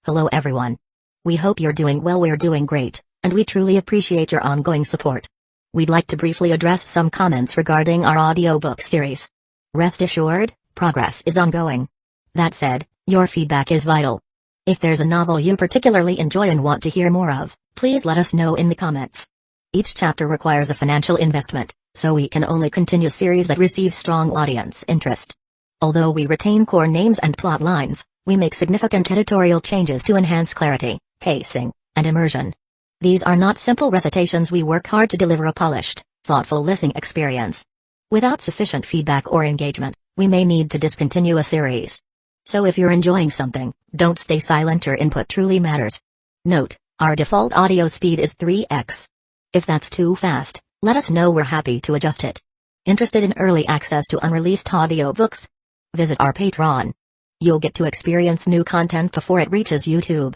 Hello everyone. We hope you're doing well. We're doing great, and we truly appreciate your ongoing support. We'd like to briefly address some comments regarding our audiobook series. Rest assured, progress is ongoing. That said, your feedback is vital. If there's a novel you particularly enjoy and want to hear more of, please let us know in the comments. Each chapter requires a financial investment, so we can only continue series that receive strong audience interest. Although we retain core names and plot lines, we make significant editorial changes to enhance clarity, pacing, and immersion. These are not simple recitations. We work hard to deliver a polished, thoughtful listening experience. Without sufficient feedback or engagement, we may need to discontinue a series. So if you're enjoying something, don't stay silent. Your input truly matters. Note, our default audio speed is 3x. If that's too fast, let us know. We're happy to adjust it. Interested in early access to unreleased audiobooks? Visit our Patreon. You'll get to experience new content before it reaches YouTube.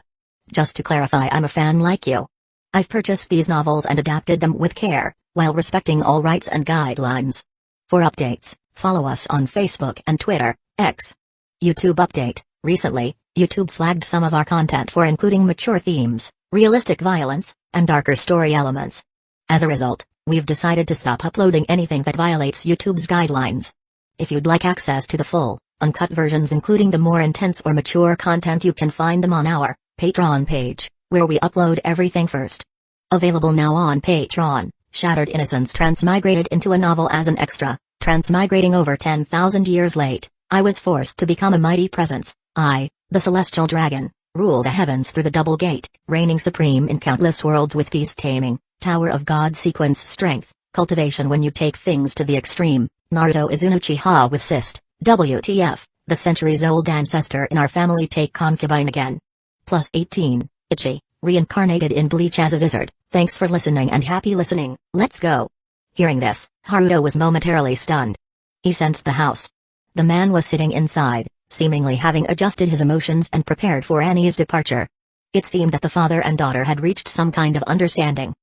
Just to clarify, I'm a fan like you. I've purchased these novels and adapted them with care, while respecting all rights and guidelines. For updates, follow us on Facebook and Twitter, X. YouTube update: recently, YouTube flagged some of our content for including mature themes, realistic violence, and darker story elements. As a result, we've decided to stop uploading anything that violates YouTube's guidelines. If you'd like access to the full, uncut versions including the more intense or mature content, you can find them on our Patreon page, where we upload everything first. Available now on Patreon: Shattered Innocence transmigrated into a novel as an extra. Transmigrating over 10,000 years late, I was forced to become a mighty presence. I, the celestial dragon, rule the heavens through the double gate, reigning supreme in countless worlds with peace taming, Tower of God sequence strength, cultivation when you take things to the extreme. Naruto Izuno with cyst. WTF, the centuries-old ancestor in our family take concubine again. Plus 18, Ichi, reincarnated in Bleach as a wizard. Thanks for listening and happy listening. Let's go. Hearing this, Haruto was momentarily stunned. He sensed the house. The man was sitting inside, seemingly having adjusted his emotions and prepared for Annie's departure. It seemed that the father and daughter had reached some kind of understanding.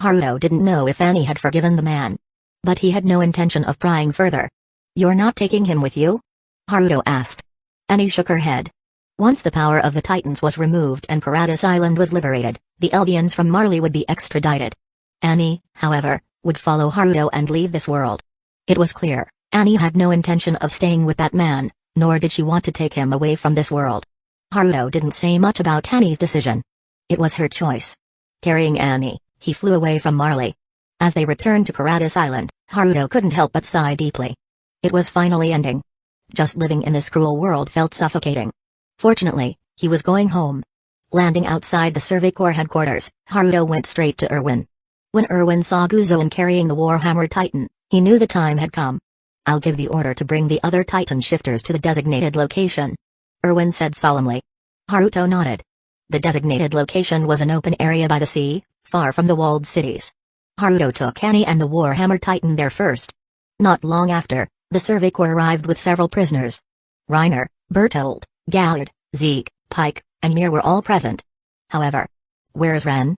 Haruto didn't know if Annie had forgiven the man. But he had no intention of prying further. "You're not taking him with you?" Haruto asked. Annie shook her head. Once the power of the Titans was removed and Paradise Island was liberated, the Eldians from Marley would be extradited. Annie, however, would follow Haruto and leave this world. It was clear, Annie had no intention of staying with that man, nor did she want to take him away from this world. Haruto didn't say much about Annie's decision. It was her choice. Carrying Annie, he flew away from Marley. As they returned to Paradise Island, Haruto couldn't help but sigh deeply. It was finally ending. Just living in this cruel world felt suffocating. Fortunately, he was going home. Landing outside the Survey Corps headquarters, Haruto went straight to Erwin. When Erwin saw Guzoin carrying the Warhammer Titan, he knew the time had come. "I'll give the order to bring the other Titan shifters to the designated location," Erwin said solemnly. Haruto nodded. The designated location was an open area by the sea, far from the walled cities. Haruto took Annie and the Warhammer Titan there first. Not long after, the Survey Corps arrived with several prisoners. Reiner, Bertold, Gallard, Zeke, Pike, and Mir were all present. However, "Where's Ren?"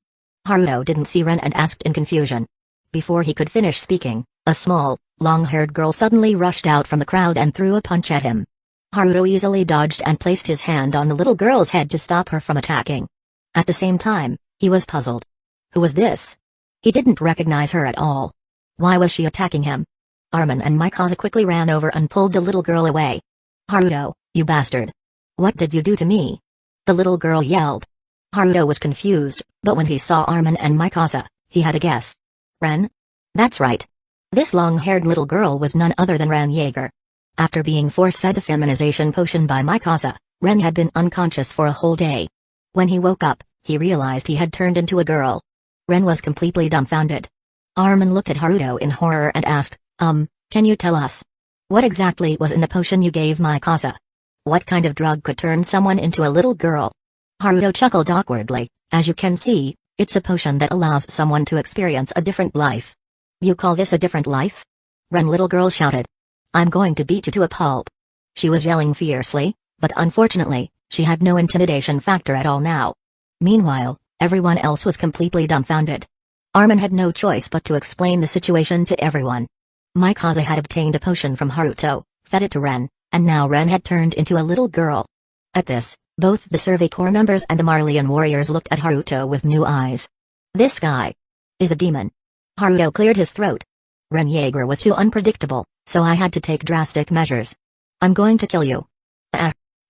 Haruto didn't see Ren and asked in confusion. Before he could finish speaking, a small, long-haired girl suddenly rushed out from the crowd and threw a punch at him. Haruto easily dodged and placed his hand on the little girl's head to stop her from attacking. At the same time, he was puzzled. Who was this? He didn't recognize her at all. Why was she attacking him? Armin and Mikasa quickly ran over and pulled the little girl away. "Haruto, you bastard! What did you do to me?" the little girl yelled. Haruto was confused, but when he saw Armin and Mikasa, he had a guess. Ren? That's right. This long-haired little girl was none other than Ren Yeager. After being force-fed a feminization potion by Mikasa, Ren had been unconscious for a whole day. When he woke up, he realized he had turned into a girl. Ren was completely dumbfounded. Armin looked at Haruto in horror and asked, can you tell us? What exactly was in the potion you gave Mikasa? What kind of drug could turn someone into a little girl?" Haruto chuckled awkwardly. "As you can see, it's a potion that allows someone to experience a different life." "You call this a different life?" Ren little girl shouted. "I'm going to beat you to a pulp." She was yelling fiercely, but unfortunately, she had no intimidation factor at all now. Meanwhile, everyone else was completely dumbfounded. Armin had no choice but to explain the situation to everyone. Mikasa had obtained a potion from Haruto, fed it to Ren, and now Ren had turned into a little girl. At this, Both the Survey Corps members and the Marleyan warriors looked at Haruto with new eyes. This guy is a demon. Haruto cleared his throat. Ren Yeager was too unpredictable, so I had to take drastic measures. I'm going to kill you.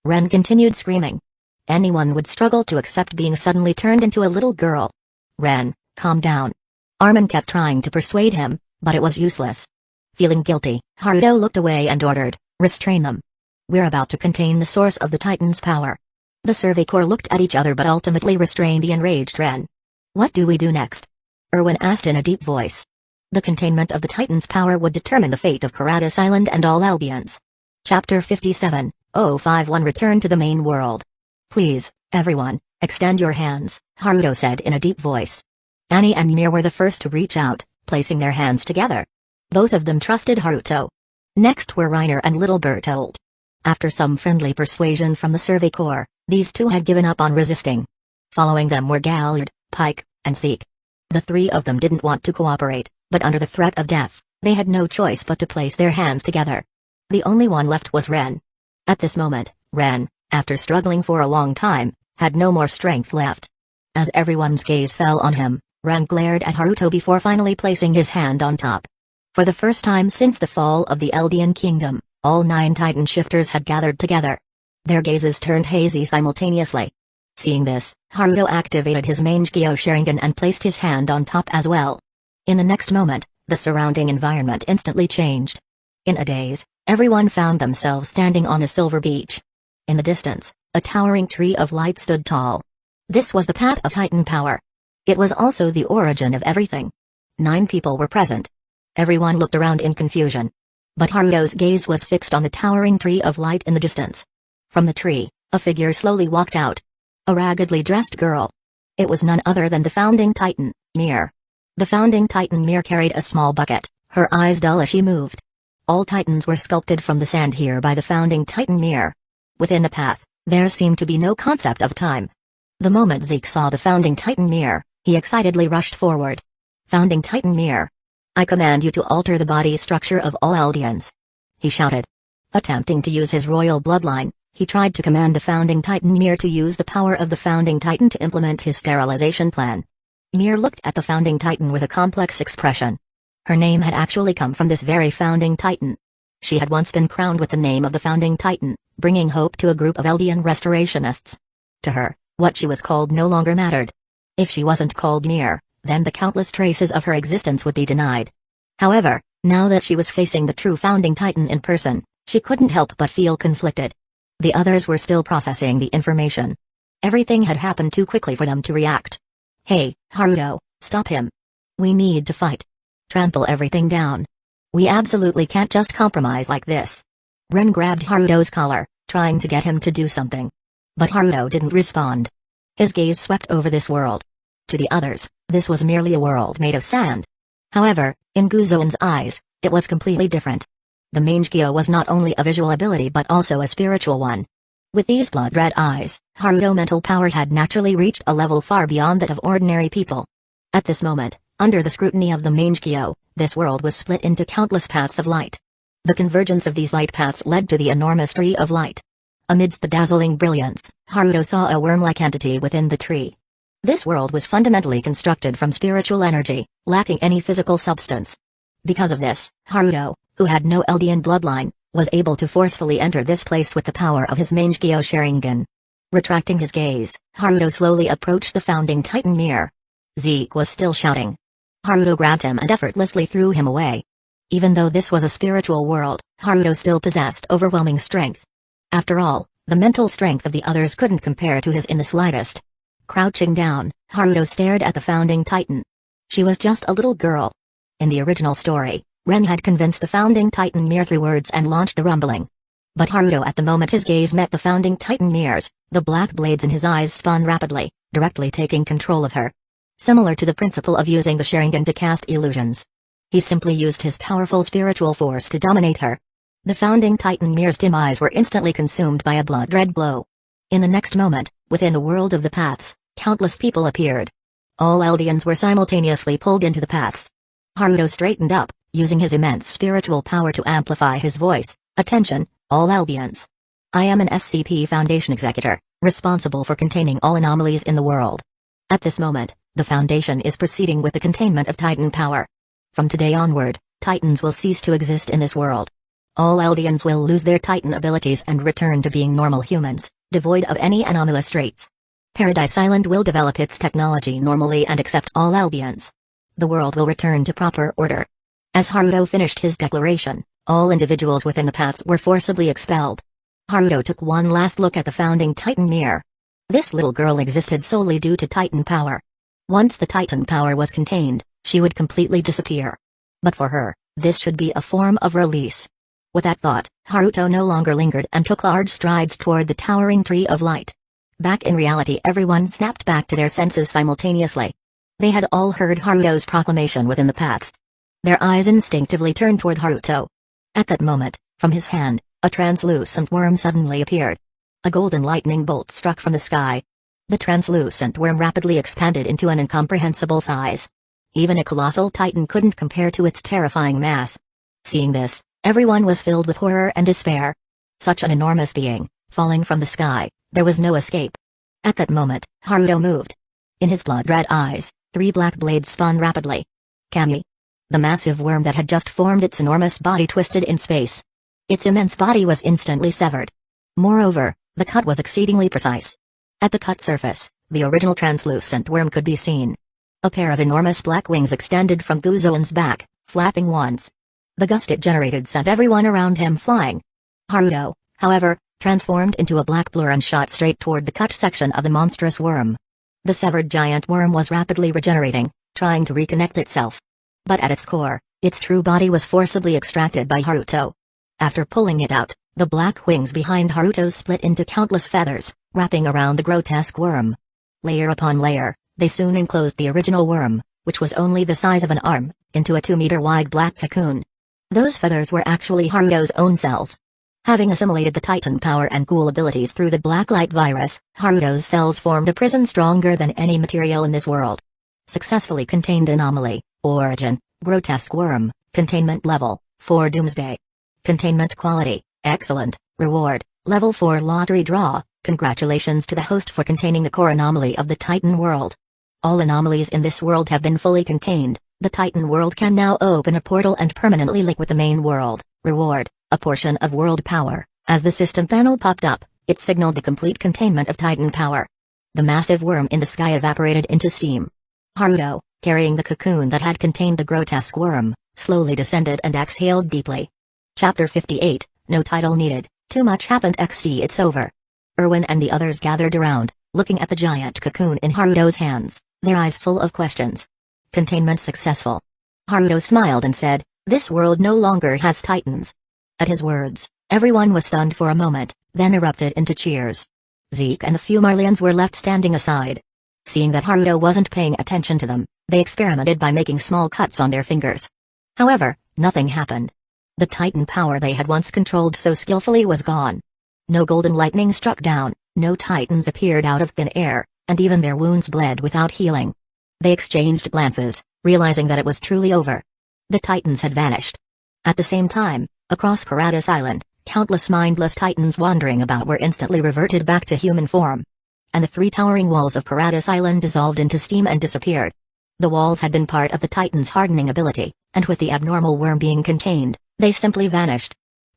Ren continued screaming. Anyone would struggle to accept being suddenly turned into a little girl. Ren, calm down. Armin kept trying to persuade him, but it was useless. Feeling guilty, Haruto looked away and ordered, restrain them. We're about to contain the source of the Titan's power. The Survey Corps looked at each other but ultimately restrained the enraged Ren. What do we do next? Erwin asked in a deep voice. The containment of the Titan's power would determine the fate of Karatas Island and all Albions. Chapter 57:051 Return to the main world. Please, everyone, extend your hands, Haruto said in a deep voice. Annie and Mir were the first to reach out, placing their hands together. Both of them trusted Haruto. Next were Reiner and little Bertold. After some friendly persuasion from the Survey Corps, these two had given up on resisting. Following them were Gallard, Pike, and Zeke. The three of them didn't want to cooperate, but under the threat of death, they had no choice but to place their hands together. The only one left was Ren. At this moment, Ren, after struggling for a long time, had no more strength left. As everyone's gaze fell on him, Ren glared at Haruto before finally placing his hand on top. For the first time since the fall of the Eldian Kingdom, all 9 Titan shifters had gathered together. Their gazes turned hazy simultaneously. Seeing this, Haruto activated his Mangekyo Sharingan and placed his hand on top as well. In the next moment, the surrounding environment instantly changed. In a daze, everyone found themselves standing on a silver beach. In the distance, a towering tree of light stood tall. This was the path of Titan power. It was also the origin of everything. 9 people were present. Everyone looked around in confusion. But Haruto's gaze was fixed on the towering tree of light in the distance. From the tree, a figure slowly walked out. A raggedly dressed girl. It was none other than the founding Titan, Mir. The founding Titan Mir carried a small bucket, her eyes dull as she moved. All Titans were sculpted from the sand here by the founding Titan Mir. Within the path, there seemed to be no concept of time. The moment Zeke saw the founding Titan Mir, he excitedly rushed forward. Founding Titan Mir. I command you to alter the body structure of all Eldians. He shouted. Attempting to use his royal bloodline, he tried to command the founding Titan Mir to use the power of the founding Titan to implement his sterilization plan. Mir looked at the founding Titan with a complex expression. Her name had actually come from this very founding Titan. She had once been crowned with the name of the founding Titan, bringing hope to a group of Eldian restorationists. To her, what she was called no longer mattered. If she wasn't called Mir, then the countless traces of her existence would be denied. However, now that she was facing the true founding Titan in person, she couldn't help but feel conflicted. The others were still processing the information. Everything had happened too quickly for them to react. Hey, Haruto, stop him. We need to fight. Trample everything down. We absolutely can't just compromise like this. Ren grabbed Haruto's collar, trying to get him to do something. But Haruto didn't respond. His gaze swept over this world. To the others, this was merely a world made of sand. However, in Guzou's eyes, it was completely different. The Mangekyo was not only a visual ability but also a spiritual one. With these blood-red eyes, Haruto's mental power had naturally reached a level far beyond that of ordinary people. At this moment, under the scrutiny of the Mangekyo, this world was split into countless paths of light. The convergence of these light paths led to the enormous tree of light. Amidst the dazzling brilliance, Haruto saw a worm-like entity within the tree. This world was fundamentally constructed from spiritual energy, lacking any physical substance. Because of this, Haruto, who had no Eldian bloodline, was able to forcefully enter this place with the power of his Mangekyo Sharingan. Retracting his gaze, Haruto slowly approached the founding Titan Mir. Zeke was still shouting. Haruto grabbed him and effortlessly threw him away. Even though this was a spiritual world, Haruto still possessed overwhelming strength. After all, the mental strength of the others couldn't compare to his in the slightest. Crouching down, Haruto stared at the founding Titan. She was just a little girl. In the original story, Ren had convinced the founding Titan Mir through words and launched the rumbling. But Haruto, at the moment his gaze met the founding Titan Mir's, the black blades in his eyes spun rapidly, directly taking control of her. Similar to the principle of using the Sharingan to cast illusions. He simply used his powerful spiritual force to dominate her. The founding Titan Mir's dim eyes were instantly consumed by a blood-red glow. In the next moment, within the world of the paths, countless people appeared. All Eldians were simultaneously pulled into the paths. Haruto straightened up, using his immense spiritual power to amplify his voice. Attention, all Eldians. I am an SCP Foundation executor, responsible for containing all anomalies in the world. At this moment, the Foundation is proceeding with the containment of Titan power. From today onward, Titans will cease to exist in this world. All Eldians will lose their Titan abilities and return to being normal humans, devoid of any anomalous traits. Paradise Island will develop its technology normally and accept all Eldians. The world will return to proper order. As Haruto finished his declaration, all individuals within the paths were forcibly expelled. Haruto took one last look at the founding Titan mirror. This little girl existed solely due to Titan power. Once the Titan power was contained, she would completely disappear. But for her, this should be a form of release. With that thought, Haruto no longer lingered and took large strides toward the towering tree of light. Back in reality, everyone snapped back to their senses simultaneously. They had all heard Haruto's proclamation within the paths. Their eyes instinctively turned toward Haruto. At that moment, from his hand, a translucent worm suddenly appeared. A golden lightning bolt struck from the sky. The translucent worm rapidly expanded into an incomprehensible size. Even a colossal titan couldn't compare to its terrifying mass. Seeing this, everyone was filled with horror and despair. Such an enormous being, falling from the sky, there was no escape. At that moment, Haruto moved. In his blood-red eyes, 3 black blades spun rapidly. Kami. The massive worm that had just formed its enormous body twisted in space. Its immense body was instantly severed. Moreover, the cut was exceedingly precise. At the cut surface, the original translucent worm could be seen. A pair of enormous black wings extended from Guzoan's back, flapping once. The gust it generated sent everyone around him flying. Haruto, however, transformed into a black blur and shot straight toward the cut section of the monstrous worm. The severed giant worm was rapidly regenerating, trying to reconnect itself. But at its core, its true body was forcibly extracted by Haruto. After pulling it out, the black wings behind Haruto split into countless feathers, wrapping around the grotesque worm. Layer upon layer, they soon enclosed the original worm, which was only the size of an arm, into a 2-meter-wide black cocoon. Those feathers were actually Haruto's own cells. Having assimilated the Titan power and cool abilities through the black light virus, Haruto's cells formed a prison stronger than any material in this world. Successfully contained anomaly, origin, grotesque worm, containment level, 4 doomsday. Containment quality, excellent, reward, level 4 lottery draw. Congratulations to the host for containing the core anomaly of the Titan world. All anomalies in this world have been fully contained. The Titan world can now open a portal and permanently link with the main world. Reward, a portion of world power. As the system panel popped up, it signaled the complete containment of Titan power. The massive worm in the sky evaporated into steam. Haruto, carrying the cocoon that had contained the grotesque worm, slowly descended and exhaled deeply. Chapter 58, no title needed. Too much happened XD, it's over. Erwin and the others gathered around, looking at the giant cocoon in Haruto's hands, their eyes full of questions. Containment successful. Haruto smiled and said, "This world no longer has Titans." At his words, everyone was stunned for a moment, then erupted into cheers. Zeke and the few Marlians were left standing aside. Seeing that Haruto wasn't paying attention to them, they experimented by making small cuts on their fingers. However, nothing happened. The Titan power they had once controlled so skillfully was gone. No golden lightning struck down, no Titans appeared out of thin air, and even their wounds bled without healing. They exchanged glances, realizing that it was truly over. The Titans had vanished. At the same time, across Paradise Island, countless mindless Titans wandering about were instantly reverted back to human form. And the 3 towering walls of Paradise Island dissolved into steam and disappeared. The walls had been part of the Titans' hardening ability, and with the abnormal worm being contained, they simply vanished.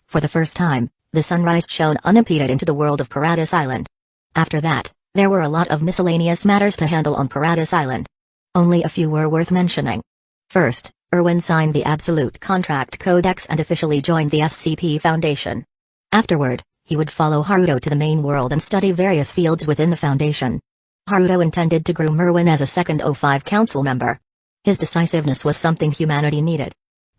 For the first time, the sunrise shone unimpeded into the world of Paradise Island. After that, there were a lot of miscellaneous matters to handle on Paradise Island. Only a few were worth mentioning. First, Erwin signed the Absolute Contract Codex and officially joined the SCP Foundation. Afterward, he would follow Haruto to the main world and study various fields within the Foundation. Haruto intended to groom Erwin as a second O5 council member. His decisiveness was something humanity needed.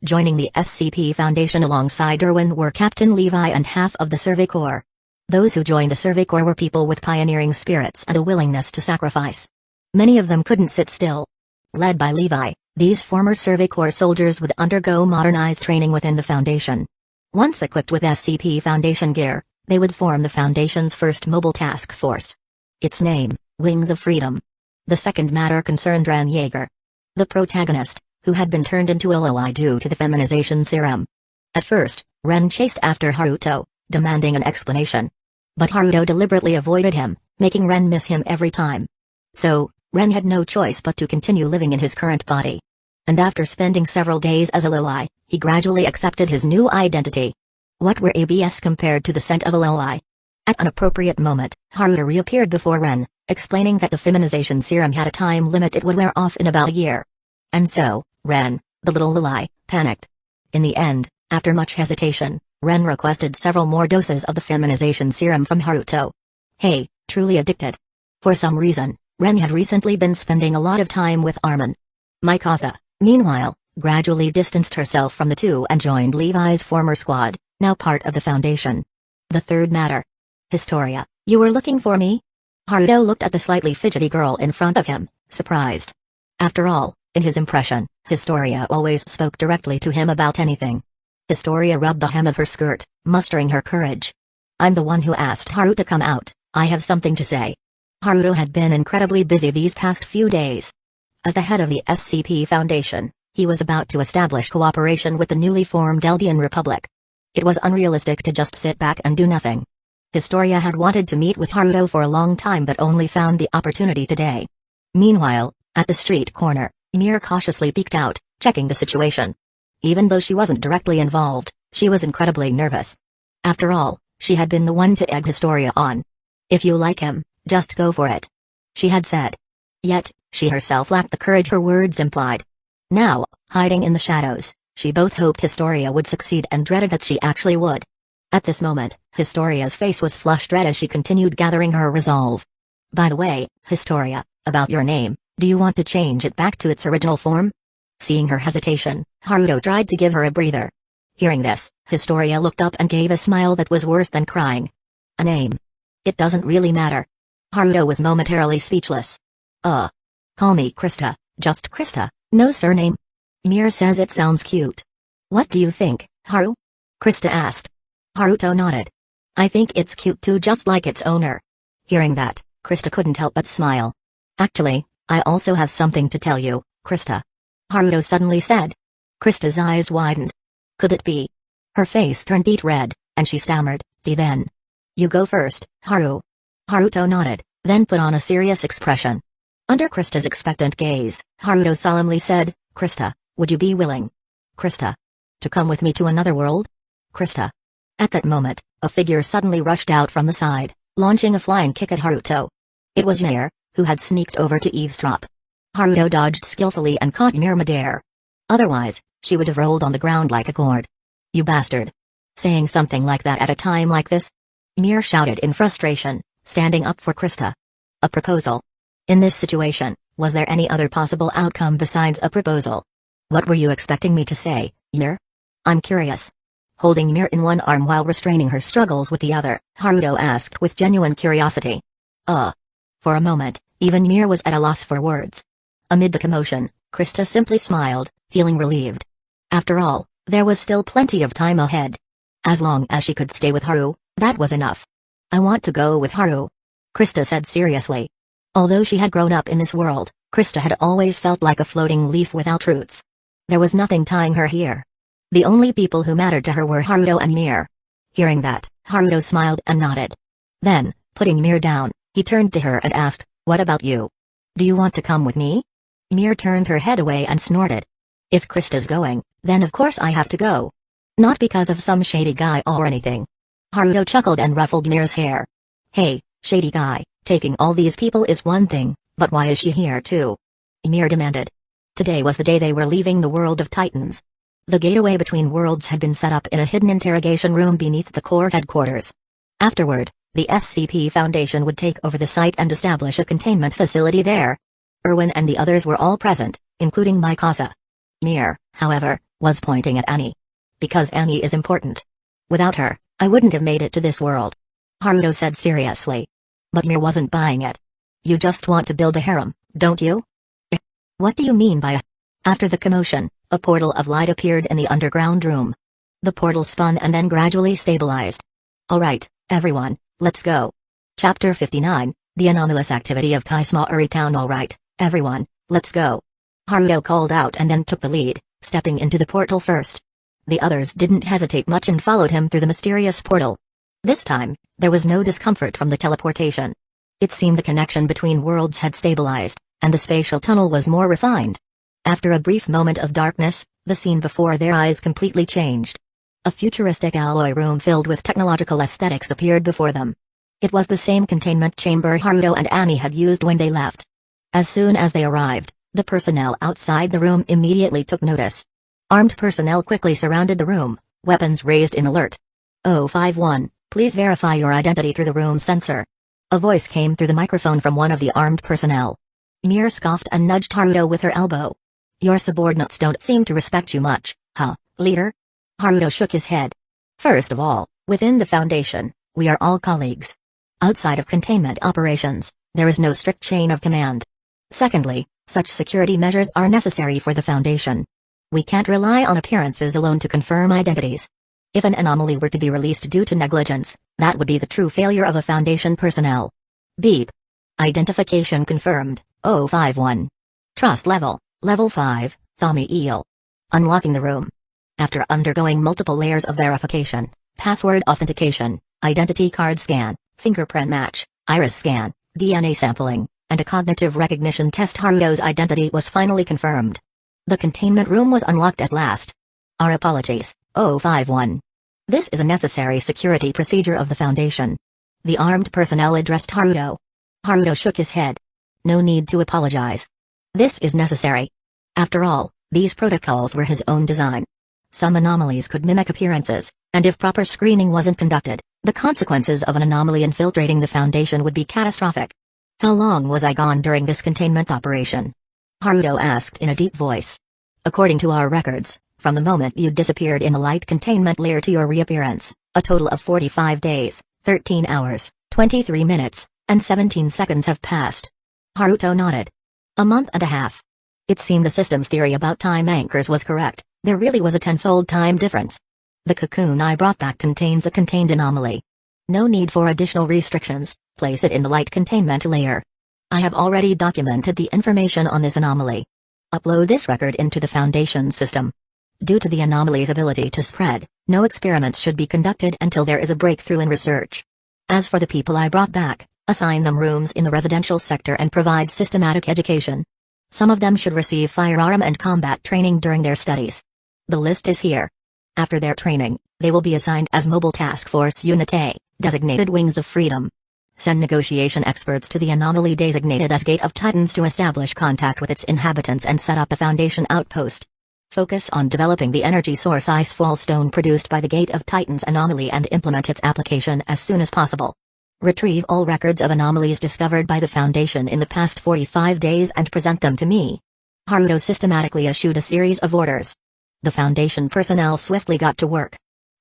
Joining the SCP Foundation alongside Erwin were Captain Levi and half of the Survey Corps. Those who joined the Survey Corps were people with pioneering spirits and a willingness to sacrifice. Many of them couldn't sit still. Led by Levi, these former Survey Corps soldiers would undergo modernized training within the Foundation. Once equipped with SCP Foundation gear, they would form the Foundation's first mobile task force. Its name, Wings of Freedom. The second matter concerned Ran Yeager, the protagonist, who had been turned into LOI due to the feminization serum. At first, Ren chased after Haruto, demanding an explanation. But Haruto deliberately avoided him, making Ren miss him every time. So, Ren had no choice but to continue living in his current body. And after spending several days as a loli, he gradually accepted his new identity. What were ABS compared to the scent of a loli? At an appropriate moment, Haruto reappeared before Ren, explaining that the feminization serum had a time limit it would wear off in about a year. And so, Ren, the little loli, panicked. In the end, after much hesitation, Ren requested several more doses of the feminization serum from Haruto. Hey, truly addicted. For some reason, Ren had recently been spending a lot of time with Armin. Mikasa, meanwhile, gradually distanced herself from the two and joined Levi's former squad, now part of the Foundation. The third matter. Historia, you were looking for me? Haruto looked at the slightly fidgety girl in front of him, surprised. After all, in his impression, Historia always spoke directly to him about anything. Historia rubbed the hem of her skirt, mustering her courage. I'm the one who asked Haruto to come out, I have something to say. Haruto had been incredibly busy these past few days. As the head of the SCP Foundation, he was about to establish cooperation with the newly formed Eldian Republic. It was unrealistic to just sit back and do nothing. Historia had wanted to meet with Haruto for a long time but only found the opportunity today. Meanwhile, at the street corner, Mir cautiously peeked out, checking the situation. Even though she wasn't directly involved, she was incredibly nervous. After all, she had been the one to egg Historia on. If you like him, just go for it, she had said. Yet, she herself lacked the courage her words implied. Now, hiding in the shadows, she both hoped Historia would succeed and dreaded that she actually would. At this moment, Historia's face was flushed red as she continued gathering her resolve. By the way, Historia, about your name, do you want to change it back to its original form? Seeing her hesitation, Haruto tried to give her a breather. Hearing this, Historia looked up and gave a smile that was worse than crying. A name. It doesn't really matter. Haruto was momentarily speechless. Call me Krista, just Krista, no surname. Mir says it sounds cute. What do you think, Haru? Krista asked. Haruto nodded. I think it's cute too, just like its owner. Hearing that, Krista couldn't help but smile. Actually, I also have something to tell you, Krista. Haruto suddenly said. Krista's eyes widened. Could it be? Her face turned beet red, and she stammered, then. You go first, Haru. Haruto nodded, then put on a serious expression. Under Krista's expectant gaze, Haruto solemnly said, Krista, would you be willing? Krista. To come with me to another world? Krista. At that moment, a figure suddenly rushed out from the side, launching a flying kick at Haruto. It was Mir, who had sneaked over to eavesdrop. Haruto dodged skillfully and caught Mir midair. Otherwise, she would have rolled on the ground like a gourd. You bastard. Saying something like that at a time like this? Mir shouted in frustration, standing up for Krista. A proposal. In this situation, was there any other possible outcome besides a proposal? What were you expecting me to say, Mir? I'm curious. Holding Mir in one arm while restraining her struggles with the other, Haruto asked with genuine curiosity. For a moment, even Mir was at a loss for words. Amid the commotion, Krista simply smiled, feeling relieved. After all, there was still plenty of time ahead. As long as she could stay with Haru, that was enough. I want to go with Haru, Krista said seriously. Although she had grown up in this world, Krista had always felt like a floating leaf without roots. There was nothing tying her here. The only people who mattered to her were Haruto and Mir. Hearing that, Haruto smiled and nodded. Then, putting Mir down, he turned to her and asked, what about you? Do you want to come with me? Mir turned her head away and snorted. If Krista's going, then of course I have to go. Not because of some shady guy or anything. Haruto chuckled and ruffled Mir's hair. Hey, shady guy, taking all these people is one thing, but why is she here too? Mir demanded. Today was the day they were leaving the world of Titans. The gateway between worlds had been set up in a hidden interrogation room beneath the core headquarters. Afterward, the SCP Foundation would take over the site and establish a containment facility there. Erwin and the others were all present, including Mikasa. Mir, however, was pointing at Annie. Because Annie is important. Without her, I wouldn't have made it to this world. Haruto said seriously. But Mir wasn't buying it. You just want to build a harem, don't you? What do you mean by a... After the commotion, a portal of light appeared in the underground room. The portal spun and then gradually stabilized. Alright, everyone, let's go. Chapter 59, The Anomalous Activity of Kaismaori Town. Alright, everyone, let's go. Haruto called out and then took the lead, stepping into the portal first. The others didn't hesitate much and followed him through the mysterious portal. This time, there was no discomfort from the teleportation. It seemed the connection between worlds had stabilized, and the spatial tunnel was more refined. After a brief moment of darkness, the scene before their eyes completely changed. A futuristic alloy room filled with technological aesthetics appeared before them. It was the same containment chamber Haruto and Annie had used when they left. As soon as they arrived, the personnel outside the room immediately took notice. Armed personnel quickly surrounded the room, weapons raised in alert. 051, please verify your identity through the room sensor. A voice came through the microphone from one of the armed personnel. Mir scoffed and nudged Haruto with her elbow. Your subordinates don't seem to respect you much, huh, leader? Haruto shook his head. First of all, within the Foundation, we are all colleagues. Outside of containment operations, there is no strict chain of command. Secondly, such security measures are necessary for the Foundation. We can't rely on appearances alone to confirm identities. If an anomaly were to be released due to negligence, that would be the true failure of a Foundation personnel. Beep. Identification confirmed, 051. Trust level, level 5, Thami Eel. Unlocking the room. After undergoing multiple layers of verification, password authentication, identity card scan, fingerprint match, iris scan, DNA sampling, and a cognitive recognition test, Haruto's identity was finally confirmed. The containment room was unlocked at last. Our apologies, 051. This is a necessary security procedure of the Foundation. The armed personnel addressed Haruto. Haruto shook his head. No need to apologize. This is necessary. After all, these protocols were his own design. Some anomalies could mimic appearances, and if proper screening wasn't conducted, the consequences of an anomaly infiltrating the Foundation would be catastrophic. How long was I gone during this containment operation? Haruto asked in a deep voice. According to our records, from the moment you disappeared in the light containment layer to your reappearance, a total of 45 days, 13 hours, 23 minutes, and 17 seconds have passed. Haruto nodded. A month and a half. It seemed the system's theory about time anchors was correct, there really was a tenfold time difference. The cocoon I brought back contains a contained anomaly. No need for additional restrictions, place it in the light containment layer. I have already documented the information on this anomaly. Upload this record into the Foundation system. Due to the anomaly's ability to spread, no experiments should be conducted until there is a breakthrough in research. As for the people I brought back, assign them rooms in the residential sector and provide systematic education. Some of them should receive firearm and combat training during their studies. The list is here. After their training, they will be assigned as Mobile Task Force Unit A, designated Wings of Freedom. Send negotiation experts to the anomaly designated as Gate of Titans to establish contact with its inhabitants and set up a Foundation outpost. Focus on developing the energy source Icefall Stone produced by the Gate of Titans anomaly and implement its application as soon as possible. Retrieve all records of anomalies discovered by the Foundation in the past 45 days and present them to me. Haruto systematically issued a series of orders. The Foundation personnel swiftly got to work.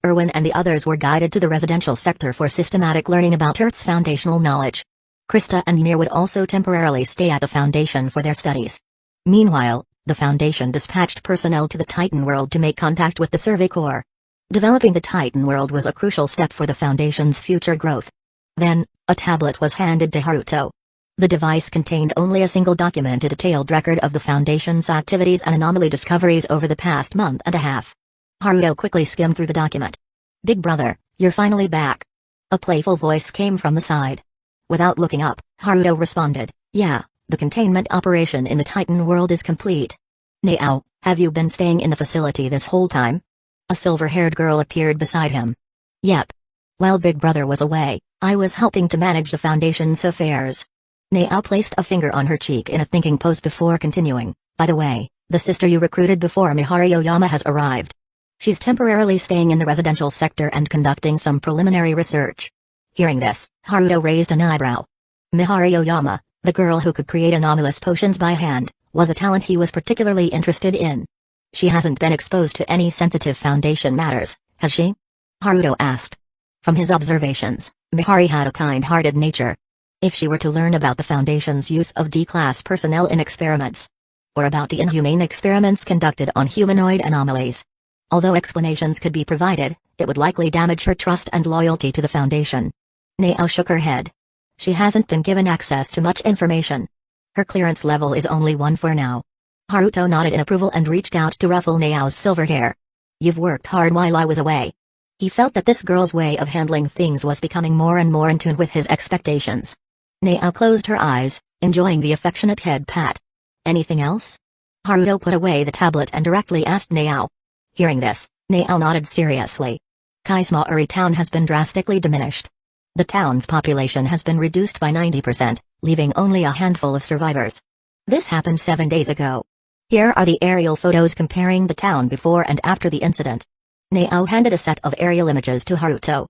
Erwin and the others were guided to the residential sector for systematic learning about Earth's foundational knowledge. Krista and Mir would also temporarily stay at the Foundation for their studies. Meanwhile, the Foundation dispatched personnel to the Titan world to make contact with the Survey Corps. Developing the Titan world was a crucial step for the Foundation's future growth. Then, a tablet was handed to Haruto. The device contained only a single documented detailed record of the Foundation's activities and anomaly discoveries over the past month and a half. Haruto quickly skimmed through the document. Big brother, you're finally back. A playful voice came from the side. Without looking up, Haruto responded, yeah, the containment operation in the Titan world is complete. Now, have you been staying in the facility this whole time? A silver-haired girl appeared beside him. Yep. While Big Brother was away, I was helping to manage the Foundation's affairs. Nao placed a finger on her cheek in a thinking pose before continuing, by the way, the sister you recruited before Mihari Oyama has arrived. She's temporarily staying in the residential sector and conducting some preliminary research. Hearing this, Haruto raised an eyebrow. Mihari Oyama, the girl who could create anomalous potions by hand, was a talent he was particularly interested in. She hasn't been exposed to any sensitive Foundation matters, has she? Haruto asked. From his observations, Mihari had a kind-hearted nature. If she were to learn about the Foundation's use of D-class personnel in experiments, or about the inhumane experiments conducted on humanoid anomalies, although explanations could be provided, it would likely damage her trust and loyalty to the Foundation. Nao shook her head. She hasn't been given access to much information. Her clearance level is only 1 for now. Haruto nodded in approval and reached out to ruffle Nao's silver hair. You've worked hard while I was away. He felt that this girl's way of handling things was becoming more and more in tune with his expectations. Nao closed her eyes, enjoying the affectionate head pat. Anything else? Haruto put away the tablet and directly asked Nao. Hearing this, Nao nodded seriously. Kaismaori town has been drastically diminished. The town's population has been reduced by 90%, leaving only a handful of survivors. This happened 7 days ago. Here are the aerial photos comparing the town before and after the incident. Nao handed a set of aerial images to Haruto.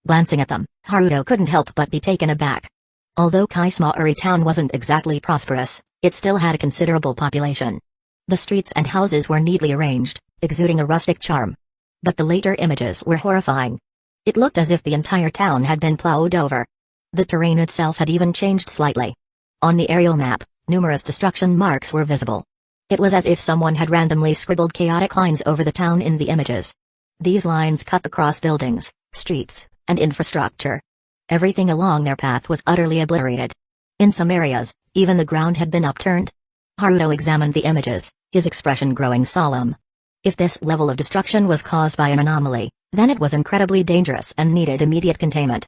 Glancing at them, Haruto couldn't help but be taken aback. Although Kaismaori town wasn't exactly prosperous, it still had a considerable population. The streets and houses were neatly arranged, exuding a rustic charm. But the later images were horrifying. It looked as if the entire town had been plowed over. The terrain itself had even changed slightly. On the aerial map, numerous destruction marks were visible. It was as if someone had randomly scribbled chaotic lines over the town in the images. These lines cut across buildings, streets, and infrastructure. Everything along their path was utterly obliterated. In some areas, even the ground had been upturned. Haruto examined the images, his expression growing solemn. If this level of destruction was caused by an anomaly, then it was incredibly dangerous and needed immediate containment.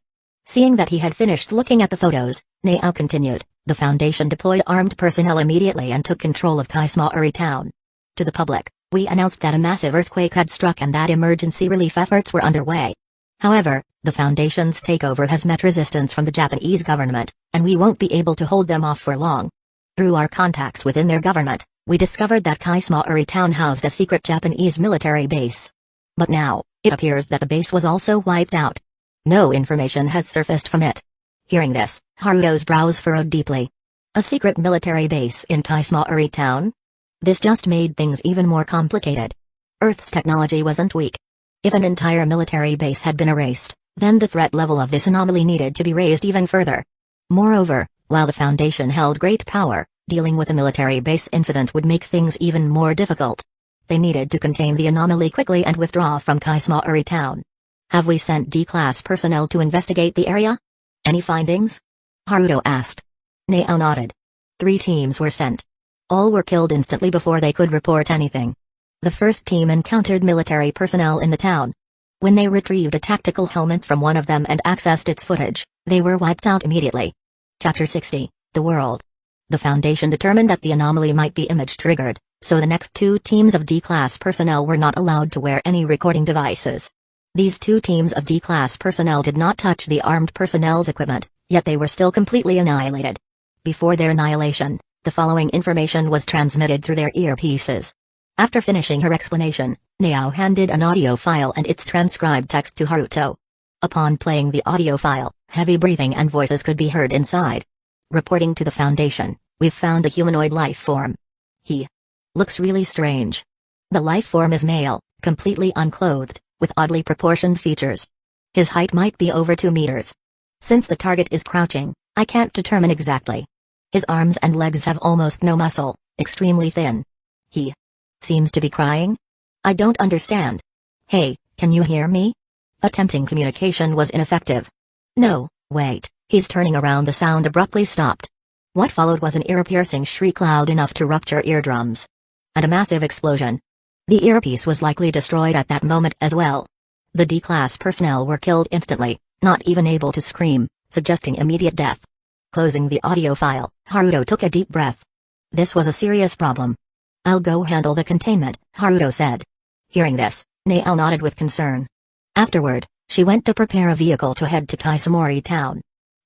Seeing that he had finished looking at the photos, Nao continued, the Foundation deployed armed personnel immediately and took control of Kaismaori town. To the public, we announced that a massive earthquake had struck and that emergency relief efforts were underway. However, the Foundation's takeover has met resistance from the Japanese government, and we won't be able to hold them off for long. Through our contacts within their government, we discovered that Kaismaori town housed a secret Japanese military base. But now, it appears that the base was also wiped out. No information has surfaced from it. Hearing this, Haruto's brows furrowed deeply. A secret military base in Kaismaori town? This just made things even more complicated. Earth's technology wasn't weak. If an entire military base had been erased, then the threat level of this anomaly needed to be raised even further. Moreover, while the Foundation held great power, dealing with a military base incident would make things even more difficult. They needed to contain the anomaly quickly and withdraw from Kaismaori town. Have we sent D-class personnel to investigate the area? Any findings? Haruto asked. Nao nodded. 3 teams were sent. All were killed instantly before they could report anything. The first team encountered military personnel in the town. When they retrieved a tactical helmet from one of them and accessed its footage, they were wiped out immediately. Chapter 60, The World. The Foundation determined that the anomaly might be image-triggered, so the next 2 teams of D-class personnel were not allowed to wear any recording devices. These 2 teams of D-class personnel did not touch the armed personnel's equipment, yet they were still completely annihilated. Before their annihilation, the following information was transmitted through their earpieces. After finishing her explanation, Nao handed an audio file and its transcribed text to Haruto. Upon playing the audio file, heavy breathing and voices could be heard inside. Reporting to the Foundation, we've found a humanoid life form. He looks really strange. The life form is male, completely unclothed, with oddly proportioned features. His height might be over 2 meters. Since the target is crouching, I can't determine exactly. His arms and legs have almost no muscle, extremely thin. He seems to be crying? I don't understand. Hey, can you hear me? Attempting communication was ineffective. No, wait, he's turning around. The sound abruptly stopped. What followed was an ear-piercing shriek loud enough to rupture eardrums. And a massive explosion. The earpiece was likely destroyed at that moment as well. The D-class personnel were killed instantly, not even able to scream, suggesting immediate death. Closing the audio file, Haruto took a deep breath. This was a serious problem. I'll go handle the containment, Haruto said. Hearing this, Nao nodded with concern. Afterward, she went to prepare a vehicle to head to Kaismaori town.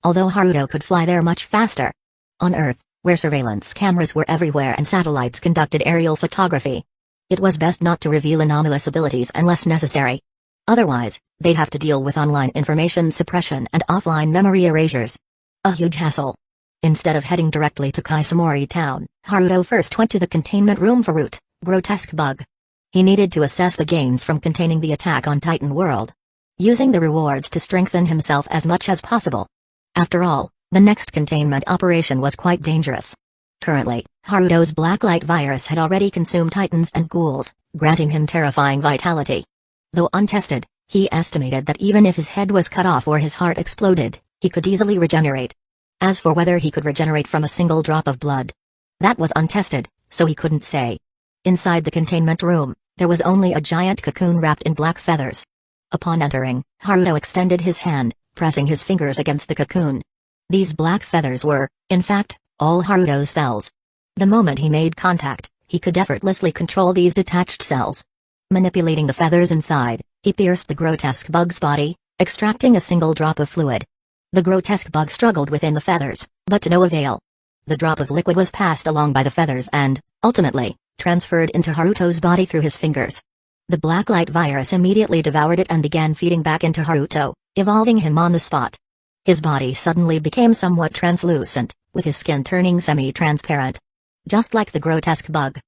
Although Haruto could fly there much faster. On Earth, where surveillance cameras were everywhere and satellites conducted aerial photography, it was best not to reveal anomalous abilities unless necessary. Otherwise, they'd have to deal with online information suppression and offline memory erasures. A huge hassle. Instead of heading directly to Kaismaori town, Haruto first went to the containment room for Root, grotesque bug. He needed to assess the gains from containing the attack on Titan World, using the rewards to strengthen himself as much as possible. After all, the next containment operation was quite dangerous. Currently, Haruto's blacklight virus had already consumed Titans and ghouls, granting him terrifying vitality. Though untested, he estimated that even if his head was cut off or his heart exploded, he could easily regenerate. As for whether he could regenerate from a single drop of blood, that was untested, so he couldn't say. Inside the containment room, there was only a giant cocoon wrapped in black feathers. Upon entering, Haruto extended his hand, pressing his fingers against the cocoon. These black feathers were, in fact, all Haruto's cells. The moment he made contact, he could effortlessly control these detached cells. Manipulating the feathers inside, he pierced the grotesque bug's body, extracting a single drop of fluid. The grotesque bug struggled within the feathers, but to no avail. The drop of liquid was passed along by the feathers and, ultimately, transferred into Haruto's body through his fingers. The blacklight virus immediately devoured it and began feeding back into Haruto, evolving him on the spot. His body suddenly became somewhat translucent, with his skin turning semi-transparent. Just like the grotesque bug.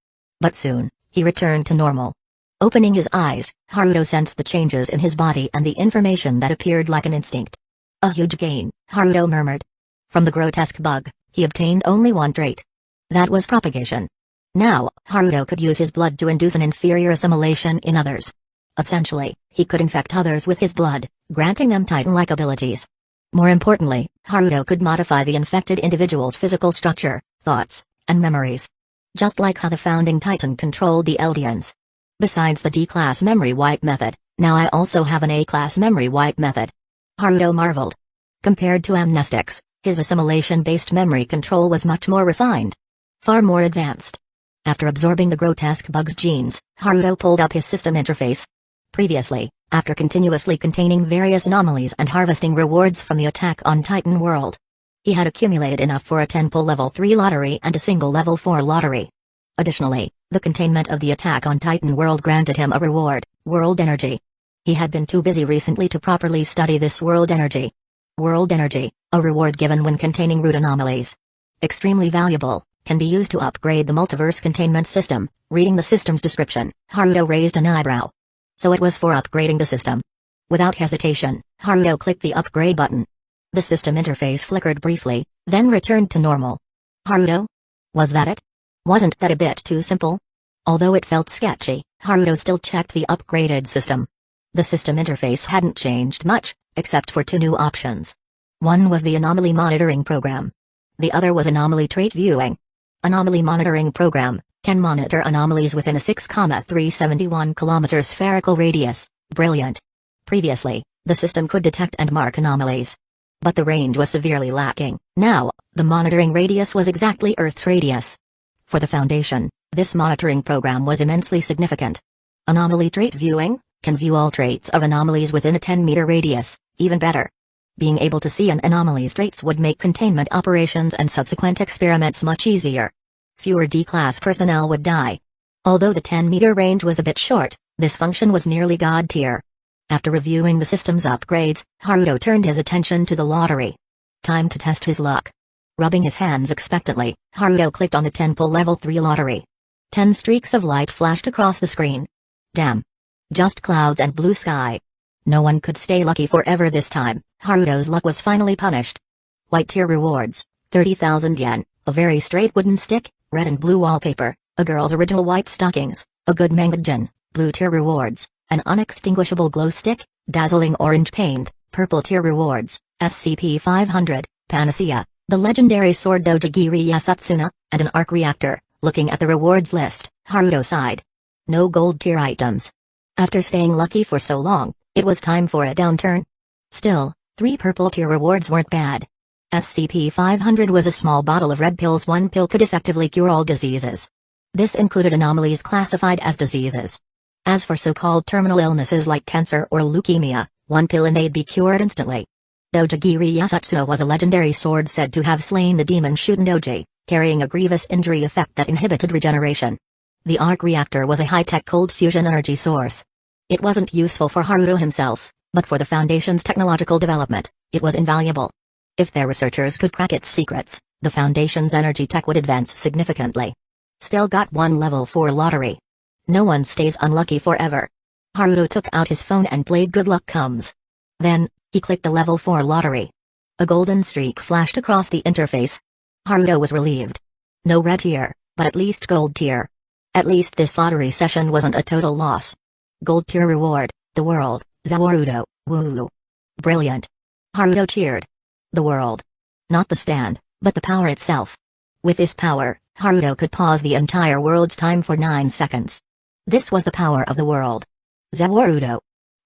But soon, he returned to normal. Opening his eyes, Haruto sensed the changes in his body and the information that appeared like an instinct. A huge gain, Haruto murmured. From the grotesque bug, he obtained only one trait. That was propagation. Now, Haruto could use his blood to induce an inferior assimilation in others. Essentially, he could infect others with his blood, granting them Titan-like abilities. More importantly, Haruto could modify the infected individual's physical structure, thoughts, and memories. Just like how the founding Titan controlled the Eldians. Besides the D-class memory wipe method, now I also have an A-class memory wipe method. Haruto marveled. Compared to amnestics, his assimilation-based memory control was much more refined. Far more advanced. After absorbing the grotesque bug's genes, Haruto pulled up his system interface. Previously, after continuously containing various anomalies and harvesting rewards from the Attack on Titan world, he had accumulated enough for a 10-pull level 3 lottery and a single level 4 lottery. Additionally, the containment of the Attack on Titan world granted him a reward, world energy. He had been too busy recently to properly study this world energy. World energy, a reward given when containing root anomalies. Extremely valuable. Can be used to upgrade the multiverse containment system. Reading the system's description, Haruto raised an eyebrow. So it was for upgrading the system. Without hesitation, Haruto clicked the upgrade button. The system interface flickered briefly, then returned to normal. Haruto? Was that it? Wasn't that a bit too simple? Although it felt sketchy, Haruto still checked the upgraded system. The system interface hadn't changed much, except for two new options. One was the anomaly monitoring program. The other was anomaly trait viewing. Anomaly monitoring program can monitor anomalies within a 6,371 km spherical radius. Brilliant. Previously, the system could detect and mark anomalies. But the range was severely lacking. Now, the monitoring radius was exactly Earth's radius. For the Foundation, this monitoring program was immensely significant. Anomaly trait viewing can view all traits of anomalies within a 10-meter radius. Even better. Being able to see an anomaly's traits would make containment operations and subsequent experiments much easier. Fewer D-class personnel would die. Although the 10-meter range was a bit short, this function was nearly god tier. After reviewing the system's upgrades, Haruto turned his attention to the lottery. Time to test his luck. Rubbing his hands expectantly, Haruto clicked on the 10-pull level 3 lottery. 10 streaks of light flashed across the screen. Damn. Just clouds and blue sky. No one could stay lucky forever this time. Haruto's luck was finally punished. White tier rewards, 30,000 yen, a very straight wooden stick, red and blue wallpaper, a girl's original white stockings, a good manga. Blue tier rewards, an unextinguishable glow stick, dazzling orange paint, purple tier rewards, SCP 500, Panacea, the legendary sword Dojigiri Yasutsuna, and an arc reactor. Looking at the rewards list, Haruto sighed. No gold tier items. After staying lucky for so long, it was time for a downturn. Still, 3 purple tier rewards weren't bad. SCP-500 was a small bottle of red pills. One pill could effectively cure all diseases. This included anomalies classified as diseases. As for so-called terminal illnesses like cancer or leukemia, 1 pill and they'd be cured instantly. Dojigiri Yasutsuna was a legendary sword said to have slain the demon Shutendoji, carrying a grievous injury effect that inhibited regeneration. The arc reactor was a high-tech cold fusion energy source. It wasn't useful for Haruto himself, but for the Foundation's technological development, it was invaluable. If their researchers could crack its secrets, the Foundation's energy tech would advance significantly. Still got 1 level 4 lottery. No one stays unlucky forever. Haruto took out his phone and played Good Luck Comes. Then, he clicked the level 4 lottery. A golden streak flashed across the interface. Haruto was relieved. No red tier, but at least gold tier. At least this lottery session wasn't a total loss. Gold tier reward, the world, Zawarudo, woo. Brilliant. Haruto cheered. The world. Not the stand, but the power itself. With this power, Haruto could pause the entire world's time for 9 seconds. This was the power of the world. Zawarudo.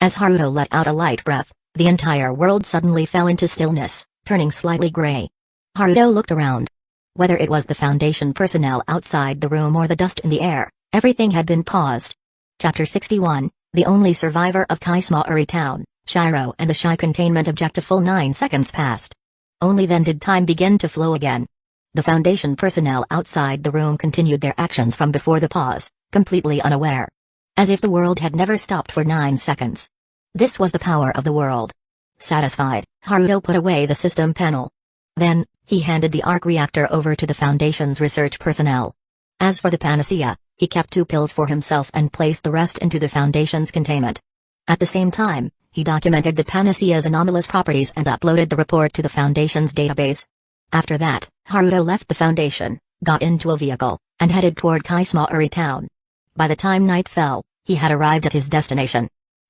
As Haruto let out a light breath, the entire world suddenly fell into stillness, turning slightly gray. Haruto looked around. Whether it was the Foundation personnel outside the room or the dust in the air, everything had been paused. Chapter 61, The Only Survivor of Kaismaori Town, Shiro and the Shy Containment Objective. Full 9 seconds passed. Only then did time begin to flow again. The Foundation personnel outside the room continued their actions from before the pause, completely unaware. As if the world had never stopped for 9 seconds. This was the power of the world. Satisfied, Haruto put away the system panel. Then, he handed the arc reactor over to the Foundation's research personnel. As for the panacea, he kept 2 pills for himself and placed the rest into the Foundation's containment. At the same time, he documented the panacea's anomalous properties and uploaded the report to the Foundation's database. After that, Haruto left the Foundation, got into a vehicle, and headed toward Kaismaori Town. By the time night fell, he had arrived at his destination.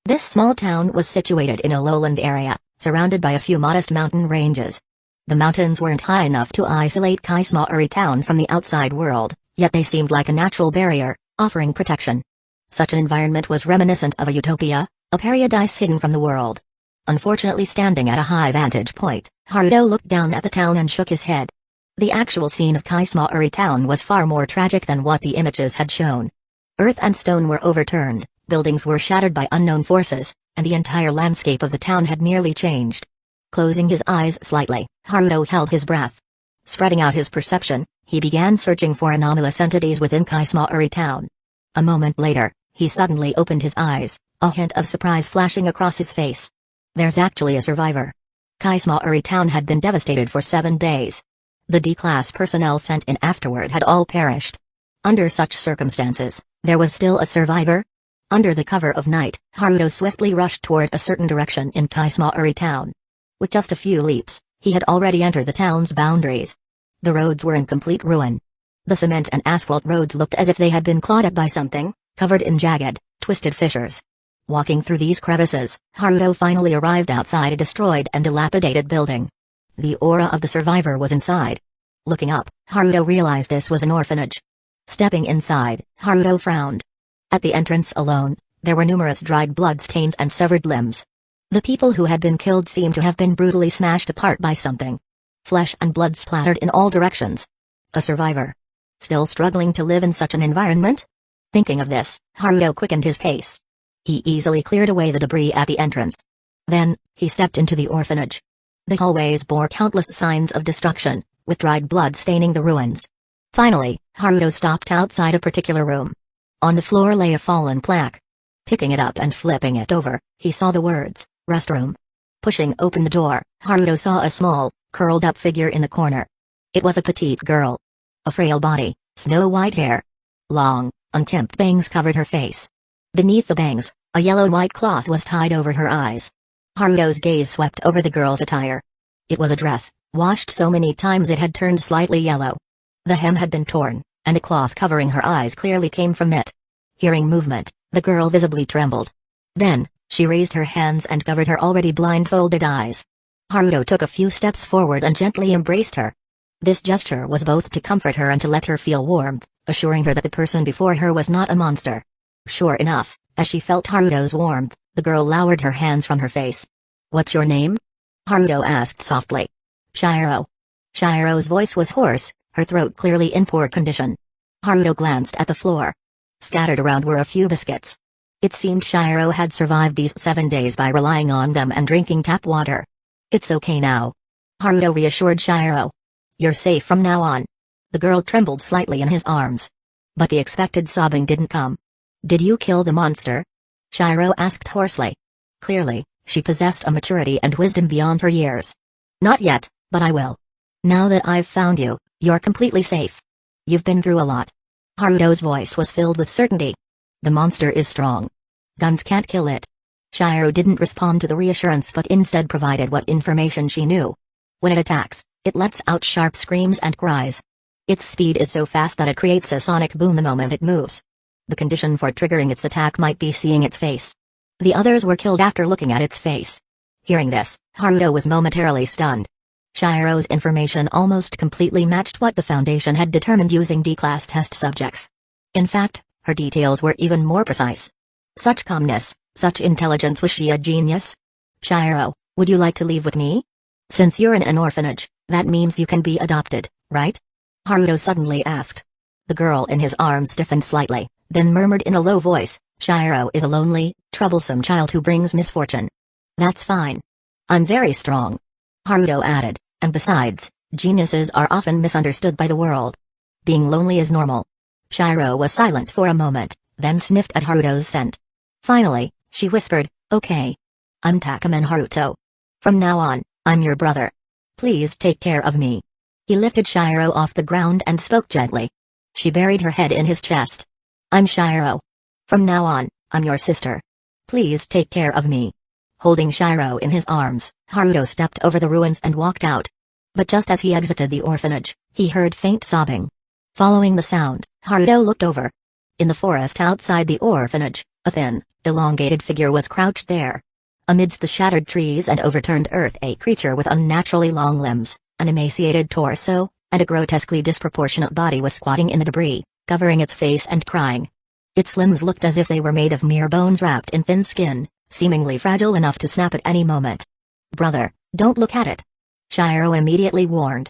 This small town was situated in a lowland area, surrounded by a few modest mountain ranges. The mountains weren't high enough to isolate Kaismaori Town from the outside world, yet they seemed like a natural barrier, offering protection. Such an environment was reminiscent of a utopia, a paradise hidden from the world. Unfortunately, standing at a high vantage point, Haruto looked down at the town and shook his head. The actual scene of Kaismaori Town was far more tragic than what the images had shown. Earth and stone were overturned, buildings were shattered by unknown forces, and the entire landscape of the town had nearly changed. Closing his eyes slightly, Haruto held his breath. Spreading out his perception, he began searching for anomalous entities within Kaismaori Town. A moment later, he suddenly opened his eyes, a hint of surprise flashing across his face. There's actually a survivor. Kaismaori Town had been devastated for 7 days. The D-class personnel sent in afterward had all perished. Under such circumstances, there was still a survivor? Under the cover of night, Haruto swiftly rushed toward a certain direction in Kaismaori Town. With just a few leaps, he had already entered the town's boundaries. The roads were in complete ruin. The cement and asphalt roads looked as if they had been clawed at by something, covered in jagged, twisted fissures. Walking through these crevices, Haruto finally arrived outside a destroyed and dilapidated building. The aura of the survivor was inside. Looking up, Haruto realized this was an orphanage. Stepping inside, Haruto frowned. At the entrance alone, there were numerous dried blood stains and severed limbs. The people who had been killed seemed to have been brutally smashed apart by something. Flesh and blood splattered in all directions. A survivor. Still struggling to live in such an environment? Thinking of this, Haruto quickened his pace. He easily cleared away the debris at the entrance. Then, he stepped into the orphanage. The hallways bore countless signs of destruction, with dried blood staining the ruins. Finally, Haruto stopped outside a particular room. On the floor lay a fallen plaque. Picking it up and flipping it over, he saw the words, "Restroom." Pushing open the door, Haruto saw a small, curled-up figure in the corner. It was a petite girl. A frail body, snow-white hair. Long, unkempt bangs covered her face. Beneath the bangs, a yellow-white cloth was tied over her eyes. Haruto's gaze swept over the girl's attire. It was a dress, washed so many times it had turned slightly yellow. The hem had been torn, and the cloth covering her eyes clearly came from it. Hearing movement, the girl visibly trembled. Then, she raised her hands and covered her already blindfolded eyes. Haruto took a few steps forward and gently embraced her. This gesture was both to comfort her and to let her feel warmth, assuring her that the person before her was not a monster. Sure enough, as she felt Haruto's warmth, the girl lowered her hands from her face. "What's your name?" Haruto asked softly. "Shiro." Shiro's voice was hoarse, her throat clearly in poor condition. Haruto glanced at the floor. Scattered around were a few biscuits. It seemed Shiro had survived these 7 days by relying on them and drinking tap water. "It's okay now." Haruto reassured Shiro. "You're safe from now on." The girl trembled slightly in his arms. But the expected sobbing didn't come. "Did you kill the monster?" Shiro asked hoarsely. Clearly, she possessed a maturity and wisdom beyond her years. "Not yet, but I will. Now that I've found you, you're completely safe. You've been through a lot." Haruto's voice was filled with certainty. "The monster is strong. Guns can't kill it." Shiro didn't respond to the reassurance but instead provided what information she knew. When it attacks, it lets out sharp screams and cries. Its speed is so fast that it creates a sonic boom the moment it moves. The condition for triggering its attack might be seeing its face. The others were killed after looking at its face. Hearing this, Haruto was momentarily stunned. Shiro's information almost completely matched what the Foundation had determined using D-class test subjects. In fact, her details were even more precise. Such calmness, Such intelligence, was she a genius? Shiro, would you like to leave with me? Since you're in an orphanage, that means you can be adopted, right? Haruto suddenly asked. The girl in his arms stiffened slightly, then murmured in a low voice, Shiro is a lonely, troublesome child who brings misfortune. That's fine. I'm very strong. Haruto added, and besides, geniuses are often misunderstood by the world. Being lonely is normal. Shiro was silent for a moment, then sniffed at Haruto's scent. Finally, she whispered, okay. I'm Takuman Haruto. From now on, I'm your brother. Please take care of me. He lifted Shiro off the ground and spoke gently. She buried her head in his chest. I'm Shiro. From now on, I'm your sister. Please take care of me. Holding Shiro in his arms, Haruto stepped over the ruins and walked out. But just as he exited the orphanage, he heard faint sobbing. Following the sound, Haruto looked over. In the forest outside the orphanage, a thin, elongated figure was crouched there. Amidst the shattered trees and overturned earth, a creature with unnaturally long limbs, an emaciated torso, and a grotesquely disproportionate body was squatting in the debris, covering its face and crying. Its limbs looked as if they were made of mere bones wrapped in thin skin, seemingly fragile enough to snap at any moment. Brother, don't look at it. Shiro immediately warned.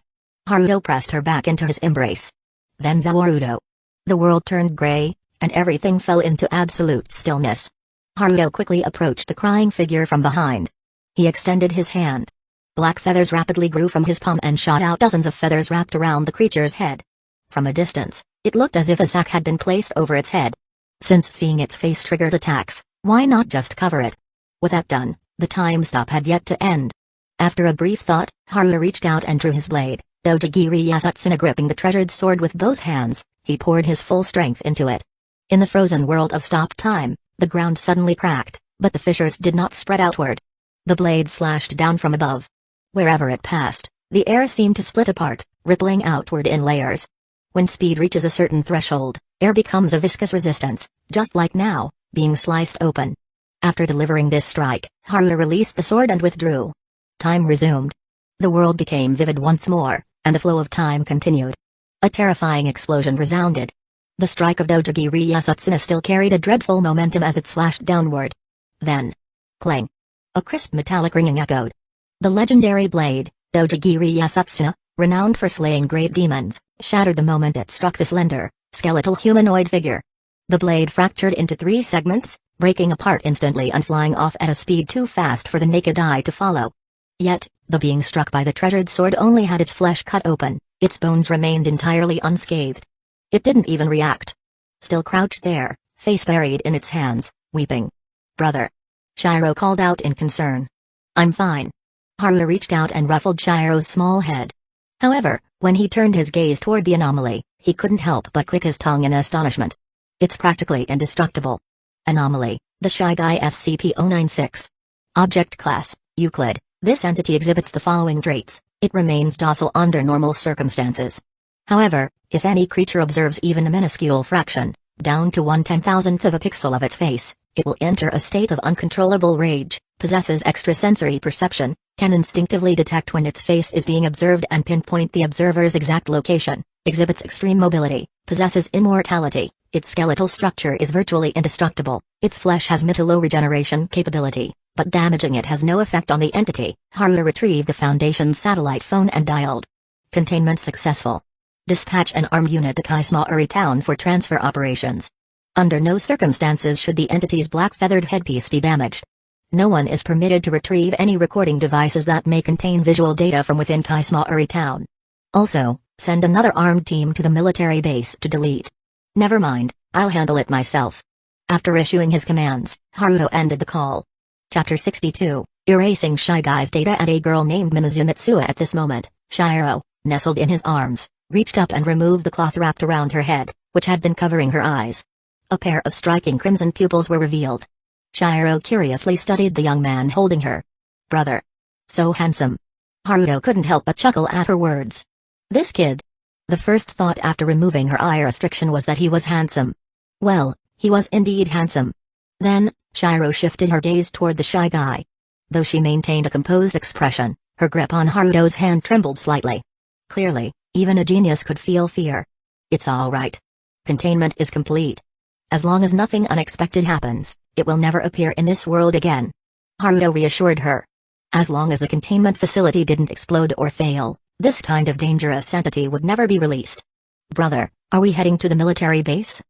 Haruto pressed her back into his embrace. Then Zawarudo. The world turned gray, and everything fell into absolute stillness. Haruto quickly approached the crying figure from behind. He extended his hand. Black feathers rapidly grew from his palm and shot out. Dozens of feathers wrapped around the creature's head. From a distance, it looked as if a sack had been placed over its head. Since seeing its face triggered attacks, why not just cover it? With that done, the time stop had yet to end. After a brief thought, Haruto reached out and drew his blade. Dojigiri Yasutsuna gripping the treasured sword with both hands, he poured his full strength into it. In the frozen world of stop time, the ground suddenly cracked, but the fissures did not spread outward. The blade slashed down from above. Wherever it passed, the air seemed to split apart, rippling outward in layers. When speed reaches a certain threshold, air becomes a viscous resistance, just like now, being sliced open. After delivering this strike, Haruto released the sword and withdrew. Time resumed. The world became vivid once more, and the flow of time continued. A terrifying explosion resounded. The strike of Dojigiri Yasutsuna still carried a dreadful momentum as it slashed downward. Then, clang! A crisp metallic ringing echoed. The legendary blade, Dojigiri Yasutsuna, renowned for slaying great demons, shattered the moment it struck the slender, skeletal humanoid figure. The blade fractured into 3 segments, breaking apart instantly and flying off at a speed too fast for the naked eye to follow. Yet, the being struck by the treasured sword only had its flesh cut open, its bones remained entirely unscathed. It didn't even react. Still crouched there, face buried in its hands, weeping. Brother. Shiro called out in concern. I'm fine. Haruto reached out and ruffled Shiro's small head. However, when he turned his gaze toward the anomaly, he couldn't help but click his tongue in astonishment. It's practically indestructible. Anomaly, the Shy Guy SCP-096. Object Class, Euclid. This entity exhibits the following traits. It remains docile under normal circumstances. However, if any creature observes even a minuscule fraction, down to 1/10,000th of a pixel of its face, it will enter a state of uncontrollable rage, possesses extrasensory perception, can instinctively detect when its face is being observed and pinpoint the observer's exact location, exhibits extreme mobility, possesses immortality, its skeletal structure is virtually indestructible, its flesh has mid to low regeneration capability, but damaging it has no effect on the entity. Haruto retrieved the Foundation's satellite phone and dialed. Containment successful. Dispatch an armed unit to Kaismaori Town for transfer operations. Under no circumstances should the entity's black feathered headpiece be damaged. No one is permitted to retrieve any recording devices that may contain visual data from within Kaismaori Town. Also, send another armed team to the military base to delete. Never mind, I'll handle it myself. After issuing his commands, Haruto ended the call. Chapter 62, Erasing Shy Guy's data and a girl named Mimizu Mitsuha. At this moment, Shiro, nestled in his arms, reached up and removed the cloth wrapped around her head, which had been covering her eyes. A pair of striking crimson pupils were revealed. Shiro curiously studied the young man holding her. Brother. So handsome. Haruto couldn't help but chuckle at her words. This kid. The first thought after removing her eye restriction was that he was handsome. Well, he was indeed handsome. Then, Shiro shifted her gaze toward the Shy Guy. Though she maintained a composed expression, her grip on Haruto's hand trembled slightly. Clearly, even a genius could feel fear. It's all right. Containment is complete. As long as nothing unexpected happens, it will never appear in this world again. Haruto reassured her. As long as the containment facility didn't explode or fail, this kind of dangerous entity would never be released. Brother, are we heading to the military base?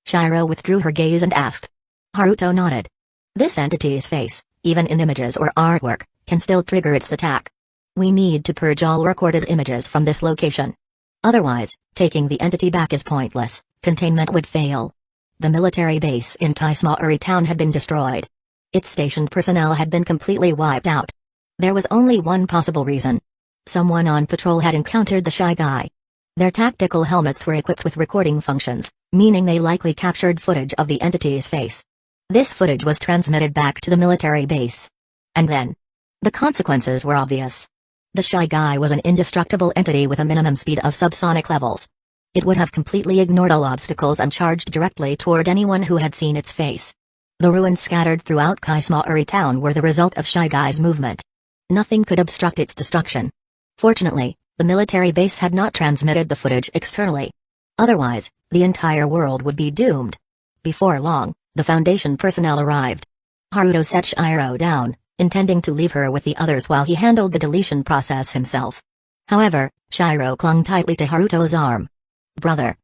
Shiro withdrew her gaze and asked. Haruto nodded. This entity's face, even in images or artwork, can still trigger its attack. We need to purge all recorded images from this location. Otherwise, taking the entity back is pointless, containment would fail. The military base in Kaismaori town had been destroyed. Its stationed personnel had been completely wiped out. There was only one possible reason. Someone on patrol had encountered the shy guy. Their tactical helmets were equipped with recording functions, meaning they likely captured footage of the entity's face. This footage was transmitted back to the military base. And then, the consequences were obvious. The shy guy was an indestructible entity with a minimum speed of subsonic levels. It would have completely ignored all obstacles and charged directly toward anyone who had seen its face. The ruins scattered throughout Kaismaori town were the result of Shy Guy's movement. Nothing could obstruct its destruction. Fortunately, the military base had not transmitted the footage externally. Otherwise, the entire world would be doomed. Before long, the Foundation personnel arrived. Haruto set Shiro down, intending to leave her with the others while he handled the deletion process himself. However, Shiro clung tightly to Haruto's arm. Brother,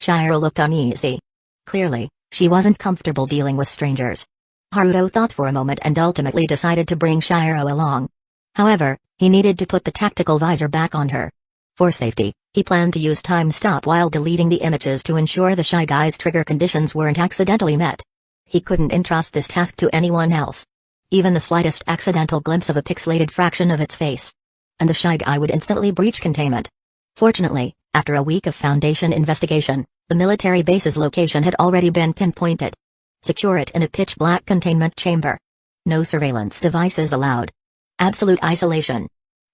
Shiro looked uneasy. Clearly, she wasn't comfortable dealing with strangers. Haruto thought for a moment and ultimately decided to bring Shiro along. However, he needed to put the tactical visor back on her. For safety, he planned to use time stop while deleting the images to ensure the Shy Guy's trigger conditions weren't accidentally met. He couldn't entrust this task to anyone else. Even the slightest accidental glimpse of a pixelated fraction of its face, and the Shy Guy would instantly breach containment. Fortunately, after a week of Foundation investigation, the military base's location had already been pinpointed. Secure it in a pitch-black containment chamber. No surveillance devices allowed. Absolute isolation.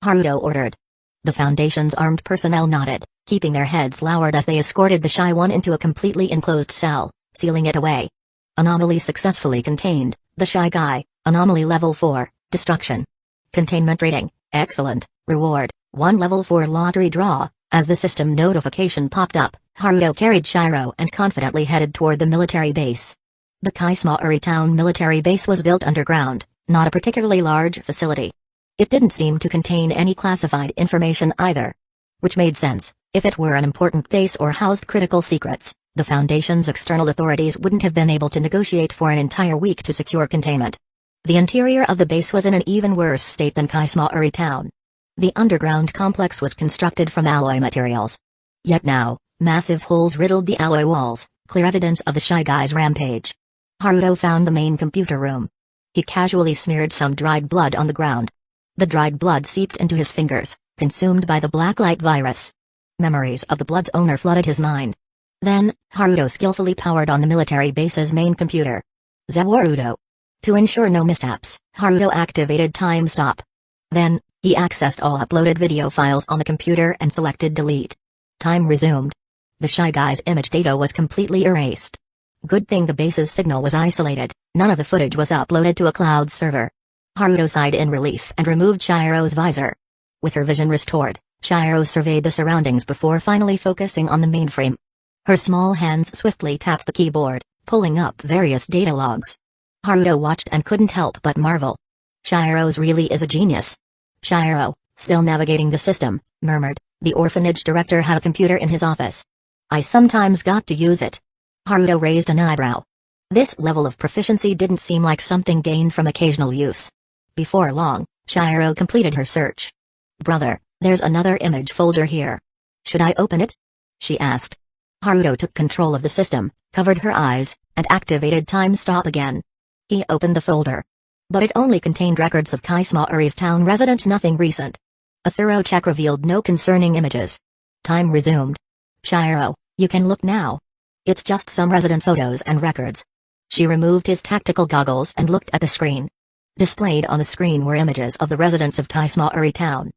Haruto ordered. The Foundation's armed personnel nodded, keeping their heads lowered as they escorted the Shy One into a completely enclosed cell, sealing it away. Anomaly successfully contained. The Shy Guy, Anomaly Level 4, Destruction. Containment rating, Excellent. Reward, 1 Level 4 lottery draw. As the system notification popped up, Haruto carried Shiro and confidently headed toward the military base. The Kaismaori town military base was built underground, not a particularly large facility. It didn't seem to contain any classified information either. Which made sense. If it were an important base or housed critical secrets, the Foundation's external authorities wouldn't have been able to negotiate for an entire week to secure containment. The interior of the base was in an even worse state than Kaismaori town. The underground complex was constructed from alloy materials. Yet now, massive holes riddled the alloy walls, clear evidence of the Shy Guy's rampage. Haruto found the main computer room. He casually smeared some dried blood on the ground. The dried blood seeped into his fingers, consumed by the blacklight virus. Memories of the blood's owner flooded his mind. Then, Haruto skillfully powered on the military base's main computer. Zawarudo. To ensure no mishaps, Haruto activated time stop. Then, he accessed all uploaded video files on the computer and selected delete. Time resumed. The Shy Guy's image data was completely erased. Good thing the base's signal was isolated, none of the footage was uploaded to a cloud server. Haruto sighed in relief and removed Shiro's visor. With her vision restored, Shiro surveyed the surroundings before finally focusing on the mainframe. Her small hands swiftly tapped the keyboard, pulling up various data logs. Haruto watched and couldn't help but marvel. Shiro's really is a genius. Shiro, still navigating the system, murmured, the orphanage director had a computer in his office. I sometimes got to use it. Haruto raised an eyebrow. This level of proficiency didn't seem like something gained from occasional use. Before long, Shiro completed her search. Brother, there's another image folder here. Should I open it? She asked. Haruto took control of the system, covered her eyes, and activated time stop again. He opened the folder. But it only contained records of Kaismaori's town residents, nothing recent. A thorough check revealed no concerning images. Time resumed. Shiro, you can look now. It's just some resident photos and records. She removed his tactical goggles and looked at the screen. Displayed on the screen were images of the residents of Kaismaori town.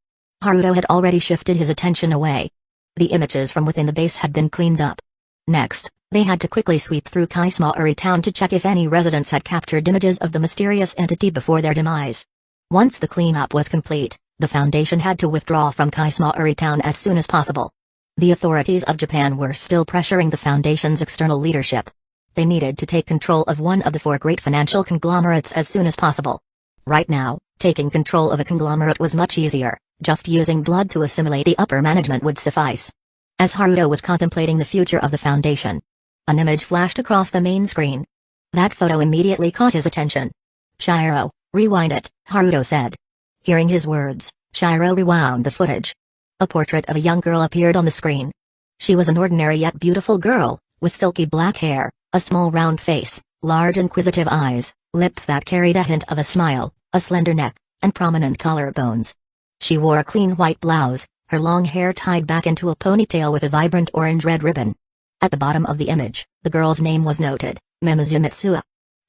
Haruto had already shifted his attention away. The images from within the base had been cleaned up. Next, they had to quickly sweep through Kaismaori town to check if any residents had captured images of the mysterious entity before their demise. Once the cleanup was complete, the Foundation had to withdraw from Kaismaori town as soon as possible. The authorities of Japan were still pressuring the Foundation's external leadership. They needed to take control of one of the 4 great financial conglomerates as soon as possible. Right now, taking control of a conglomerate was much easier, just using blood to assimilate the upper management would suffice. As Haruto was contemplating the future of the Foundation, an image flashed across the main screen. That photo immediately caught his attention. "Shiro, rewind it," Haruto said. Hearing his words, Shiro rewound the footage. A portrait of a young girl appeared on the screen. She was an ordinary yet beautiful girl, with silky black hair, a small round face, large inquisitive eyes, lips that carried a hint of a smile, a slender neck, and prominent collarbones. She wore a clean white blouse, her long hair tied back into a ponytail with a vibrant orange-red ribbon. At the bottom of the image, the girl's name was noted, Mimizu Mitsuo.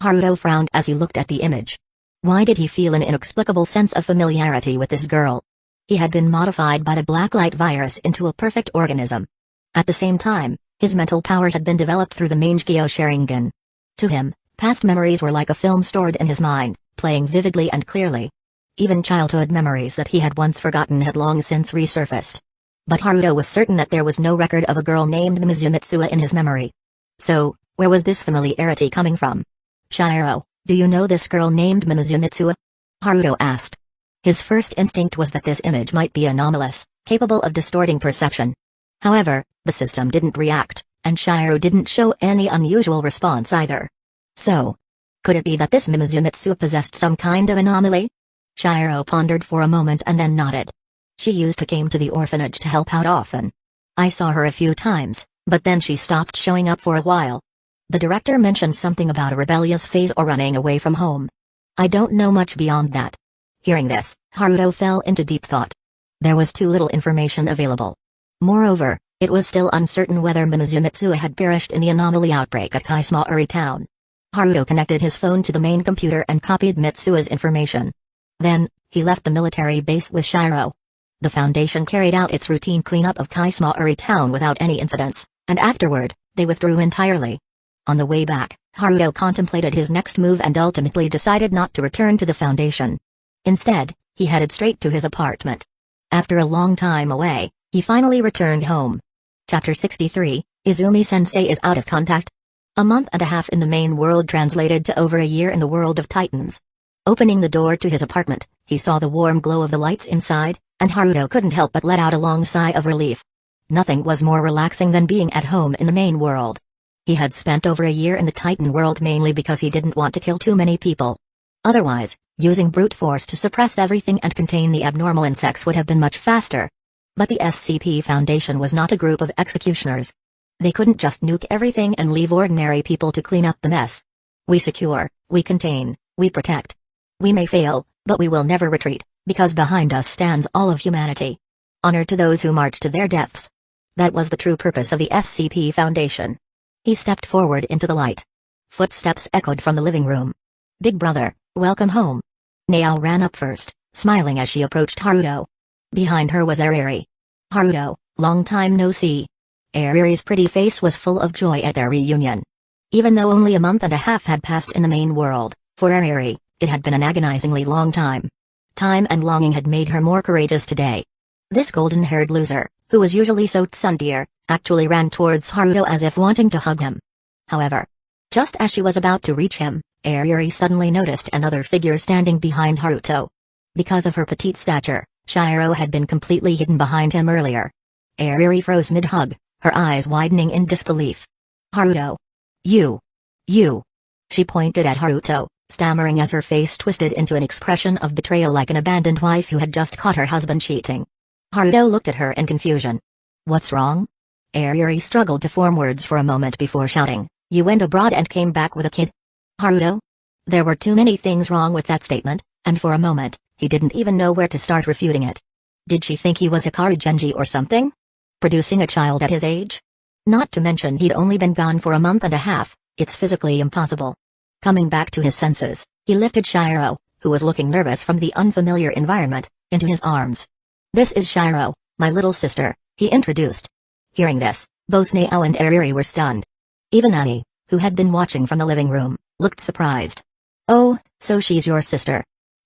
Haruto frowned as he looked at the image. Why did he feel an inexplicable sense of familiarity with this girl? He had been modified by the Blacklight virus into a perfect organism. At the same time, his mental power had been developed through the Mangekyo Sharingan. To him, past memories were like a film stored in his mind, playing vividly and clearly. Even childhood memories that he had once forgotten had long since resurfaced. But Haruto was certain that there was no record of a girl named Mimizu Mitsuo in his memory. So, where was this familiarity coming from? "Shiro, do you know this girl named Mimizu Mitsuo?" Haruto asked. His first instinct was that this image might be anomalous, capable of distorting perception. However, the system didn't react, and Shiro didn't show any unusual response either. So, could it be that this Mimizu Mitsuo possessed some kind of anomaly? Shiro pondered for a moment and then nodded. "She used to come to the orphanage to help out often. I saw her a few times, but then she stopped showing up for a while. The director mentioned something about a rebellious phase or running away from home. I don't know much beyond that." Hearing this, Haruto fell into deep thought. There was too little information available. Moreover, it was still uncertain whether Mimizu Mitsuo had perished in the anomaly outbreak at Kaismaori town. Haruto connected his phone to the main computer and copied Mitsuo's information. Then, he left the military base with Shiro. The Foundation carried out its routine cleanup of Kaismaori town without any incidents, and afterward, they withdrew entirely. On the way back, Haruto contemplated his next move and ultimately decided not to return to the Foundation. Instead, he headed straight to his apartment. After a long time away, he finally returned home. Chapter 63, Izumi-sensei is out of contact? A month and a half in the main world translated to over a year in the world of Titans. Opening the door to his apartment, he saw the warm glow of the lights inside, and Haruto couldn't help but let out a long sigh of relief. Nothing was more relaxing than being at home in the main world. He had spent over a year in the Titan world mainly because he didn't want to kill too many people. Otherwise, using brute force to suppress everything and contain the abnormal insects would have been much faster. But the SCP Foundation was not a group of executioners. They couldn't just nuke everything and leave ordinary people to clean up the mess. We secure, we contain, we protect. We may fail, but we will never retreat, because behind us stands all of humanity. Honor to those who march to their deaths. That was the true purpose of the SCP Foundation. He stepped forward into the light. Footsteps echoed from the living room. "Big brother, welcome home." Naao ran up first, smiling as she approached Haruto. Behind her was Ariri. "Haruto, long time no see." Ariri's pretty face was full of joy at their reunion. Even though only a month and a half had passed in the main world, for Ariri, it had been an agonizingly long time. Time and longing had made her more courageous today. This golden-haired loser, who was usually so tsundere, actually ran towards Haruto as if wanting to hug him. However, just as she was about to reach him, Ariri suddenly noticed another figure standing behind Haruto. Because of her petite stature, Shiro had been completely hidden behind him earlier. Ariri froze mid-hug, her eyes widening in disbelief. "Haruto. You. She pointed at Haruto, stammering as her face twisted into an expression of betrayal like an abandoned wife who had just caught her husband cheating. Haruto looked at her in confusion. "What's wrong?" Ariri struggled to form words for a moment before shouting, "You went abroad and came back with a kid?" Haruto? There were too many things wrong with that statement, and for a moment, he didn't even know where to start refuting it. Did she think he was a Karugenji or something? Producing a child at his age? Not to mention he'd only been gone for a month and a half, it's physically impossible. Coming back to his senses, he lifted Shiro, who was looking nervous from the unfamiliar environment, into his arms. "This is Shiro, my little sister," he introduced. Hearing this, both Naao and Ariri were stunned. Even Annie, who had been watching from the living room, looked surprised. "Oh, so she's your sister.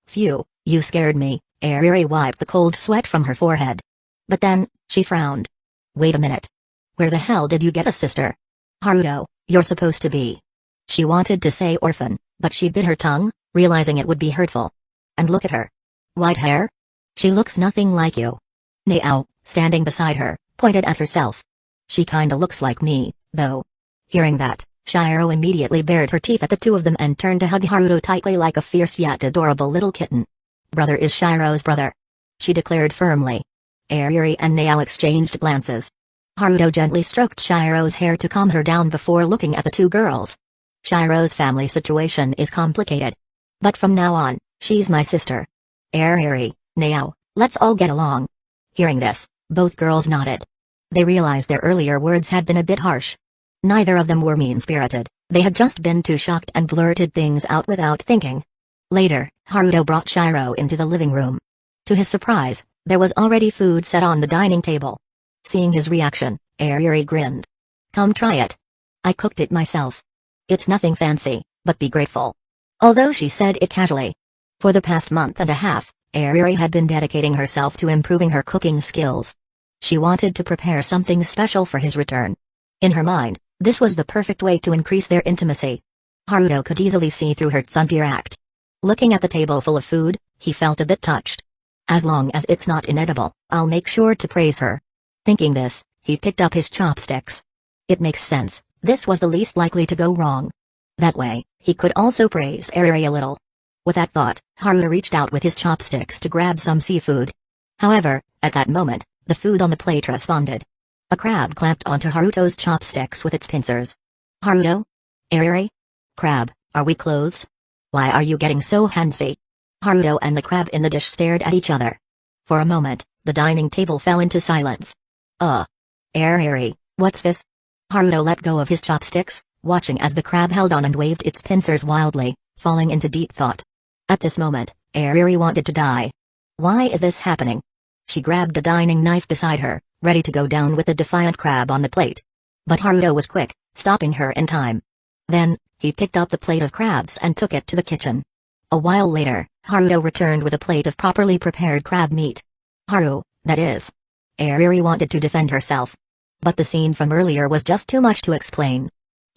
Phew, you scared me." Ariri wiped the cold sweat from her forehead. But then, she frowned. "Wait a minute. Where the hell did you get a sister?" "Haruto, you're supposed to be She wanted to say orphan, but she bit her tongue, realizing it would be hurtful. And look at her. White hair? She looks nothing like you. Nao, standing beside her, pointed at herself. She kinda looks like me, though. Hearing that, Shiro immediately bared her teeth at the two of them and turned to hug Haruto tightly like a fierce yet adorable little kitten. Brother is Shiro's brother, she declared firmly. Airi and Nao exchanged glances. Haruto gently stroked Shiro's hair to calm her down before looking at the two girls. Shiro's family situation is complicated. But from now on, she's my sister. Airi, Nao, let's all get along. Hearing this, both girls nodded. They realized their earlier words had been a bit harsh. Neither of them were mean-spirited, they had just been too shocked and blurted things out without thinking. Later, Haruto brought Shiro into the living room. To his surprise, there was already food set on the dining table. Seeing his reaction, Airi grinned. Come try it. I cooked it myself. It's nothing fancy, but be grateful. Although she said it casually. For the past month and a half, Airi had been dedicating herself to improving her cooking skills. She wanted to prepare something special for his return. In her mind, this was the perfect way to increase their intimacy. Haruto could easily see through her tsundere act. Looking at the table full of food, he felt a bit touched. As long as it's not inedible, I'll make sure to praise her. Thinking this, he picked up his chopsticks. It makes sense, this was the least likely to go wrong. That way, he could also praise Airi a little. With that thought, Haruto reached out with his chopsticks to grab some seafood. However, at that moment, the food on the plate responded. A crab clamped onto Haruto's chopsticks with its pincers. Haruto? Airi? Crab, are we clothes? Why are you getting so handsy? Haruto and the crab in the dish stared at each other. For a moment, the dining table fell into silence. Airi, what's this? Haruto let go of his chopsticks, watching as the crab held on and waved its pincers wildly, falling into deep thought. At this moment, Airi wanted to die. Why is this happening? She grabbed a dining knife beside her, ready to go down with the defiant crab on the plate. But Haruto was quick, stopping her in time. Then, he picked up the plate of crabs and took it to the kitchen. A while later, Haruto returned with a plate of properly prepared crab meat. Haru, that is. Airi wanted to defend herself. But the scene from earlier was just too much to explain.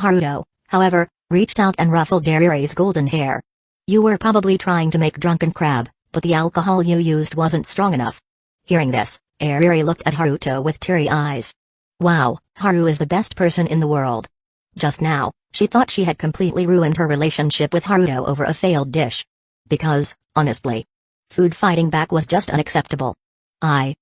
Haruto, however, reached out and ruffled Airi's golden hair. You were probably trying to make drunken crab, but the alcohol you used wasn't strong enough. Hearing this, Airi looked at Haruto with teary eyes. Wow, Haru is the best person in the world. Just now, she thought she had completely ruined her relationship with Haruto over a failed dish. Because, honestly, food fighting back was just unacceptable. I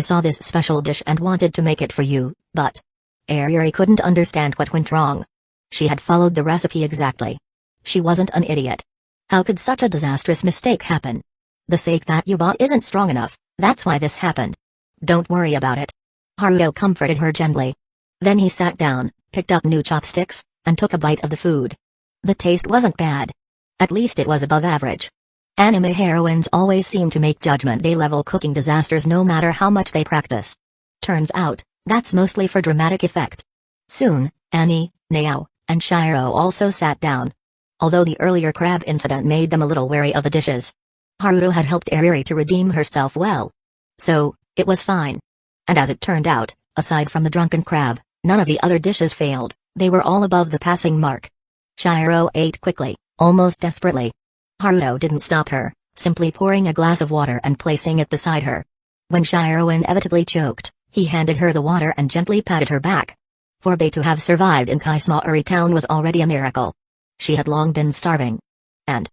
saw this special dish and wanted to make it for you, but Airi couldn't understand what went wrong. She had followed the recipe exactly. She wasn't an idiot. How could such a disastrous mistake happen? The steak that you bought isn't strong enough, that's why this happened. Don't worry about it. Haruto comforted her gently. Then he sat down, picked up new chopsticks, and took a bite of the food. The taste wasn't bad. At least it was above average. Anime heroines always seem to make Judgment Day-level cooking disasters no matter how much they practice. Turns out, that's mostly for dramatic effect. Soon, Annie, Nao, and Shiro also sat down. Although the earlier crab incident made them a little wary of the dishes, Haruto had helped Airi to redeem herself well. So, it was fine. And as it turned out, aside from the drunken crab, none of the other dishes failed, they were all above the passing mark. Shiro ate quickly, almost desperately. Haruto didn't stop her, simply pouring a glass of water and placing it beside her. When Shiro inevitably choked, he handed her the water and gently patted her back. For Bae to have survived in Kaismaori town was already a miracle. She had long been starving. And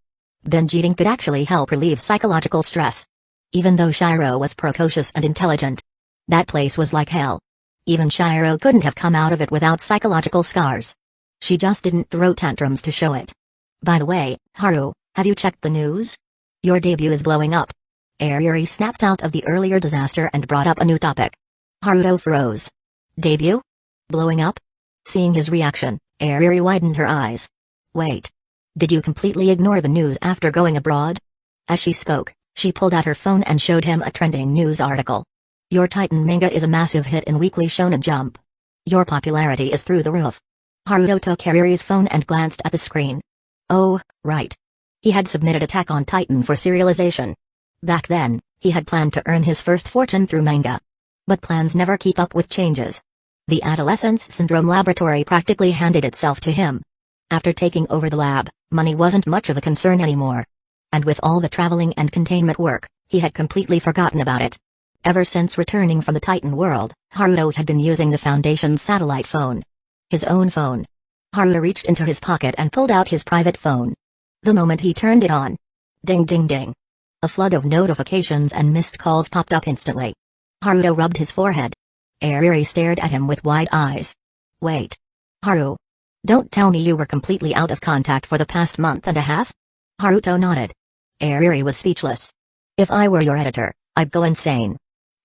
binge eating could actually help relieve psychological stress. Even though Shiro was precocious and intelligent, that place was like hell. Even Shiro couldn't have come out of it without psychological scars. She just didn't throw tantrums to show it. By the way, Haru, have you checked the news? Your debut is blowing up. Airi snapped out of the earlier disaster and brought up a new topic. Haruto froze. Debut? Blowing up? Seeing his reaction, Airi widened her eyes. Wait. Did you completely ignore the news after going abroad? As she spoke, she pulled out her phone and showed him a trending news article. Your Titan manga is a massive hit in Weekly Shonen Jump. Your popularity is through the roof. Haruto took Airi's phone and glanced at the screen. Oh, right. He had submitted Attack on Titan for serialization. Back then, he had planned to earn his first fortune through manga. But plans never keep up with changes. The adolescence syndrome laboratory practically handed itself to him. After taking over the lab, money wasn't much of a concern anymore. And with all the traveling and containment work, he had completely forgotten about it. Ever since returning from the Titan world, Haruto had been using the Foundation's satellite phone. His own phone. Haruto reached into his pocket and pulled out his private phone. The moment he turned it on. Ding ding ding. A flood of notifications and missed calls popped up instantly. Haruto rubbed his forehead. Airi stared at him with wide eyes. Wait. Haru. Don't tell me you were completely out of contact for the past month and a half? Haruto nodded. Airi was speechless. If I were your editor, I'd go insane.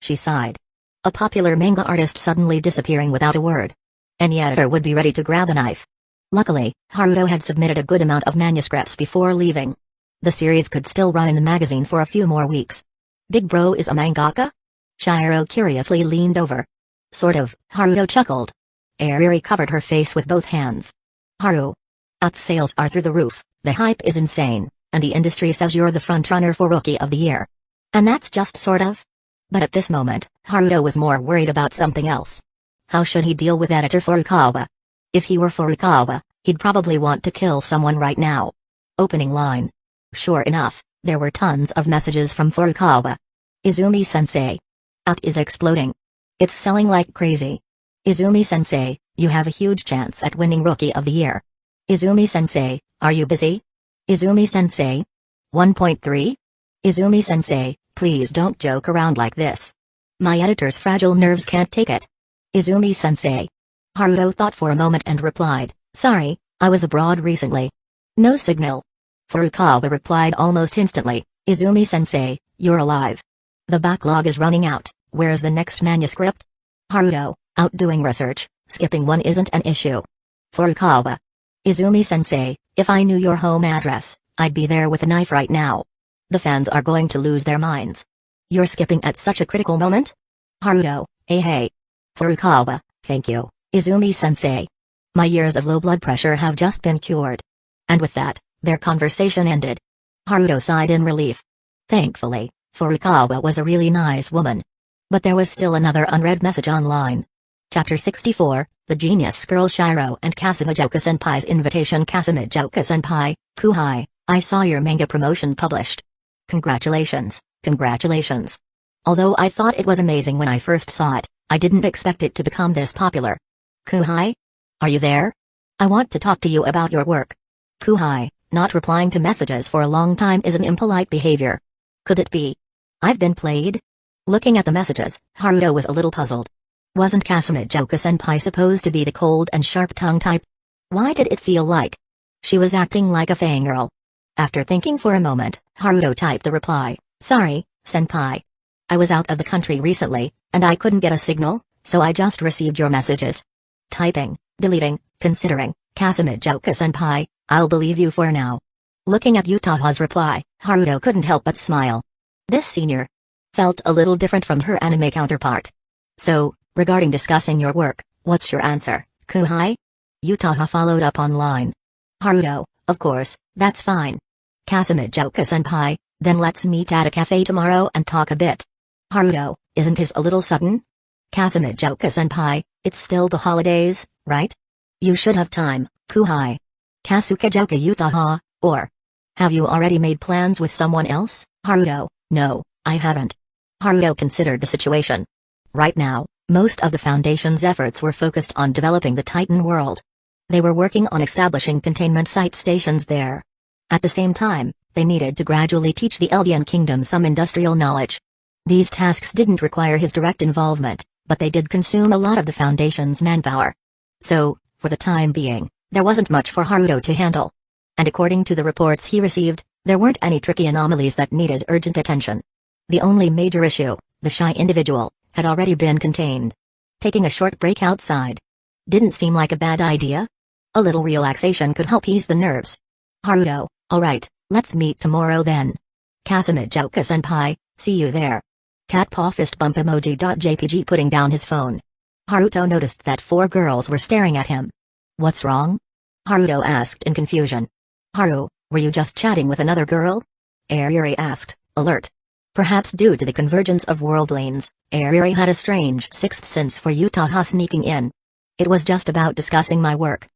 She sighed. A popular manga artist suddenly disappearing without a word. Any editor would be ready to grab a knife. Luckily, Haruto had submitted a good amount of manuscripts before leaving. The series could still run in the magazine for a few more weeks. Big bro is a mangaka? Shiro curiously leaned over. Sort of, Haruto chuckled. Airi covered her face with both hands. Haru. Its sales are through the roof, the hype is insane, and the industry says you're the frontrunner for Rookie of the Year. And that's just sort of? But at this moment, Haruto was more worried about something else. How should he deal with editor Furukawa? If he were Furukawa, he'd probably want to kill someone right now. Opening line. Sure enough, there were tons of messages from Furukawa. Izumi-sensei. Is exploding. It's selling like crazy. Izumi-sensei, you have a huge chance at winning Rookie of the Year. Izumi-sensei, are you busy? Izumi-sensei? 1.3? Izumi-sensei, please don't joke around like this. My editor's fragile nerves can't take it. Izumi-sensei. Haruto thought for a moment and replied, sorry, I was abroad recently. No signal. Furukawa replied almost instantly, Izumi-sensei, you're alive. The backlog is running out, where's the next manuscript? Haruto, out doing research, skipping one isn't an issue. Furukawa. Izumi-sensei, if I knew your home address, I'd be there with a knife right now. The fans are going to lose their minds. You're skipping at such a critical moment? Haruto, hey. Furukawa, thank you, Izumi-sensei. My years of low blood pressure have just been cured. And with that, their conversation ended. Haruto sighed in relief. Thankfully, Furukawa was a really nice woman. But there was still another unread message online. Chapter 64, The Genius Girl Shiro and Kasumijoka-senpai's Invitation. Kasumijoka-senpai, Kuhai, I saw your manga promotion published. Congratulations. Although I thought it was amazing when I first saw it, I didn't expect it to become this popular. Kuhai? Are you there? I want to talk to you about your work. Kuhai, not replying to messages for a long time is an impolite behavior. Could it be? I've been played? Looking at the messages, Haruto was a little puzzled. Wasn't Kasumijoka-senpai supposed to be the cold and sharp-tongued type? Why did it feel like she was acting like a fangirl? After thinking for a moment, Haruto typed a reply, sorry, senpai. I was out of the country recently, and I couldn't get a signal, so I just received your messages. Typing, deleting, considering, Kasumijoka-senpai, I'll believe you for now. Looking at Utaha's reply, Haruto couldn't help but smile. This senior felt a little different from her anime counterpart. So, regarding discussing your work, what's your answer, Kuhai? Utaha followed up online. Haruto, of course, that's fine. Kasumijoka-senpai, then let's meet at a cafe tomorrow and talk a bit. Haruto, isn't his a little sudden? Kasumijoka-senpai, it's still the holidays, right? You should have time, Kuhai. Kasukajoka Utaha, or have you already made plans with someone else? Haruto, no, I haven't. Haruto considered the situation. Right now, most of the Foundation's efforts were focused on developing the Titan world. They were working on establishing containment site stations there. At the same time, they needed to gradually teach the Eldian Kingdom some industrial knowledge. These tasks didn't require his direct involvement, but they did consume a lot of the Foundation's manpower. So, for the time being, there wasn't much for Haruto to handle. And according to the reports he received, there weren't any tricky anomalies that needed urgent attention. The only major issue, the shy individual, had already been contained. Taking a short break outside didn't seem like a bad idea. A little relaxation could help ease the nerves. Haruto, alright, let's meet tomorrow then. Kasumijoka-senpai, see you there. Cat paw fist bump emoji. JPG putting down his phone. Haruto noticed that 4 girls were staring at him. What's wrong? Haruto asked in confusion. Haru, were you just chatting with another girl? Airi asked, alert. Perhaps due to the convergence of worldlings, Airi had a strange sixth sense for Utaha sneaking in. It was just about discussing my work.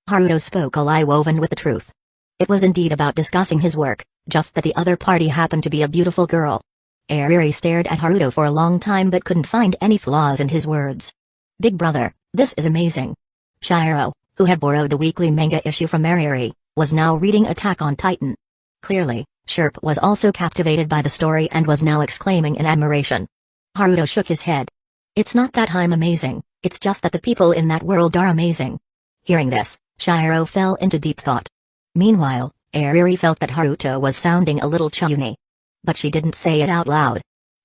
Haruto spoke a lie woven with the truth. It was indeed about discussing his work, just that the other party happened to be a beautiful girl. Ariri stared at Haruto for a long time but couldn't find any flaws in his words. Big brother, this is amazing. Shiro, who had borrowed the weekly manga issue from Ariri, was now reading Attack on Titan. Clearly, Sherp was also captivated by the story and was now exclaiming in admiration. Haruto shook his head. It's not that I'm amazing, it's just that the people in that world are amazing. Hearing this, Shiro fell into deep thought. Meanwhile, Ariri felt that Haruto was sounding a little chuni. But she didn't say it out loud.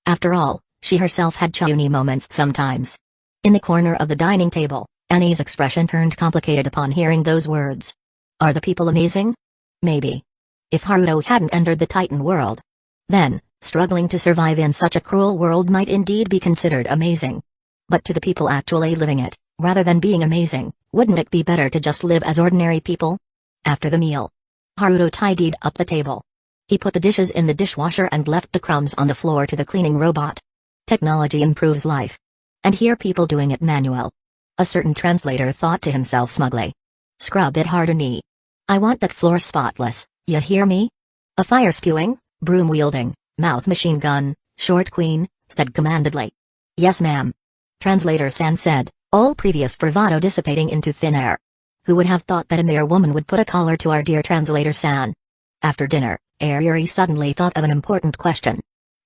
After all, she herself had chuni moments sometimes. In the corner of the dining table, Annie's expression turned complicated upon hearing those words. Are the people amazing? Maybe. If Haruto hadn't entered the Titan world, then, struggling to survive in such a cruel world might indeed be considered amazing. But to the people actually living it, rather than being amazing, wouldn't it be better to just live as ordinary people? After the meal, Haruto tidied up the table. He put the dishes in the dishwasher and left the crumbs on the floor to the cleaning robot. Technology improves life. And here people doing it manual. A certain translator thought to himself smugly. Scrub it harder knee. I want that floor spotless, you hear me? A fire-spewing, broom-wielding, mouth machine gun, short queen, said commandedly. Yes ma'am. Translator-san said, all previous bravado dissipating into thin air. Who would have thought that a mere woman would put a collar to our dear translator-san? After dinner, Ariri suddenly thought of an important question.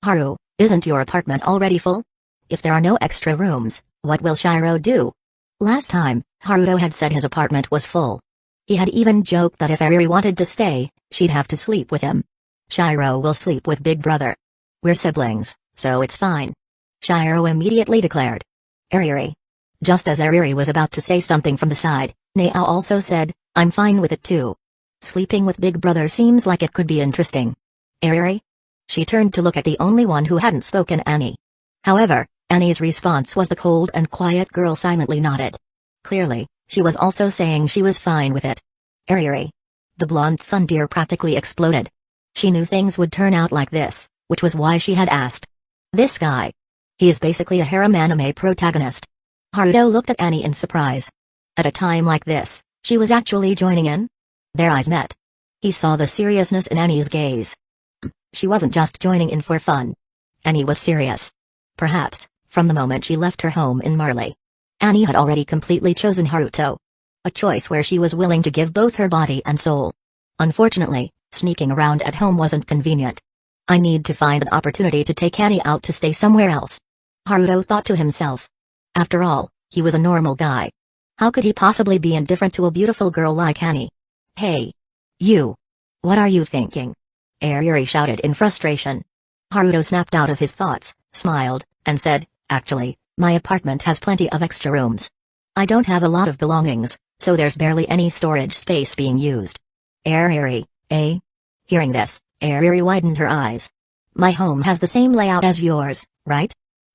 Haru, isn't your apartment already full? If there are no extra rooms, what will Shiro do? Last time, Haruto had said his apartment was full. He had even joked that if Ariri wanted to stay, she'd have to sleep with him. Shiro will sleep with Big Brother. We're siblings, so it's fine. Shiro immediately declared. Ariri. Just as Ariri was about to say something from the side, Nao also said, I'm fine with it too. Sleeping with Big Brother seems like it could be interesting. Ariri? She turned to look at the only one who hadn't spoken, Annie. However, Annie's response was the cold and quiet girl silently nodded. Clearly, she was also saying she was fine with it. Ariri. The blonde tsundere practically exploded. She knew things would turn out like this, which was why she had asked. This guy. He is basically a harem anime protagonist. Haruto looked at Annie in surprise. At a time like this, she was actually joining in? Their eyes met. He saw the seriousness in Annie's gaze. She wasn't just joining in for fun. Annie was serious. Perhaps, from the moment she left her home in Marley, Annie had already completely chosen Haruto. A choice where she was willing to give both her body and soul. Unfortunately, sneaking around at home wasn't convenient. I need to find an opportunity to take Annie out to stay somewhere else. Haruto thought to himself. After all, he was a normal guy. How could he possibly be indifferent to a beautiful girl like Annie? Hey! You! What are you thinking? Ariri shouted in frustration. Haruto snapped out of his thoughts, smiled, and said, actually, my apartment has plenty of extra rooms. I don't have a lot of belongings, so there's barely any storage space being used. Ariri, eh? Hearing this, Ariri widened her eyes. My home has the same layout as yours, right?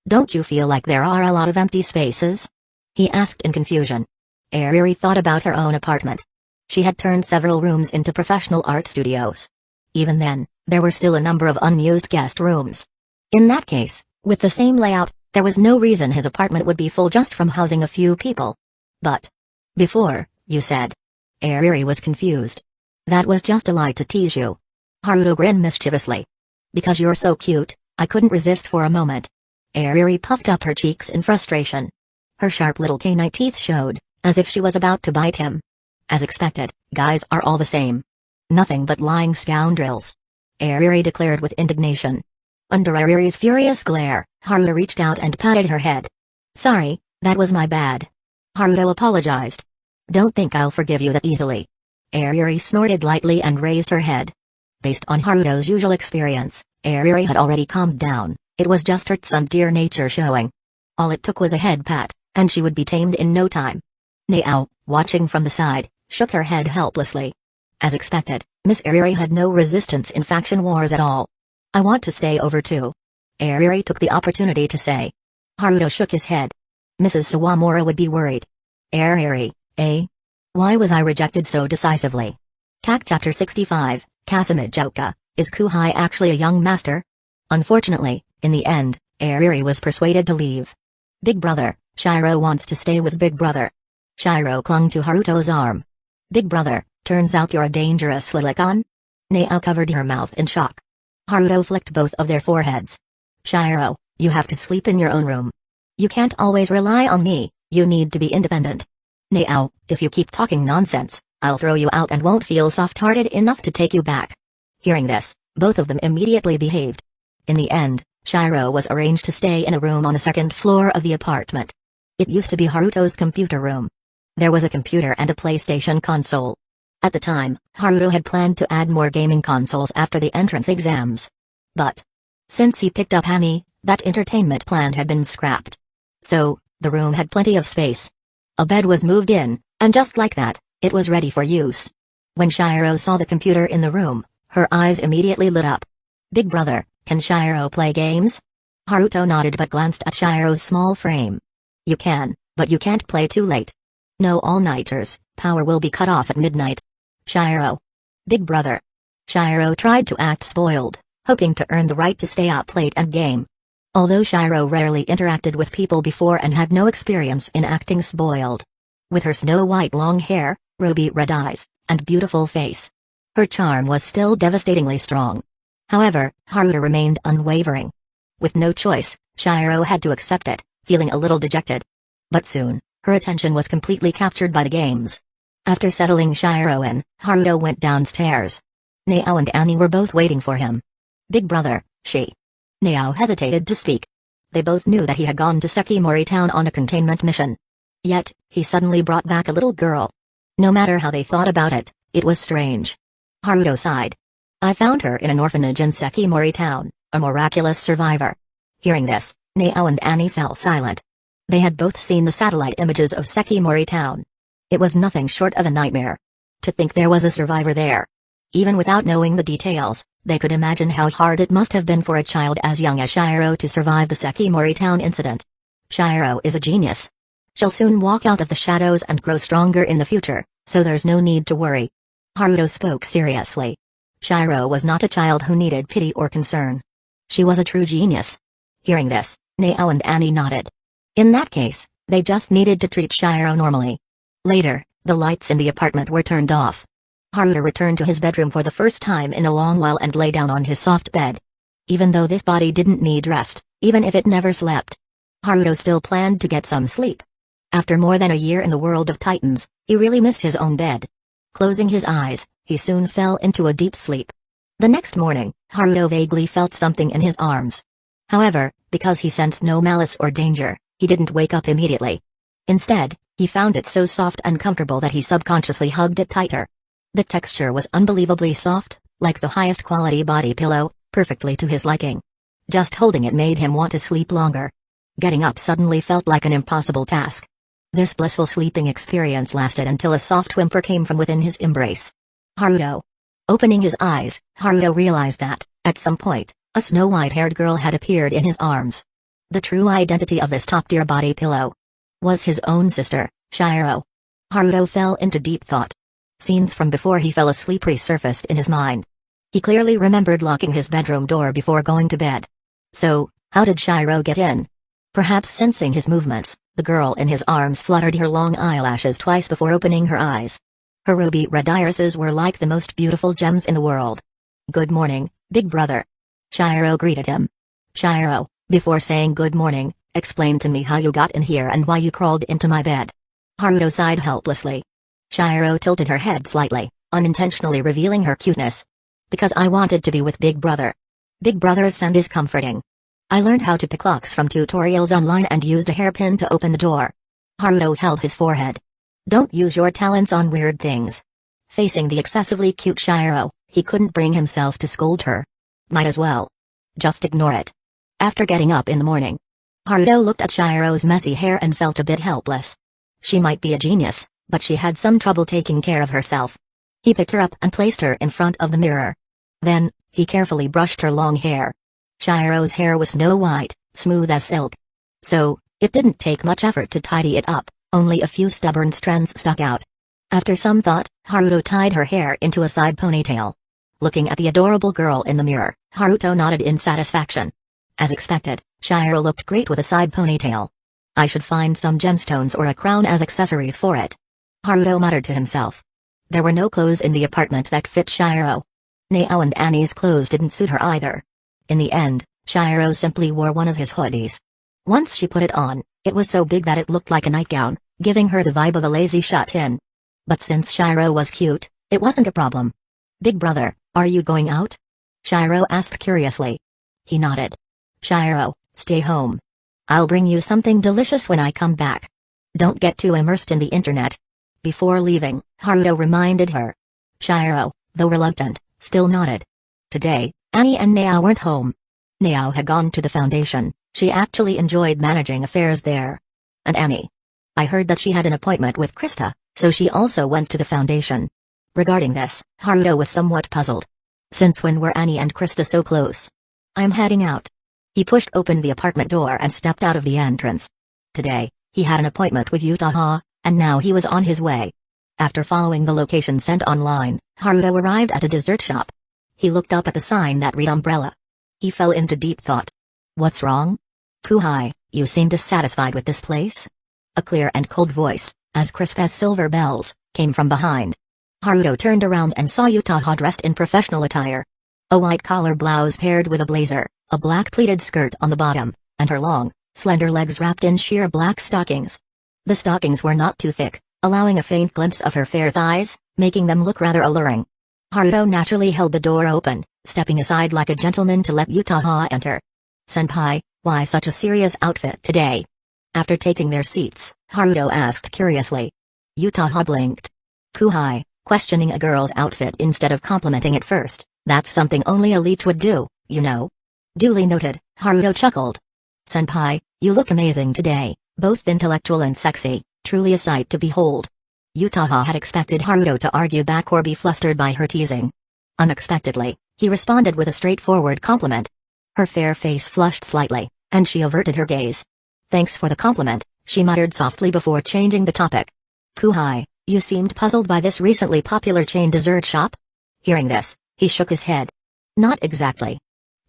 Don't you feel like there are a lot of empty spaces? He asked in confusion. Ariri thought about her own apartment. She had turned several rooms into professional art studios. Even then, there were still a number of unused guest rooms. In that case, with the same layout, there was no reason his apartment would be full just from housing a few people. But before, you said. Ariri was confused. That was just a lie to tease you. Haruto grinned mischievously. Because you're so cute, I couldn't resist for a moment. Ariri puffed up her cheeks in frustration. Her sharp little canine teeth showed, as if she was about to bite him. As expected, guys are all the same. Nothing but lying scoundrels. Ariri declared with indignation. Under Ariri's furious glare, Haruto reached out and patted her head. Sorry, that was my bad. Haruto apologized. Don't think I'll forgive you that easily. Ariri snorted lightly and raised her head. Based on Haruto's usual experience, Ariri had already calmed down, it was just her tsundere nature showing. All it took was a head pat, and she would be tamed in no time. Nao, watching from the side, shook her head helplessly. As expected, Miss Ariri had no resistance in faction wars at all. I want to stay over too. Ariri took the opportunity to say. Haruto shook his head. Mrs. Sawamura would be worried. Ariri, eh? Why was I rejected so decisively? CAC Chapter 65, Kasamijoka, is Kuhai actually a young master? Unfortunately, in the end, Ariri was persuaded to leave. Big Brother, Shiro wants to stay with Big Brother. Shiro clung to Haruto's arm. Big brother, turns out you're a dangerous silicon? Nao covered her mouth in shock. Haruto flicked both of their foreheads. Shiro, you have to sleep in your own room. You can't always rely on me, you need to be independent. Nao, if you keep talking nonsense, I'll throw you out and won't feel soft-hearted enough to take you back. Hearing this, both of them immediately behaved. In the end, Shiro was arranged to stay in a room on the second floor of the apartment. It used to be Haruto's computer room. There was a computer and a PlayStation console. At the time, Haruto had planned to add more gaming consoles after the entrance exams. But since he picked up Annie, that entertainment plan had been scrapped. So, the room had plenty of space. A bed was moved in, and just like that, it was ready for use. When Shiro saw the computer in the room, her eyes immediately lit up. Big brother, can Shiro play games? Haruto nodded but glanced at Shiro's small frame. You can, but you can't play too late. No all-nighters, power will be cut off at midnight. Shiro. Big brother. Shiro tried to act spoiled, hoping to earn the right to stay up late and game. Although Shiro rarely interacted with people before and had no experience in acting spoiled. With her snow-white long hair, ruby red eyes, and beautiful face, her charm was still devastatingly strong. However, Haruto remained unwavering. With no choice, Shiro had to accept it, feeling a little dejected. But soon, her attention was completely captured by the games. After settling Shiro in, Haruto went downstairs. Nao and Annie were both waiting for him. Big brother, she. Nao hesitated to speak. They both knew that he had gone to Sekimori town on a containment mission. Yet, he suddenly brought back a little girl. No matter how they thought about it, it was strange. Haruto sighed. I found her in an orphanage in Sekimori town, a miraculous survivor. Hearing this, Nao and Annie fell silent. They had both seen the satellite images of Sekimori town. It was nothing short of a nightmare. To think there was a survivor there. Even without knowing the details, they could imagine how hard it must have been for a child as young as Shiro to survive the Sekimori town incident. Shiro is a genius. She'll soon walk out of the shadows and grow stronger in the future, so there's no need to worry. Haruto spoke seriously. Shiro was not a child who needed pity or concern. She was a true genius. Hearing this, Nao and Annie nodded. In that case, they just needed to treat Shiro normally. Later, the lights in the apartment were turned off. Haruto returned to his bedroom for the first time in a long while and lay down on his soft bed. Even though this body didn't need rest, even if it never slept, Haruto still planned to get some sleep. After more than a year in the world of Titans, he really missed his own bed. Closing his eyes, he soon fell into a deep sleep. The next morning, Haruto vaguely felt something in his arms. However, because he sensed no malice or danger, he didn't wake up immediately. Instead, he found it so soft and comfortable that he subconsciously hugged it tighter. The texture was unbelievably soft, like the highest quality body pillow, perfectly to his liking. Just holding it made him want to sleep longer. Getting up suddenly felt like an impossible task. This blissful sleeping experience lasted until a soft whimper came from within his embrace. Haruto. Opening his eyes, Haruto realized that, at some point, a snow-white-haired girl had appeared in his arms. The true identity of this top-tier body pillow was his own sister, Shiro. Haruto fell into deep thought. Scenes from before he fell asleep resurfaced in his mind. He clearly remembered locking his bedroom door before going to bed. So, how did Shiro get in? Perhaps sensing his movements, the girl in his arms fluttered her long eyelashes twice before opening her eyes. Her ruby red irises were like the most beautiful gems in the world. Good morning, big brother. Shiro greeted him. Shiro, before saying good morning, explain to me how you got in here and why you crawled into my bed. Haruto sighed helplessly. Shiro tilted her head slightly, unintentionally revealing her cuteness. Because I wanted to be with Big Brother. Big Brother's scent is comforting. I learned how to pick locks from tutorials online and used a hairpin to open the door. Haruto held his forehead. Don't use your talents on weird things. Facing the excessively cute Shiro, he couldn't bring himself to scold her. Might as well. Just ignore it. After getting up in the morning, Haruto looked at Shiro's messy hair and felt a bit helpless. She might be a genius, but she had some trouble taking care of herself. He picked her up and placed her in front of the mirror. Then, he carefully brushed her long hair. Shiro's hair was snow-white, smooth as silk. So, it didn't take much effort to tidy it up, only a few stubborn strands stuck out. After some thought, Haruto tied her hair into a side ponytail. Looking at the adorable girl in the mirror, Haruto nodded in satisfaction. As expected, Shiro looked great with a side ponytail. I should find some gemstones or a crown as accessories for it. Haruto muttered to himself. There were no clothes in the apartment that fit Shiro. Nao and Annie's clothes didn't suit her either. In the end, Shiro simply wore one of his hoodies. Once she put it on, it was so big that it looked like a nightgown, giving her the vibe of a lazy shut-in. But since Shiro was cute, it wasn't a problem. "Big brother, are you going out?" Shiro asked curiously. He nodded. "Shiro, stay home. I'll bring you something delicious when I come back. Don't get too immersed in the internet." Before leaving, Haruto reminded her. Shiro, though reluctant, still nodded. Today, Annie and Nao weren't home. Nao had gone to the Foundation. She actually enjoyed managing affairs there. And Annie? I heard that she had an appointment with Krista, so she also went to the Foundation. Regarding this, Haruto was somewhat puzzled. Since when were Annie and Krista so close? "I'm heading out." He pushed open the apartment door and stepped out of the entrance. Today, he had an appointment with Utaha, and now he was on his way. After following the location sent online, Haruto arrived at a dessert shop. He looked up at the sign that read umbrella. He fell into deep thought. "What's wrong? Kuhai, you seem dissatisfied with this place?" A clear and cold voice, as crisp as silver bells, came from behind. Haruto turned around and saw Utaha dressed in professional attire. A white collar blouse paired with a blazer, a black pleated skirt on the bottom, and her long, slender legs wrapped in sheer black stockings. The stockings were not too thick, allowing a faint glimpse of her fair thighs, making them look rather alluring. Haruto naturally held the door open, stepping aside like a gentleman to let Utaha enter. "Senpai, why such a serious outfit today?" After taking their seats, Haruto asked curiously. Utaha blinked. "Kuhai, questioning a girl's outfit instead of complimenting it first, that's something only a leech would do, you know." Duly noted, Haruto chuckled. "Senpai, you look amazing today, both intellectual and sexy, truly a sight to behold." Utaha had expected Haruto to argue back or be flustered by her teasing. Unexpectedly, he responded with a straightforward compliment. Her fair face flushed slightly, and she averted her gaze. "Thanks for the compliment," she muttered softly before changing the topic. "Kuhai, you seemed puzzled by this recently popular chain dessert shop?" Hearing this, he shook his head. "Not exactly.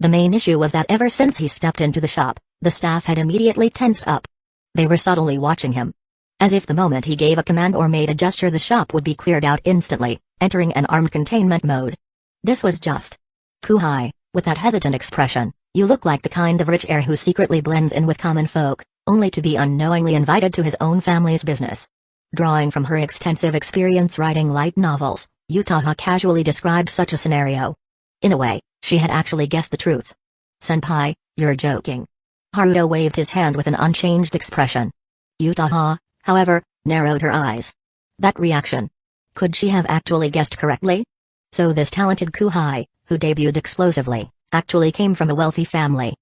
The main issue was that ever since he stepped into the shop, the staff had immediately tensed up. They were subtly watching him. As if the moment he gave a command or made a gesture the shop would be cleared out instantly, entering an armed containment mode. This was just. Kuhai, with that hesitant expression, you look like the kind of rich heir who secretly blends in with common folk, only to be unknowingly invited to his own family's business." Drawing from her extensive experience writing light novels, Utaha casually described such a scenario. In a way, she had actually guessed the truth. "Senpai, you're joking." Haruto waved his hand with an unchanged expression. Utaha, however, narrowed her eyes. That reaction. Could she have actually guessed correctly? So this talented Kuhai, who debuted explosively, actually came from a wealthy family.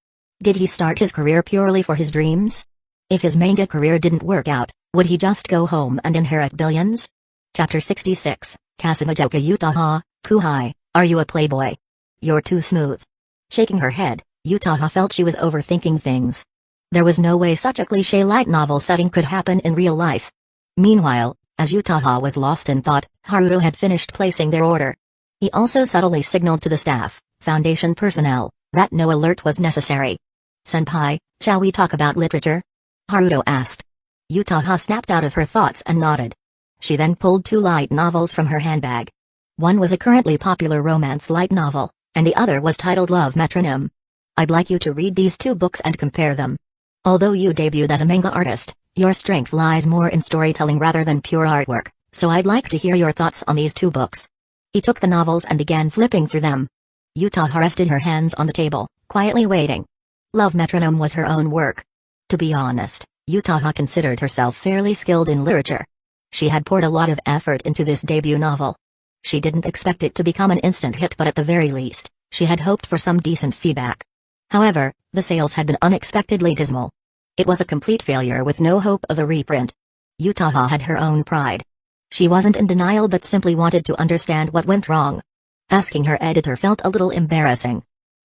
Did he start his career purely for his dreams? If his manga career didn't work out, would he just go home and inherit billions? Chapter 66, Kasumajoka Utaha, Kuhai, are you a playboy? You're too smooth. Shaking her head, Utaha felt she was overthinking things. There was no way such a cliché light novel setting could happen in real life. Meanwhile, as Utaha was lost in thought, Haruto had finished placing their order. He also subtly signaled to the staff, Foundation personnel, that no alert was necessary. "Senpai, shall we talk about literature?" Haruto asked. Utaha snapped out of her thoughts and nodded. She then pulled two light novels from her handbag. One was a currently popular romance light novel, and the other was titled Love Metronome. "I'd like you to read these two books and compare them. Although you debuted as a manga artist, your strength lies more in storytelling rather than pure artwork, so I'd like to hear your thoughts on these two books." He took the novels and began flipping through them. Utaha rested her hands on the table, quietly waiting. Love Metronome was her own work. To be honest, Utaha considered herself fairly skilled in literature. She had poured a lot of effort into this debut novel. She didn't expect it to become an instant hit, but at the very least, she had hoped for some decent feedback. However, the sales had been unexpectedly dismal. It was a complete failure with no hope of a reprint. Utaha had her own pride. She wasn't in denial but simply wanted to understand what went wrong. Asking her editor felt a little embarrassing.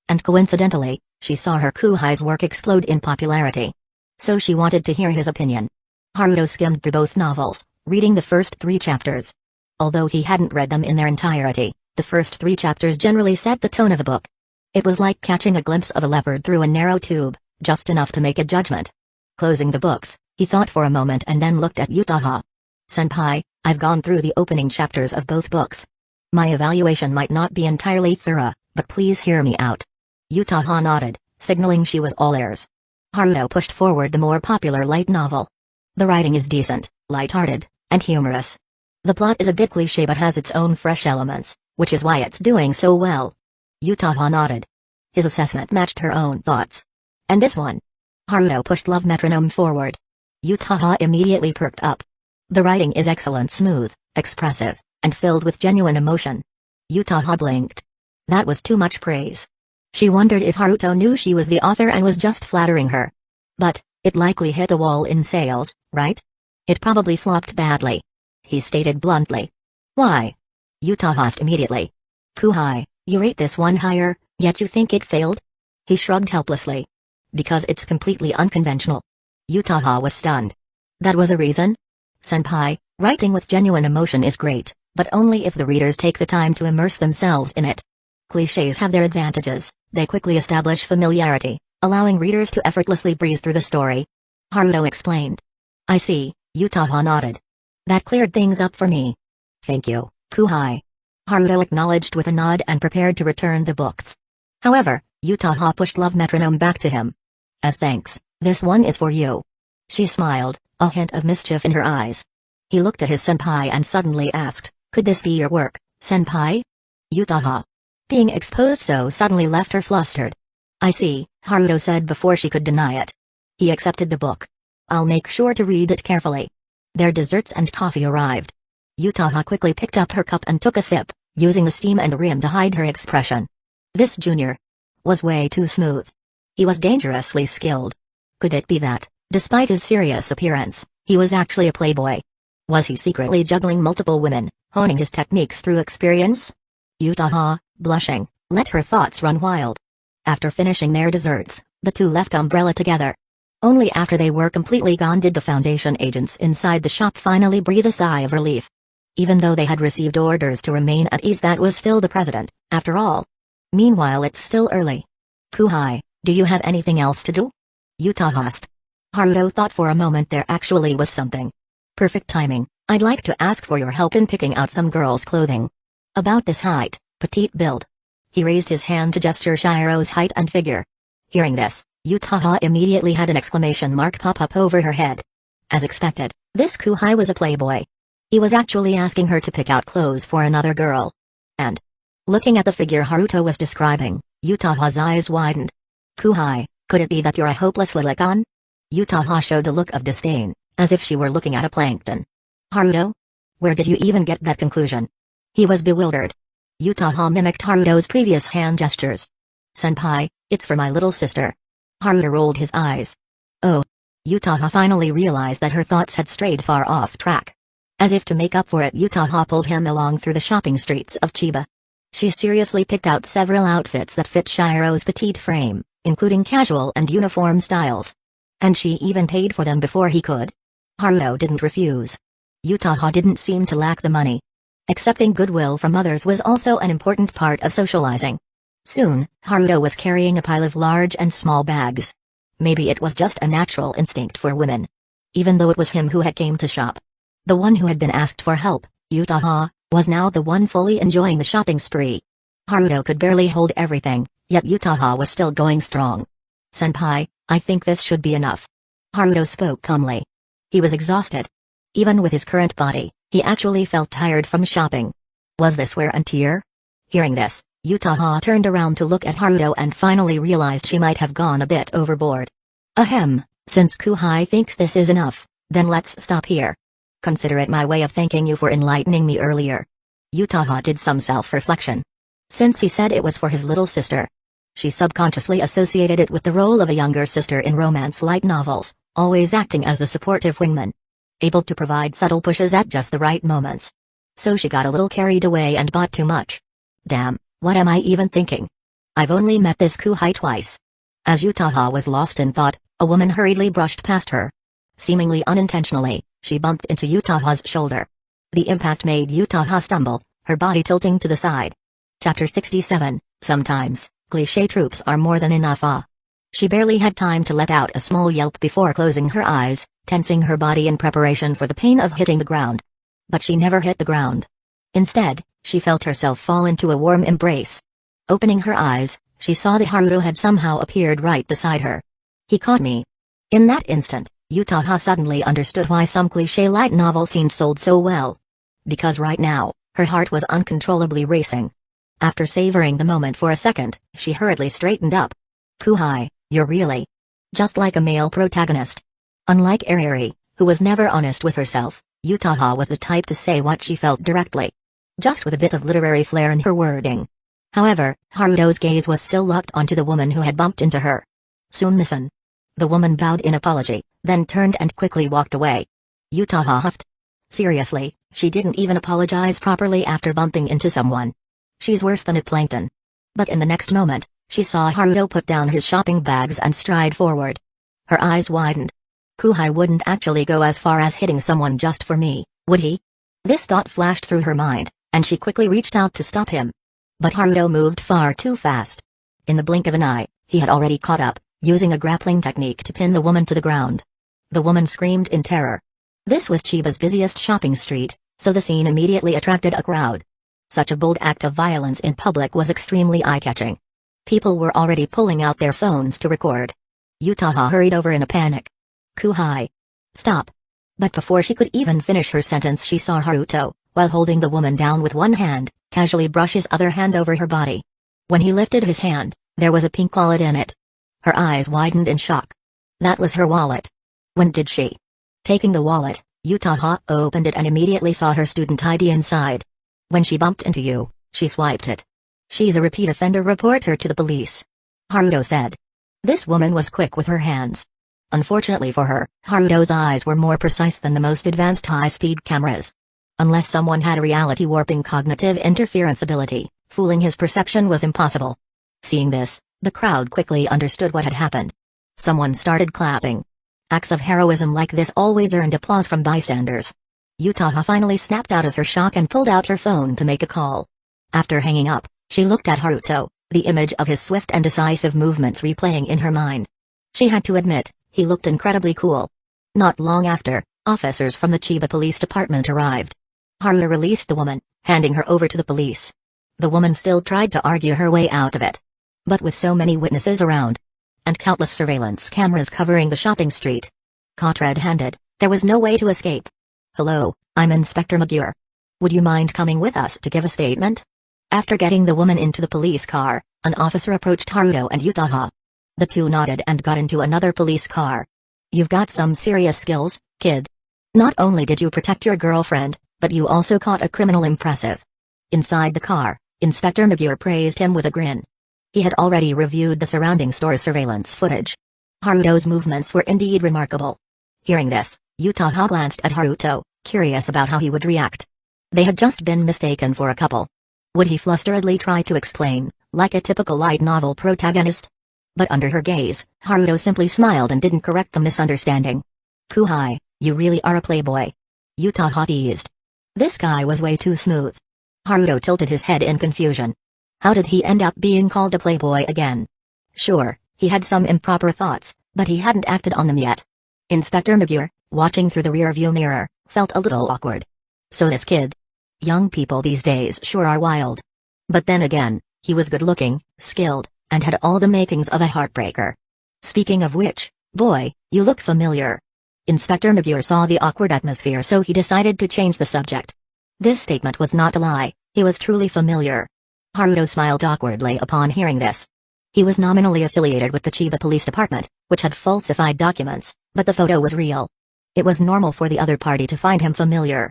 And coincidentally, she saw her Kuhai's work explode in popularity. So she wanted to hear his opinion. Haruto skimmed through both novels, reading the first 3 chapters. Although he hadn't read them in their entirety, the first 3 chapters generally set the tone of the book. It was like catching a glimpse of a leopard through a narrow tube, just enough to make a judgment. Closing the books, he thought for a moment and then looked at Utaha. "Senpai, I've gone through the opening chapters of both books. My evaluation might not be entirely thorough, but please hear me out. Utaha nodded, signaling she was all ears. Haruto pushed forward the more popular light novel. The writing is decent, light-hearted, and humorous. The plot is a bit cliché but has its own fresh elements, which is why it's doing so well. Utaha nodded. His assessment matched her own thoughts. And this one? Haruto pushed Love Metronome forward. Utaha immediately perked up. The writing is excellent, smooth, expressive, and filled with genuine emotion. Utaha blinked. That was too much praise. She wondered if Haruto knew she was the author and was just flattering her. But, it likely hit a wall in sales, right? It probably flopped badly. He stated bluntly. Why? Utaha asked immediately. Kuhai, you rate this one higher, yet you think it failed? He shrugged helplessly. Because it's completely unconventional. Utaha was stunned. That was a reason? Senpai, writing with genuine emotion is great, but only if the readers take the time to immerse themselves in it. Clichés have their advantages, they quickly establish familiarity, allowing readers to effortlessly breeze through the story. Haruto explained. I see, Utaha nodded. That cleared things up for me. Thank you, Kuhai. Haruto acknowledged with a nod and prepared to return the books. However, Utaha pushed Love Metronome back to him. As thanks, this one is for you. She smiled, a hint of mischief in her eyes. He looked at his senpai and suddenly asked, could this be your work, senpai? Utaha. Being exposed so suddenly left her flustered. I see, Haruto said before she could deny it. He accepted the book. I'll make sure to read it carefully. Their desserts and coffee arrived. Utaha quickly picked up her cup and took a sip, using the steam and the rim to hide her expression. This junior was way too smooth. He was dangerously skilled. Could it be that, despite his serious appearance, he was actually a playboy? Was he secretly juggling multiple women, honing his techniques through experience? Utaha, blushing, let her thoughts run wild. After finishing their desserts, the two left Umbrella together. Only after they were completely gone did the Foundation agents inside the shop finally breathe a sigh of relief. Even though they had received orders to remain at ease, that was still the president, after all. Meanwhile, it's still early. Kuhai, do you have anything else to do? Utaha asked. Haruto thought for a moment there actually was something. Perfect timing, I'd like to ask for your help in picking out some girls' clothing. About this height, petite build. He raised his hand to gesture Shiro's height and figure. Hearing this, Utaha immediately had an exclamation mark pop up over her head. As expected, this Kuhai was a playboy. He was actually asking her to pick out clothes for another girl. And, looking at the figure Haruto was describing, Utaha's eyes widened. Kuhai, could it be that you're a hopeless lilicon? Utaha showed a look of disdain, as if she were looking at a plankton. Haruto? Where did you even get that conclusion? He was bewildered. Utaha mimicked Haruto's previous hand gestures. Senpai, it's for my little sister. Haruto rolled his eyes. Oh. Utaha finally realized that her thoughts had strayed far off track. As if to make up for it, Utaha pulled him along through the shopping streets of Chiba. She seriously picked out several outfits that fit Shiro's petite frame, including casual and uniform styles. And she even paid for them before he could. Haruto didn't refuse. Utaha didn't seem to lack the money. Accepting goodwill from others was also an important part of socializing. Soon, Haruto was carrying a pile of large and small bags. Maybe it was just a natural instinct for women. Even though it was him who had came to shop. The one who had been asked for help, Utaha, was now the one fully enjoying the shopping spree. Haruto could barely hold everything, yet Utaha was still going strong. Senpai, I think this should be enough. Haruto spoke calmly. He was exhausted. Even with his current body, he actually felt tired from shopping. Was this wear and tear? Hearing this, Utaha turned around to look at Haruto and finally realized she might have gone a bit overboard. Ahem, since Kuhai thinks this is enough, then let's stop here. Consider it my way of thanking you for enlightening me earlier. Utaha did some self-reflection. Since he said it was for his little sister, she subconsciously associated it with the role of a younger sister in romance light novels, always acting as the supportive wingman. Able to provide subtle pushes at just the right moments. So she got a little carried away and bought too much. Damn, what am I even thinking? I've only met this Kuhai twice. As Utaha was lost in thought, a woman hurriedly brushed past her. Seemingly unintentionally, she bumped into Utaha's shoulder. The impact made Utaha stumble, her body tilting to the side. Chapter 67, Sometimes, cliché tropes are more than enough. She barely had time to let out a small yelp before closing her eyes, tensing her body in preparation for the pain of hitting the ground. but she never hit the ground. Instead, she felt herself fall into a warm embrace. Opening her eyes, she saw that Haruto had somehow appeared right beside her. He caught me. In that instant, Utaha suddenly understood why some cliché light novel scenes sold so well. Because right now, her heart was uncontrollably racing. After savoring the moment for a second, she hurriedly straightened up. Kuhai, you're really just like a male protagonist. Unlike Ariri, who was never honest with herself, Utaha was the type to say what she felt directly. Just with a bit of literary flair in her wording. However, Haruto's gaze was still locked onto the woman who had bumped into her. Sumimasen. The woman bowed in apology, then turned and quickly walked away. Utaha huffed. Seriously, she didn't even apologize properly after bumping into someone. She's worse than a plankton. But in the next moment, she saw Haruto put down his shopping bags and stride forward. Her eyes widened. Kuhai wouldn't actually go as far as hitting someone just for me, would he? This thought flashed through her mind, and she quickly reached out to stop him. But Haruto moved far too fast. In the blink of an eye, he had already caught up, using a grappling technique to pin the woman to the ground. The woman screamed in terror. This was Chiba's busiest shopping street, so the scene immediately attracted a crowd. Such a bold act of violence in public was extremely eye-catching. People were already pulling out their phones to record. Utaha hurried over in a panic. Kuhai. Stop. But before she could even finish her sentence, she saw Haruto, while holding the woman down with one hand, casually brush his other hand over her body. When he lifted his hand, there was a pink wallet in it. Her eyes widened in shock. That was her wallet. When did she? Taking the wallet, Utaha opened it and immediately saw her student ID inside. When she bumped into you, she swiped it. She's a repeat offender, report her to the police. Haruto said. This woman was quick with her hands. Unfortunately for her, Haruto's eyes were more precise than the most advanced high-speed cameras. Unless someone had a reality-warping cognitive interference ability, fooling his perception was impossible. Seeing this, the crowd quickly understood what had happened. Someone started clapping. Acts of heroism like this always earned applause from bystanders. Utaha finally snapped out of her shock and pulled out her phone to make a call. After hanging up, she looked at Haruto, the image of his swift and decisive movements replaying in her mind. She had to admit, he looked incredibly cool. Not long after, officers from the Chiba Police Department arrived. Haruto released the woman, handing her over to the police. The woman still tried to argue her way out of it. But with so many witnesses around, and countless surveillance cameras covering the shopping street, caught red-handed, there was no way to escape. Hello, I'm Inspector Magure. Would you mind coming with us to give a statement? After getting the woman into the police car, an officer approached Haruto and Utaha. The two nodded and got into another police car. You've got some serious skills, kid. Not only did you protect your girlfriend, but you also caught a criminal. Impressive. Inside the car, Inspector Magure praised him with a grin. He had already reviewed the surrounding store surveillance footage. Haruto's movements were indeed remarkable. Hearing this, Utaha glanced at Haruto, curious about how he would react. They had just been mistaken for a couple. Would he flusteredly try to explain, like a typical light novel protagonist? But under her gaze, Haruto simply smiled and didn't correct the misunderstanding. Kuhai, you really are a playboy. Utaha teased. This guy was way too smooth. Haruto tilted his head in confusion. How did he end up being called a playboy again? Sure, he had some improper thoughts, but he hadn't acted on them yet. Inspector Magure, watching through the rearview mirror, felt a little awkward. So this kid. Young people these days sure are wild. But then again, he was good-looking, skilled, and had all the makings of a heartbreaker. Speaking of which, boy, you look familiar. Inspector Magure saw the awkward atmosphere, so he decided to change the subject. This statement was not a lie, he was truly familiar. Haruto smiled awkwardly upon hearing this. He was nominally affiliated with the Chiba Police Department, which had falsified documents, but the photo was real. It was normal for the other party to find him familiar.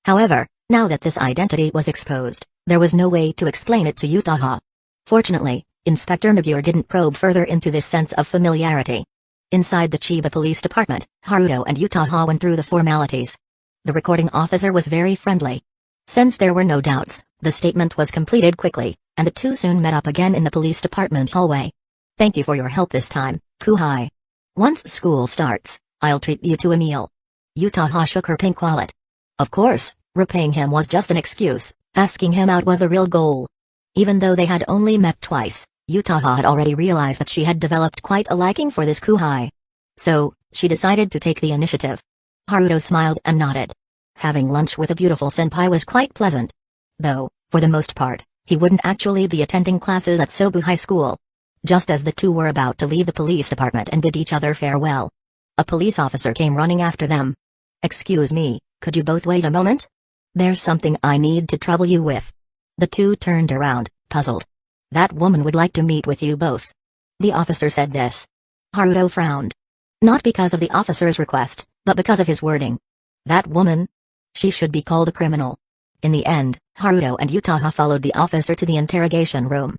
However, now that this identity was exposed, there was no way to explain it to Utaha. Fortunately, Inspector Magure didn't probe further into this sense of familiarity. Inside the Chiba Police Department, Haruto and Utaha went through the formalities. The recording officer was very friendly. Since there were no doubts, the statement was completed quickly, and the two soon met up again in the police department hallway. Thank you for your help this time, Kuhai. Once school starts, I'll treat you to a meal. Utaha shook her pink wallet. Of course, repaying him was just an excuse, asking him out was the real goal. Even though they had only met twice, Utaha had already realized that she had developed quite a liking for this Kuhai. So, she decided to take the initiative. Haruto smiled and nodded. Having lunch with a beautiful senpai was quite pleasant. Though, for the most part, he wouldn't actually be attending classes at Sobu High School. Just as the two were about to leave the police department and bid each other farewell, a police officer came running after them. "Excuse me, could you both wait a moment? There's something I need to trouble you with." The two turned around, puzzled. "That woman would like to meet with you both." The officer said this. Haruto frowned. Not because of the officer's request, but because of his wording. That woman? She should be called a criminal. In the end, Haruto and Utaha followed the officer to the interrogation room.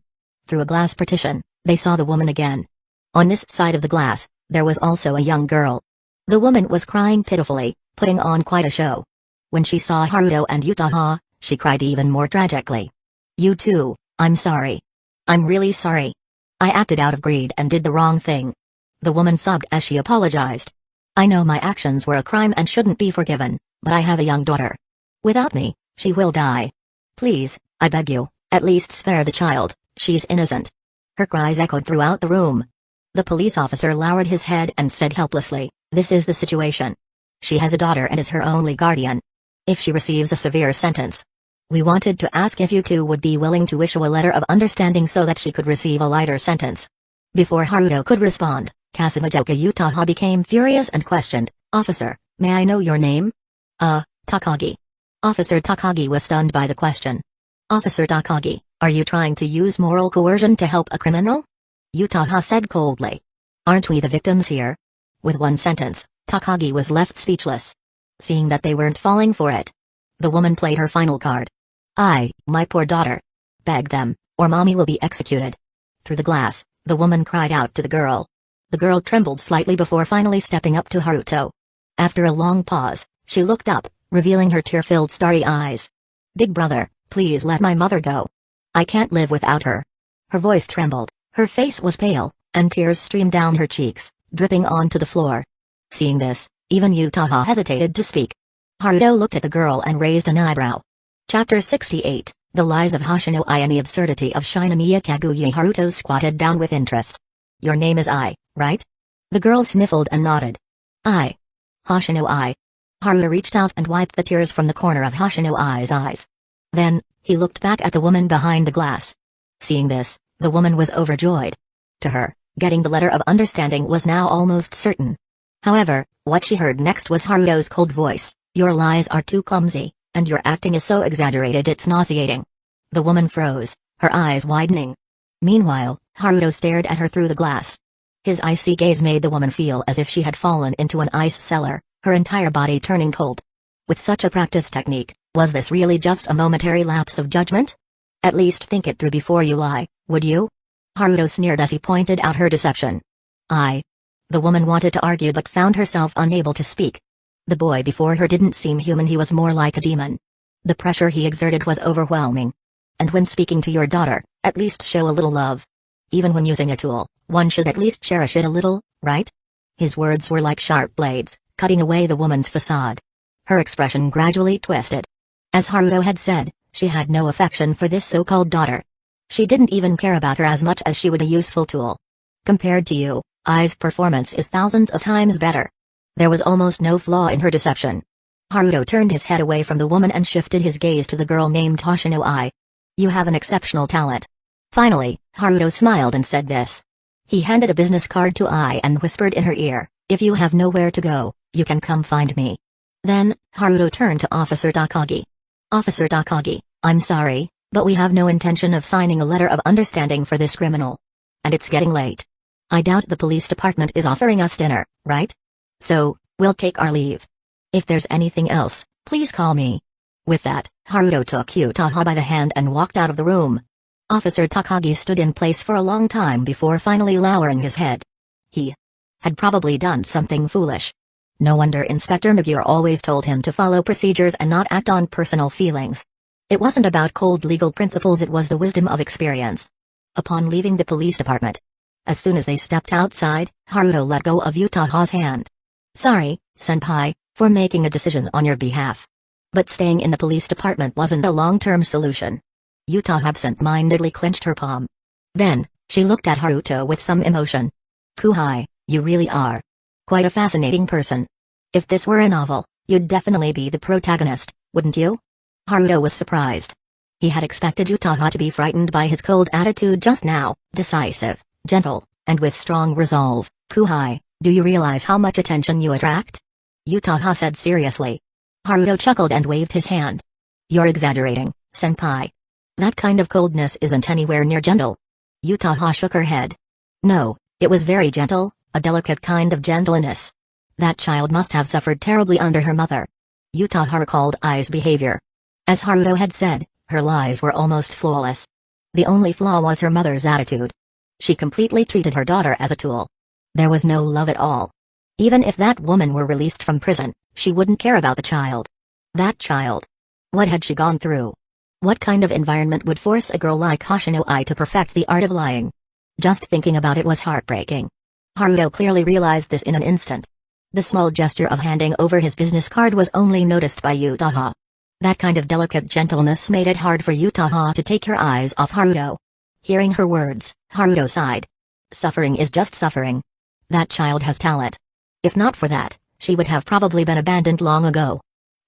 Through a glass partition, they saw the woman again. On this side of the glass, there was also a young girl. The woman was crying pitifully, putting on quite a show. When she saw Haruto and Utaha, she cried even more tragically. "You too, I'm sorry. I'm really sorry. I acted out of greed and did the wrong thing." The woman sobbed as she apologized. "I know my actions were a crime and shouldn't be forgiven, but I have a young daughter. Without me, she will die. Please, I beg you, at least spare the child, she's innocent." Her cries echoed throughout the room. The police officer lowered his head and said helplessly, "This is the situation. She has a daughter and is her only guardian. If she receives a severe sentence, we wanted to ask if you two would be willing to issue a letter of understanding so that she could receive a lighter sentence." Before Haruto could respond, Kasumijoka Utaha became furious and questioned, "Officer, may I know your name?" Takagi." Officer Takagi was stunned by the question. "Officer Takagi, are you trying to use moral coercion to help a criminal?" Utaha said coldly. "Aren't we the victims here?" With one sentence, Takagi was left speechless. Seeing that they weren't falling for it, the woman played her final card. My poor daughter. Beg them, or mommy will be executed." Through the glass, the woman cried out to the girl. The girl trembled slightly before finally stepping up to Haruto. After a long pause, she looked up, revealing her tear-filled starry eyes. "Big brother, please let my mother go. I can't live without her." Her voice trembled, her face was pale, and tears streamed down her cheeks, dripping onto the floor. Seeing this, even Utaha hesitated to speak. Haruto looked at the girl and raised an eyebrow. Chapter 68, The Lies of Hoshino I and the Absurdity of Shinomiya Kaguya. Haruto squatted down with interest. "Your name is I, right?" The girl sniffled and nodded. "I. Hoshino I." Haruto reached out and wiped the tears from the corner of Hoshino I's eyes. Then, he looked back at the woman behind the glass. Seeing this, the woman was overjoyed. To her, getting the letter of understanding was now almost certain. However, what she heard next was Haruto's cold voice, "Your lies are too clumsy, and your acting is so exaggerated it's nauseating." The woman froze, her eyes widening. Meanwhile, Haruto stared at her through the glass. His icy gaze made the woman feel as if she had fallen into an ice cellar, her entire body turning cold. With such a practiced technique, was this really just a momentary lapse of judgment? At least think it through before you lie, would you? Haruto sneered as he pointed out her deception. The woman wanted to argue but found herself unable to speak. The boy before her didn't seem human, he was more like a demon. The pressure he exerted was overwhelming. And when speaking to your daughter, at least show a little love. Even when using a tool, one should at least cherish it a little, right? His words were like sharp blades, cutting away the woman's facade. Her expression gradually twisted. As Haruto had said, she had no affection for this so-called daughter. She didn't even care about her as much as she would a useful tool. Compared to you, Ai's performance is thousands of times better. There was almost no flaw in her deception. Haruto turned his head away from the woman and shifted his gaze to the girl named Hoshino I. "You have an exceptional talent." Finally, Haruto smiled and said this. He handed a business card to Ai and whispered in her ear, "If you have nowhere to go, you can come find me." Then, Haruto turned to Officer Takagi. "Officer Takagi, I'm sorry, but we have no intention of signing a letter of understanding for this criminal. And it's getting late. I doubt the police department is offering us dinner, right? So, we'll take our leave. If there's anything else, please call me." With that, Haruto took Utaha by the hand and walked out of the room. Officer Takagi stood in place for a long time before finally lowering his head. He had probably done something foolish. No wonder Inspector Megure always told him to follow procedures and not act on personal feelings. It wasn't about cold legal principles, it was the wisdom of experience. Upon leaving the police department, as soon as they stepped outside, Haruto let go of Utaha's hand. "Sorry, senpai, for making a decision on your behalf. But staying in the police department wasn't a long-term solution." Utaha absent-mindedly clenched her palm. Then, she looked at Haruto with some emotion. "Kuhai, you really are quite a fascinating person. If this were a novel, You'd definitely be the protagonist, wouldn't you? Haruto was surprised. He had expected Utaha to be frightened by his cold attitude just now, decisive, gentle, and with strong resolve. Kuhai, do you realize how much attention you attract? Utaha said seriously. Haruto chuckled and waved his hand. You're exaggerating, senpai. That kind of coldness isn't anywhere near gentle. Utaha shook her head. No, it was very gentle, a delicate kind of gentleness. That child must have suffered terribly under her mother. Utaha recalled Ai's behavior. As Haruto had said, her lies were almost flawless. The only flaw was her mother's attitude. She completely treated her daughter as a tool. There was no love at all. Even if that woman were released from prison, she wouldn't care about the child. That child. What had she gone through? What kind of environment would force a girl like Hoshino Ai to perfect the art of lying? Just thinking about it was heartbreaking. Haruto clearly realized this in an instant. The small gesture of handing over his business card was only noticed by Utaha. That kind of delicate gentleness made it hard for Utaha to take her eyes off Haruto. Hearing her words, Haruto sighed. Suffering is just suffering. That child has talent. If not for that, she would have probably been abandoned long ago.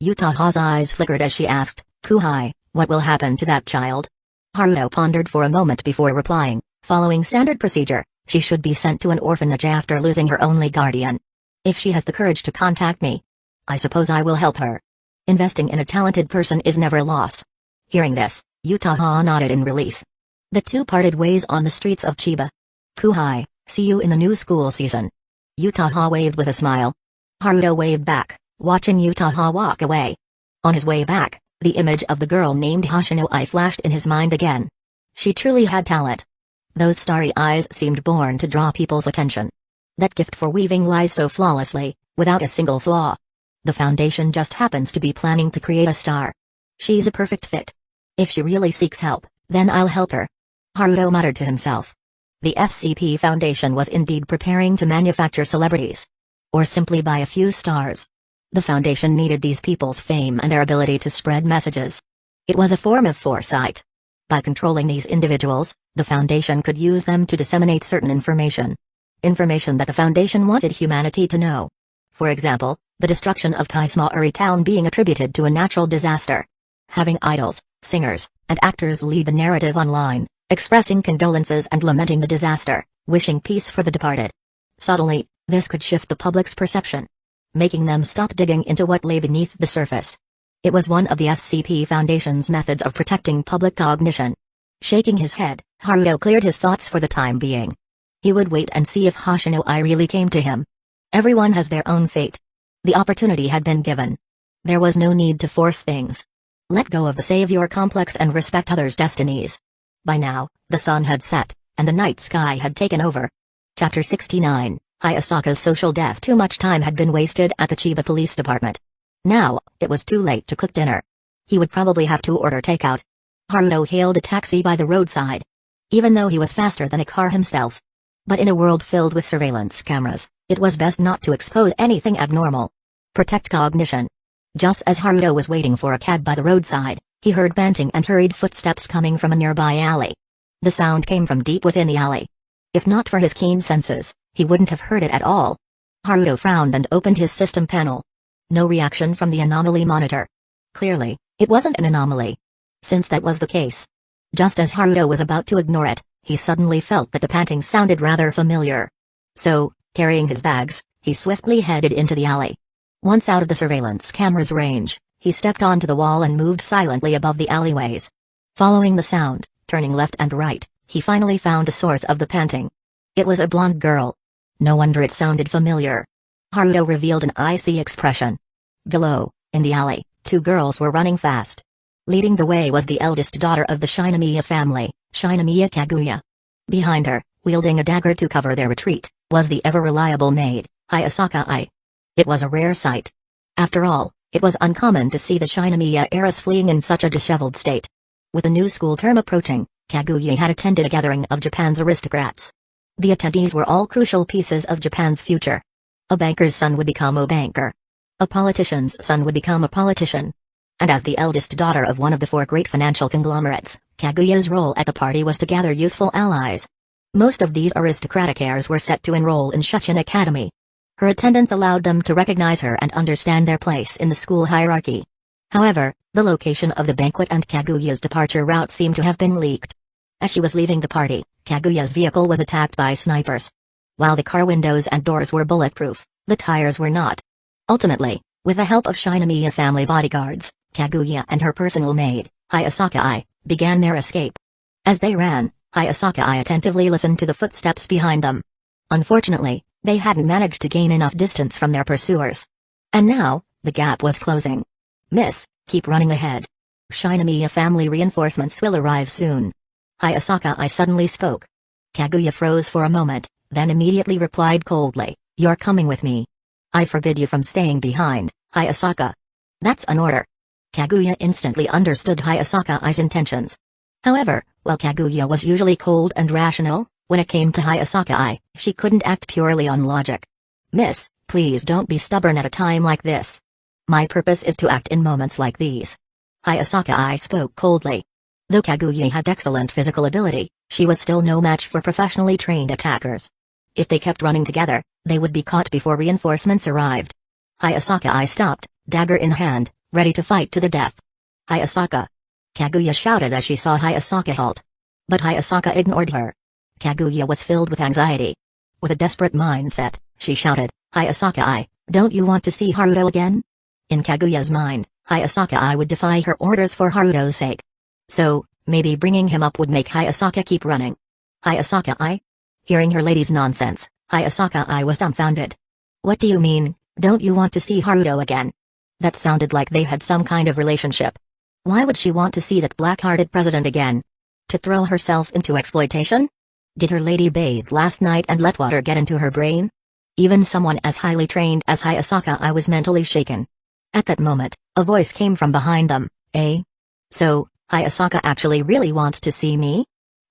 Utaha's eyes flickered as she asked, Kuhai, what will happen to that child? Haruto pondered for a moment before replying, following standard procedure, she should be sent to an orphanage after losing her only guardian. If she has the courage to contact me, I suppose I will help her. Investing in a talented person is never a loss. Hearing this, Utaha nodded in relief. The two parted ways on the streets of Chiba. Kuhai, see you in the new school season. Utaha waved with a smile. Haruto waved back, watching Utaha walk away. On his way back, the image of the girl named Hoshino Ai flashed in his mind again. She truly had talent. Those starry eyes seemed born to draw people's attention. That gift for weaving lies so flawlessly, without a single flaw. The Foundation just happens to be planning to create a star. She's a perfect fit. If she really seeks help, then I'll help her. Haruto muttered to himself. The SCP Foundation was indeed preparing to manufacture celebrities. Or simply buy a few stars. The Foundation needed these people's fame and their ability to spread messages. It was a form of foresight. By controlling these individuals, the Foundation could use them to disseminate certain information. Information that the Foundation wanted humanity to know. For example, the destruction of Kaismaori town being attributed to a natural disaster. Having idols, singers, and actors lead the narrative online, expressing condolences and lamenting the disaster, wishing peace for the departed. Subtly, this could shift the public's perception, making them stop digging into what lay beneath the surface. It was one of the SCP Foundation's methods of protecting public cognition. Shaking his head, Haruto cleared his thoughts for the time being. He would wait and see if Hoshino Ai really came to him. Everyone has their own fate. The opportunity had been given. There was no need to force things. Let go of the savior complex and respect others' destinies. By now, the sun had set, and the night sky had taken over. Chapter 69, Hayasaka's social death. Too much time had been wasted at the Chiba Police Department. Now, it was too late to cook dinner. He would probably have to order takeout. Haruto hailed a taxi by the roadside. Even though he was faster than a car himself. But in a world filled with surveillance cameras, it was best not to expose anything abnormal. Protect cognition. Just as Haruto was waiting for a cab by the roadside, he heard panting and hurried footsteps coming from a nearby alley. The sound came from deep within the alley. If not for his keen senses, he wouldn't have heard it at all. Haruto frowned and opened his system panel. No reaction from the anomaly monitor. Clearly, it wasn't an anomaly. Since that was the case. Just as Haruto was about to ignore it, he suddenly felt that the panting sounded rather familiar. So, carrying his bags, he swiftly headed into the alley. Once out of the surveillance camera's range, he stepped onto the wall and moved silently above the alleyways. Following the sound, turning left and right, he finally found the source of the panting. It was a blonde girl. No wonder it sounded familiar. Haruto revealed an icy expression. Below, in the alley, two girls were running fast. Leading the way was the eldest daughter of the Shinomiya family, Shinomiya Kaguya. Behind her, wielding a dagger to cover their retreat, was the ever-reliable maid, Hayasaka Ai. It was a rare sight. After all, it was uncommon to see the Shinomiya heiress fleeing in such a disheveled state. With the new school term approaching, Kaguya had attended a gathering of Japan's aristocrats. The attendees were all crucial pieces of Japan's future. A banker's son would become a banker. A politician's son would become a politician. And as the eldest daughter of one of the four great financial conglomerates, Kaguya's role at the party was to gather useful allies. Most of these aristocratic heirs were set to enroll in Shuchin Academy. Her attendance allowed them to recognize her and understand their place in the school hierarchy. However, the location of the banquet and Kaguya's departure route seemed to have been leaked. As she was leaving the party, Kaguya's vehicle was attacked by snipers. While the car windows and doors were bulletproof, the tires were not. Ultimately, with the help of Shinomiya family bodyguards, Kaguya and her personal maid, Hayasaka Ai, began their escape. As they ran, Hayasaka Ai attentively listened to the footsteps behind them. Unfortunately, they hadn't managed to gain enough distance from their pursuers. And now, the gap was closing. Miss, keep running ahead. Shinomiya family reinforcements will arrive soon. Hayasaka Ai suddenly spoke. Kaguya froze for a moment, then immediately replied coldly, "You're coming with me. I forbid you from staying behind, Hayasaka." "That's an order." Kaguya instantly understood Hayasaka Ai's intentions. However, while Kaguya was usually cold and rational, when it came to Hayasaka Ai, she couldn't act purely on logic. "Miss, please don't be stubborn at a time like this. My purpose is to act in moments like these." Hayasaka Ai spoke coldly. Though Kaguya had excellent physical ability, she was still no match for professionally trained attackers. If they kept running together, they would be caught before reinforcements arrived. Hayasaka Ai stopped, dagger in hand, ready to fight to the death. "Hayasaka!" Kaguya shouted as she saw Hayasaka halt. But Hayasaka ignored her. Kaguya was filled with anxiety. With a desperate mindset, she shouted, "Hayasaka Ai, don't you want to see Haruto again?" In Kaguya's mind, Hayasaka Ai would defy her orders for Haruto's sake. So, maybe bringing him up would make Hayasaka keep running. "Hayasaka Ai?" Hearing her lady's nonsense, Hayasaka Ai was dumbfounded. "What do you mean, don't you want to see Haruto again?" That sounded like they had some kind of relationship. Why would she want to see that black-hearted president again? To throw herself into exploitation? Did her lady bathe last night and let water get into her brain? Even someone as highly trained as Hayasaka Ai was mentally shaken. At that moment, a voice came from behind them, "Eh? So, Hayasaka actually really wants to see me?"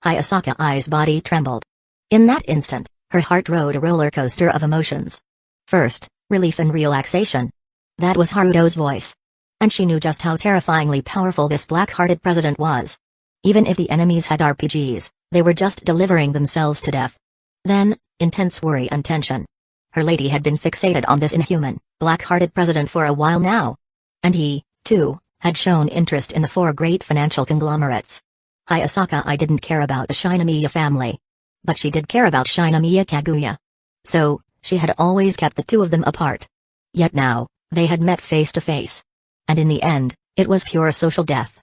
Hayasaka Ai's body trembled. In that instant, her heart rode a roller coaster of emotions. First, relief and relaxation. That was Haruto's voice. And she knew just how terrifyingly powerful this black-hearted president was. Even if the enemies had RPGs, they were just delivering themselves to death. Then, intense worry and tension. Her lady had been fixated on this inhuman, black-hearted president for a while now. And he, too, had shown interest in the four great financial conglomerates. Hayasaka Ai didn't care about the Shinomiya family. But she did care about Shinomiya Kaguya. So, she had always kept the two of them apart. Yet now, they had met face to face. And in the end, it was pure social death.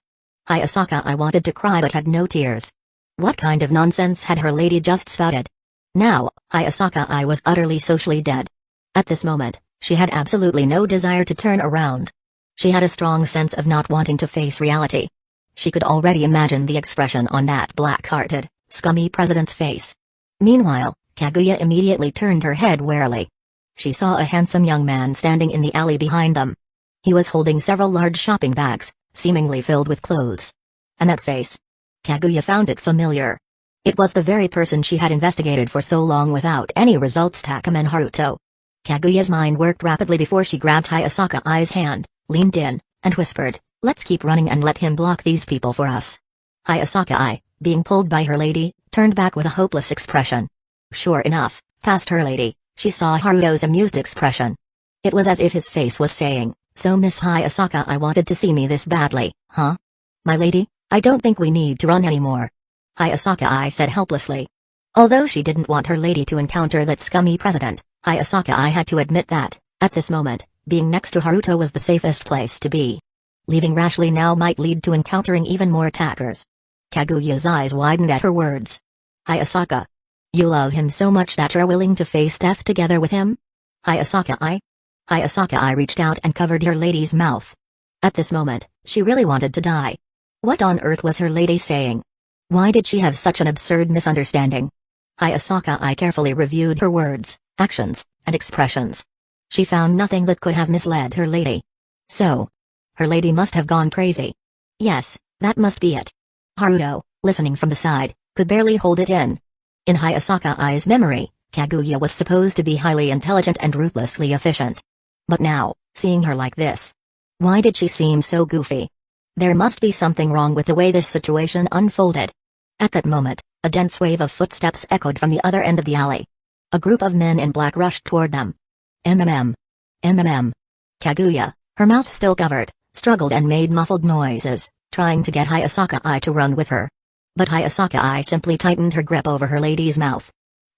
Hayasaka Ai wanted to cry but had no tears. What kind of nonsense had her lady just spouted? Now, Hayasaka Ai was utterly socially dead. At this moment, she had absolutely no desire to turn around. She had a strong sense of not wanting to face reality. She could already imagine the expression on that black-hearted, scummy president's face. Meanwhile, Kaguya immediately turned her head warily. She saw a handsome young man standing in the alley behind them. He was holding several large shopping bags, seemingly filled with clothes. And that face. Kaguya found it familiar. It was the very person she had investigated for so long without any results, Takemen Haruto. Kaguya's mind worked rapidly before she grabbed Hayasaka Ai's hand, leaned in, and whispered, "Let's keep running and let him block these people for us." Hayasaka Ai, being pulled by her lady, turned back with a hopeless expression. Sure enough, past her lady, she saw Haruto's amused expression. It was as if his face was saying, "So Miss Hayasaka Ai wanted to see me this badly, huh? My lady, I don't think we need to run anymore." Hayasaka Ai said helplessly. Although she didn't want her lady to encounter that scummy president, Hayasaka Ai had to admit that, at this moment, being next to Haruto was the safest place to be. Leaving rashly now might lead to encountering even more attackers. Kaguya's eyes widened at her words. "Hayasaka. You love him so much that you're willing to face death together with him?" "Hayasaka Ai?" Hayasaka Ai reached out and covered her lady's mouth. At this moment, she really wanted to die. What on earth was her lady saying? Why did she have such an absurd misunderstanding? Hayasaka Ai carefully reviewed her words, actions, and expressions. She found nothing that could have misled her lady. So, her lady must have gone crazy. Yes, that must be it. Haruto, listening from the side, could barely hold it in. In Hayasaka Ai's memory, Kaguya was supposed to be highly intelligent and ruthlessly efficient. But now, seeing her like this, why did she seem so goofy? There must be something wrong with the way this situation unfolded. At that moment, a dense wave of footsteps echoed from the other end of the alley. A group of men in black rushed toward them. MMM. MMM. Kaguya, her mouth still covered, struggled and made muffled noises, trying to get Hayasaka-ai to run with her. But Hayasaka-ai simply tightened her grip over her lady's mouth.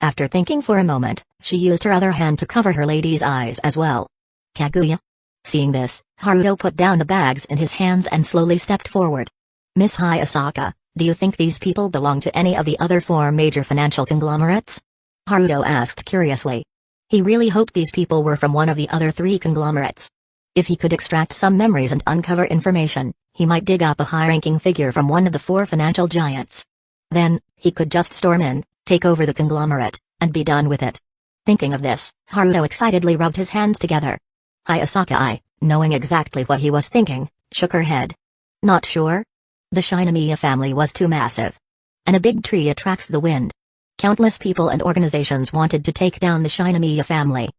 After thinking for a moment, she used her other hand to cover her lady's eyes as well. Kaguya? Seeing this, Haruto put down the bags in his hands and slowly stepped forward. Miss Hayasaka, do you think these people belong to any of the other 4 major financial conglomerates? Haruto asked curiously. He really hoped these people were from one of the other 3 conglomerates. If he could extract some memories and uncover information, he might dig up a high-ranking figure from one of the 4 financial giants. Then, he could just storm in, take over the conglomerate, and be done with it. Thinking of this, Haruto excitedly rubbed his hands together. Hayasaka-ai, knowing exactly what he was thinking, shook her head. Not sure? The Shinomiya family was too massive. And a big tree attracts the wind. Countless people and organizations wanted to take down the Shinomiya family.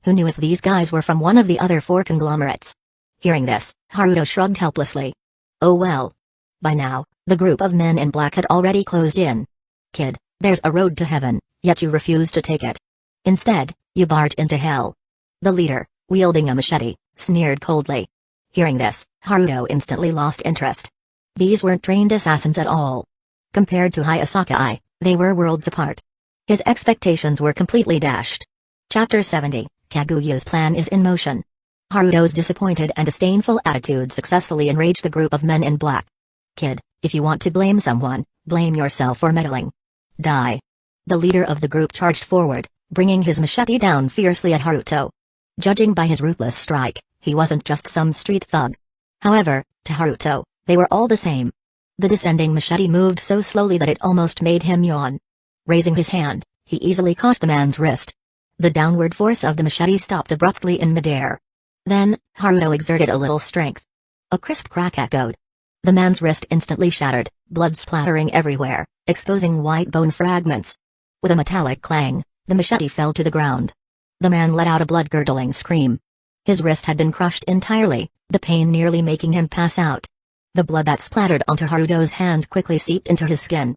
Who knew if these guys were from one of the other 4 conglomerates? Hearing this, Haruto shrugged helplessly. Oh well. By now, the group of men in black had already closed in. Kid, there's a road to heaven, yet you refuse to take it. Instead, you barge into hell. The leader, wielding a machete, sneered coldly. Hearing this, Haruto instantly lost interest. These weren't trained assassins at all. Compared to Hayasaka-ai, they were worlds apart. His expectations were completely dashed. Chapter 70, Kaguya's plan is in motion. Haruto's disappointed and disdainful attitude successfully enraged the group of men in black. Kid, if you want to blame someone, blame yourself for meddling. Die. The leader of the group charged forward, bringing his machete down fiercely at Haruto. Judging by his ruthless strike, he wasn't just some street thug. However, to Haruto, they were all the same. The descending machete moved so slowly that it almost made him yawn. Raising his hand, he easily caught the man's wrist. The downward force of the machete stopped abruptly in midair. Then, Haruto exerted a little strength. A crisp crack echoed. The man's wrist instantly shattered, blood splattering everywhere, exposing white bone fragments. With a metallic clang, the machete fell to the ground. The man let out a blood-curdling scream. His wrist had been crushed entirely, the pain nearly making him pass out. The blood that splattered onto Haruto's hand quickly seeped into his skin.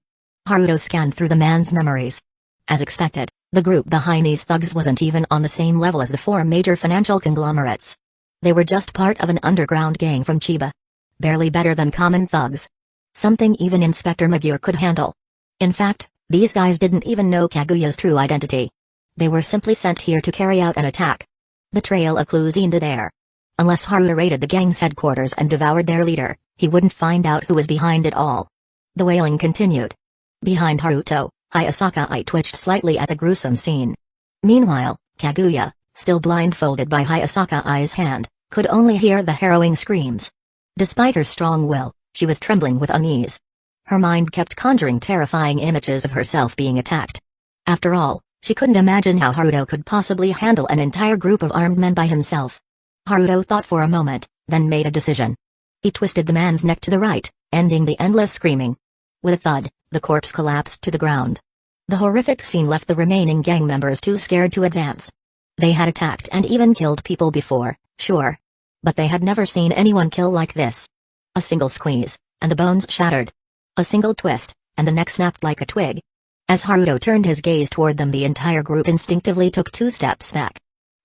Haruto scanned through the man's memories. As expected, the group behind these thugs wasn't even on the same level as the 4 major financial conglomerates. They were just part of an underground gang from Chiba. Barely better than common thugs. Something even Inspector Magure could handle. In fact, these guys didn't even know Kaguya's true identity. They were simply sent here to carry out an attack. The trail of clues ended there. Unless Haruto raided the gang's headquarters and devoured their leader, he wouldn't find out who was behind it all. The wailing continued. Behind Haruto, Hayasaka-ai twitched slightly at the gruesome scene. Meanwhile, Kaguya, still blindfolded by Hayasaka-ai's hand, could only hear the harrowing screams. Despite her strong will, she was trembling with unease. Her mind kept conjuring terrifying images of herself being attacked. After all, she couldn't imagine how Haruto could possibly handle an entire group of armed men by himself. Haruto thought for a moment, then made a decision. He twisted the man's neck to the right, ending the endless screaming. With a thud, the corpse collapsed to the ground. The horrific scene left the remaining gang members too scared to advance. They had attacked and even killed people before, sure. But they had never seen anyone kill like this. A single squeeze, and the bones shattered. A single twist, and the neck snapped like a twig. As Haruto turned his gaze toward them, the entire group instinctively took 2 steps back.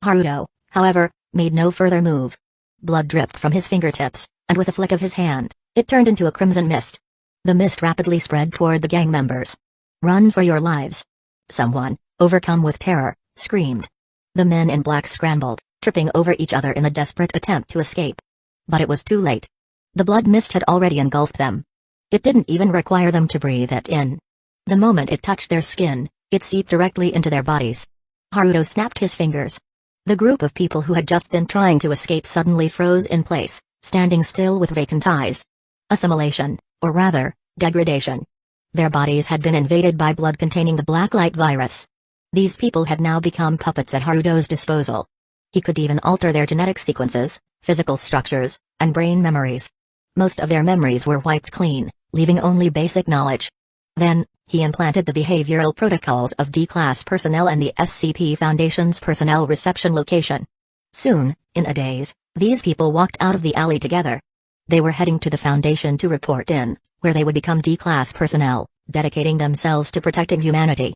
Haruto, however, made no further move. Blood dripped from his fingertips, and with a flick of his hand, it turned into a crimson mist. The mist rapidly spread toward the gang members. "Run for your lives!" Someone, overcome with terror, screamed. The men in black scrambled, tripping over each other in a desperate attempt to escape. But it was too late. The blood mist had already engulfed them. It didn't even require them to breathe it in. The moment it touched their skin, it seeped directly into their bodies. Haruto snapped his fingers. The group of people who had just been trying to escape suddenly froze in place, standing still with vacant eyes. Assimilation, or rather, degradation. Their bodies had been invaded by blood containing the blacklight virus. These people had now become puppets at Haruto's disposal. He could even alter their genetic sequences, physical structures, and brain memories. Most of their memories were wiped clean, leaving only basic knowledge. Then, he implanted the behavioral protocols of D-Class personnel and the SCP Foundation's personnel reception location. Soon, in a daze, these people walked out of the alley together. They were heading to the Foundation to report in, where they would become D-Class personnel, dedicating themselves to protecting humanity.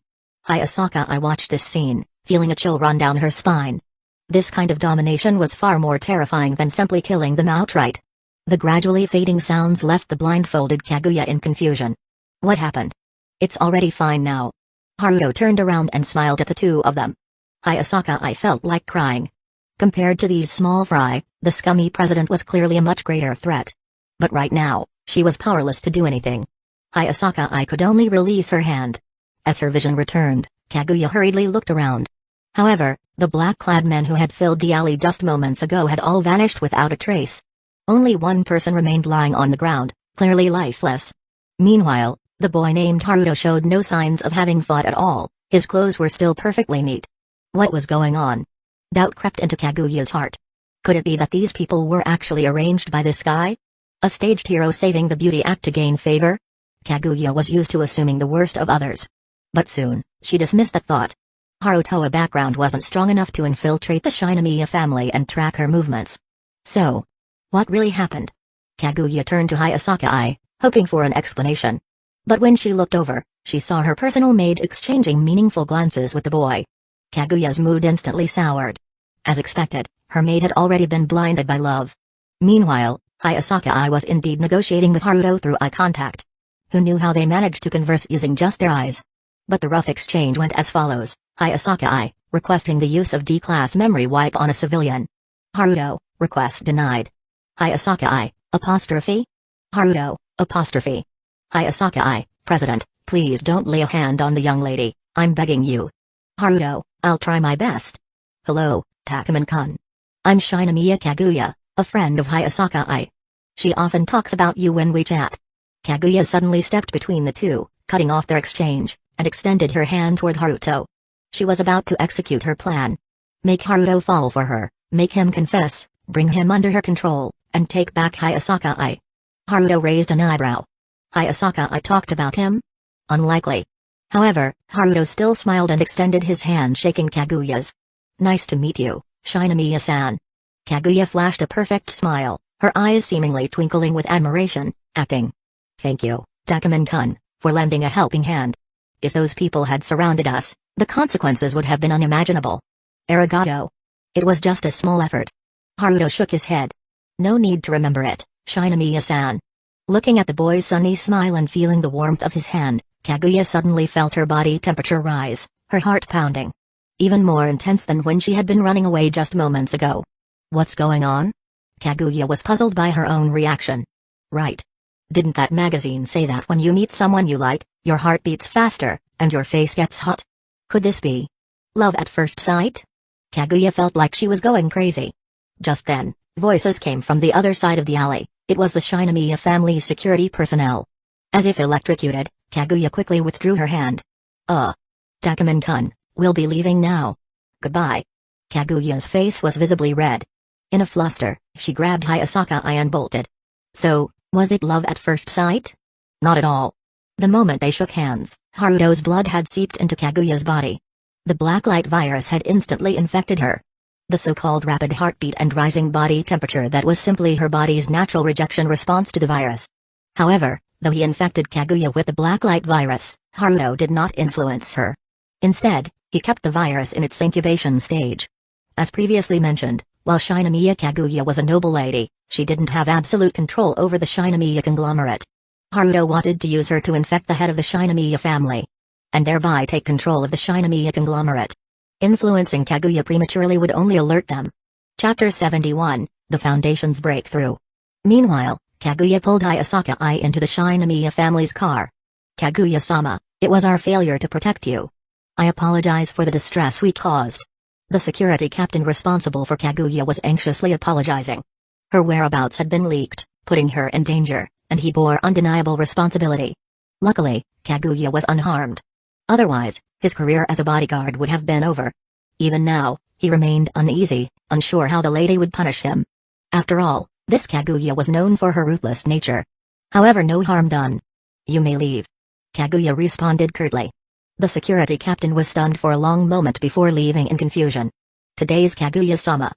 Hayasaka-ai watched this scene, feeling a chill run down her spine. This kind of domination was far more terrifying than simply killing them outright. The gradually fading sounds left the blindfolded Kaguya in confusion. What happened? It's already fine now. Haruto turned around and smiled at the two of them. Hayasaka I felt like crying. Compared to these small fry, the scummy president was clearly a much greater threat. But right now, she was powerless to do anything. Hayasaka I could only release her hand. As her vision returned, Kaguya hurriedly looked around. However, the black-clad men who had filled the alley just moments ago had all vanished without a trace. Only one person remained lying on the ground, clearly lifeless. Meanwhile, the boy named Haruto showed no signs of having fought at all, his clothes were still perfectly neat. What was going on? Doubt crept into Kaguya's heart. Could it be that these people were actually arranged by this guy? A staged hero saving the beauty act to gain favor? Kaguya was used to assuming the worst of others. But soon, she dismissed that thought. Haruto's background wasn't strong enough to infiltrate the Shinomiya family and track her movements. So, what really happened? Kaguya turned to Hayasaka I, hoping for an explanation. But when she looked over, she saw her personal maid exchanging meaningful glances with the boy. Kaguya's mood instantly soured. As expected, her maid had already been blinded by love. Meanwhile, Hayasaka I was indeed negotiating with Haruto through eye contact. Who knew how they managed to converse using just their eyes? But the rough exchange went as follows: Hayasaka I, requesting the use of D-class memory wipe on a civilian. Haruto, request denied. Hayasaka I, apostrophe? Haruto, apostrophe. Hayasaka I, President, please don't lay a hand on the young lady, I'm begging you. Haruto, I'll try my best. Hello, Takuman-kun. I'm Shinomiya Kaguya, a friend of Hayasaka I. She often talks about you when we chat. Kaguya suddenly stepped between the two, cutting off their exchange, and extended her hand toward Haruto. She was about to execute her plan. Make Haruto fall for her, make him confess, bring him under her control, and take back Hayasaka I. Haruto raised an eyebrow. Hayasaka I talked about him? Unlikely. However, Haruto still smiled and extended his hand, shaking Kaguya's. Nice to meet you, Shinomiya-san. Kaguya flashed a perfect smile, her eyes seemingly twinkling with admiration, acting. Thank you, Takuman-kun, for lending a helping hand. If those people had surrounded us, the consequences would have been unimaginable. Arigato. It was just a small effort. Haruto shook his head. No need to remember it, Shinomiya-san. Looking at the boy's sunny smile and feeling the warmth of his hand, Kaguya suddenly felt her body temperature rise, her heart pounding. Even more intense than when she had been running away just moments ago. What's going on? Kaguya was puzzled by her own reaction. Right. Didn't that magazine say that when you meet someone you like, your heart beats faster, and your face gets hot? Could this be love at first sight? Kaguya felt like she was going crazy. Just then, voices came from the other side of the alley. It was the Shinomiya family's security personnel. As if electrocuted, Kaguya quickly withdrew her hand. Takuman-kun, we'll be leaving now. Goodbye. Kaguya's face was visibly red. In a fluster, she grabbed Hayasaka I and bolted. So, was it love at first sight? Not at all. The moment they shook hands, Haruto's blood had seeped into Kaguya's body. The black light virus had instantly infected her. The so-called rapid heartbeat and rising body temperature that was simply her body's natural rejection response to the virus. However, though he infected Kaguya with the black light virus, Haruto did not influence her. Instead, he kept the virus in its incubation stage. As previously mentioned, while Shinomiya Kaguya was a noble lady, she didn't have absolute control over the Shinomiya conglomerate. Haruto wanted to use her to infect the head of the Shinomiya family, and thereby take control of the Shinomiya conglomerate. Influencing Kaguya prematurely would only alert them. Chapter 71, The Foundation's Breakthrough. Meanwhile, Kaguya pulled Hayasaka I into the Shinomiya family's car. Kaguya-sama, it was our failure to protect you. I apologize for the distress we caused. The security captain responsible for Kaguya was anxiously apologizing. Her whereabouts had been leaked, putting her in danger, and he bore undeniable responsibility. Luckily, Kaguya was unharmed. Otherwise, his career as a bodyguard would have been over. Even now, he remained uneasy, unsure how the lady would punish him. After all, this Kaguya was known for her ruthless nature. However, no harm done. You may leave. Kaguya responded curtly. The security captain was stunned for a long moment before leaving in confusion. Today's Kaguya-sama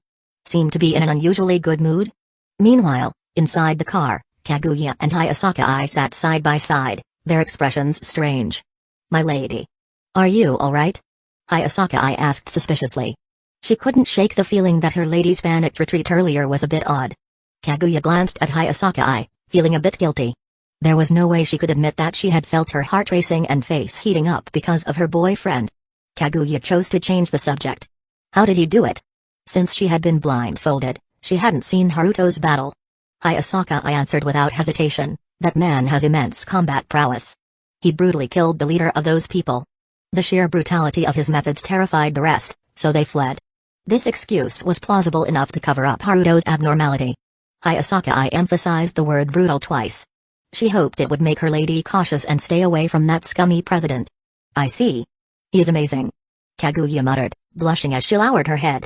seemed to be in an unusually good mood. Meanwhile, inside the car, Kaguya and Hayasaka I sat side by side, their expressions strange. My lady. Are you alright? Hayasaka I asked suspiciously. She couldn't shake the feeling that her lady's panicked retreat earlier was a bit odd. Kaguya glanced at Hayasaka, feeling a bit guilty. There was no way she could admit that she had felt her heart racing and face heating up because of her boyfriend. Kaguya chose to change the subject. How did he do it? Since she had been blindfolded, she hadn't seen Haruto's battle. Hayasaka answered without hesitation, that man has immense combat prowess. He brutally killed the leader of those people. The sheer brutality of his methods terrified the rest, so they fled. This excuse was plausible enough to cover up Haruto's abnormality. Hayasaka emphasized the word brutal twice. She hoped it would make her lady cautious and stay away from that scummy president. I see. He is amazing. Kaguya muttered, blushing as she lowered her head.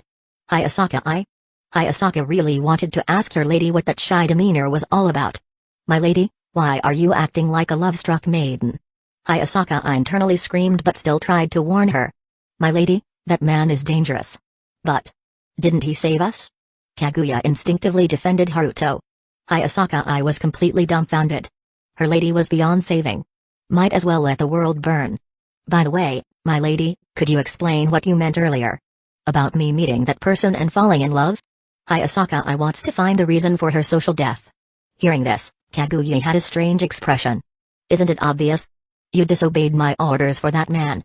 Hayasaka really wanted to ask her lady what that shy demeanor was all about. My lady, why are you acting like a love-struck maiden? Hayasaka internally screamed but still tried to warn her. My lady, that man is dangerous. But didn't he save us? Kaguya instinctively defended Haruto. Hayasaka was completely dumbfounded. Her lady was beyond saving. Might as well let the world burn. By the way, my lady, could you explain what you meant earlier? About me meeting that person and falling in love? Hayasaka wants to find the reason for her social death. Hearing this, Kaguya had a strange expression. Isn't it obvious? You disobeyed my orders for that man.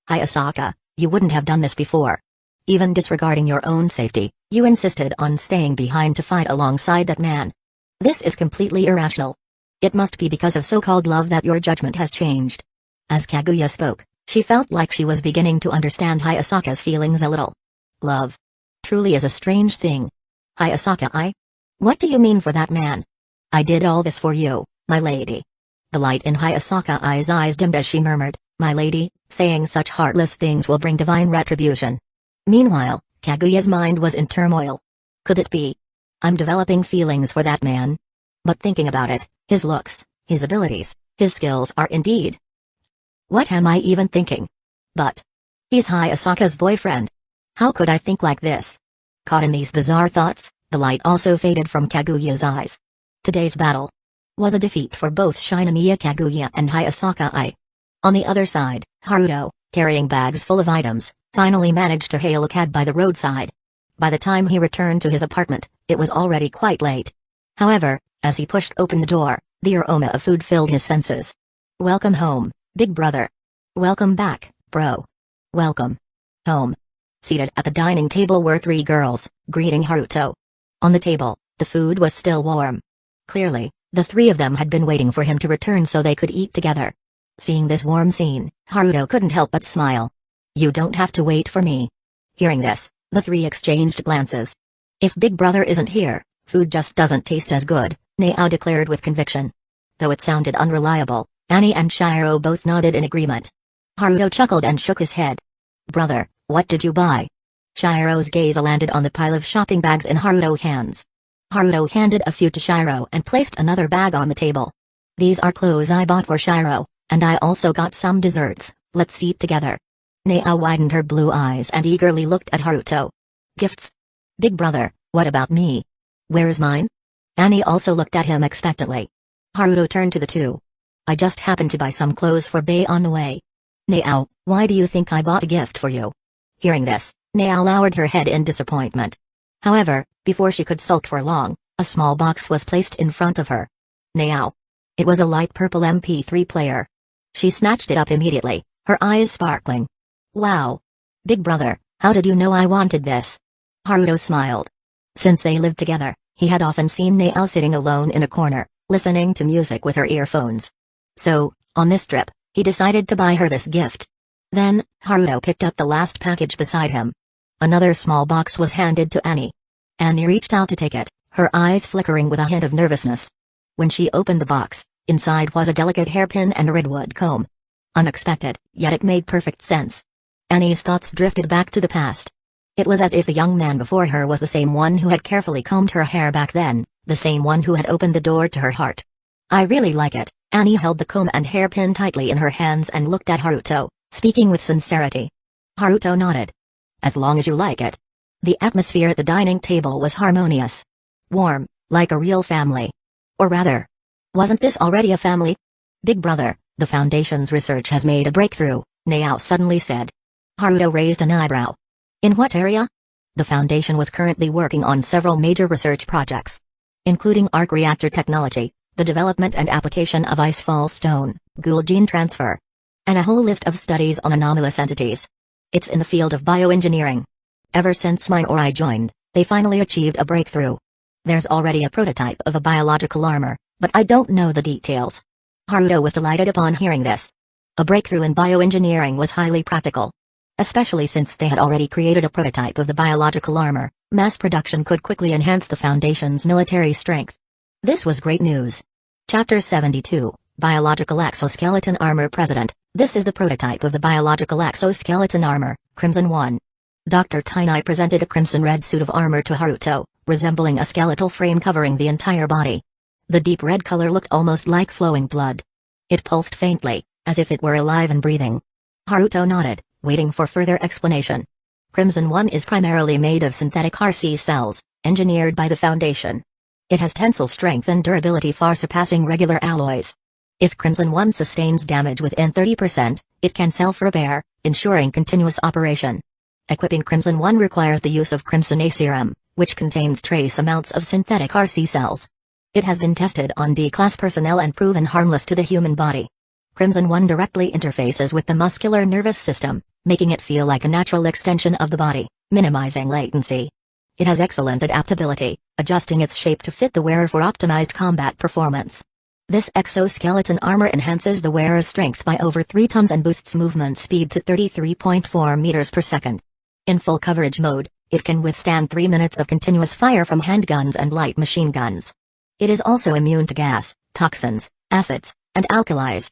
Hayasaka, you wouldn't have done this before. Even disregarding your own safety, you insisted on staying behind to fight alongside that man. This is completely irrational. It must be because of so-called love that your judgment has changed. As Kaguya spoke, she felt like she was beginning to understand Hayasaka's feelings a little. Love. Truly is a strange thing. Hayasaka, what do you mean for that man? I did all this for you, my lady. The light in Hayasaka's eyes dimmed as she murmured, my lady, saying such heartless things will bring divine retribution. Meanwhile, Kaguya's mind was in turmoil. Could it be? I'm developing feelings for that man. But thinking about it, his looks, his abilities, his skills are indeed. What am I even thinking? But he's Hayasaka's boyfriend. How could I think like this? Caught in these bizarre thoughts, the light also faded from Kaguya's eyes. Today's battle was a defeat for both Shinomiya Kaguya and Hayasaka. On the other side, Haruto, carrying bags full of items, finally managed to hail a cab by the roadside. By the time he returned to his apartment, it was already quite late. However, as he pushed open the door, the aroma of food filled his senses. Welcome home, big brother. Welcome back, bro. Welcome home. Seated at the dining table were three girls, greeting Haruto. On the table, the food was still warm. Clearly, the three of them had been waiting for him to return so they could eat together. Seeing this warm scene, Haruto couldn't help but smile. You don't have to wait for me. Hearing this, the three exchanged glances. If Big Brother isn't here, food just doesn't taste as good, Nao declared with conviction. Though it sounded unreliable, Annie and Shiro both nodded in agreement. Haruto chuckled and shook his head. Brother, what did you buy? Shiro's gaze landed on the pile of shopping bags in Haruto's hands. Haruto handed a few to Shiro and placed another bag on the table. These are clothes I bought for Shiro, and I also got some desserts, let's eat together. Nao widened her blue eyes and eagerly looked at Haruto. Gifts? Big brother, what about me? Where is mine? Annie also looked at him expectantly. Haruto turned to the two. I just happened to buy some clothes for Bae on the way. Nao, why do you think I bought a gift for you? Hearing this, Nao lowered her head in disappointment. However, before she could sulk for long, a small box was placed in front of her. Nao. It was a light purple MP3 player. She snatched it up immediately, her eyes sparkling. Wow. Big brother, how did you know I wanted this? Haruto smiled. Since they lived together, he had often seen Nao sitting alone in a corner, listening to music with her earphones. So, on this trip, he decided to buy her this gift. Then, Haruto picked up the last package beside him. Another small box was handed to Annie. Annie reached out to take it, her eyes flickering with a hint of nervousness. When she opened the box, inside was a delicate hairpin and a redwood comb. Unexpected, yet it made perfect sense. Annie's thoughts drifted back to the past. It was as if the young man before her was the same one who had carefully combed her hair back then, the same one who had opened the door to her heart. I really like it. Annie held the comb and hairpin tightly in her hands and looked at Haruto, speaking with sincerity. Haruto nodded. As long as you like it. The atmosphere at the dining table was harmonious. Warm, like a real family. Or rather, wasn't this already a family? Big brother, the Foundation's research has made a breakthrough, Nao suddenly said. Haruto raised an eyebrow. In what area? The Foundation was currently working on several major research projects, including arc reactor technology, the development and application of icefall stone, ghoul gene transfer, and a whole list of studies on anomalous entities. It's in the field of bioengineering. Ever since mine or I joined, they finally achieved a breakthrough. There's already a prototype of a biological armor, but I don't know the details. Haruto was delighted upon hearing this. A breakthrough in bioengineering was highly practical. Especially since they had already created a prototype of the biological armor, mass production could quickly enhance the Foundation's military strength. This was great news. Chapter 72, Biological Exoskeleton Armor President. This is the prototype of the biological exoskeleton armor, Crimson 1. Dr. Tainai presented a crimson red suit of armor to Haruto, resembling a skeletal frame covering the entire body. The deep red color looked almost like flowing blood. It pulsed faintly, as if it were alive and breathing. Haruto nodded, waiting for further explanation. Crimson 1 is primarily made of synthetic RC cells, engineered by the Foundation. It has tensile strength and durability far surpassing regular alloys. If Crimson 1 sustains damage within 30%, it can self-repair, ensuring continuous operation. Equipping Crimson 1 requires the use of Crimson A serum, which contains trace amounts of synthetic RC cells. It has been tested on D-class personnel and proven harmless to the human body. Crimson 1 directly interfaces with the muscular nervous system, making it feel like a natural extension of the body, minimizing latency. It has excellent adaptability, adjusting its shape to fit the wearer for optimized combat performance. This exoskeleton armor enhances the wearer's strength by over 3 tons and boosts movement speed to 33.4 meters per second. In full coverage mode, it can withstand 3 minutes of continuous fire from handguns and light machine guns. It is also immune to gas, toxins, acids, and alkalis.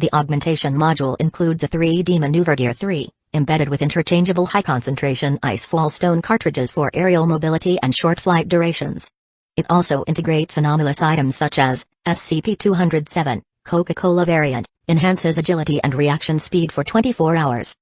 The augmentation module includes a 3D maneuver gear 3, embedded with interchangeable high-concentration icefall stone cartridges for aerial mobility and short flight durations. It also integrates anomalous items such as SCP-207, Coca-Cola variant, enhances agility and reaction speed for 24 hours.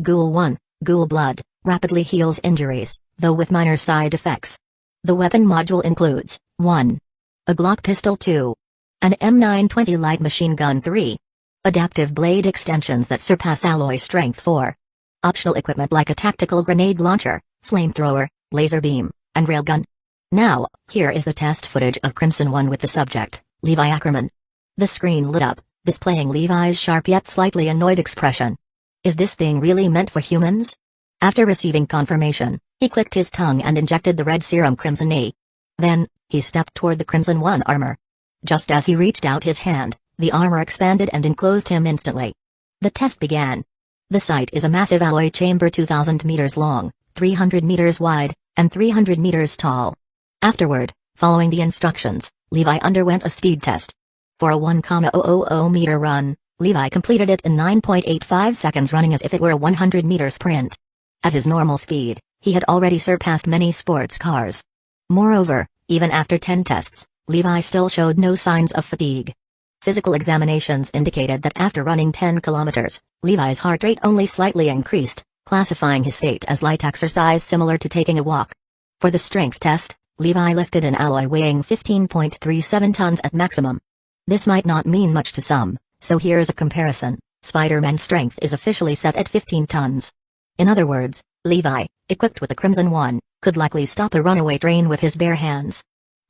Ghoul 1, Ghoul Blood, rapidly heals injuries, though with minor side effects. The weapon module includes 1. A Glock pistol 2. An M920 light machine gun 3. Adaptive blade extensions that surpass alloy strength 4. Optional equipment like a tactical grenade launcher, flamethrower, laser beam, and railgun. Now, here is the test footage of Crimson 1 with the subject, Levi Ackerman. The screen lit up, displaying Levi's sharp yet slightly annoyed expression. Is this thing really meant for humans? After receiving confirmation, he clicked his tongue and injected the red serum Crimson E. Then, he stepped toward the Crimson 1 armor. Just as he reached out his hand, the armor expanded and enclosed him instantly. The test began. The site is a massive alloy chamber 2,000 meters long, 300 meters wide, and 300 meters tall. Afterward, following the instructions, Levi underwent a speed test. For a 1,000 meter run, Levi completed it in 9.85 seconds, running as if it were a 100 meter sprint. At his normal speed, he had already surpassed many sports cars. Moreover, even after 10 tests, Levi still showed no signs of fatigue. Physical examinations indicated that after running 10 kilometers, Levi's heart rate only slightly increased, classifying his state as light exercise similar to taking a walk. For the strength test, Levi lifted an alloy weighing 15.37 tons at maximum. This might not mean much to some, so here's a comparison. Spider-Man's strength is officially set at 15 tons. In other words, Levi, equipped with the Crimson 1, could likely stop a runaway train with his bare hands.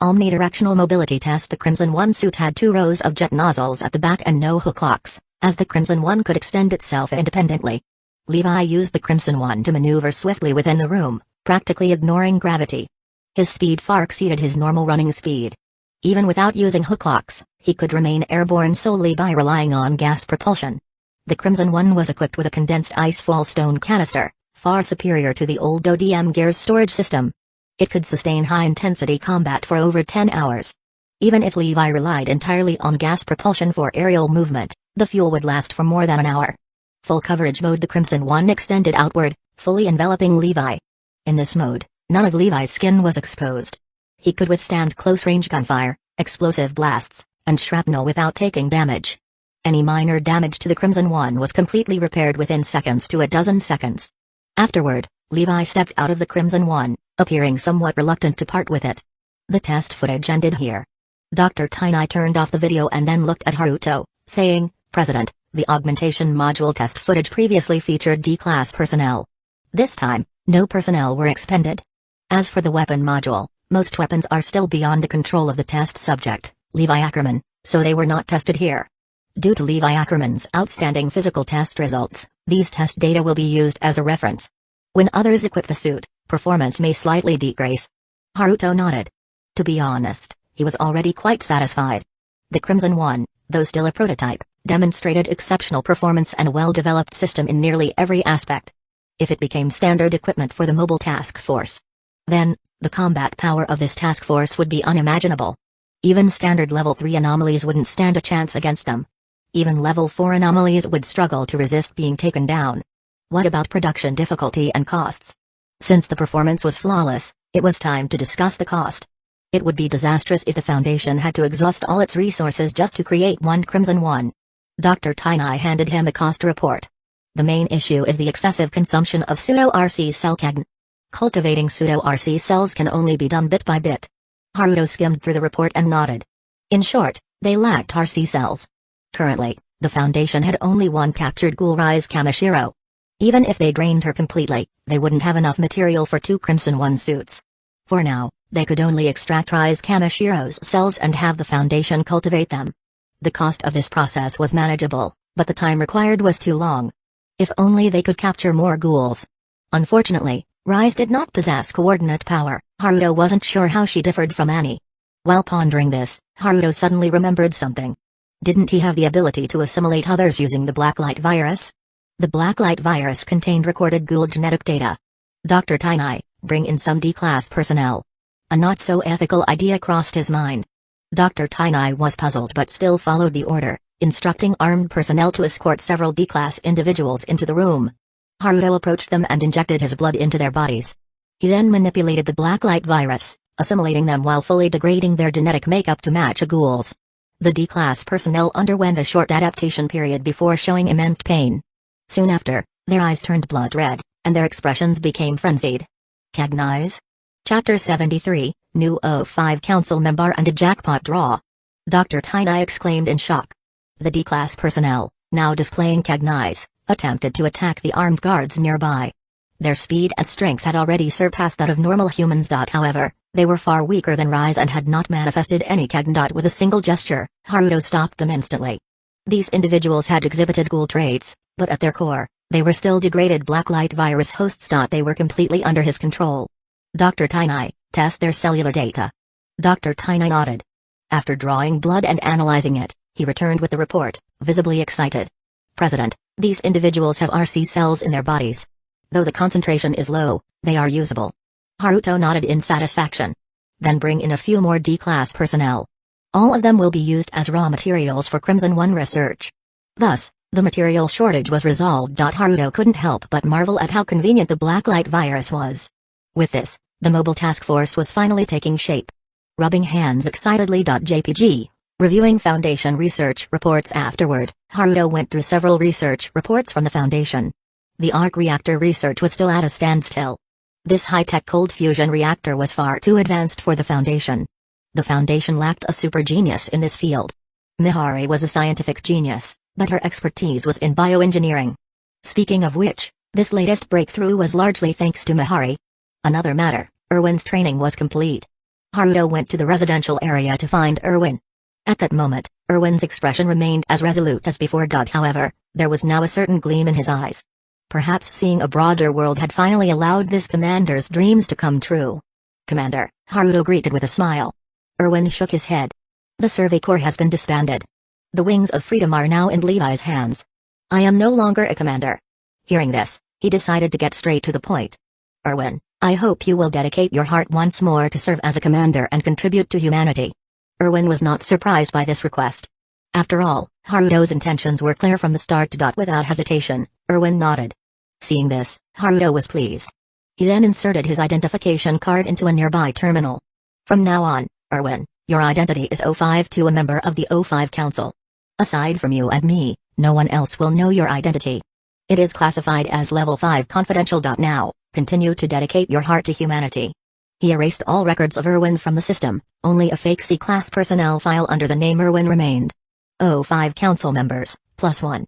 Omnidirectional mobility test. The Crimson 1 suit had 2 rows of jet nozzles at the back and no hook locks, as the Crimson 1 could extend itself independently. Levi used the Crimson 1 to maneuver swiftly within the room, practically ignoring gravity. His speed far exceeded his normal running speed. Even without using hook locks, he could remain airborne solely by relying on gas propulsion. The Crimson 1 was equipped with a condensed icefall stone canister, far superior to the old ODM Gears storage system. It could sustain high-intensity combat for over 10 hours. Even if Levi relied entirely on gas propulsion for aerial movement, the fuel would last for more than an hour. Full coverage mode. The Crimson 1 extended outward, fully enveloping Levi. In this mode, none of Levi's skin was exposed. He could withstand close-range gunfire, explosive blasts, and shrapnel without taking damage. Any minor damage to the Crimson 1 was completely repaired within seconds to a dozen seconds. Afterward, Levi stepped out of the Crimson 1, appearing somewhat reluctant to part with it. The test footage ended here. Dr. Tainai turned off the video and then looked at Haruto, saying, "President, the augmentation module test footage previously featured D-class personnel. This time, no personnel were expended. As for the weapon module, most weapons are still beyond the control of the test subject, Levi Ackerman, so they were not tested here. Due to Levi Ackerman's outstanding physical test results, these test data will be used as a reference. When others equip the suit, performance may slightly decrease. Haruto nodded. To be honest, he was already quite satisfied. The Crimson One, though still a prototype, demonstrated exceptional performance and a well-developed system in nearly every aspect. If it became standard equipment for the mobile task force, then, the combat power of this task force would be unimaginable. Even standard level 3 anomalies wouldn't stand a chance against them. Even level 4 anomalies would struggle to resist being taken down. What about production difficulty and costs? Since the performance was flawless, it was time to discuss the cost. It would be disastrous if the Foundation had to exhaust all its resources just to create one Crimson One. Dr. Tainai handed him a cost report. The main issue is the excessive consumption of pseudo-RC cell cagn. Cultivating pseudo-RC cells can only be done bit by bit. Haruto skimmed through the report and nodded. In short, they lacked RC cells. Currently, the Foundation had only one captured ghoul Rise Kamishiro. Even if they drained her completely, they wouldn't have enough material for 2 Crimson One suits. For now, they could only extract Rise Kamishiro's cells and have the Foundation cultivate them. The cost of this process was manageable, but the time required was too long. If only they could capture more ghouls. Unfortunately, Rise did not possess coordinate power. Haruto wasn't sure how she differed from Annie. While pondering this, Haruto suddenly remembered something. Didn't he have the ability to assimilate others using the Blacklight virus? The Blacklight virus contained recorded ghoul genetic data. Dr. Tainai, bring in some D-class personnel. A not-so-ethical idea crossed his mind. Dr. Tainai was puzzled but still followed the order, instructing armed personnel to escort several D-class individuals into the room. Haruto approached them and injected his blood into their bodies. He then manipulated the Blacklight virus, assimilating them while fully degrading their genetic makeup to match a ghoul's. The D-class personnel underwent a short adaptation period before showing immense pain. Soon after, their eyes turned blood red, and their expressions became frenzied. Cagnize? Chapter 73, New O5 Council Member and a Jackpot Draw. Dr. Tainai exclaimed in shock. The D-class personnel, now displaying Cagnize, attempted to attack the armed guards nearby. Their speed and strength had already surpassed that of normal humans. However, they were far weaker than Rise and had not manifested any Cagn. With a single gesture, Haruto stopped them instantly. These individuals had exhibited ghoul traits, but at their core, they were still degraded Blacklight virus hosts. They were completely under his control. Dr. Tainai, test their cellular data. Dr. Tainai nodded. After drawing blood and analyzing it, he returned with the report, visibly excited. President, these individuals have RC cells in their bodies. Though the concentration is low, they are usable. Haruto nodded in satisfaction. Then bring in a few more D-class personnel. All of them will be used as raw materials for Crimson One research. Thus, the material shortage was resolved. Haruto couldn't help but marvel at how convenient the Blacklight virus was. With this, the mobile task force was finally taking shape. Rubbing hands excitedly. JPG. Reviewing Foundation research reports afterward, Haruto went through several research reports from the Foundation. The arc reactor research was still at a standstill. This high-tech cold fusion reactor was far too advanced for the Foundation. The Foundation lacked a super genius in this field. Mihari was a scientific genius, but her expertise was in bioengineering. Speaking of which, this latest breakthrough was largely thanks to Mihari. Another matter, Erwin's training was complete. Haruto went to the residential area to find Erwin. At that moment, Erwin's expression remained as resolute as before. However, there was now a certain gleam in his eyes. Perhaps seeing a broader world had finally allowed this commander's dreams to come true. Commander, Haruto greeted with a smile. Erwin shook his head. The Survey Corps has been disbanded. The wings of freedom are now in Levi's hands. I am no longer a commander. Hearing this, he decided to get straight to the point. Erwin, I hope you will dedicate your heart once more to serve as a commander and contribute to humanity. Erwin was not surprised by this request. After all, Haruto's intentions were clear from the start. Without hesitation, Erwin nodded. Seeing this, Haruto was pleased. He then inserted his identification card into a nearby terminal. From now on, Erwin, your identity is O5, a member of the O5 Council. Aside from you and me, no one else will know your identity. It is classified as Level 5 confidential. Now, continue to dedicate your heart to humanity. He erased all records of Erwin from the system, only a fake C-class personnel file under the name Erwin remained. O5 Council members, +1.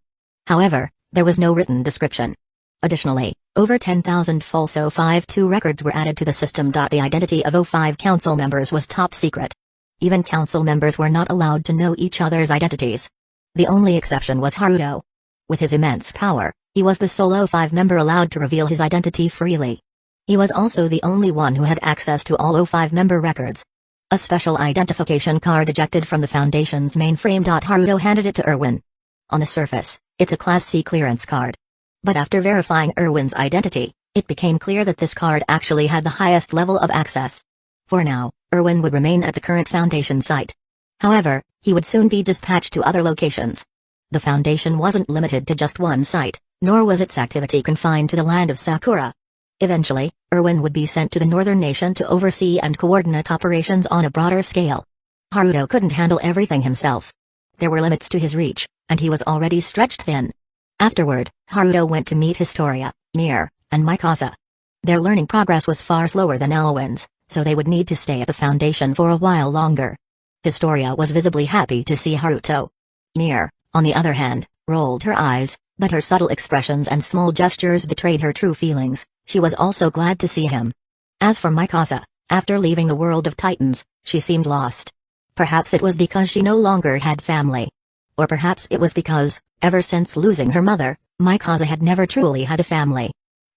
However, there was no written description. Additionally, Over 10,000 false O52 records were added to the system. The identity of O5 council members was top secret. Even council members were not allowed to know each other's identities. The only exception was Haruto. With his immense power, he was the sole O5 member allowed to reveal his identity freely. He was also the only one who had access to all O5 member records. A special identification card ejected from the Foundation's mainframe. Haruto handed it to Erwin. On the surface, it's a Class C clearance card. But after verifying Erwin's identity, it became clear that this card actually had the highest level of access. For now, Erwin would remain at the current Foundation site. However, he would soon be dispatched to other locations. The Foundation wasn't limited to just one site, nor was its activity confined to the land of Sakura. Eventually, Erwin would be sent to the northern nation to oversee and coordinate operations on a broader scale. Haruto couldn't handle everything himself. There were limits to his reach, and he was already stretched thin. Afterward, Haruto went to meet Historia, Mir, and Mikasa. Their learning progress was far slower than Elwin's, so they would need to stay at the Foundation for a while longer. Historia was visibly happy to see Haruto. Mir, on the other hand, rolled her eyes, but her subtle expressions and small gestures betrayed her true feelings. She was also glad to see him. As for Mikasa, after leaving the world of Titans, she seemed lost. Perhaps it was because she no longer had family. Or perhaps it was because, ever since losing her mother, Mikasa had never truly had a family.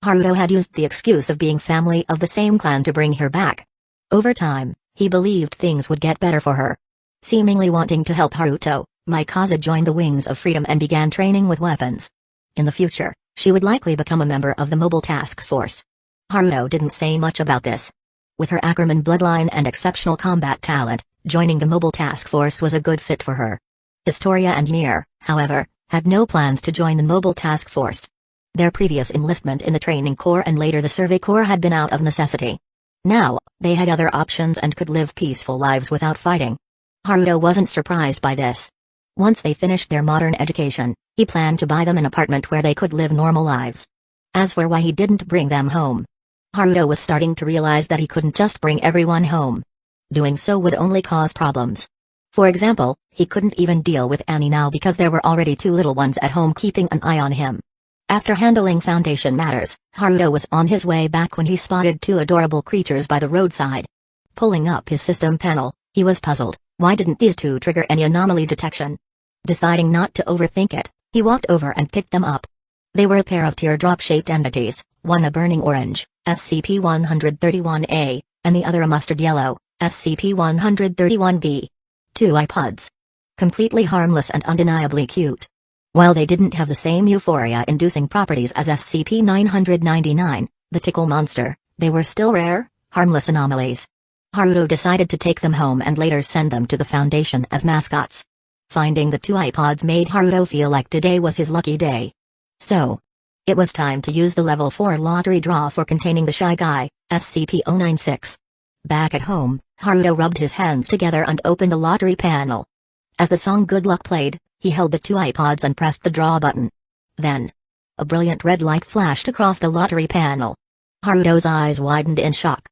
Haruto had used the excuse of being family of the same clan to bring her back. Over time, he believed things would get better for her. Seemingly wanting to help Haruto, Mikasa joined the Wings of Freedom and began training with weapons. In the future, she would likely become a member of the Mobile Task Force. Haruto didn't say much about this. With her Ackerman bloodline and exceptional combat talent, joining the Mobile Task Force was a good fit for her. Historia and Mir, however, had no plans to join the Mobile Task Force. Their previous enlistment in the Training Corps and later the Survey Corps had been out of necessity. Now, they had other options and could live peaceful lives without fighting. Haruto wasn't surprised by this. Once they finished their modern education, he planned to buy them an apartment where they could live normal lives. As for why he didn't bring them home, Haruto was starting to realize that he couldn't just bring everyone home. Doing so would only cause problems. For example, he couldn't even deal with Annie now because there were already two little ones at home keeping an eye on him. After handling Foundation matters, Haruto was on his way back when he spotted two adorable creatures by the roadside. Pulling up his system panel, he was puzzled. Why didn't these two trigger any anomaly detection? Deciding not to overthink it, he walked over and picked them up. They were a pair of teardrop-shaped entities, one a burning orange, SCP-131-A, and the other a mustard yellow, SCP-131-B. Two iPods. Completely harmless and undeniably cute. While they didn't have the same euphoria-inducing properties as SCP-999, the tickle monster, they were still rare, harmless anomalies. Haruto decided to take them home and later send them to the Foundation as mascots. Finding the two iPods made Haruto feel like today was his lucky day. So, it was time to use the level 4 lottery draw for containing the Shy Guy, SCP-096. Back at home, Haruto rubbed his hands together and opened the lottery panel. As the song Good Luck played, he held the two iPods and pressed the draw button. Then, a brilliant red light flashed across the lottery panel. Haruto's eyes widened in shock.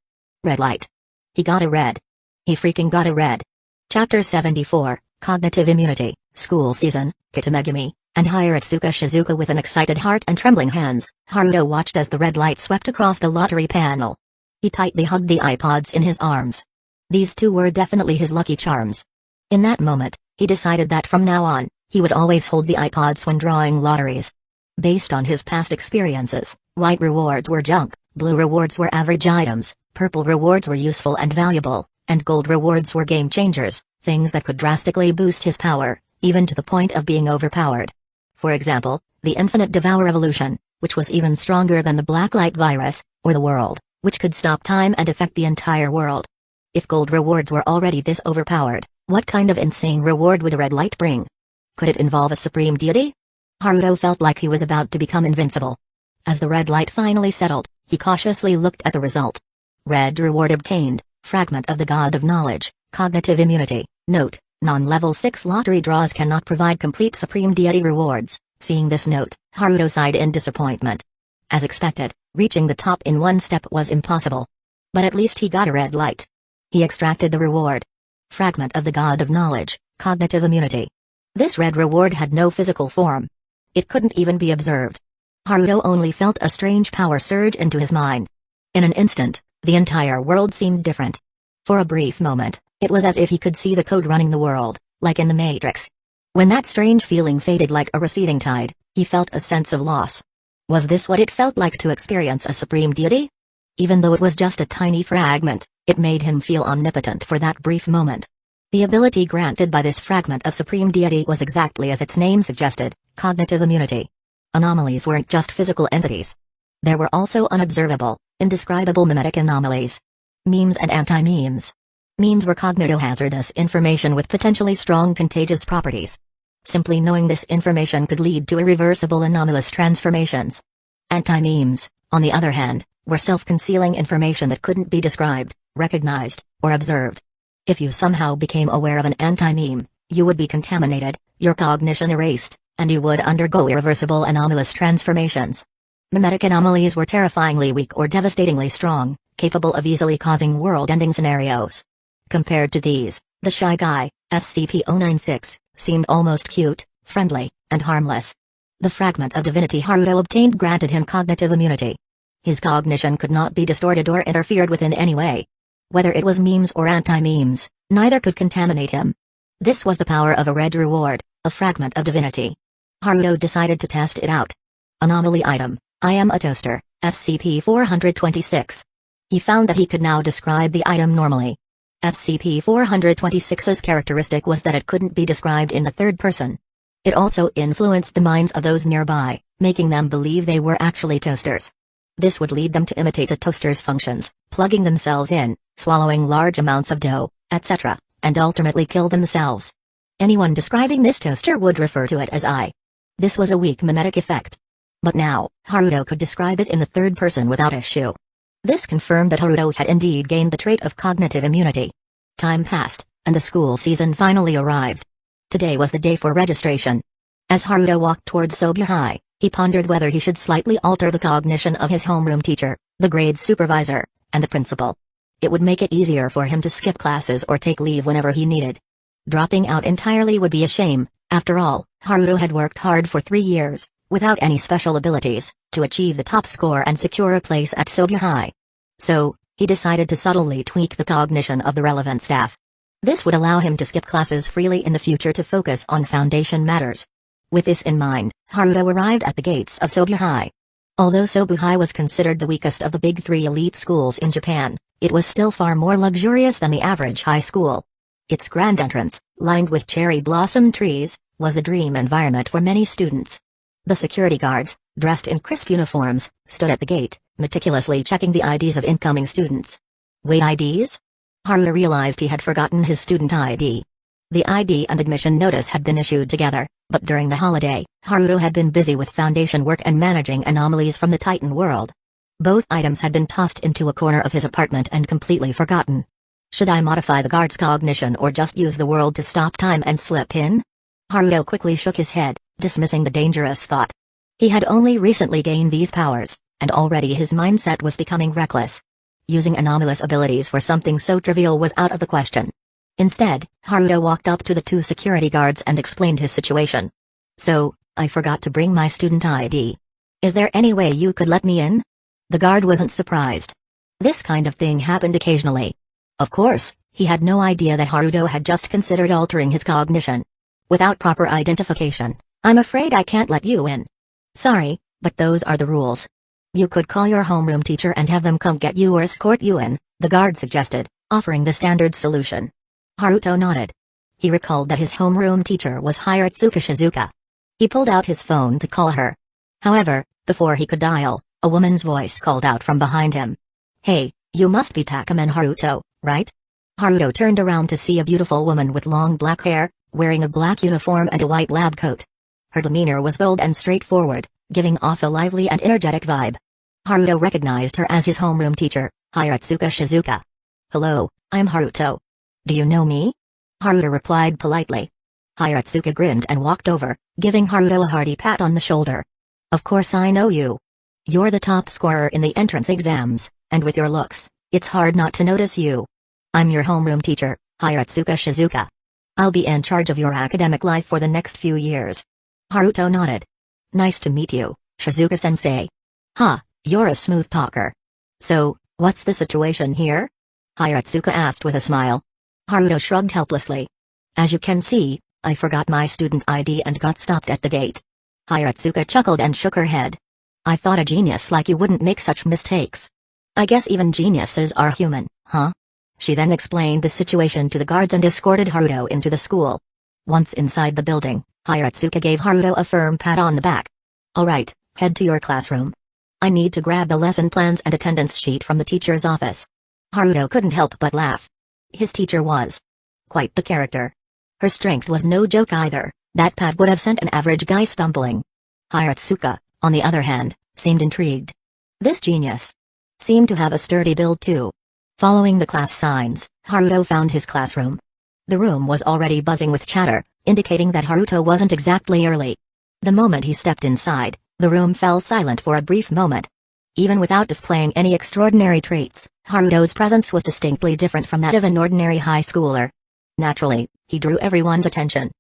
Red light. He got a red. He freaking got a red. Chapter 74, Cognitive Immunity, School Season, Kitamegami, and Hiratsuka Shizuka. With an excited heart and trembling hands, Haruto watched as the red light swept across the lottery panel. He tightly hugged the iPods in his arms. These two were definitely his lucky charms. In that moment, he decided that from now on, he would always hold the iPods when drawing lotteries. Based on his past experiences, white rewards were junk, blue rewards were average items, purple rewards were useful and valuable, and gold rewards were game changers, things that could drastically boost his power, even to the point of being overpowered. For example, the Infinite Devour Evolution, which was even stronger than the Blacklight Virus, or the World, which could stop time and affect the entire world. If gold rewards were already this overpowered, what kind of insane reward would a red light bring? Could it involve a supreme deity? Haruto felt like he was about to become invincible. As the red light finally settled, he cautiously looked at the result. Red reward obtained, Fragment of the God of Knowledge, Cognitive Immunity. Note, non-level 6 lottery draws cannot provide complete supreme deity rewards. Seeing this note, Haruto sighed in disappointment. As expected, reaching the top in one step was impossible. But at least he got a red light. He extracted the reward. Fragment of the God of Knowledge, Cognitive Immunity. This red reward had no physical form. It couldn't even be observed. Haruto only felt a strange power surge into his mind. In an instant, the entire world seemed different. For a brief moment, it was as if he could see the code running the world, like in the Matrix. When that strange feeling faded like a receding tide, he felt a sense of loss. Was this what it felt like to experience a supreme deity? Even though it was just a tiny fragment, it made him feel omnipotent for that brief moment. The ability granted by this fragment of supreme deity was exactly as its name suggested, cognitive immunity. Anomalies weren't just physical entities. There were also unobservable, indescribable mimetic anomalies. Memes and anti-memes. Memes were cognitohazardous information with potentially strong contagious properties. Simply knowing this information could lead to irreversible anomalous transformations. Anti-memes, on the other hand, were self-concealing information that couldn't be described, recognized, or observed. If you somehow became aware of an anti-meme, you would be contaminated, your cognition erased, and you would undergo irreversible anomalous transformations. Mimetic anomalies were terrifyingly weak or devastatingly strong, capable of easily causing world-ending scenarios. Compared to these, the shy guy, SCP-096, seemed almost cute, friendly, and harmless. The fragment of divinity Haruto obtained granted him cognitive immunity. His cognition could not be distorted or interfered with in any way. Whether it was memes or anti-memes, neither could contaminate him. This was the power of a red reward, a fragment of divinity. Haruto decided to test it out. Anomaly item: I am a toaster, SCP-426. He found that he could now describe the item normally. SCP-426's characteristic was that it couldn't be described in the third person. It also influenced the minds of those nearby, making them believe they were actually toasters. This would lead them to imitate a toaster's functions, plugging themselves in, swallowing large amounts of dough, etc., and ultimately kill themselves. Anyone describing this toaster would refer to it as I. This was a weak mimetic effect. But now, Haruto could describe it in the third person without issue. This confirmed that Haruto had indeed gained the trait of cognitive immunity. Time passed, and the school season finally arrived. Today was the day for registration. As Haruto walked towards Sobu High, he pondered whether he should slightly alter the cognition of his homeroom teacher, the grade supervisor, and the principal. It would make it easier for him to skip classes or take leave whenever he needed. Dropping out entirely would be a shame. After all, Haruto had worked hard for 3 years, without any special abilities, to achieve the top score and secure a place at Sobu High. So, he decided to subtly tweak the cognition of the relevant staff. This would allow him to skip classes freely in the future to focus on Foundation matters. With this in mind, Haruto arrived at the gates of Sobu High. Although Sobu High was considered the weakest of the big 3 elite schools in Japan, it was still far more luxurious than the average high school. Its grand entrance, lined with cherry blossom trees, was the dream environment for many students. The security guards, dressed in crisp uniforms, stood at the gate, meticulously checking the IDs of incoming students. Wait, IDs? Haruto realized he had forgotten his student ID. The ID and admission notice had been issued together, but during the holiday, Haruto had been busy with Foundation work and managing anomalies from the Titan world. Both items had been tossed into a corner of his apartment and completely forgotten. Should I modify the guard's cognition or just use the world to stop time and slip in? Haruto quickly shook his head, dismissing the dangerous thought. He had only recently gained these powers, and already his mindset was becoming reckless. Using anomalous abilities for something so trivial was out of the question. Instead, Haruto walked up to the 2 security guards and explained his situation. So, I forgot to bring my student ID. Is there any way you could let me in? The guard wasn't surprised. This kind of thing happened occasionally. Of course, he had no idea that Haruto had just considered altering his cognition. Without proper identification, I'm afraid I can't let you in. Sorry, but those are the rules. You could call your homeroom teacher and have them come get you or escort you in, the guard suggested, offering the standard solution. Haruto nodded. He recalled that his homeroom teacher was Hiratsuka Shizuka. He pulled out his phone to call her. However, before he could dial, a woman's voice called out from behind him. Hey, you must be Takaman Haruto, right? Haruto turned around to see a beautiful woman with long black hair, wearing a black uniform and a white lab coat. Her demeanor was bold and straightforward, giving off a lively and energetic vibe. Haruto recognized her as his homeroom teacher, Hiratsuka Shizuka. Hello, I'm Haruto. Do you know me? Haruto replied politely. Hiratsuka grinned and walked over, giving Haruto a hearty pat on the shoulder. Of course I know you. You're the top scorer in the entrance exams, and with your looks, it's hard not to notice you. I'm your homeroom teacher, Hiratsuka Shizuka. I'll be in charge of your academic life for the next few years. Haruto nodded. Nice to meet you, Shizuka-sensei. Ha, you're a smooth talker. So, what's the situation here? Hiratsuka asked with a smile. Haruto shrugged helplessly. As you can see, I forgot my student ID and got stopped at the gate. Hiratsuka chuckled and shook her head. I thought a genius like you wouldn't make such mistakes. I guess even geniuses are human, huh? She then explained the situation to the guards and escorted Haruto into the school. Once inside the building, Hiratsuka gave Haruto a firm pat on the back. Alright, head to your classroom. I need to grab the lesson plans and attendance sheet from the teacher's office. Haruto couldn't help but laugh. His teacher was quite the character. Her strength was no joke either. That pat would have sent an average guy stumbling. Hiratsuka, on the other hand, seemed intrigued. This genius seemed to have a sturdy build too. Following the class signs, Haruto found his classroom. The room was already buzzing with chatter, indicating that Haruto wasn't exactly early. The moment he stepped inside, the room fell silent for a brief moment. Even without displaying any extraordinary traits, Haruto's presence was distinctly different from that of an ordinary high schooler. Naturally, he drew everyone's attention.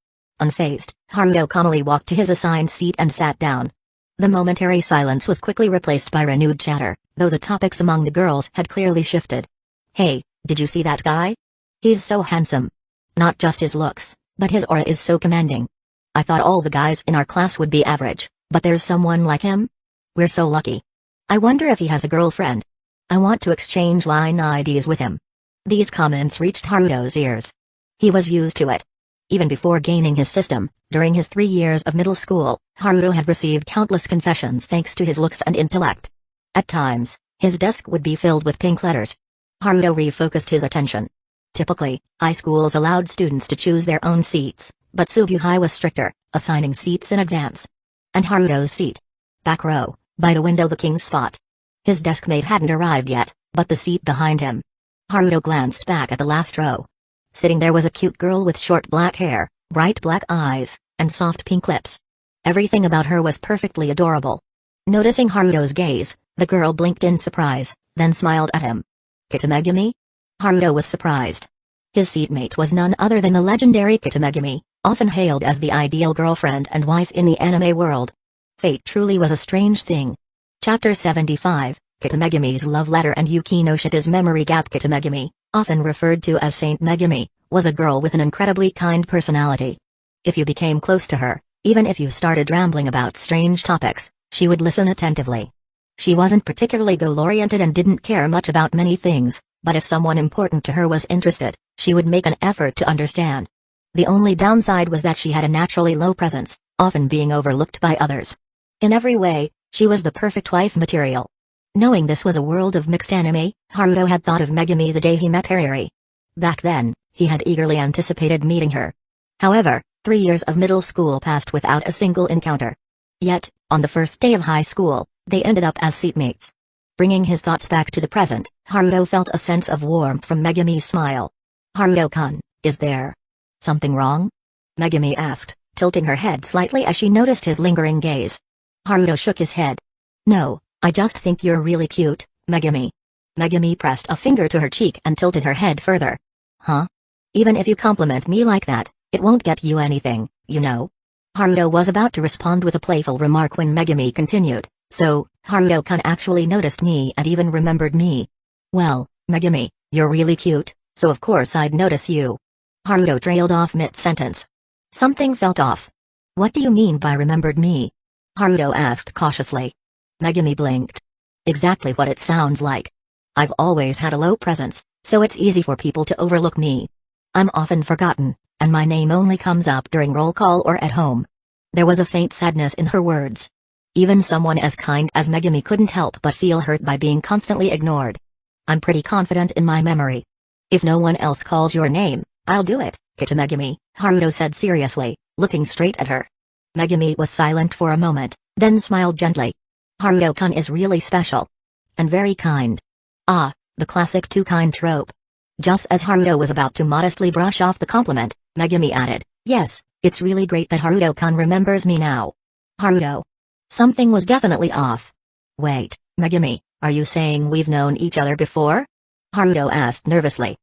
Unfazed, Haruto calmly walked to his assigned seat and sat down. The momentary silence was quickly replaced by renewed chatter, though the topics among the girls had clearly shifted. Hey, did you see that guy? He's so handsome. Not just his looks, but his aura is so commanding. I thought all the guys in our class would be average, but there's someone like him? We're so lucky. I wonder if he has a girlfriend. I want to exchange line IDs with him. These comments reached Haruto's ears. He was used to it. Even before gaining his system, during his 3 years of middle school, Haruto had received countless confessions thanks to his looks and intellect. At times, his desk would be filled with pink letters. Haruto refocused his attention. Typically, high schools allowed students to choose their own seats, but Subuhai was stricter, assigning seats in advance. And Haruto's seat. Back row, by the window, the king's spot. His deskmate hadn't arrived yet, but the seat behind him. Haruto glanced back at the last row. Sitting there was a cute girl with short black hair, bright black eyes, and soft pink lips. Everything about her was perfectly adorable. Noticing Haruto's gaze, the girl blinked in surprise, then smiled at him. Kitamegumi? Haruto was surprised. His seatmate was none other than the legendary Kitamegumi, often hailed as the ideal girlfriend and wife in the anime world. Fate truly was a strange thing. Chapter 75, Kitamegumi's Love Letter and Yuki no Shita's Memory Gap. Kitamegumi, often referred to as Saint Megumi, was a girl with an incredibly kind personality. If you became close to her, even if you started rambling about strange topics, she would listen attentively. She wasn't particularly goal-oriented and didn't care much about many things, but if someone important to her was interested, she would make an effort to understand. The only downside was that she had a naturally low presence, often being overlooked by others. In every way, she was the perfect wife material. Knowing this was a world of mixed anime, Haruto had thought of Megumi the day he met Hariri. Back then, he had eagerly anticipated meeting her. However, 3 years of middle school passed without a single encounter. Yet, on the first day of high school, they ended up as seatmates. Bringing his thoughts back to the present, Haruto felt a sense of warmth from Megumi's smile. Haruto-kun, is there something wrong? Megumi asked, tilting her head slightly as she noticed his lingering gaze. Haruto shook his head. No, I just think you're really cute, Megumi. Megumi pressed a finger to her cheek and tilted her head further. Huh? Even if you compliment me like that, it won't get you anything, you know? Haruto was about to respond with a playful remark when Megumi continued. So, Haruto-kun actually noticed me and even remembered me. Well, Megumi, you're really cute, so of course I'd notice you. Haruto trailed off mid-sentence. Something felt off. What do you mean by remembered me? Haruto asked cautiously. Megumi blinked. Exactly what it sounds like. I've always had a low presence, so it's easy for people to overlook me. I'm often forgotten, and my name only comes up during roll call or at home. There was a faint sadness in her words. Even someone as kind as Megumi couldn't help but feel hurt by being constantly ignored. I'm pretty confident in my memory. If no one else calls your name, I'll do it, Kitamegumi, Haruto said seriously, looking straight at her. Megumi was silent for a moment, then smiled gently. Haruto-kun is really special. And very kind. Ah, the classic too kind trope. Just as Haruto was about to modestly brush off the compliment, Megumi added, yes, it's really great that Haruto-kun remembers me now. Haruto. Something was definitely off. Wait, Megumi, are you saying we've known each other before? Haruto asked nervously.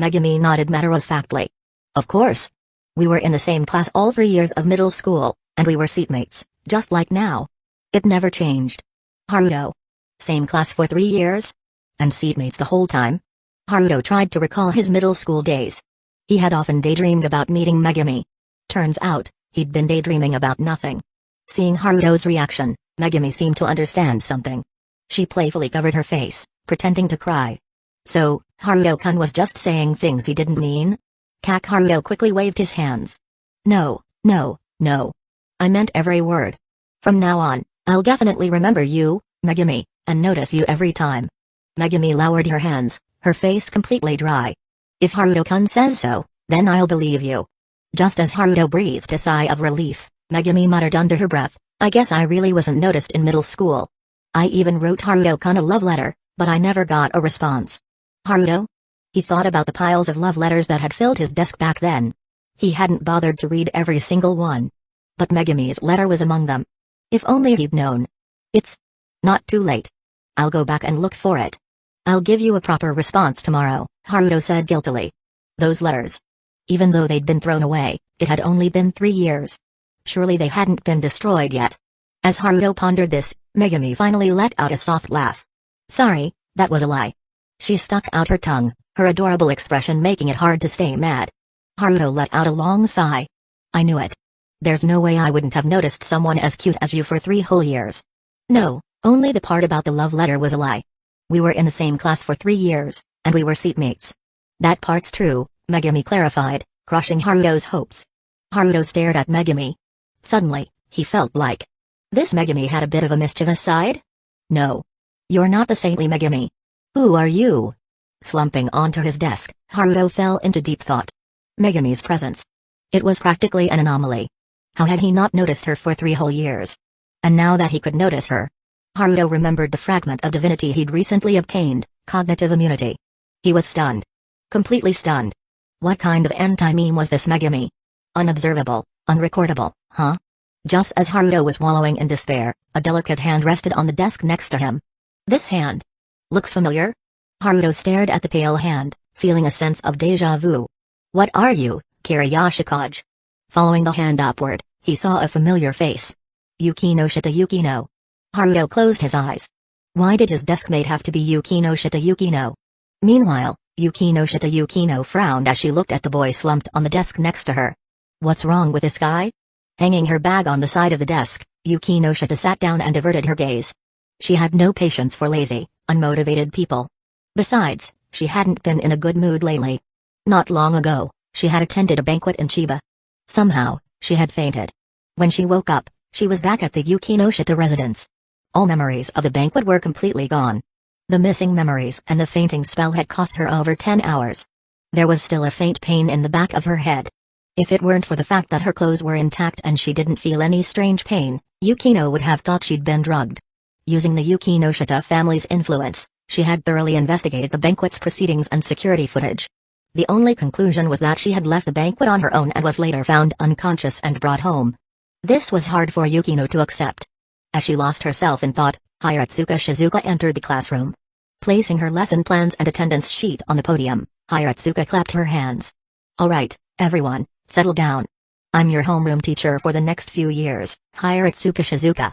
Megumi nodded matter-of-factly. Of course. We were in the same class all 3 years of middle school, and we were seatmates, just like now. It never changed. Haruto. Same class for 3 years? And seatmates the whole time? Haruto tried to recall his middle school days. He had often daydreamed about meeting Megumi. Turns out, he'd been daydreaming about nothing. Seeing Haruto's reaction, Megumi seemed to understand something. She playfully covered her face, pretending to cry. So, Haruto-kun was just saying things he didn't mean? Haruto quickly waved his hands. No, no, no. I meant every word. From now on, I'll definitely remember you, Megumi, and notice you every time. Megumi lowered her hands, her face completely dry. If Haruto-kun says so, then I'll believe you. Just as Haruto breathed a sigh of relief, Megumi muttered under her breath, I guess I really wasn't noticed in middle school. I even wrote Haruto-kun a love letter, but I never got a response. Haruto? He thought about the piles of love letters that had filled his desk back then. He hadn't bothered to read every single one. But Megumi's letter was among them. If only he'd known. It's not too late. I'll go back and look for it. I'll give you a proper response tomorrow, Haruto said guiltily. Those letters. Even though they'd been thrown away, it had only been 3 years. Surely they hadn't been destroyed yet. As Haruto pondered this, Megumi finally let out a soft laugh. Sorry, that was a lie. She stuck out her tongue, her adorable expression making it hard to stay mad. Haruto let out a long sigh. I knew it. There's no way I wouldn't have noticed someone as cute as you for 3 whole years. No, only the part about the love letter was a lie. We were in the same class for 3 years, and we were seatmates. That part's true, Megumi clarified, crushing Haruto's hopes. Haruto stared at Megumi. Suddenly, he felt like this Megumi had a bit of a mischievous side? No. You're not the saintly Megumi. Who are you? Slumping onto his desk, Haruto fell into deep thought. Megumi's presence. It was practically an anomaly. How had he not noticed her for 3 whole years? And now that he could notice her, Haruto remembered the fragment of divinity he'd recently obtained, cognitive immunity. He was stunned. Completely stunned. What kind of anti-meme was this Megumi? Unobservable, unrecordable, huh? Just as Haruto was wallowing in despair, a delicate hand rested on the desk next to him. This hand. Looks familiar? Haruto stared at the pale hand, feeling a sense of déjà vu. What are you, Kiriyashikage? Following the hand upward, he saw a familiar face. Yukino Shita Yukino. Haruto closed his eyes. Why did his deskmate have to be Yukino Shita Yukino? Meanwhile, Yukino Shita Yukino frowned as she looked at the boy slumped on the desk next to her. What's wrong with this guy? Hanging her bag on the side of the desk, Yukino Shita sat down and averted her gaze. She had no patience for lazy, unmotivated people. Besides, she hadn't been in a good mood lately. Not long ago, she had attended a banquet in Chiba. Somehow, she had fainted. When she woke up, she was back at the Yukino Shita residence. All memories of the banquet were completely gone. The missing memories and the fainting spell had cost her over 10 hours. There was still a faint pain in the back of her head. If it weren't for the fact that her clothes were intact and she didn't feel any strange pain, Yukino would have thought she'd been drugged. Using the Yukino Shita family's influence, she had thoroughly investigated the banquet's proceedings and security footage. The only conclusion was that she had left the banquet on her own and was later found unconscious and brought home. This was hard for Yukino to accept. As she lost herself in thought, Hiratsuka Shizuka entered the classroom. Placing her lesson plans and attendance sheet on the podium, Hiratsuka clapped her hands. All right, everyone, settle down. I'm your homeroom teacher for the next few years, Hiratsuka Shizuka.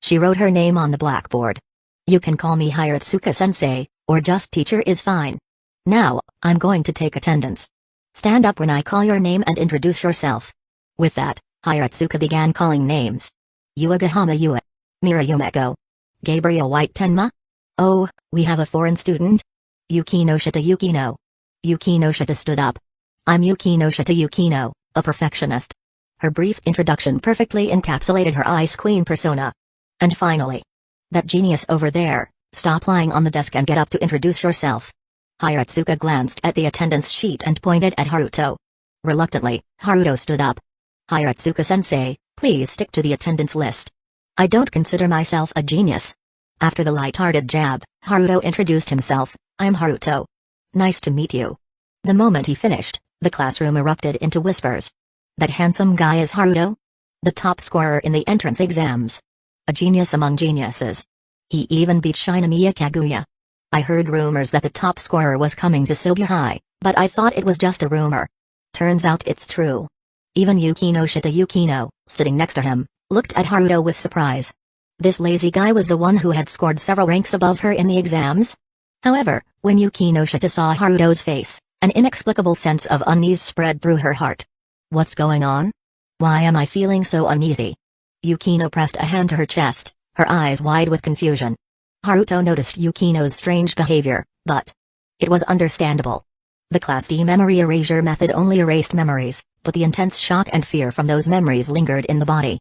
She wrote her name on the blackboard. You can call me Hiratsuka-sensei, or just teacher is fine. Now, I'm going to take attendance. Stand up when I call your name and introduce yourself. With that, Hiratsuka began calling names. Yuagahama Yua. Mira Yumeko. Gabriel White Tenma? Oh, we have a foreign student? Yukino Shita Yukino. Yukino Shita stood up. I'm Yukino Shita Yukino, a perfectionist. Her brief introduction perfectly encapsulated her Ice Queen persona. And finally. That genius over there, stop lying on the desk and get up to introduce yourself. Hiratsuka glanced at the attendance sheet and pointed at Haruto. Reluctantly, Haruto stood up. Hiratsuka-sensei, please stick to the attendance list. I don't consider myself a genius. After the light-hearted jab, Haruto introduced himself. I'm Haruto. Nice to meet you. The moment he finished, the classroom erupted into whispers. That handsome guy is Haruto? The top scorer in the entrance exams. A genius among geniuses. He even beat Shinomiya Kaguya. I heard rumors that the top scorer was coming to Sobu High, but I thought it was just a rumor. Turns out it's true. Even Yukino Shita Yukino, sitting next to him, looked at Haruto with surprise. This lazy guy was the one who had scored several ranks above her in the exams? However, when Yuki no Shita saw Haruto's face, an inexplicable sense of unease spread through her heart. What's going on? Why am I feeling so uneasy? Yukino pressed a hand to her chest, her eyes wide with confusion. Haruto noticed Yukino's strange behavior, but it was understandable. The Class D memory erasure method only erased memories, but the intense shock and fear from those memories lingered in the body.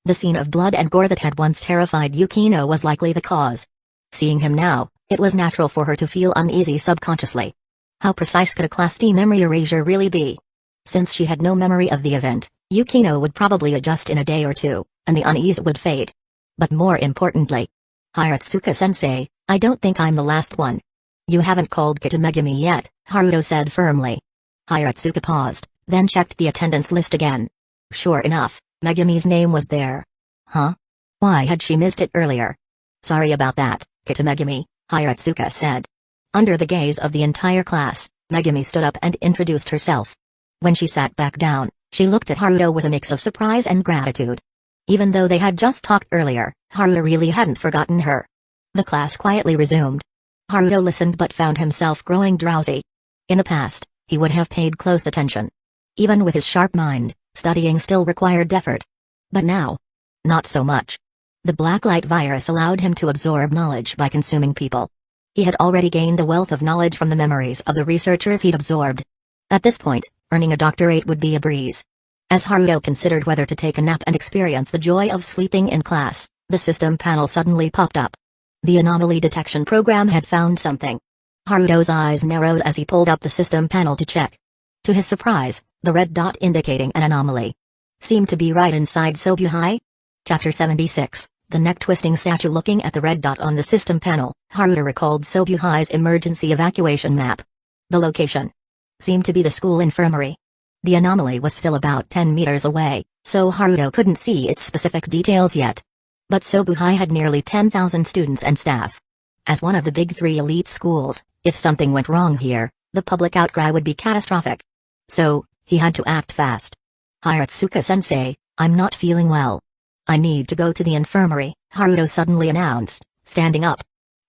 The scene of blood and gore that had once terrified Yukino was likely the cause. Seeing him now, it was natural for her to feel uneasy subconsciously. How precise could a Class D memory erasure really be? Since she had no memory of the event, Yukino would probably adjust in a day or two, and the unease would fade. But more importantly, Hiratsuka-sensei, I don't think I'm the last one. You haven't called Kita Megumi yet, Haruto said firmly. Hiratsuka paused, then checked the attendance list again. Sure enough, Megumi's name was there. Huh? Why had she missed it earlier? Sorry about that, Kita Megumi, Hiratsuka said. Under the gaze of the entire class, Megumi stood up and introduced herself. When she sat back down, she looked at Haruto with a mix of surprise and gratitude. Even though they had just talked earlier, Haruto really hadn't forgotten her. The class quietly resumed. Haruto listened but found himself growing drowsy. In the past, he would have paid close attention. Even with his sharp mind, studying still required effort. But now, not so much. The blacklight virus allowed him to absorb knowledge by consuming people. He had already gained a wealth of knowledge from the memories of the researchers he'd absorbed. At this point, earning a doctorate would be a breeze. As Haruto considered whether to take a nap and experience the joy of sleeping in class, the system panel suddenly popped up. The anomaly detection program had found something. Haruto's eyes narrowed as he pulled up the system panel to check. To his surprise, the red dot indicating an anomaly seemed to be right inside Sobuhai. Chapter 76, the neck-twisting statue. Looking at the red dot on the system panel, Haruto recalled Sobuhai's emergency evacuation map. The location seemed to be the school infirmary. The anomaly was still about 10 meters away, so Haruto couldn't see its specific details yet. But Sobuhai had nearly 10,000 students and staff. As one of the big three elite schools, if something went wrong here, the public outcry would be catastrophic. So, he had to act fast. Hiratsuka-sensei, I'm not feeling well. I need to go to the infirmary, Haruto suddenly announced, standing up.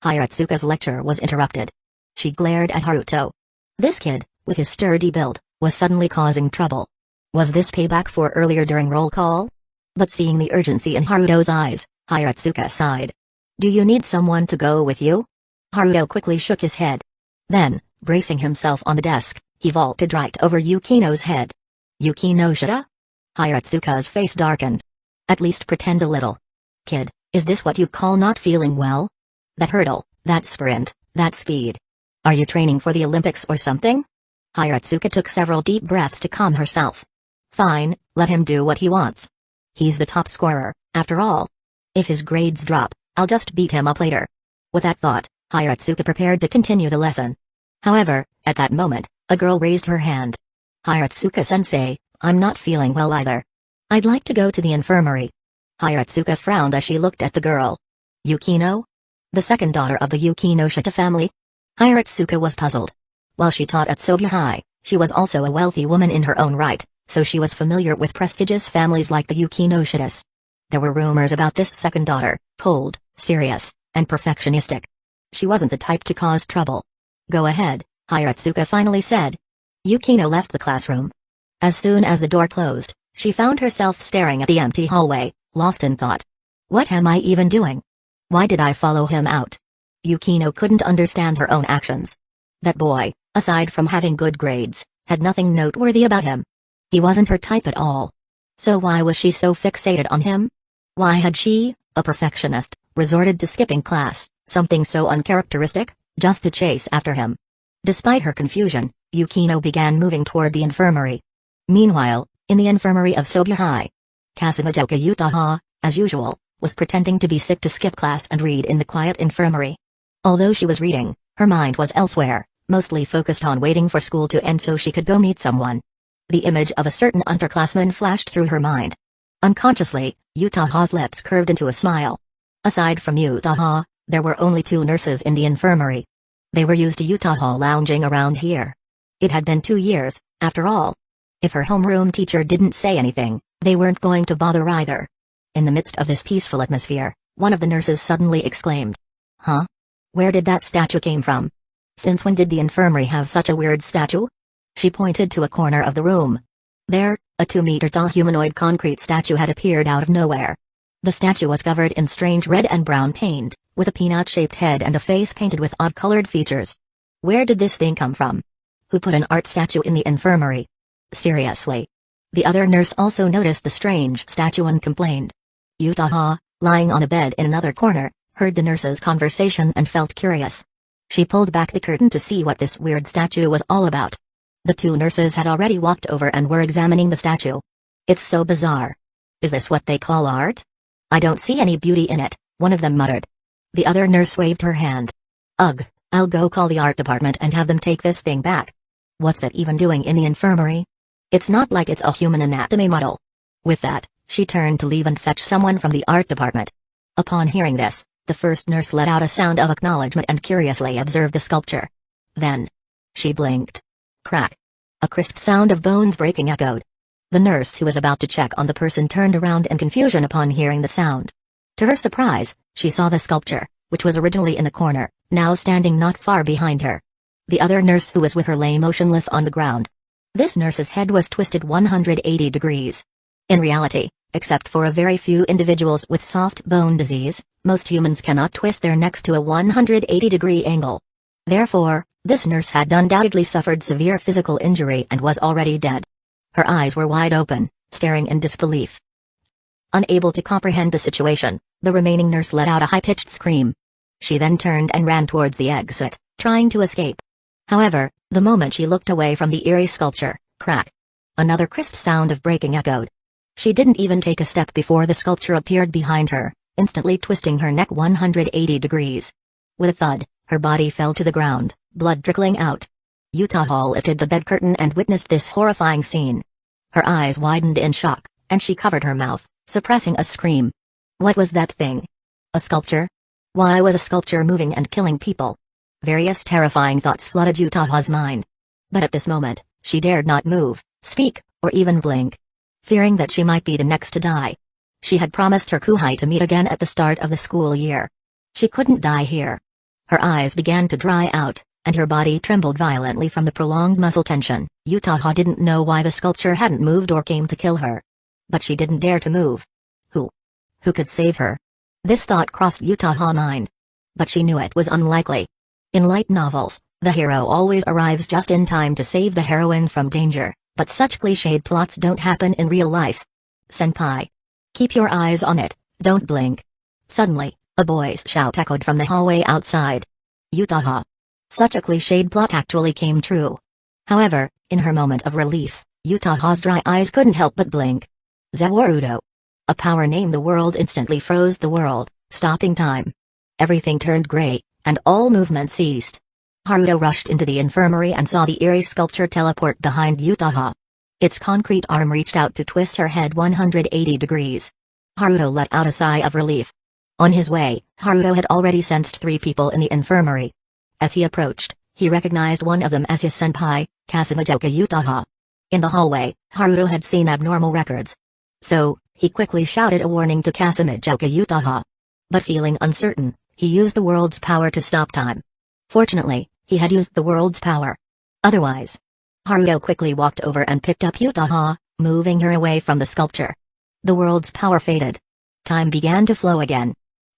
Hiratsuka's lecture was interrupted. She glared at Haruto. This kid, with his sturdy build, was suddenly causing trouble. Was this payback for earlier during roll call? But seeing the urgency in Haruto's eyes, Hiratsuka sighed. Do you need someone to go with you? Haruto quickly shook his head. Then, bracing himself on the desk, he vaulted right over Yukino's head. Yuki no Shita? Hiratsuka's face darkened. At least pretend a little. Kid, is this what you call not feeling well? That hurdle, that sprint, that speed. Are you training for the Olympics or something? Hiratsuka took several deep breaths to calm herself. Fine, let him do what he wants. He's the top scorer, after all. If his grades drop, I'll just beat him up later. With that thought, Hiratsuka prepared to continue the lesson. However, at that moment, a girl raised her hand. Hiratsuka-sensei, I'm not feeling well either. I'd like to go to the infirmary. Hiratsuka frowned as she looked at the girl. Yukino? The second daughter of the Yukino Shita family? Hiratsuka was puzzled. While she taught at Sobuhai, she was also a wealthy woman in her own right, so she was familiar with prestigious families like the Yukino Shitas. There were rumors about this second daughter, cold, serious, and perfectionistic. She wasn't the type to cause trouble. Go ahead, Hiratsuka finally said. Yukino left the classroom. As soon as the door closed, she found herself staring at the empty hallway, lost in thought. What am I even doing? Why did I follow him out? Yukino couldn't understand her own actions. That boy, aside from having good grades, had nothing noteworthy about him. He wasn't her type at all. So why was she so fixated on him? Why had she, a perfectionist, resorted to skipping class, something so uncharacteristic, just to chase after him? Despite her confusion, Yukino began moving toward the infirmary. Meanwhile, in the infirmary of Sobuhai, Kasumijoka Utaha, as usual, was pretending to be sick to skip class and read in the quiet infirmary. Although she was reading, her mind was elsewhere, mostly focused on waiting for school to end so she could go meet someone. The image of a certain underclassman flashed through her mind. Unconsciously, Utaha's lips curved into a smile. Aside from Utaha, there were only two nurses in the infirmary. They were used to Utaha lounging around here. It had been 2 years, after all. If her homeroom teacher didn't say anything, they weren't going to bother either. In the midst of this peaceful atmosphere, One of the nurses suddenly exclaimed. Huh? Where did that statue came from? Since when did the infirmary have such a weird statue? She pointed to a corner of the room. There, a 2-meter-tall humanoid concrete statue had appeared out of nowhere. The statue was covered in strange red and brown paint, with a peanut-shaped head and a face painted with odd-colored features. Where did this thing come from? Who put an art statue in the infirmary? Seriously. The other nurse also noticed the strange statue and complained. Utaha, lying on a bed in another corner, heard the nurse's conversation and felt curious. She pulled back the curtain to see what this weird statue was all about. The two nurses had already walked over and were examining the statue. It's so bizarre. Is this what they call art? I don't see any beauty in it, one of them muttered. The other nurse waved her hand. Ugh, I'll go call the art department and have them take this thing back. What's it even doing in the infirmary? It's not like it's a human anatomy model. With that, she turned to leave and fetch someone from the art department. Upon hearing this, the first nurse let out a sound of acknowledgement and curiously observed the sculpture. Then, she blinked. Crack. A crisp sound of bones breaking echoed. The nurse who was about to check on the person turned around in confusion upon hearing the sound. To her surprise, she saw the sculpture, which was originally in the corner, now standing not far behind her. The other nurse who was with her lay motionless on the ground. This nurse's head was twisted 180 degrees. In reality, except for a very few individuals with soft bone disease, most humans cannot twist their necks to a 180-degree angle. Therefore, this nurse had undoubtedly suffered severe physical injury and was already dead. Her eyes were wide open, staring in disbelief. Unable to comprehend the situation, the remaining nurse let out a high-pitched scream. She then turned and ran towards the exit, trying to escape. However, the moment she looked away from the eerie sculpture, crack. Another crisp sound of breaking echoed. She didn't even take a step before the sculpture appeared behind her, instantly twisting her neck 180 degrees. With a thud, her body fell to the ground, blood trickling out. Utaha lifted the bed curtain and witnessed this horrifying scene. Her eyes widened in shock, and she covered her mouth, suppressing a scream. What was that thing? A sculpture? Why was a sculpture moving and killing people? Various terrifying thoughts flooded Utaha's mind. But at this moment, she dared not move, speak, or even blink. Fearing that she might be the next to die. She had promised her kuhai to meet again at the start of the school year. She couldn't die here. Her eyes began to dry out, and her body trembled violently from the prolonged muscle tension. Utaha didn't know why the sculpture hadn't moved or came to kill her. But she didn't dare to move. Who could save her? This thought crossed Utaha's mind. But she knew it was unlikely. In light novels, the hero always arrives just in time to save the heroine from danger, but such cliched plots don't happen in real life. Senpai. Keep your eyes on it, don't blink. Suddenly, a boy's shout echoed from the hallway outside. Utaha. Such a cliched plot actually came true. However, in her moment of relief, Utaha's dry eyes couldn't help but blink. Zawarudo. A power name the world instantly froze the world, stopping time. Everything turned gray, and all movement ceased. Haruto rushed into the infirmary and saw the eerie sculpture teleport behind Utaha. Its concrete arm reached out to twist her head 180 degrees. Haruto let out a sigh of relief. On his way, Haruto had already sensed 3 people in the infirmary. As he approached, he recognized one of them as his senpai, Kasumijoka Utaha. In the hallway, Haruto had seen abnormal records. So, he quickly shouted a warning to Kasumijoka Utaha. But feeling uncertain, he used the world's power to stop time. Fortunately, he had used the world's power. Otherwise, Haruto quickly walked over and picked up Utaha, moving her away from the sculpture. The world's power faded. Time began to flow again.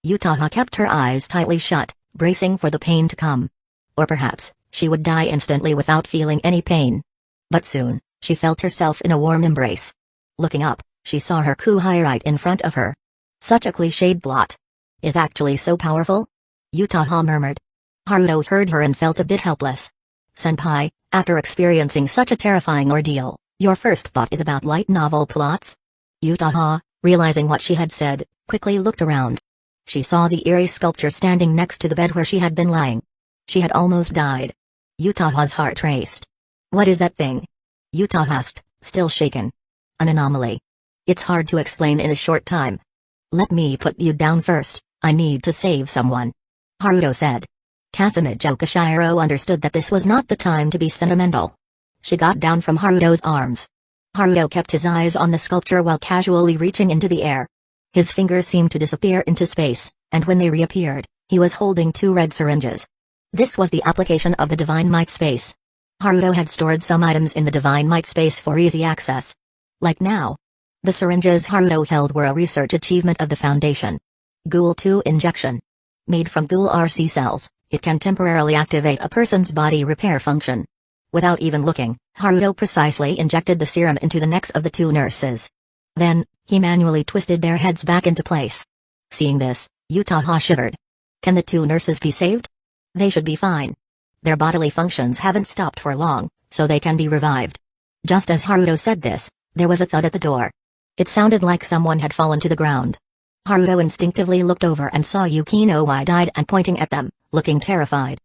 Utaha kept her eyes tightly shut, bracing for the pain to come. Or perhaps, she would die instantly without feeling any pain. But soon, she felt herself in a warm embrace. Looking up, she saw her kuhai right in front of her. Such a cliched plot. Is actually so powerful? Utaha murmured. Haruto heard her and felt a bit helpless. Senpai, after experiencing such a terrifying ordeal, your first thought is about light novel plots? Utaha, realizing what she had said, quickly looked around. She saw the eerie sculpture standing next to the bed where she had been lying. She had almost died. Utaha's heart raced. What is that thing? Utaha asked, still shaken. An anomaly. It's hard to explain in a short time. Let me put you down first, I need to save someone. Haruto said. Kasumijoka Shiro understood that this was not the time to be sentimental. She got down from Haruto's arms. Haruto kept his eyes on the sculpture while casually reaching into the air. His fingers seemed to disappear into space, and when they reappeared, he was holding 2 red syringes. This was the application of the Divine Might space. Haruto had stored some items in the Divine Might space for easy access. Like now. The syringes Haruto held were a research achievement of the Foundation. Ghoul 2 injection. Made from Ghoul RC cells, it can temporarily activate a person's body repair function. Without even looking, Haruto precisely injected the serum into the necks of the 2 nurses. Then, he manually twisted their heads back into place. Seeing this, Utaha shivered. Can the 2 nurses be saved? They should be fine. Their bodily functions haven't stopped for long, so they can be revived. Just as Haruto said this, there was a thud at the door. It sounded like someone had fallen to the ground. Haruto instinctively looked over and saw Yukino wide-eyed and pointing at them, looking terrified.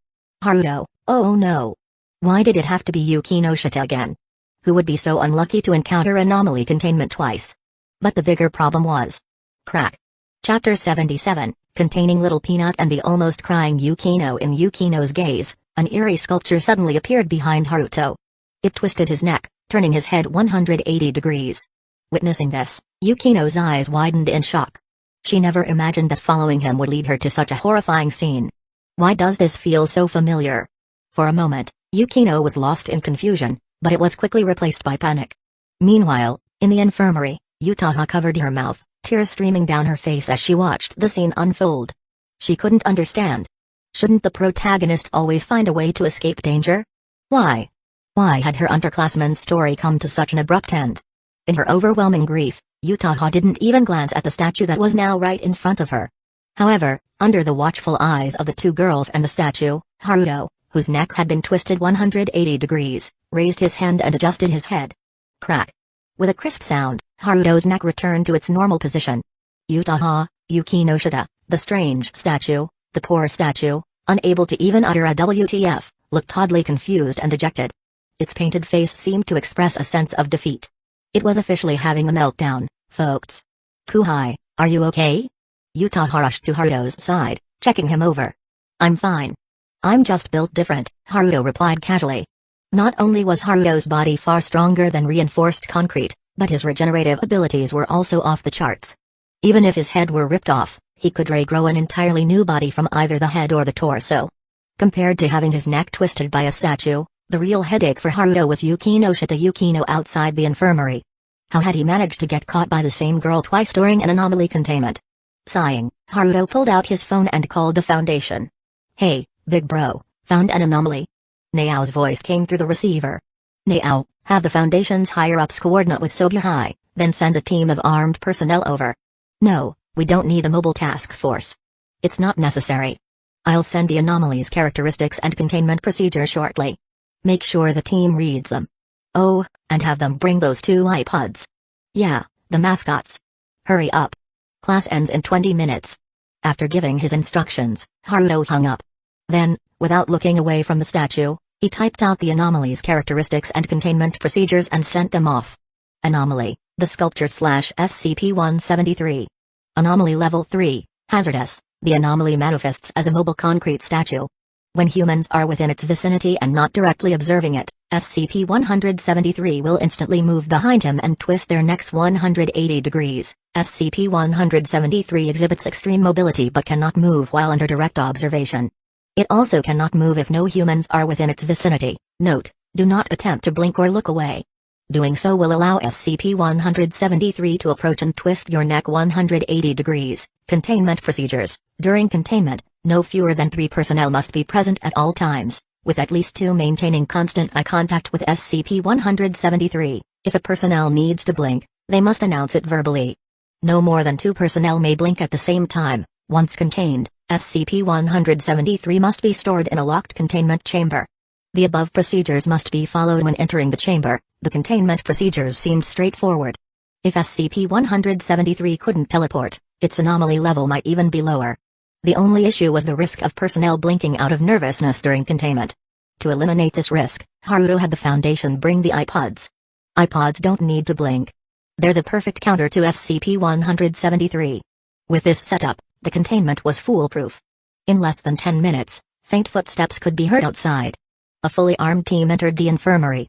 Haruto, oh no. Why did it have to be Yukino Shita again? Who would be so unlucky to encounter anomaly containment twice? But the bigger problem was. Crack. Chapter 77, containing Little Peanut and the almost crying Yukino. In Yukino's gaze, an eerie sculpture suddenly appeared behind Haruto. It twisted his neck, turning his head 180 degrees. Witnessing this, Yukino's eyes widened in shock. She never imagined that following him would lead her to such a horrifying scene. Why does this feel so familiar? For a moment, Yukino was lost in confusion, but it was quickly replaced by panic. Meanwhile, in the infirmary, Utaha covered her mouth, tears streaming down her face as she watched the scene unfold. She couldn't understand. Shouldn't the protagonist always find a way to escape danger? Why? Why had her underclassman's story come to such an abrupt end? In her overwhelming grief, Utaha didn't even glance at the statue that was now right in front of her. However, under the watchful eyes of the 2 girls and the statue, Haruto, whose neck had been twisted 180 degrees, raised his hand and adjusted his head. Crack. With a crisp sound, Haruto's neck returned to its normal position. Utaha, Yukino Shita, the strange statue, the poor statue, unable to even utter a WTF, looked oddly confused and dejected. Its painted face seemed to express a sense of defeat. It was officially having a meltdown, folks. Kuhai, are you okay? Utaha rushed to Haruto's side, checking him over. I'm fine. I'm just built different, Haruto replied casually. Not only was Haruto's body far stronger than reinforced concrete, but his regenerative abilities were also off the charts. Even if his head were ripped off, he could regrow an entirely new body from either the head or the torso. Compared to having his neck twisted by a statue, the real headache for Haruto was Yukino Shita Yukino outside the infirmary. How had he managed to get caught by the same girl twice during an anomaly containment? Sighing, Haruto pulled out his phone and called the Foundation. Hey, big bro, found an anomaly? Nao's voice came through the receiver. Nao, have the Foundation's higher-ups coordinate with Sobuhai, then send a team of armed personnel over. No, we don't need a mobile task force. It's not necessary. I'll send the Anomalies characteristics and containment procedures shortly. Make sure the team reads them. Oh, and have them bring those 2 iPods. Yeah, the mascots. Hurry up. Class ends in 20 minutes. After giving his instructions, Haruto hung up. Then, without looking away from the statue, he typed out the Anomalies characteristics and containment procedures and sent them off. Anomaly, the sculpture /SCP-173. Anomaly Level 3, hazardous, the anomaly manifests as a mobile concrete statue. When humans are within its vicinity and not directly observing it, SCP-173 will instantly move behind him and twist their necks 180 degrees. SCP-173 exhibits extreme mobility but cannot move while under direct observation. It also cannot move if no humans are within its vicinity. Note, do not attempt to blink or look away. Doing so will allow SCP-173 to approach and twist your neck 180 degrees. Containment procedures. During containment, no fewer than 3 personnel must be present at all times, with at least 2 maintaining constant eye contact with SCP-173. If a personnel needs to blink, they must announce it verbally. No more than 2 personnel may blink at the same time. Once contained, SCP-173 must be stored in a locked containment chamber. The above procedures must be followed when entering the chamber. The containment procedures seemed straightforward. If SCP-173 couldn't teleport, its anomaly level might even be lower. The only issue was the risk of personnel blinking out of nervousness during containment. To eliminate this risk, Haruto had the Foundation bring the iPods. iPods don't need to blink. They're the perfect counter to SCP-173. With this setup, the containment was foolproof. In less than 10 minutes, faint footsteps could be heard outside. A fully armed team entered the infirmary.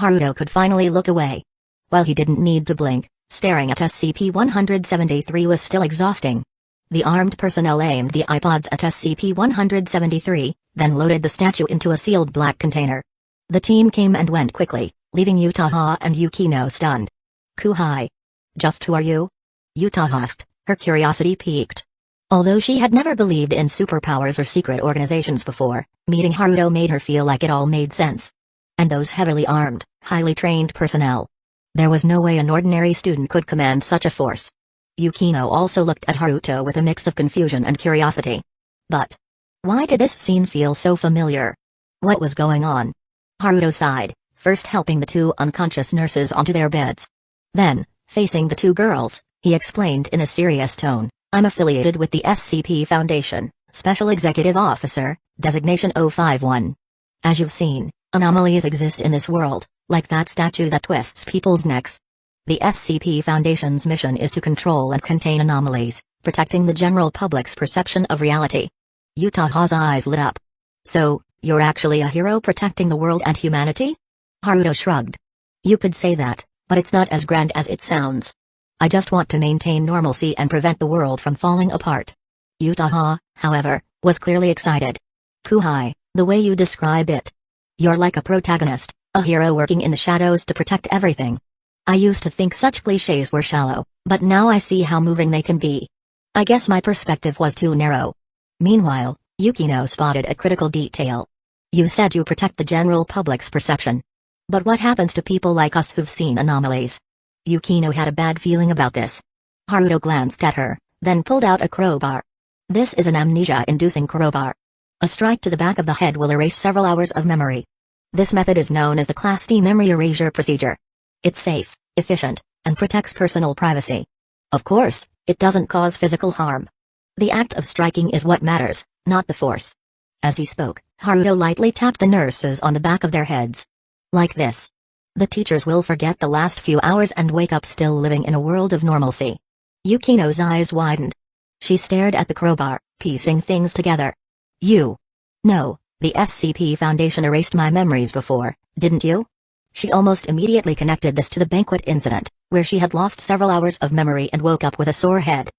Haruto could finally look away. While he didn't need to blink, Staring at SCP-173 was still exhausting. The armed personnel aimed the iPods at SCP-173, then loaded the statue into a sealed black container. The team came and went quickly, leaving Utaha and Yukino stunned. "Kuhai. Just who are you?" Utaha asked, her curiosity piqued. Although she had never believed in superpowers or secret organizations before, meeting Haruto made her feel like it all made sense. And those heavily armed, highly trained personnel. There was no way an ordinary student could command such a force. Yukino also looked at Haruto with a mix of confusion and curiosity. But why did this scene feel so familiar? What was going on? Haruto sighed, first helping the two unconscious nurses onto their beds. Then, facing the two girls, he explained in a serious tone, "I'm affiliated with the SCP Foundation, Special Executive Officer, Designation 051. As you've seen, anomalies exist in this world, like that statue that twists people's necks. The SCP Foundation's mission is to control and contain anomalies, protecting the general public's perception of reality." Utaha's eyes lit up. "So, you're actually a hero protecting the world and humanity?" Haruto shrugged. "You could say that, but it's not as grand as it sounds. I just want to maintain normalcy and prevent the world from falling apart." Utaha, however, was clearly excited. "Kuhai, the way you describe it. You're like a protagonist, a hero working in the shadows to protect everything. I used to think such clichés were shallow, but now I see how moving they can be. I guess my perspective was too narrow." Meanwhile, Yukino spotted a critical detail. "You said you protect the general public's perception. But what happens to people like us who've seen anomalies?" Yukino had a bad feeling about this. Haruto glanced at her, then pulled out a crowbar. "This is an amnesia-inducing crowbar. A strike to the back of the head will erase several hours of memory. This method is known as the Class D memory erasure procedure. It's safe, efficient, and protects personal privacy. Of course, it doesn't cause physical harm. The act of striking is what matters, not the force." As he spoke, Haruto lightly tapped the nurses on the back of their heads. "Like this. The teachers will forget the last few hours and wake up still living in a world of normalcy." Yukino's eyes widened. She stared at the crowbar, piecing things together. "You? No, the SCP Foundation erased my memories before, didn't you?" She almost immediately connected this to the banquet incident, where she had lost several hours of memory and woke up with a sore head.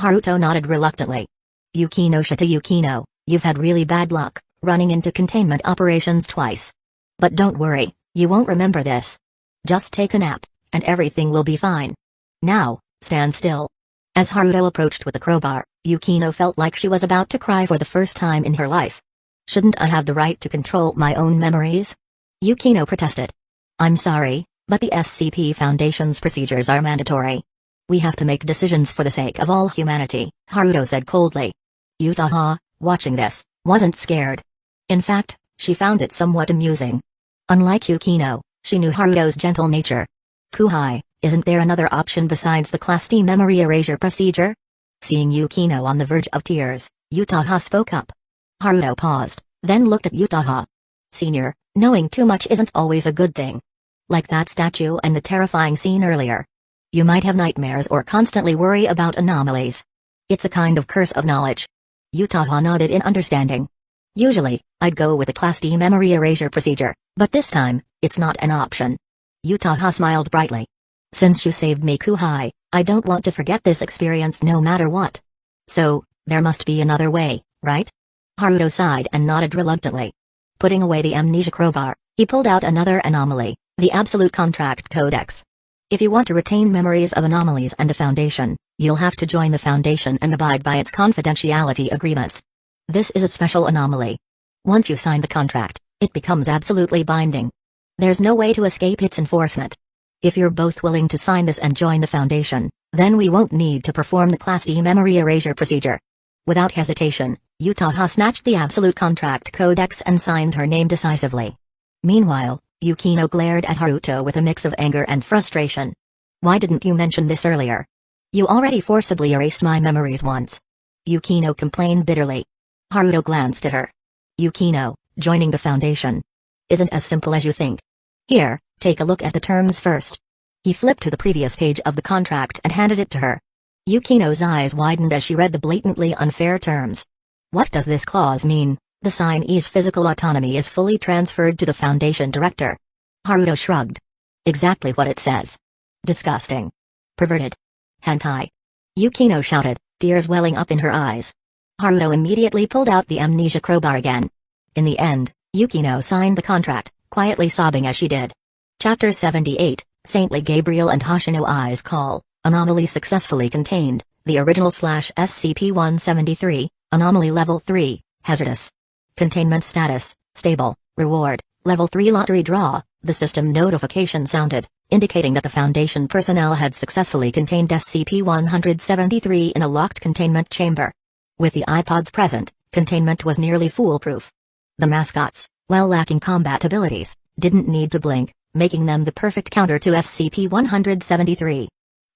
Haruto nodded reluctantly. Yukino, you've had really bad luck, running into containment operations twice. But don't worry, you won't remember this. Just take a nap, and everything will be fine. Now, stand still." As Haruto approached with the crowbar, Yukino felt like she was about to cry for the first time in her life. "Shouldn't I have the right to control my own memories?" Yukino protested. "I'm sorry, but the SCP Foundation's procedures are mandatory. We have to make decisions for the sake of all humanity," Haruto said coldly. Utaha, watching this, wasn't scared. In fact, she found it somewhat amusing. Unlike Yukino, she knew Haruto's gentle nature. "Kuhai, isn't there another option besides the Class D memory erasure procedure?" Seeing Yukino on the verge of tears, Utaha spoke up. Haruto paused, then looked at Utaha. "Senior, knowing too much isn't always a good thing. Like that statue and the terrifying scene earlier. You might have nightmares or constantly worry about anomalies. It's a kind of curse of knowledge." Utaha nodded in understanding. "Usually, I'd go with the Class D memory erasure procedure, but this time, it's not an option." Utaha smiled brightly. "Since you saved me, Kuhai, I don't want to forget this experience no matter what. So, there must be another way, right?" Haruto sighed and nodded reluctantly. Putting away the amnesia crowbar, he pulled out another anomaly, the Absolute Contract Codex. "If you want to retain memories of anomalies and the Foundation, you'll have to join the Foundation and abide by its confidentiality agreements. This is a special anomaly. Once you sign the contract, it becomes absolutely binding. There's no way to escape its enforcement. If you're both willing to sign this and join the Foundation, then we won't need to perform the Class D memory erasure procedure." Without hesitation, Utaha snatched the Absolute Contract Codex and signed her name decisively. Meanwhile, Yukino glared at Haruto with a mix of anger and frustration. "Why didn't you mention this earlier? You already forcibly erased my memories once." Yukino complained bitterly. Haruto glanced at her. "Yukino, joining the Foundation isn't as simple as you think. Here, take a look at the terms first." He flipped to the previous page of the contract and handed it to her. Yukino's eyes widened as she read the blatantly unfair terms. What does this clause mean? The signee's physical autonomy is fully transferred to the Foundation director. Haruto shrugged. Exactly what it says. Disgusting. Perverted. Hentai. Yukino shouted, tears welling up in her eyes. Haruto immediately pulled out the amnesia crowbar again. In the end, Yukino signed the contract, quietly sobbing as she did. Chapter 78, Saintly Gabriel and Hoshino Eyes Call, Anomaly successfully contained, the original SCP-173, Anomaly Level 3, Hazardous. Containment status, Stable, Reward, Level 3 Lottery Draw. The system notification sounded, indicating that the Foundation personnel had successfully contained SCP-173 in a locked containment chamber. With the iPods present, containment was nearly foolproof. The mascots, while lacking combat abilities, didn't need to blink, making them the perfect counter to SCP-173.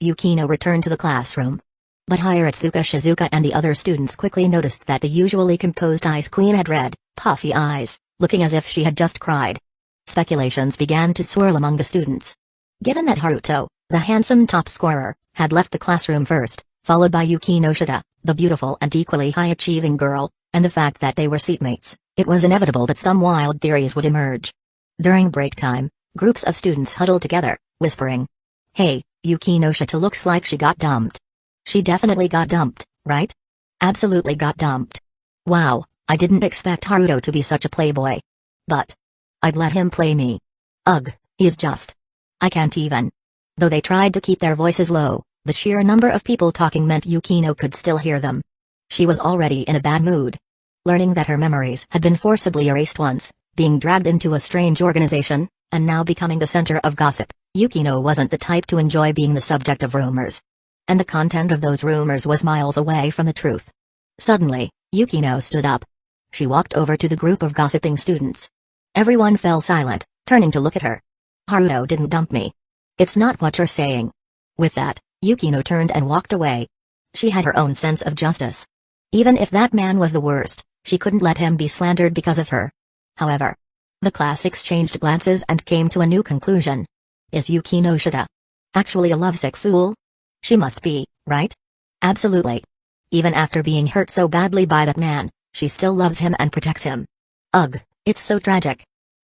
Yukino returned to the classroom. But Hiratsuka Shizuka and the other students quickly noticed that the usually composed Ice Queen had red, puffy eyes, looking as if she had just cried. Speculations began to swirl among the students. Given that Haruto, the handsome top scorer, had left the classroom first, followed by Yukino Shida, the beautiful and equally high-achieving girl, and the fact that they were seatmates, it was inevitable that some wild theories would emerge. During break time, groups of students huddled together, whispering, "Hey, Yukino Shida looks like she got dumped." She definitely got dumped, right? Absolutely got dumped. Wow, I didn't expect Haruto to be such a playboy. But I'd let him play me. Ugh, he's just... I can't even. Though they tried to keep their voices low, the sheer number of people talking meant Yukino could still hear them. She was already in a bad mood. Learning that her memories had been forcibly erased once, being dragged into a strange organization, and now becoming the center of gossip, Yukino wasn't the type to enjoy being the subject of rumors. And the content of those rumors was miles away from the truth. Suddenly, Yukino stood up. She walked over to the group of gossiping students. Everyone fell silent, turning to look at her. Haruto didn't dump me. It's not what you're saying. With that, Yukino turned and walked away. She had her own sense of justice. Even if that man was the worst, she couldn't let him be slandered because of her. However, the class exchanged glances and came to a new conclusion. Is Yukino Shida actually a lovesick fool? She must be, right? Absolutely. Even after being hurt so badly by that man, she still loves him and protects him. Ugh, it's so tragic.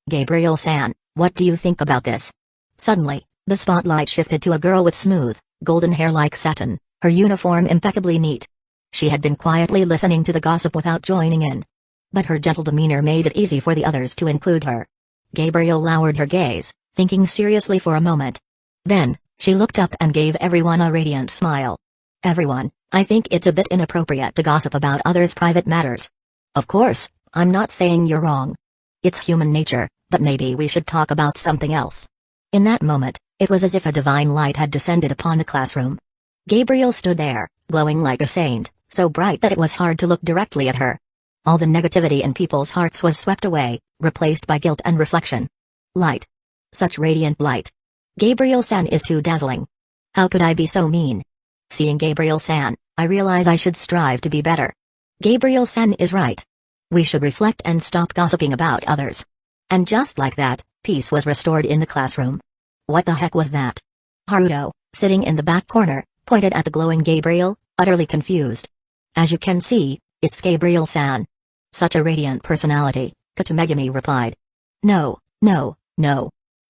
Gabriel-san, what do you think about this? Suddenly, the spotlight shifted to a girl with smooth, golden hair like satin, her uniform impeccably neat. She had been quietly listening to the gossip without joining in. But her gentle demeanor made it easy for the others to include her. Gabriel lowered her gaze, thinking seriously for a moment. Then, she looked up and gave everyone a radiant smile. Everyone, I think it's a bit inappropriate to gossip about others' private matters. Of course, I'm not saying you're wrong. It's human nature, but maybe we should talk about something else. In that moment, it was as if a divine light had descended upon the classroom. Gabriel stood there, glowing like a saint, so bright that it was hard to look directly at her. All the negativity in people's hearts was swept away, replaced by guilt and reflection. Light. Such radiant light. Gabriel-san is too dazzling. How could I be so mean? Seeing Gabriel-san, I realize I should strive to be better. Gabriel-san is right. We should reflect and stop gossiping about others. And just like that, peace was restored in the classroom. What the heck was that? Haruto, sitting in the back corner, pointed at the glowing Gabriel, utterly confused. As you can see, it's Gabriel-san. Such a radiant personality, Katamegami replied. No.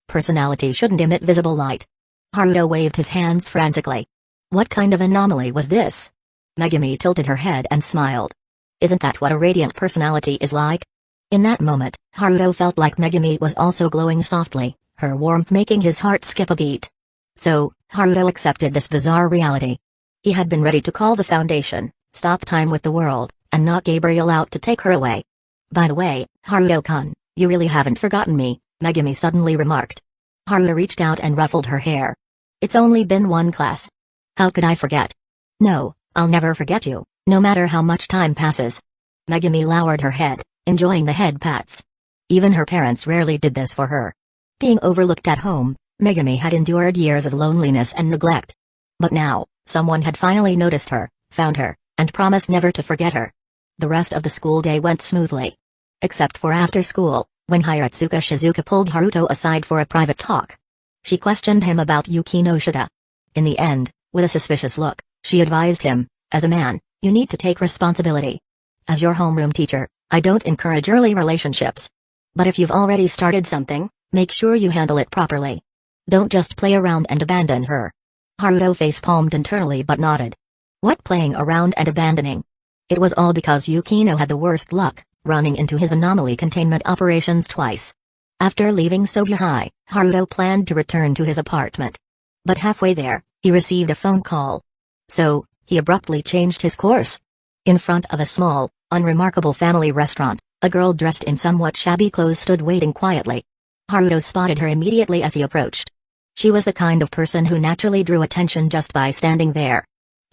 Personality shouldn't emit visible light. Haruto waved his hands frantically. What kind of anomaly was this? Megami tilted her head and smiled. Isn't that what a radiant personality is like? In that moment, Haruto felt like Megami was also glowing softly, her warmth making his heart skip a beat. So, Haruto accepted this bizarre reality. He had been ready to call the Foundation, stop time with the world, and knock Gabriel out to take her away. By the way, Haruto-kun, you really haven't forgotten me, Megami suddenly remarked. Haruto reached out and ruffled her hair. It's only been one class. How could I forget? No, I'll never forget you, no matter how much time passes. Megami lowered her head, enjoying the head pats. Even her parents rarely did this for her. Being overlooked at home, Megami had endured years of loneliness and neglect. But now, someone had finally noticed her, found her, and promised never to forget her. The rest of the school day went smoothly. Except for after school, when Hiratsuka Shizuka pulled Haruto aside for a private talk. She questioned him about Yukino Shida. In the end, with a suspicious look, she advised him, as a man, you need to take responsibility. As your homeroom teacher, I don't encourage early relationships. But if you've already started something, make sure you handle it properly. Don't just play around and abandon her. Haruto face-palmed internally but nodded. What playing around and abandoning? It was all because Yukino had the worst luck, running into his anomaly containment operations twice. After leaving Sobu High, Haruto planned to return to his apartment. But halfway there, he received a phone call. So, he abruptly changed his course. In front of a small, unremarkable family restaurant, a girl dressed in somewhat shabby clothes stood waiting quietly. Haruto spotted her immediately as he approached. She was the kind of person who naturally drew attention just by standing there.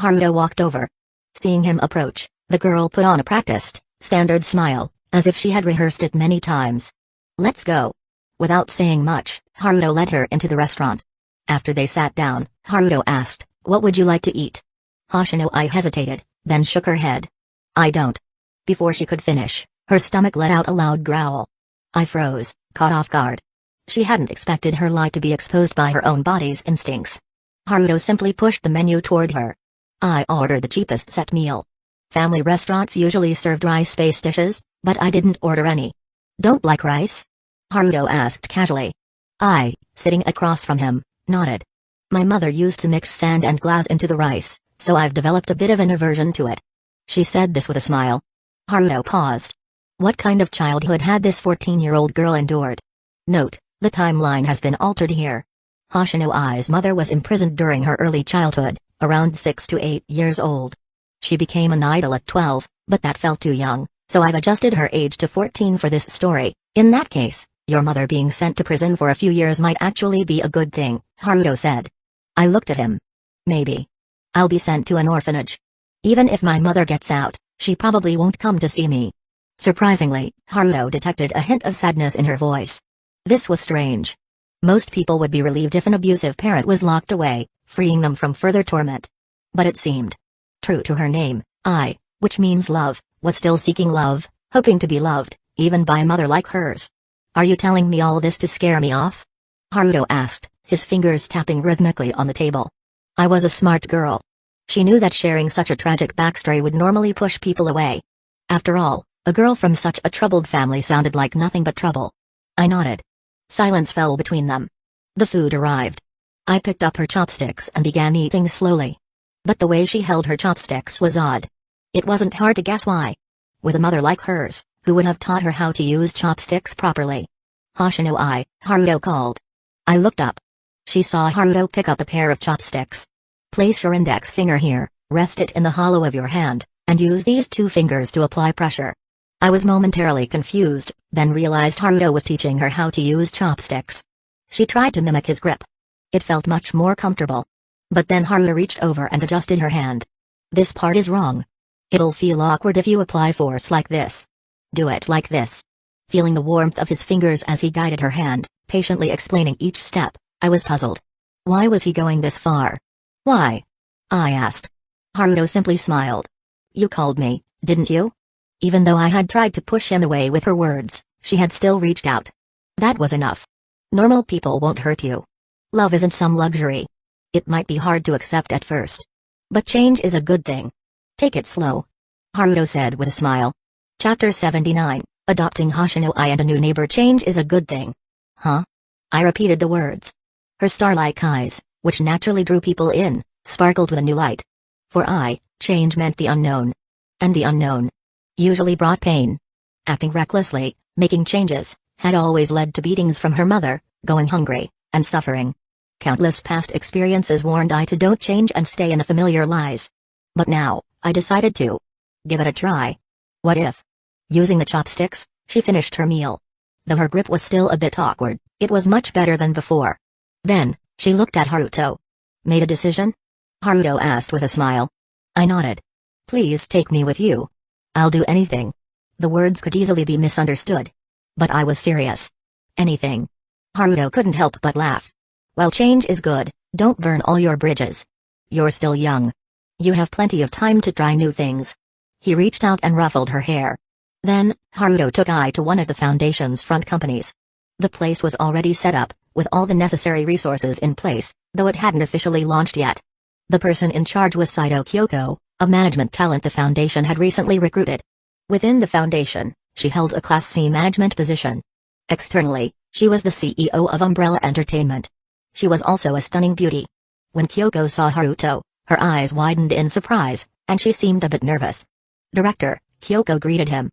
Haruto walked over. Seeing him approach, the girl put on a practiced, standard smile, as if she had rehearsed it many times. Let's go. Without saying much, Haruto led her into the restaurant. After they sat down, Haruto asked, "What would you like to eat?" Hoshino-ai hesitated, then shook her head. "I don't." Before she could finish, her stomach let out a loud growl. I froze, caught off guard. She hadn't expected her lie to be exposed by her own body's instincts. Haruto simply pushed the menu toward her. I ordered the cheapest set meal. Family restaurants usually served rice-based dishes, but I didn't order any. Don't like rice? Haruto asked casually. I, sitting across from him, nodded. My mother used to mix sand and glass into the rice, so I've developed a bit of an aversion to it. She said this with a smile. Haruto paused. What kind of childhood had this 14-year-old girl endured? Note, the timeline has been altered here. Hoshino-ai's mother was imprisoned during her early childhood, around 6 to 8 years old. She became an idol at 12, but that felt too young, so I've adjusted her age to 14 for this story. In that case, your mother being sent to prison for a few years might actually be a good thing, Haruto said. I looked at him. Maybe. I'll be sent to an orphanage. Even if my mother gets out, she probably won't come to see me. Surprisingly, Haruto detected a hint of sadness in her voice. This was strange. Most people would be relieved if an abusive parent was locked away, freeing them from further torment. But it seemed. True to her name, I, which means love, was still seeking love, hoping to be loved, even by a mother like hers. Are you telling me all this to scare me off? Haruto asked, his fingers tapping rhythmically on the table. I was a smart girl. She knew that sharing such a tragic backstory would normally push people away. After all, a girl from such a troubled family sounded like nothing but trouble. I nodded. Silence fell between them. The food arrived. I picked up her chopsticks and began eating slowly. But the way she held her chopsticks was odd. It wasn't hard to guess why. With a mother like hers, who would have taught her how to use chopsticks properly. Hoshino-ai, Haruto called. I looked up. She saw Haruto pick up a pair of chopsticks. Place your index finger here, rest it in the hollow of your hand, and use these two fingers to apply pressure. I was momentarily confused, then realized Haruto was teaching her how to use chopsticks. She tried to mimic his grip. It felt much more comfortable. But then Haruto reached over and adjusted her hand. This part is wrong. It'll feel awkward if you apply force like this. Do it like this. Feeling the warmth of his fingers as he guided her hand, patiently explaining each step, I was puzzled. Why was he going this far? Why? I asked. Haruto simply smiled. You called me, didn't you? Even though I had tried to push him away with her words, she had still reached out. That was enough. Normal people won't hurt you. Love isn't some luxury. It might be hard to accept at first. But change is a good thing. Take it slow. Haruto said with a smile. Chapter 79, Adopting Hoshino-ai and a New Neighbor. Change is a good thing. Huh? I repeated the words. Her star-like eyes, which naturally drew people in, sparkled with a new light. For I, change meant the unknown. And the unknown usually brought pain. Acting recklessly, making changes, had always led to beatings from her mother, going hungry, and suffering. Countless past experiences warned I to don't change and stay in the familiar lies. But now, I decided to give it a try. What if? Using the chopsticks, she finished her meal. Though her grip was still a bit awkward, it was much better than before. Then, she looked at Haruto. Made a decision? Haruto asked with a smile. I nodded. Please take me with you. I'll do anything. The words could easily be misunderstood. But I was serious. Anything. Haruto couldn't help but laugh. While change is good, don't burn all your bridges. You're still young. You have plenty of time to try new things. He reached out and ruffled her hair. Then, Haruto took I to one of the Foundation's front companies. The place was already set up, with all the necessary resources in place, though it hadn't officially launched yet. The person in charge was Saito Kyoko, a management talent the Foundation had recently recruited. Within the Foundation, she held a Class C management position. Externally, she was the CEO of Umbrella Entertainment. She was also a stunning beauty. When Kyoko saw Haruto, her eyes widened in surprise, and she seemed a bit nervous. "Director," Kyoko greeted him.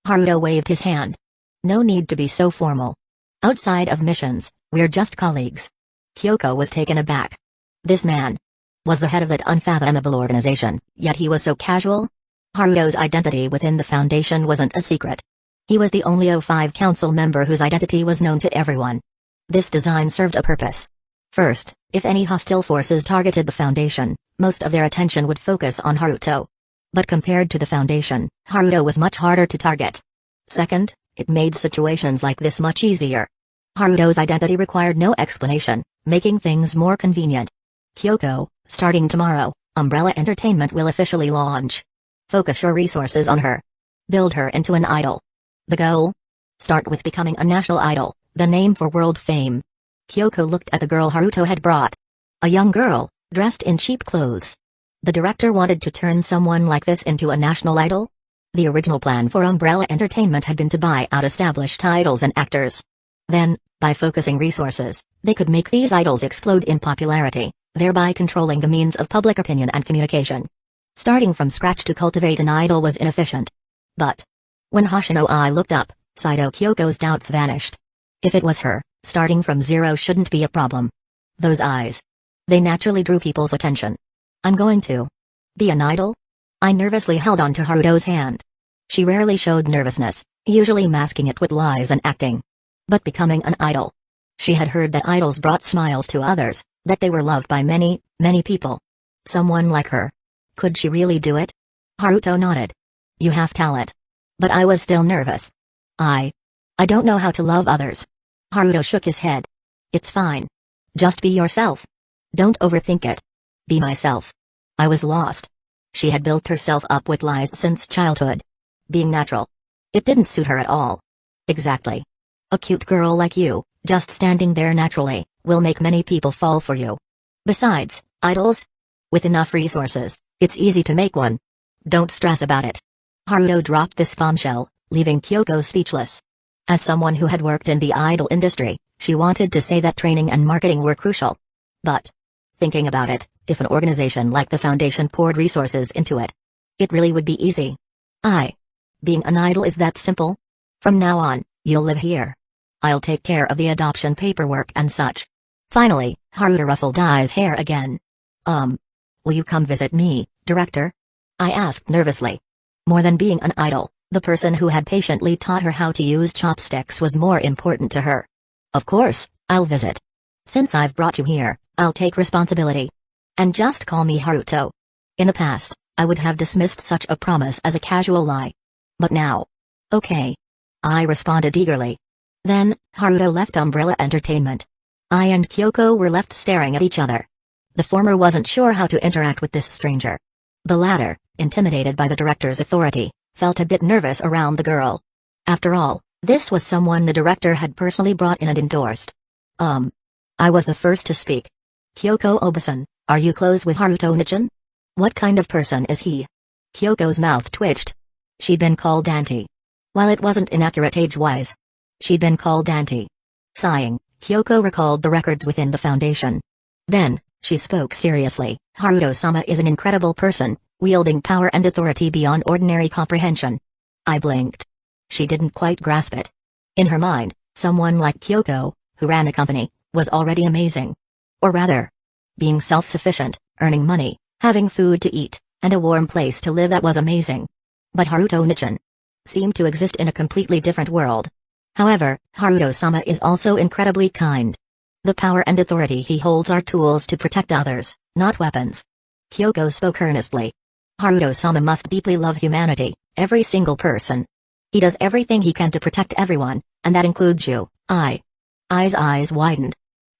Haruto waved his hand. "No need to be so formal. Outside of missions, we're just colleagues." Kyoko was taken aback. This man was the head of that unfathomable organization, yet he was so casual? Haruto's identity within the Foundation wasn't a secret. He was the only O5 Council member whose identity was known to everyone. This design served a purpose. First, if any hostile forces targeted the Foundation, most of their attention would focus on Haruto. But compared to the Foundation, Haruto was much harder to target. Second, it made situations like this much easier. Haruto's identity required no explanation, making things more convenient. "Kyoko, starting tomorrow, Umbrella Entertainment will officially launch. Focus your resources on her. Build her into an idol. The goal? Start with becoming a national idol, then aim for world fame." Kyoko looked at the girl Haruto had brought. A young girl, dressed in cheap clothes. The director wanted to turn someone like this into a national idol? The original plan for Umbrella Entertainment had been to buy out established idols and actors. Then, by focusing resources, they could make these idols explode in popularity, thereby controlling the means of public opinion and communication. Starting from scratch to cultivate an idol was inefficient. But when Hoshino-I looked up, Saito Kyoko's doubts vanished. If it was her, starting from zero shouldn't be a problem. Those eyes. They naturally drew people's attention. "I'm going to be an idol?" I nervously held on to Haruto's hand. She rarely showed nervousness, usually masking it with lies and acting. But becoming an idol. She had heard that idols brought smiles to others, that they were loved by many, many people. Someone like her. Could she really do it? Haruto nodded. "You have talent." But I was still nervous. I don't know how to love others." Haruto shook his head. "It's fine. Just be yourself. Don't overthink it. Be myself." I was lost. She had built herself up with lies since childhood. Being natural. It didn't suit her at all. Exactly. A cute girl like you, just standing there naturally, will make many people fall for you. Besides, idols? With enough resources, it's easy to make one. Don't stress about it. Haruto dropped this bombshell, leaving Kyoko speechless. As someone who had worked in the idol industry, she wanted to say that training and marketing were crucial. But thinking about it, if an organization like the Foundation poured resources into it, it really would be easy. Being an idol is that simple? From now on, you'll live here. I'll take care of the adoption paperwork and such. Finally, Haruto ruffled Ai's hair again. Will you come visit me, director?" I asked nervously. More than being an idol, the person who had patiently taught her how to use chopsticks was more important to her. "Of course, I'll visit. Since I've brought you here, I'll take responsibility. And just call me Haruto." In the past, I would have dismissed such a promise as a casual lie. But now. "Okay." I responded eagerly. Then, Haruto left Umbrella Entertainment. I and Kyoko were left staring at each other. The former wasn't sure how to interact with this stranger. The latter, intimidated by the director's authority, felt a bit nervous around the girl. After all, this was someone the director had personally brought in and endorsed. I was the first to speak. "Kyoko Obasan, are you close with Haruto Nichan? What kind of person is he?" Kyoko's mouth twitched. She'd been called Auntie. While it wasn't inaccurate age-wise, she'd been called Auntie. Sighing, Kyoko recalled the records within the Foundation. Then, she spoke seriously. "Haruto-sama is an incredible person, wielding power and authority beyond ordinary comprehension." I blinked. She didn't quite grasp it. In her mind, someone like Kyoko, who ran a company, was already amazing. Or rather, being self-sufficient, earning money, having food to eat, and a warm place to live, that was amazing. But Haruto Nichan seemed to exist in a completely different world. However, Haruto-sama is also incredibly kind. The power and authority he holds are tools to protect others, not weapons. Kyoko spoke earnestly. Haruto-sama must deeply love humanity, every single person. He does everything he can to protect everyone, and that includes you. Ai's eyes widened.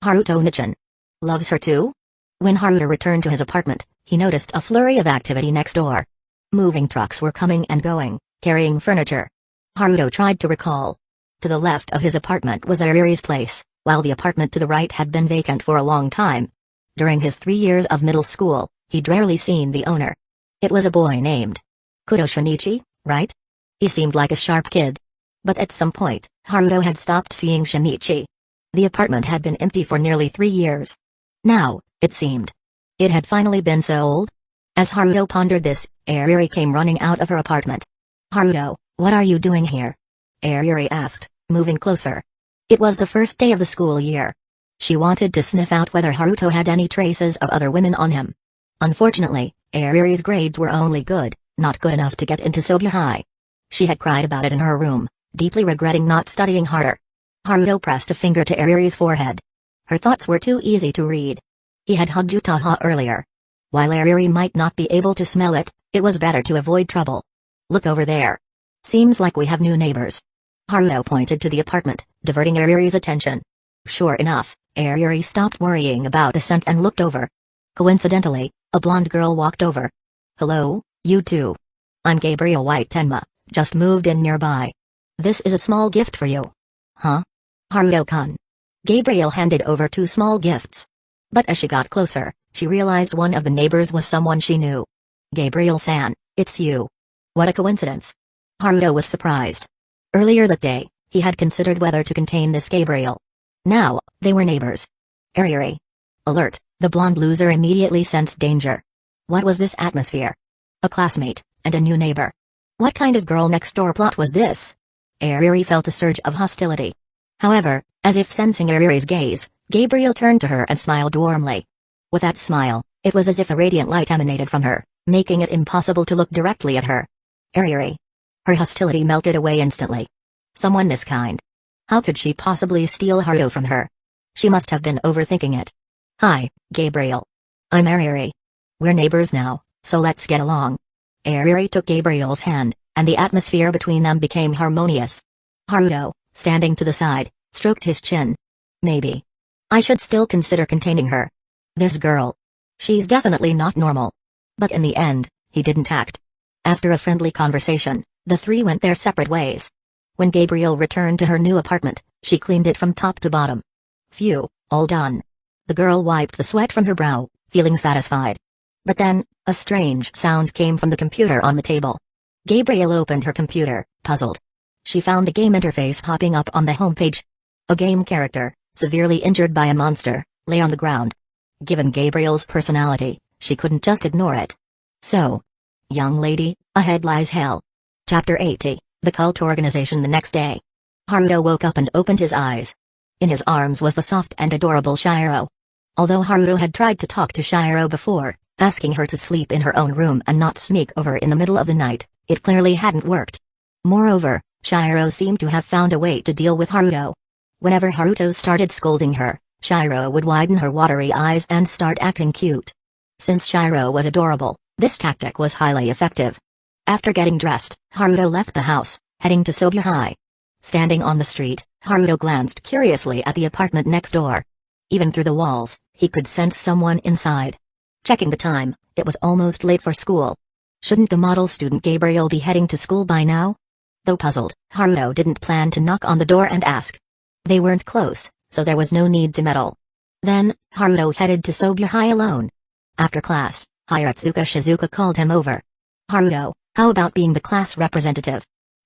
Haruto Nichan loves her too? When Haruto returned to his apartment, he noticed a flurry of activity next door. Moving trucks were coming and going, carrying furniture. Haruto tried to recall. To the left of his apartment was Ariri's place, while the apartment to the right had been vacant for a long time. During his 3 years of middle school, he'd rarely seen the owner. It was a boy named Kudo Shinichi, right? He seemed like a sharp kid. But at some point, Haruto had stopped seeing Shinichi. The apartment had been empty for nearly 3 years. Now, it seemed, It had finally been sold? As Haruto pondered this, Ariri came running out of her apartment. "Haruto, what are you doing here?" Ariri asked, moving closer. It was the first day of the school year. She wanted to sniff out whether Haruto had any traces of other women on him. Unfortunately, Ariri's grades were only good, not good enough to get into Sobya High. She had cried about it in her room, deeply regretting not studying harder. Haruto pressed a finger to Ariri's forehead. Her thoughts were too easy to read. He had hugged Utaha earlier. While Ariri might not be able to smell it, it was better to avoid trouble. "Look over there. Seems like we have new neighbors." Haruto pointed to the apartment, diverting Ariri's attention. Sure enough, Ariri stopped worrying about the scent and looked over. Coincidentally, a blonde girl walked over. "Hello, you two. I'm Gabriel White Tenma, just moved in nearby. This is a small gift for you." "Huh?" "Haruto-kun." Gabriel handed over 2 small gifts. But as she got closer, she realized one of the neighbors was someone she knew. "Gabriel-san, it's you. What a coincidence." Haruto was surprised. Earlier that day, he had considered whether to contain this Gabriel. Now, they were neighbors. Ariri. Alert, the blonde loser immediately sensed danger. What was this atmosphere? A classmate, and a new neighbor. What kind of girl next door plot was this? Ariri felt a surge of hostility. However, as if sensing Ariri's gaze, Gabriel turned to her and smiled warmly. With that smile, it was as if a radiant light emanated from her, making it impossible to look directly at her. Ariri. Her hostility melted away instantly. Someone this kind. How could she possibly steal Haruto from her? She must have been overthinking it. "Hi, Gabriel. I'm Ariri. We're neighbors now, so let's get along." Ariri took Gabriel's hand, and the atmosphere between them became harmonious. Haruto, standing to the side, stroked his chin. "Maybe I should still consider containing her. This girl. She's definitely not normal." But in the end, he didn't act. After a friendly conversation, the 3 went their separate ways. When Gabriel returned to her new apartment, she cleaned it from top to bottom. Phew, all done. The girl wiped the sweat from her brow, feeling satisfied. But then, a strange sound came from the computer on the table. Gabriel opened her computer, puzzled. She found a game interface popping up on the homepage. A game character, severely injured by a monster, lay on the ground. Given Gabriel's personality, she couldn't just ignore it. So, young lady, ahead lies hell. Chapter 80, The Cult Organization. The next day, Haruto woke up and opened his eyes. In his arms was the soft and adorable Shiro. Although Haruto had tried to talk to Shiro before, asking her to sleep in her own room and not sneak over in the middle of the night, it clearly hadn't worked. Moreover, Shiro seemed to have found a way to deal with Haruto. Whenever Haruto started scolding her, Shiro would widen her watery eyes and start acting cute. Since Shiro was adorable, this tactic was highly effective. After getting dressed, Haruto left the house, heading to Sobya High. Standing on the street, Haruto glanced curiously at the apartment next door. Even through the walls, he could sense someone inside. Checking the time, it was almost late for school. Shouldn't the model student Gabriel be heading to school by now? Though puzzled, Haruto didn't plan to knock on the door and ask. They weren't close, so there was no need to meddle. Then, Haruto headed to Sobya High alone. After class, Hiratsuka Shizuka called him over. "Haruto, how about being the class representative?"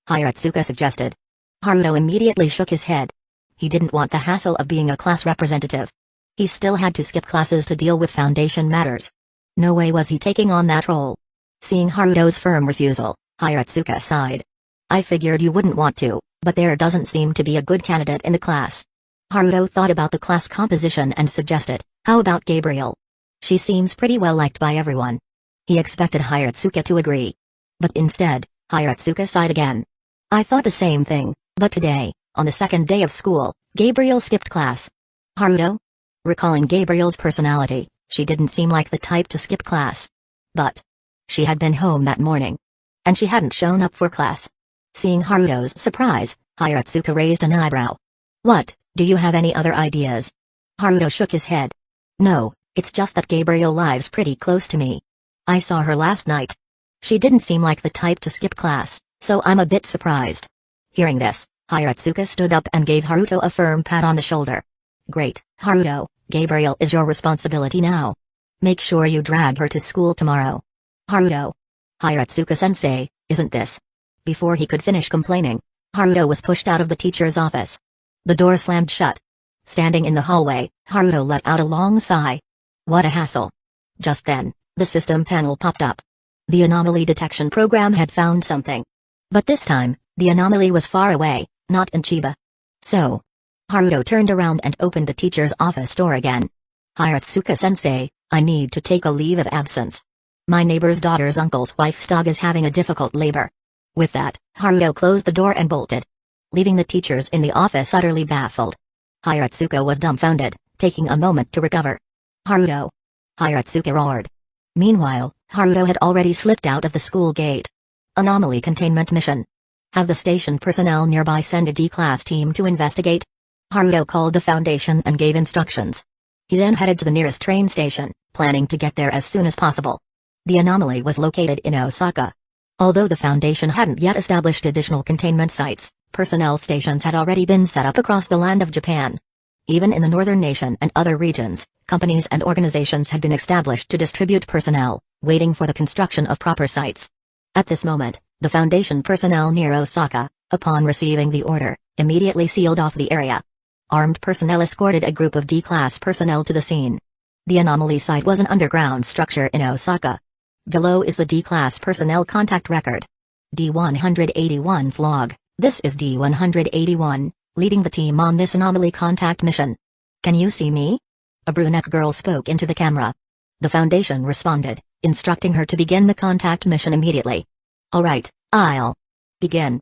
Hiratsuka suggested. Haruto immediately shook his head. He didn't want the hassle of being a class representative. He still had to skip classes to deal with foundation matters. No way was he taking on that role. Seeing Haruto's firm refusal, Hiratsuka sighed. "I figured you wouldn't want to, but there doesn't seem to be a good candidate in the class." Haruto thought about the class composition and suggested, "How about Gabriel? She seems pretty well liked by everyone." He expected Hiratsuka to agree. But instead, Hiratsuka sighed again. "I thought the same thing, but today, on the second day of school, Gabriel skipped class." Haruto? Recalling Gabriel's personality, she didn't seem like the type to skip class. But she had been home that morning. And she hadn't shown up for class. Seeing Haruto's surprise, Hiratsuka raised an eyebrow. "What, do you have any other ideas?" Haruto shook his head. "No, it's just that Gabriel lives pretty close to me. I saw her last night. She didn't seem like the type to skip class, so I'm a bit surprised." Hearing this, Hiratsuka stood up and gave Haruto a firm pat on the shoulder. "Great, Haruto, Gabriel is your responsibility now. Make sure you drag her to school tomorrow." "Haruto. Hiratsuka-sensei, isn't this?" Before he could finish complaining, Haruto was pushed out of the teacher's office. The door slammed shut. Standing in the hallway, Haruto let out a long sigh. What a hassle. Just then, the system panel popped up. The anomaly detection program had found something. But this time, the anomaly was far away, not in Chiba. So, Haruto turned around and opened the teacher's office door again. Hiratsuka-sensei, I need to take a leave of absence. My neighbor's daughter's uncle's wife's dog is having a difficult labor. With that, Haruto closed the door and bolted, leaving the teachers in the office utterly baffled. Hiratsuka was dumbfounded, taking a moment to recover. Haruto! Hiratsuka roared. Meanwhile, Haruto had already slipped out of the school gate. Anomaly containment mission. Have the station personnel nearby send a D-class team to investigate. Haruto called the Foundation and gave instructions. He then headed to the nearest train station, planning to get there as soon as possible. The anomaly was located in Osaka. Although the Foundation hadn't yet established additional containment sites, personnel stations had already been set up across the land of Japan. Even in the northern nation and other regions, companies and organizations had been established to distribute personnel, waiting for the construction of proper sites. At this moment, the Foundation personnel near Osaka, upon receiving the order, immediately sealed off the area. Armed personnel escorted a group of D-class personnel to the scene. The anomaly site was an underground structure in Osaka. Below is the D-class personnel contact record. D-181's log. This is D-181, leading the team on this anomaly contact mission. Can you see me? A brunette girl spoke into the camera. The Foundation responded, instructing her to begin the contact mission immediately. Alright, I'll begin.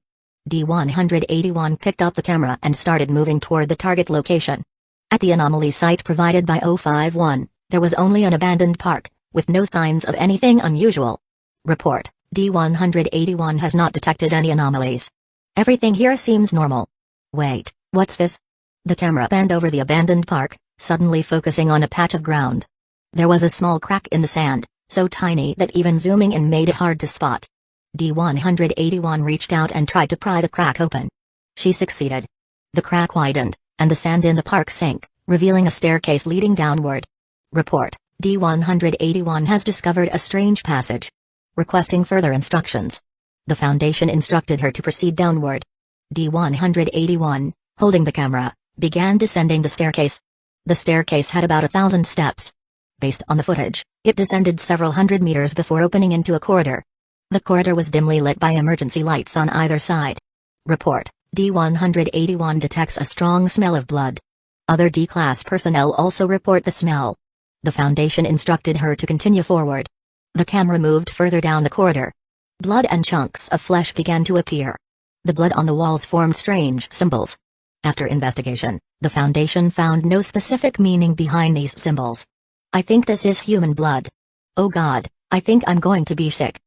D-181 picked up the camera and started moving toward the target location. At the anomaly site provided by 051, there was only an abandoned park, with no signs of anything unusual. Report, D-181 has not detected any anomalies. Everything here seems normal. Wait, what's this? The camera panned over the abandoned park, suddenly focusing on a patch of ground. There was a small crack in the sand, so tiny that even zooming in made it hard to spot. D-181 reached out and tried to pry the crack open. She succeeded. The crack widened, and the sand in the park sank, revealing a staircase leading downward. Report, D-181 has discovered a strange passage. Requesting further instructions. The Foundation instructed her to proceed downward. D-181, holding the camera, began descending the staircase. The staircase had about 1,000 steps. Based on the footage, it descended several hundred meters before opening into a corridor. The corridor was dimly lit by emergency lights on either side. Report, D-181 detects a strong smell of blood. Other D-class personnel also report the smell. The Foundation instructed her to continue forward. The camera moved further down the corridor. Blood and chunks of flesh began to appear. The blood on the walls formed strange symbols. After investigation, the Foundation found no specific meaning behind these symbols. I think this is human blood. Oh God, I think I'm going to be sick.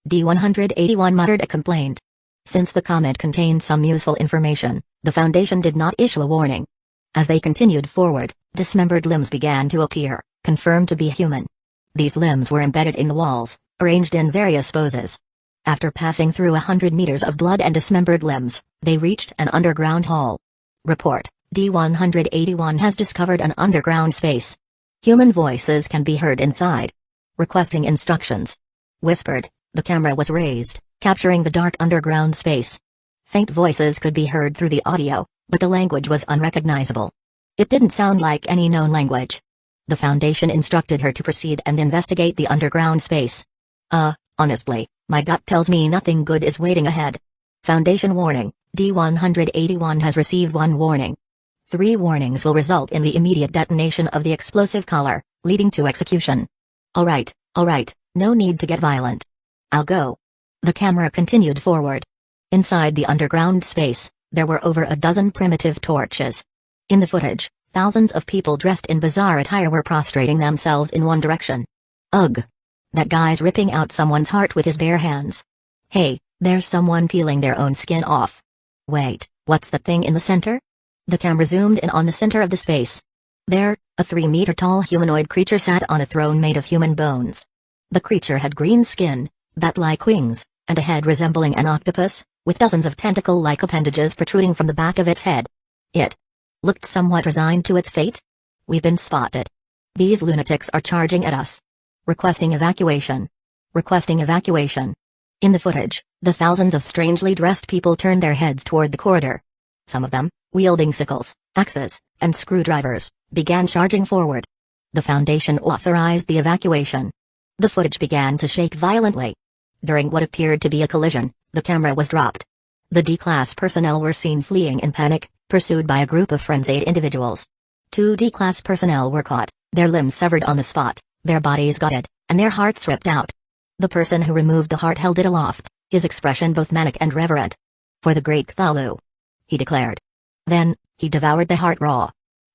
D-181 muttered a complaint. Since the comment contained some useful information, the Foundation did not issue a warning. As they continued forward, dismembered limbs began to appear, confirmed to be human. These limbs were embedded in the walls, arranged in various poses. After passing through 100 meters of blood and dismembered limbs, they reached an underground hall. Report, D-181 has discovered an underground space. Human voices can be heard inside. Requesting instructions. Whispered, the camera was raised, capturing the dark underground space. Faint voices could be heard through the audio, but the language was unrecognizable. It didn't sound like any known language. The Foundation instructed her to proceed and investigate the underground space. Honestly, my gut tells me nothing good is waiting ahead. Foundation warning, D-181 has received one warning. 3 warnings will result in the immediate detonation of the explosive collar, leading to execution. Alright, no need to get violent. I'll go. The camera continued forward. Inside the underground space, there were over a dozen primitive torches. In the footage, thousands of people dressed in bizarre attire were prostrating themselves in one direction. Ugh! That guy's ripping out someone's heart with his bare hands. Hey, there's someone peeling their own skin off. Wait, what's that thing in the center? The camera zoomed in on the center of the space. There, a 3-meter-tall humanoid creature sat on a throne made of human bones. The creature had green skin, bat-like wings, and a head resembling an octopus, with dozens of tentacle-like appendages protruding from the back of its head. It looked somewhat resigned to its fate. We've been spotted. These lunatics are charging at us. Requesting evacuation. Requesting evacuation. In the footage, the thousands of strangely dressed people turned their heads toward the corridor. Some of them, wielding sickles, axes, and screwdrivers, began charging forward. The Foundation authorized the evacuation. The footage began to shake violently. During what appeared to be a collision, the camera was dropped. The D-Class personnel were seen fleeing in panic, pursued by a group of frenzied individuals. 2 D-Class personnel were caught, their limbs severed on the spot, their bodies gutted, and their hearts ripped out. The person who removed the heart held it aloft, his expression both manic and reverent. "For the great Cthulhu," he declared. Then, he devoured the heart raw.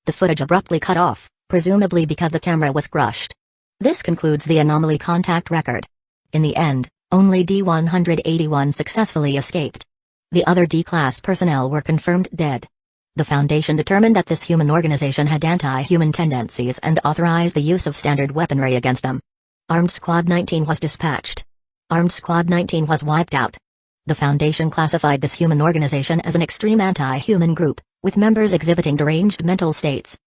The footage abruptly cut off, presumably because the camera was crushed. This concludes the anomaly contact record. In the end, only D-181 successfully escaped. The other D-Class personnel were confirmed dead. The Foundation determined that this human organization had anti-human tendencies and authorized the use of standard weaponry against them. Armed Squad 19 was dispatched. Armed Squad 19 was wiped out. The Foundation classified this human organization as an extreme anti-human group, with members exhibiting deranged mental states.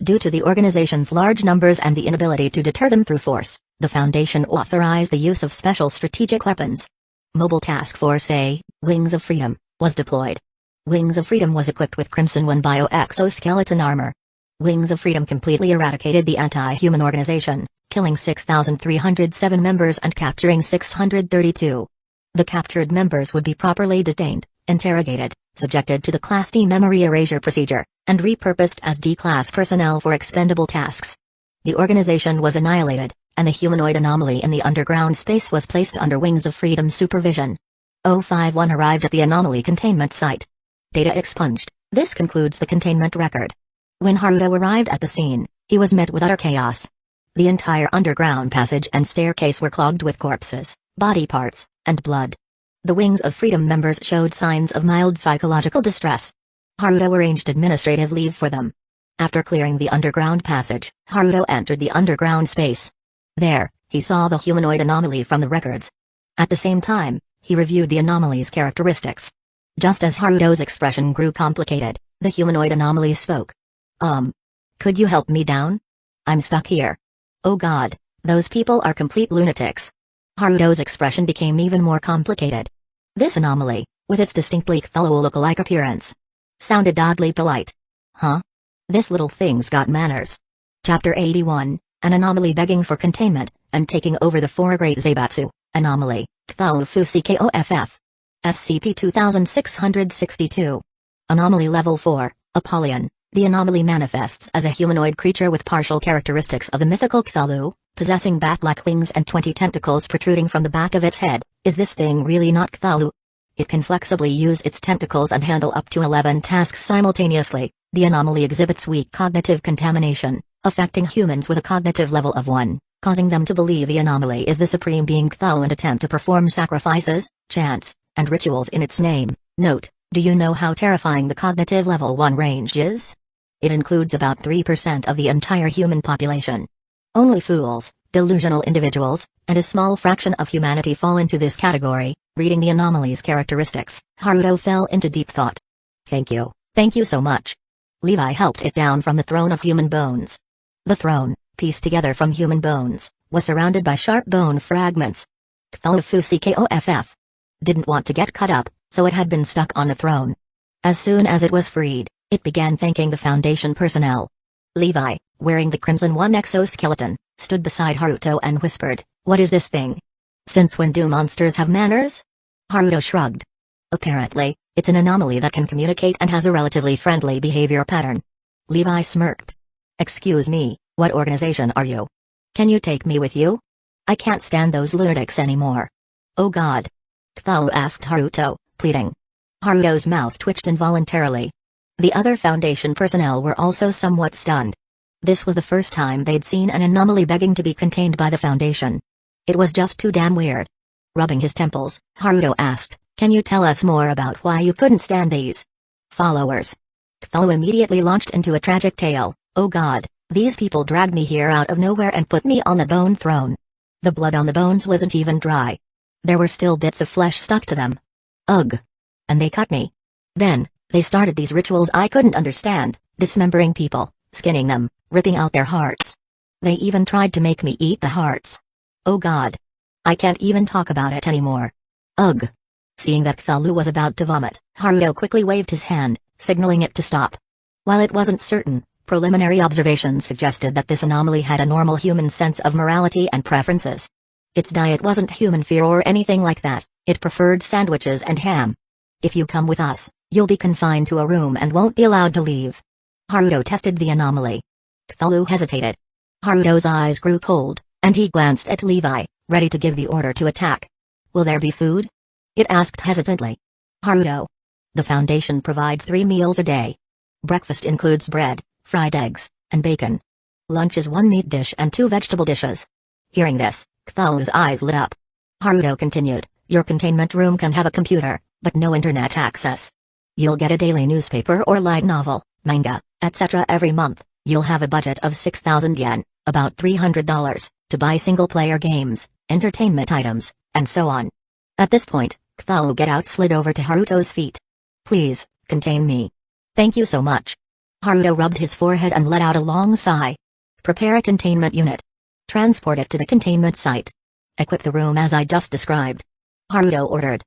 Due to the organization's large numbers and the inability to deter them through force, the Foundation authorized the use of special strategic weapons. Mobile Task Force A, Wings of Freedom, was deployed. Wings of Freedom was equipped with Crimson 1 bioexoskeleton armor. Wings of Freedom completely eradicated the anti-human organization, killing 6,307 members and capturing 632. The captured members would be properly detained, interrogated, subjected to the Class D memory erasure procedure, and repurposed as D-Class personnel for expendable tasks. The organization was annihilated, and the humanoid anomaly in the underground space was placed under Wings of Freedom supervision. 051 arrived at the anomaly containment site. Data expunged. This concludes the containment record. When Haruto arrived at the scene, he was met with utter chaos. The entire underground passage and staircase were clogged with corpses, body parts, and blood. The Wings of Freedom members showed signs of mild psychological distress. Haruto arranged administrative leave for them. After clearing the underground passage, Haruto entered the underground space. There, he saw the humanoid anomaly from the records. At the same time, he reviewed the anomaly's characteristics. Just as Haruto's expression grew complicated, the humanoid anomaly spoke. Could you help me down? I'm stuck here. Oh god, those people are complete lunatics. Haruto's expression became even more complicated. This anomaly, with its distinctly Cthulhu look-alike appearance, sounded oddly polite. Huh? This little thing's got manners. Chapter 81, An Anomaly Begging for Containment, and Taking Over the Four Great Zaibatsu, Anomaly, Cthulhu Fusikoff. SCP 2662. Anomaly Level 4, Apollyon. The anomaly manifests as a humanoid creature with partial characteristics of the mythical Cthulhu, possessing bat-like wings and 20 tentacles protruding from the back of its head. Is this thing really not Cthulhu? It can flexibly use its tentacles and handle up to 11 tasks simultaneously. The anomaly exhibits weak cognitive contamination, affecting humans with a cognitive level of 1, causing them to believe the anomaly is the supreme being Cthulhu and attempt to perform sacrifices, chants, and rituals in its name. Note, do you know how terrifying the cognitive level 1 range is? It includes about 3% of the entire human population. Only fools, delusional individuals, and a small fraction of humanity fall into this category. Reading the anomaly's characteristics, Haruto fell into deep thought. Thank you so much. Levi helped it down from the throne of human bones. The throne, pieced together from human bones, was surrounded by sharp bone fragments. Cthulhu Fusikoff didn't want to get cut up, so it had been stuck on the throne. As soon as it was freed, it began thanking the Foundation personnel. Levi, wearing the Crimson 1 exoskeleton, stood beside Haruto and whispered, "What is this thing? Since when do monsters have manners?" Haruto shrugged. Apparently, it's an anomaly that can communicate and has a relatively friendly behavior pattern. Levi smirked. "Excuse me, what organization are you? Can you take me with you? I can't stand those lunatics anymore." "Oh god." Cthulhu asked Haruto, pleading. Haruto's mouth twitched involuntarily. The other Foundation personnel were also somewhat stunned. This was the first time they'd seen an anomaly begging to be contained by the Foundation. It was just too damn weird. Rubbing his temples, Haruto asked, "Can you tell us more about why you couldn't stand these followers?" Cthulhu immediately launched into a tragic tale. "Oh god, these people dragged me here out of nowhere and put me on the bone throne. The blood on the bones wasn't even dry. There were still bits of flesh stuck to them. Ugh. And they cut me. Then, they started these rituals I couldn't understand, dismembering people, skinning them, ripping out their hearts. They even tried to make me eat the hearts. Oh god. I can't even talk about it anymore. Ugh." Seeing that Cthulhu was about to vomit, Haruto quickly waved his hand, signaling it to stop. While it wasn't certain, Preliminary observations suggested that this anomaly had a normal human sense of morality and preferences. Its diet wasn't human fear or anything like that, it preferred sandwiches and ham. If you come with us, you'll be confined to a room and won't be allowed to leave. Haruto tested the anomaly. Cthulhu hesitated. Haruto's eyes grew cold, and he glanced at Levi, ready to give the order to attack. Will there be food? It asked hesitantly. Haruto. The Foundation provides 3 meals a day. Breakfast includes bread, fried eggs, and bacon. Lunch is 1 meat dish and 2 vegetable dishes. Hearing this, Cthulhu's eyes lit up. Haruto continued, your containment room can have a computer, but no internet access. You'll get a daily newspaper or light novel, manga, etc. every month. You'll have a budget of 6,000 yen, about $300, to buy single-player games, entertainment items, and so on. At this point, Cthulhu Get Out slid over to Haruto's feet. Please, contain me. Thank you so much. Haruto rubbed his forehead and let out a long sigh. Prepare a containment unit. Transport it to the containment site. Equip the room as I just described. Haruto ordered.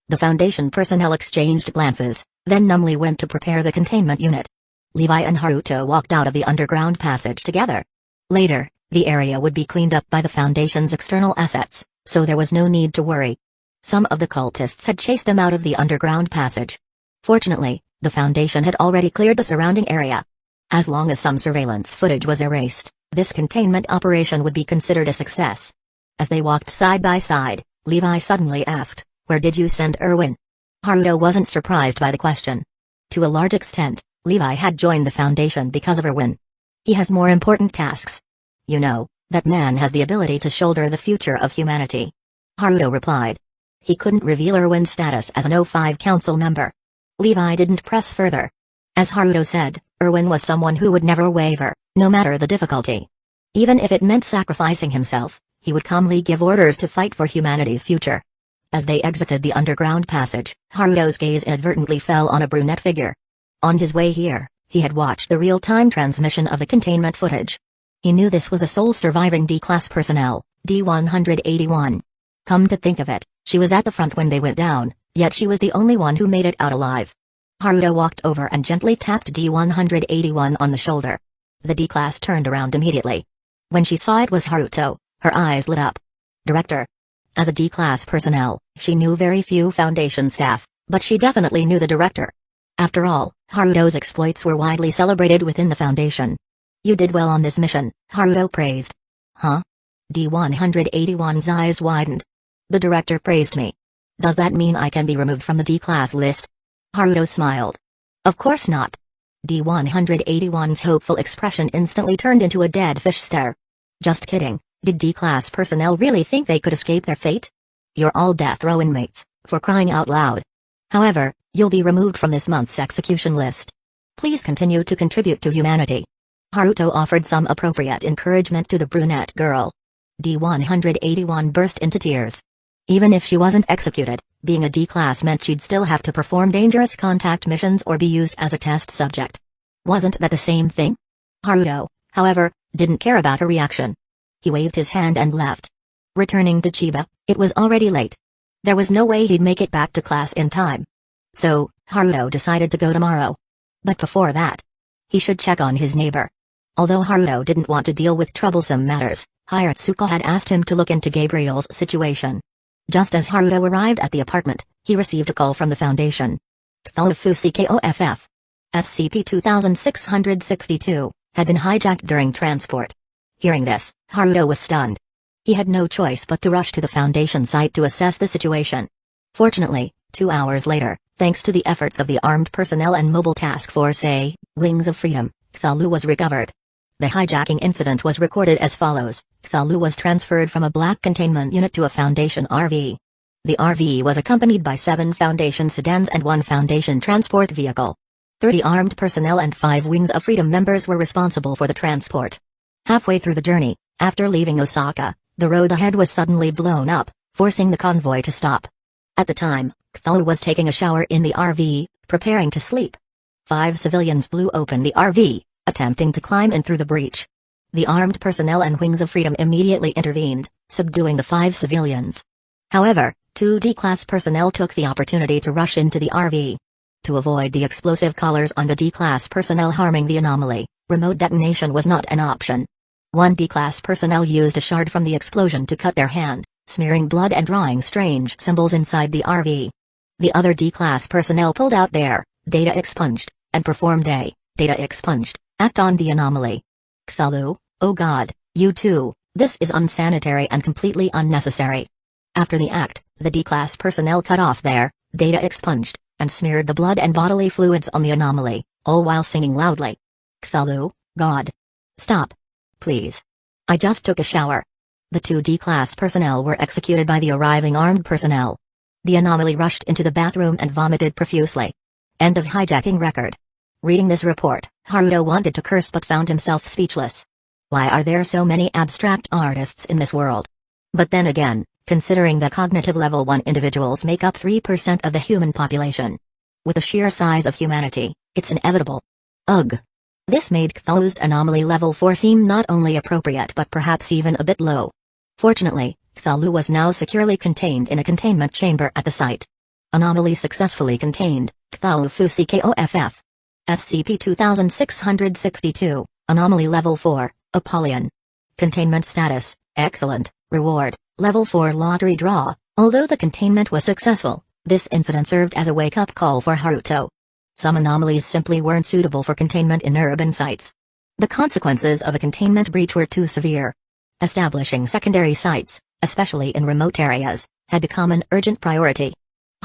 The Foundation personnel exchanged glances, then numbly went to prepare the containment unit. Levi and Haruto walked out of the underground passage together. Later, the area would be cleaned up by the Foundation's external assets, so there was no need to worry. Some of the cultists had chased them out of the underground passage. Fortunately, the Foundation had already cleared the surrounding area. As long as some surveillance footage was erased, this containment operation would be considered a success. As they walked side by side, Levi suddenly asked, "Where did you send Erwin?" Haruto wasn't surprised by the question. To a large extent, Levi had joined the Foundation because of Erwin. He has more important tasks. You know, that man has the ability to shoulder the future of humanity. Haruto replied. He couldn't reveal Erwin's status as an O5 council member. Levi didn't press further. As Haruto said, Erwin was someone who would never waver, no matter the difficulty. Even if it meant sacrificing himself, he would calmly give orders to fight for humanity's future. As they exited the underground passage, Haruto's gaze inadvertently fell on a brunette figure. On his way here, he had watched the real-time transmission of the containment footage. He knew this was the sole surviving D-Class personnel, D-181. Come to think of it, she was at the front when they went down, yet she was the only one who made it out alive. Haruto walked over and gently tapped D-181 on the shoulder. The D-Class turned around immediately. When she saw it was Haruto, her eyes lit up. Director. As a D-Class personnel, she knew very few Foundation staff, but she definitely knew the director. After all, Haruto's exploits were widely celebrated within the Foundation. You did well on this mission, Haruto praised. Huh? D-181's eyes widened. The director praised me. Does that mean I can be removed from the D-Class list? Haruto smiled. Of course not. D-181's hopeful expression instantly turned into a dead fish stare. Just kidding, did D-Class personnel really think they could escape their fate? You're all death row inmates, for crying out loud. However, you'll be removed from this month's execution list. Please continue to contribute to humanity. Haruto offered some appropriate encouragement to the brunette girl. D-181 burst into tears. Even if she wasn't executed, being a D-Class meant she'd still have to perform dangerous contact missions or be used as a test subject. Wasn't that the same thing? Haruto, however, didn't care about her reaction. He waved his hand and left. Returning to Chiba, it was already late. There was no way he'd make it back to class in time. So, Haruto decided to go tomorrow. But before that, he should check on his neighbor. Although Haruto didn't want to deal with troublesome matters, Hiratsuka had asked him to look into Gabriel's situation. Just as Haruto arrived at the apartment, he received a call from the Foundation. Cthulhu SCP 2662 had been hijacked during transport. Hearing this, Haruto was stunned. He had no choice but to rush to the Foundation site to assess the situation. Fortunately, 2 hours later, thanks to the efforts of the Armed Personnel and Mobile Task Force A, Wings of Freedom, Cthulhu was recovered. The hijacking incident was recorded as follows. Cthulhu was transferred from a black containment unit to a Foundation RV. The RV was accompanied by 7 Foundation sedans and 1 Foundation transport vehicle. 30 armed personnel and 5 Wings of Freedom members were responsible for the transport. Halfway through the journey, after leaving Osaka, the road ahead was suddenly blown up, forcing the convoy to stop. At the time, Cthulhu was taking a shower in the RV, preparing to sleep. 5 civilians blew open the RV, attempting to climb in through the breach. The armed personnel and Wings of Freedom immediately intervened, subduing the 5 civilians. However, 2 D-Class personnel took the opportunity to rush into the RV. To avoid the explosive collars on the D-Class personnel harming the anomaly, Remote detonation was not an option. One D-class personnel used a shard from the explosion to cut their hand, smearing blood and drawing strange symbols inside the RV. The other D-class personnel pulled out their data expunged and performed a data expunged act on the anomaly. Cthulhu, oh god, you too, this is unsanitary and completely unnecessary. After the act, the D-class personnel cut off their data expunged and smeared the blood and bodily fluids on the anomaly, all while singing loudly. Cthulhu, God. Stop. Please. I just took a shower. The two D-class personnel were executed by the arriving armed personnel. The anomaly rushed into the bathroom and vomited profusely. End of hijacking record. Reading this report, Haruto wanted to curse but found himself speechless. Why are there so many abstract artists in this world? But then again, considering that cognitive level 1 individuals make up 3% of the human population. With the sheer size of humanity, it's inevitable. Ugh. This made Cthulhu's anomaly level 4 seem not only appropriate but perhaps even a bit low. Fortunately, Cthulhu was now securely contained in a containment chamber at the site. Anomaly successfully contained, Cthulhu Fuckoff. SCP-2662, Anomaly Level 4, Apollyon. Containment status, excellent, reward, Level 4 lottery draw. Although the containment was successful, this incident served as a wake-up call for Haruto. Some anomalies simply weren't suitable for containment in urban sites. The consequences of a containment breach were too severe. Establishing secondary sites, especially in remote areas, had become an urgent priority.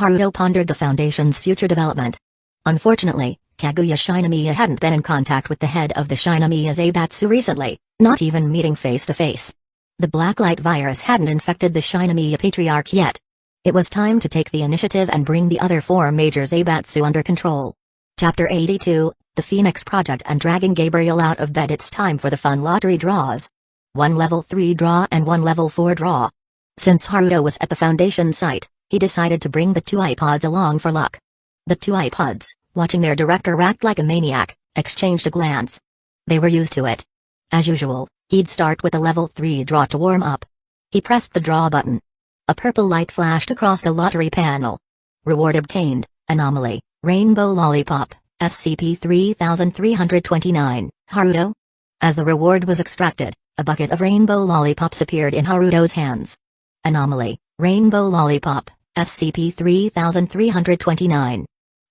Haruto pondered the Foundation's future development. Unfortunately, Kaguya Shinomiya hadn't been in contact with the head of the Shinomiya Zaibatsu recently, not even meeting face-to-face. The Blacklight virus hadn't infected the Shinomiya Patriarch yet. It was time to take the initiative and bring the other 4 major Zaibatsu under control. Chapter 82, The Phoenix Project and Dragging Gabriel Out of Bed. It's time for the fun lottery draws. 1 level 3 draw and 1 level 4 draw. Since Haruto was at the Foundation site, he decided to bring the 2 iPods along for luck. The 2 iPods, watching their director act like a maniac, exchanged a glance. They were used to it. As usual, he'd start with a level 3 draw to warm up. He pressed the draw button. A purple light flashed across the lottery panel. Reward obtained, Anomaly, Rainbow Lollipop, SCP-3329, Haruto. As the reward was extracted, a bucket of rainbow lollipops appeared in Haruto's hands. Anomaly, Rainbow Lollipop, SCP-3329.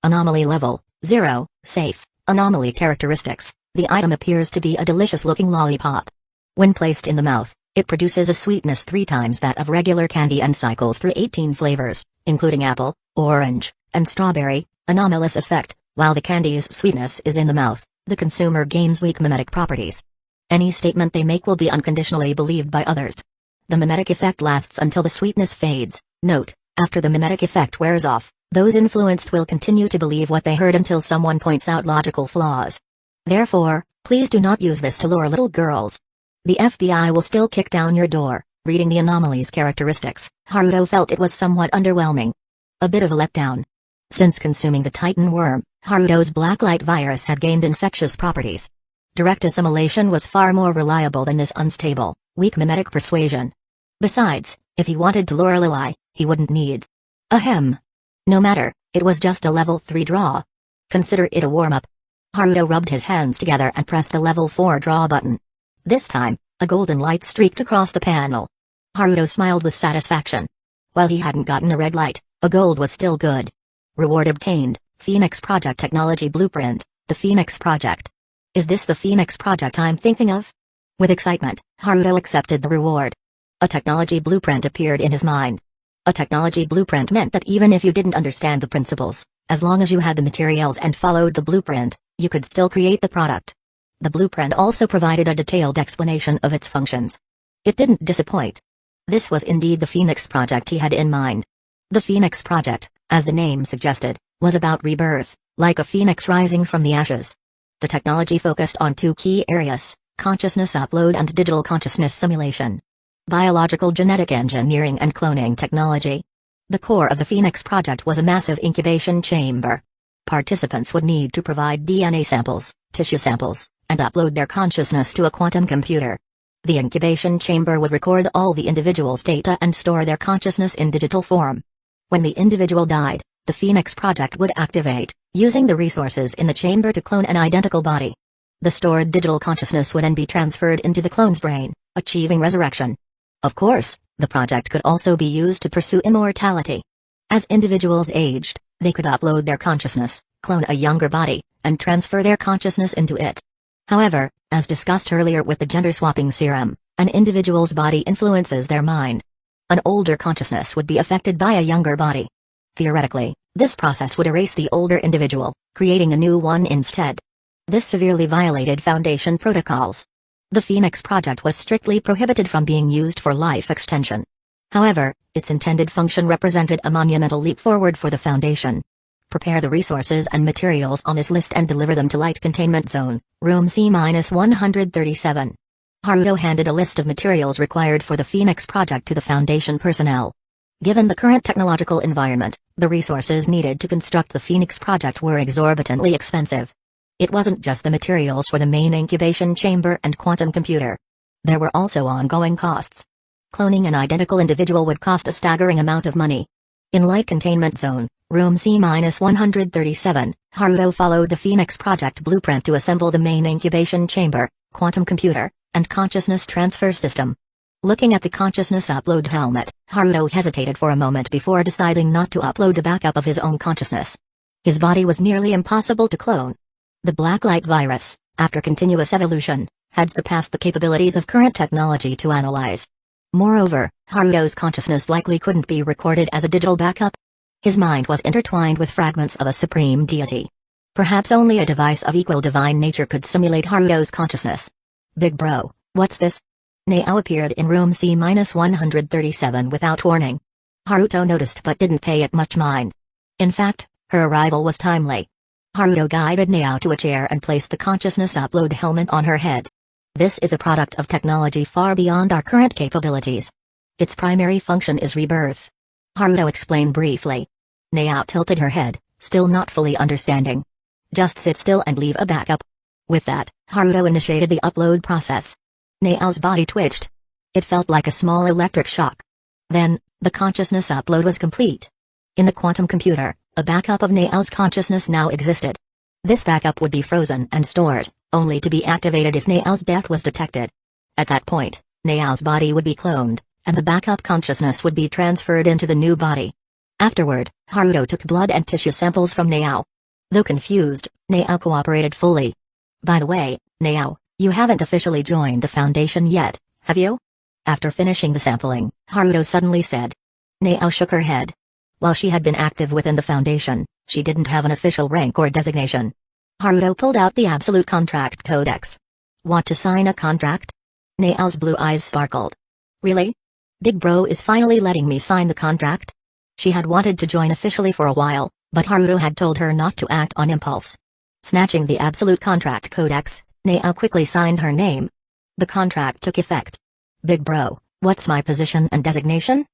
Anomaly Level 0, Safe. Anomaly Characteristics: the item appears to be a delicious-looking lollipop. When placed in the mouth, it produces a sweetness 3 times that of regular candy and cycles through 18 flavors, including apple, orange, and strawberry. Anomalous effect: while the candy's sweetness is in the mouth, the consumer gains weak mimetic properties. Any statement they make will be unconditionally believed by others. The mimetic effect lasts until the sweetness fades. Note: after the mimetic effect wears off, those influenced will continue to believe what they heard until someone points out logical flaws. Therefore, please do not use this to lure little girls. The FBI will still kick down your door. Reading the anomaly's characteristics, Haruto felt it was somewhat underwhelming. A bit of a letdown. Since consuming the Titan worm, Haruto's Blacklight virus had gained infectious properties. Direct assimilation was far more reliable than this unstable, weak mimetic persuasion. Besides, if he wanted to lure Lilai, he wouldn't need. Ahem. No matter, it was just a level 3 draw. Consider it a warm-up. Haruto rubbed his hands together and pressed the level 4 draw button. This time, a golden light streaked across the panel. Haruto smiled with satisfaction. While he hadn't gotten a red light, a gold was still good. Reward obtained, Phoenix Project Technology Blueprint, the Phoenix Project. Is this the Phoenix Project I'm thinking of? With excitement, Haruto accepted the reward. A technology blueprint appeared in his mind. A technology blueprint meant that even if you didn't understand the principles, as long as you had the materials and followed the blueprint, you could still create the product. The blueprint also provided a detailed explanation of its functions. It didn't disappoint. This was indeed the Phoenix Project he had in mind. The Phoenix Project, as the name suggested, was about rebirth, like a phoenix rising from the ashes. The technology focused on 2 key areas: consciousness upload and digital consciousness simulation. Biological genetic engineering and cloning technology. The core of the Phoenix Project was a massive incubation chamber. Participants would need to provide DNA samples, tissue samples, and upload their consciousness to a quantum computer. The incubation chamber would record all the individual's data and store their consciousness in digital form. When the individual died, the Phoenix Project would activate, using the resources in the chamber to clone an identical body. The stored digital consciousness would then be transferred into the clone's brain, achieving resurrection. Of course, the project could also be used to pursue immortality. As individuals aged, they could upload their consciousness, clone a younger body, and transfer their consciousness into it. However, as discussed earlier with the gender-swapping serum, an individual's body influences their mind. An older consciousness would be affected by a younger body. Theoretically, this process would erase the older individual, creating a new one instead. This severely violated Foundation protocols. The Phoenix Project was strictly prohibited from being used for life extension. However, its intended function represented a monumental leap forward for the Foundation. Prepare the resources and materials on this list and deliver them to Light Containment Zone, Room C-137. Haruto handed a list of materials required for the Phoenix Project to the Foundation personnel. Given the current technological environment, the resources needed to construct the Phoenix Project were exorbitantly expensive. It wasn't just the materials for the main incubation chamber and quantum computer. There were also ongoing costs. Cloning an identical individual would cost a staggering amount of money. In Light Containment Zone, Room C-137, Haruto followed the Phoenix Project blueprint to assemble the main incubation chamber, quantum computer, and consciousness transfer system. Looking at the consciousness upload helmet, Haruto hesitated for a moment before deciding not to upload a backup of his own consciousness. His body was nearly impossible to clone. The Blacklight virus, after continuous evolution, had surpassed the capabilities of current technology to analyze. Moreover, Haruto's consciousness likely couldn't be recorded as a digital backup. His mind was intertwined with fragments of a supreme deity. Perhaps only a device of equal divine nature could simulate Haruto's consciousness. Big bro, what's this? Nao appeared in room C-137 without warning. Haruto noticed but didn't pay it much mind. In fact, her arrival was timely. Haruto guided Nao to a chair and placed the consciousness upload helmet on her head. This is a product of technology far beyond our current capabilities. Its primary function is rebirth. Haruto explained briefly. Nao tilted her head, still not fully understanding. Just sit still and leave a backup. With that, Haruto initiated the upload process. Nao's body twitched. It felt like a small electric shock. Then, the consciousness upload was complete. In the quantum computer, a backup of Nao's consciousness now existed. This backup would be frozen and stored, only to be activated if Nao's death was detected. At that point, Nao's body would be cloned, and the backup consciousness would be transferred into the new body. Afterward, Haruto took blood and tissue samples from Nao. Though confused, Nao cooperated fully. By the way, Nao, you haven't officially joined the Foundation yet, have you? After finishing the sampling, Haruto suddenly said. Nao shook her head. While she had been active within the Foundation, she didn't have an official rank or designation. Haruto pulled out the Absolute Contract Codex. Want to sign a contract? Nao's blue eyes sparkled. Really? Big Bro is finally letting me sign the contract? She had wanted to join officially for a while, but Haruto had told her not to act on impulse. Snatching the Absolute Contract Codex, Nao quickly signed her name. The contract took effect. Big Bro, what's my position and designation?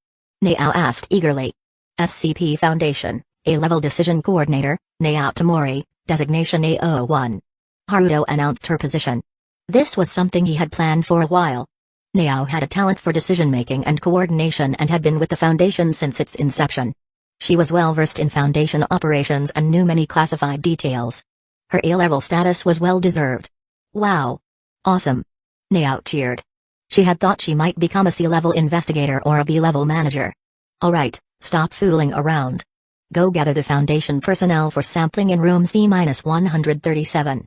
Nao asked eagerly. SCP Foundation, A-Level Decision Coordinator, Nao Tamori, Designation A01. Haruto announced her position. This was something he had planned for a while. Nao had a talent for decision-making and coordination and had been with the Foundation since its inception. She was well versed in Foundation operations and knew many classified details. Her A-level status was well-deserved. Wow! Awesome! Nao cheered. She had thought she might become a C-level investigator or a B-level manager. Alright, stop fooling around. Go gather the Foundation personnel for sampling in room C-137.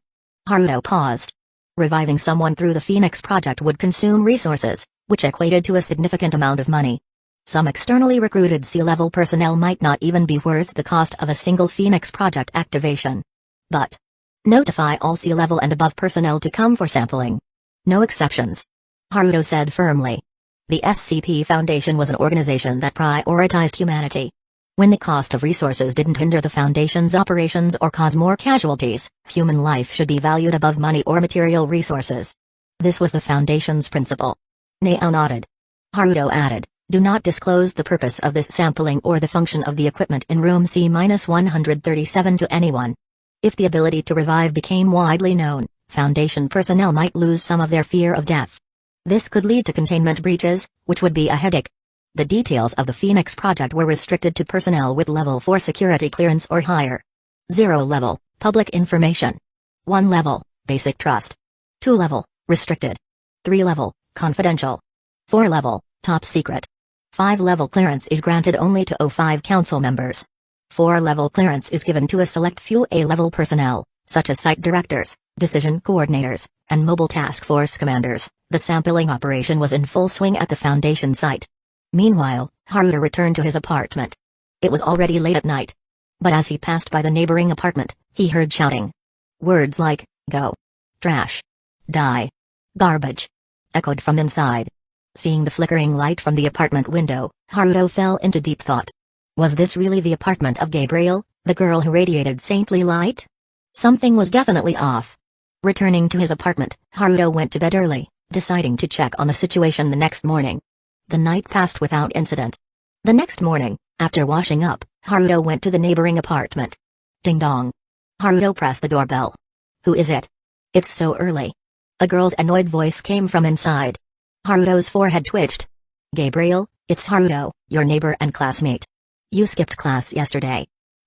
Haruto paused. Reviving someone through the Phoenix Project would consume resources, which equated to a significant amount of money. Some externally recruited C-level personnel might not even be worth the cost of a single Phoenix Project activation. But notify all C-level and above personnel to come for sampling. No exceptions. Haruto said firmly. The SCP Foundation was an organization that prioritized humanity. When the cost of resources didn't hinder the Foundation's operations or cause more casualties, human life should be valued above money or material resources. This was the Foundation's principle. Nao nodded. Haruto added, do not disclose the purpose of this sampling or the function of the equipment in room C-137 to anyone. If the ability to revive became widely known, Foundation personnel might lose some of their fear of death. This could lead to containment breaches, which would be a headache. The details of the Phoenix Project were restricted to personnel with Level 4 security clearance or higher. 0 level, public information. 1 level, Basic Trust. 2-level, Restricted. 3-level, Confidential. 4-level, Top Secret. 5-level clearance is granted only to O5 council members. 4-level clearance is given to a select few A-level personnel, such as site directors, decision coordinators, and mobile task force commanders. The sampling operation was in full swing at the Foundation site. Meanwhile, Haruto returned to his apartment. It was already late at night. But as he passed by the neighboring apartment, he heard shouting. Words like, go. Trash. Die. Garbage. Echoed from inside. Seeing the flickering light from the apartment window, Haruto fell into deep thought. Was this really the apartment of Gabriel, the girl who radiated saintly light? Something was definitely off. Returning to his apartment, Haruto went to bed early, deciding to check on the situation the next morning. The night passed without incident. The next morning, after washing up, Haruto went to the neighboring apartment. Ding dong. Haruto pressed the doorbell. Who is it? It's so early. A girl's annoyed voice came from inside. Haruto's forehead twitched. Gabriel, it's Haruto, your neighbor and classmate. You skipped class yesterday.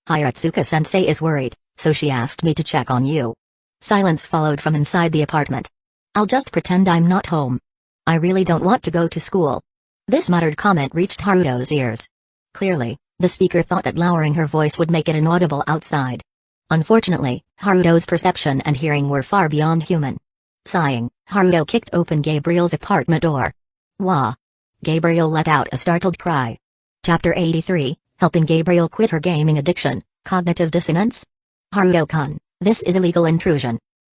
Hiratsuka-sensei is worried, so she asked me to check on you. Silence followed from inside the apartment. I'll just pretend I'm not home. I really don't want to go to school. This muttered comment reached Haruto's ears. Clearly, the speaker thought that lowering her voice would make it inaudible outside. Unfortunately, Haruto's perception and hearing were far beyond human. Sighing, Haruto kicked open Gabriel's apartment door. Wah! Gabriel let out a startled cry. Chapter 83, Helping Gabriel Quit Her Gaming Addiction, Cognitive Dissonance? Haruto-kun, this is illegal intrusion.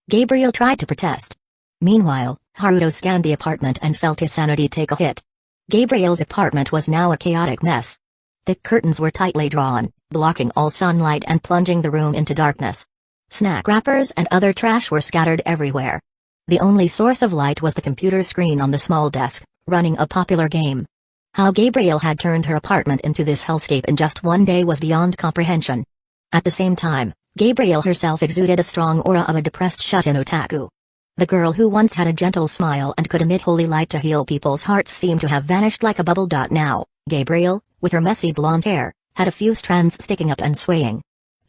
Gabriel tried to protest. Meanwhile, Haruto scanned the apartment and felt his sanity take a hit. Gabriel's apartment was now a chaotic mess. Thick curtains were tightly drawn, blocking all sunlight and plunging the room into darkness. Snack wrappers and other trash were scattered everywhere. The only source of light was the computer screen on the small desk, running a popular game. How Gabriel had turned her apartment into this hellscape in just one day was beyond comprehension. At the same time, Gabriel herself exuded a strong aura of a depressed shut-in otaku. The girl who once had a gentle smile and could emit holy light to heal people's hearts seemed to have vanished like a bubble. Now, Gabriel, with her messy blonde hair, had a few strands sticking up and swaying.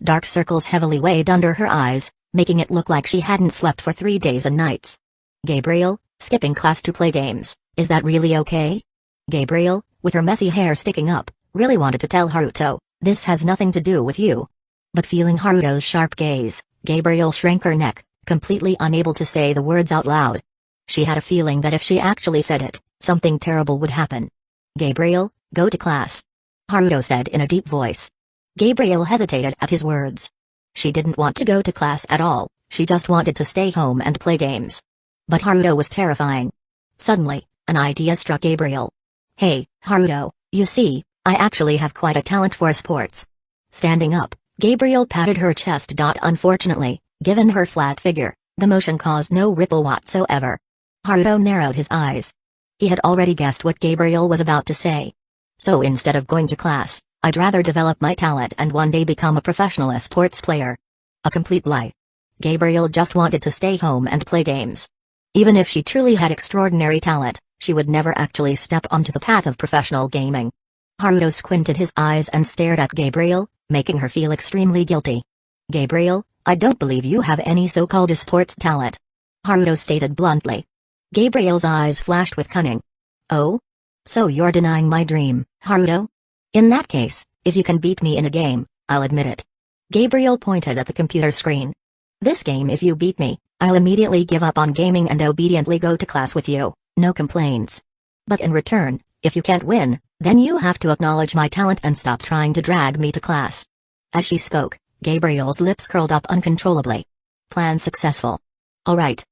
Dark circles heavily weighed under her eyes, making it look like she hadn't slept for 3 days and nights. Gabriel, skipping class to play games, is that really okay? Gabriel, with her messy hair sticking up, really wanted to tell Haruto, this has nothing to do with you. But feeling Haruto's sharp gaze, Gabriel shrank her neck, completely unable to say the words out loud. She had a feeling that if she actually said it, something terrible would happen. Gabriel, go to class. Haruto said in a deep voice. Gabriel hesitated at his words. She didn't want to go to class at all, she just wanted to stay home and play games. But Haruto was terrifying. Suddenly, an idea struck Gabriel. Hey, Haruto, you see, I actually have quite a talent for sports. Standing up, Gabriel patted her chest. Unfortunately, given her flat figure, the motion caused no ripple whatsoever. Haruto narrowed his eyes. He had already guessed what Gabriel was about to say. So instead of going to class, I'd rather develop my talent and one day become a professional sports player. A complete lie. Gabriel just wanted to stay home and play games. Even if she truly had extraordinary talent, she would never actually step onto the path of professional gaming. Haruto squinted his eyes and stared at Gabriel, making her feel extremely guilty. Gabriel, I don't believe you have any so-called sports talent. Haruto stated bluntly. Gabriel's eyes flashed with cunning. Oh? So you're denying my dream, Haruto? In that case, if you can beat me in a game, I'll admit it. Gabriel pointed at the computer screen. This game, if you beat me, I'll immediately give up on gaming and obediently go to class with you, no complaints. But in return, if you can't win, then you have to acknowledge my talent and stop trying to drag me to class. As she spoke, Gabriel's lips curled up uncontrollably. Plan successful. All right.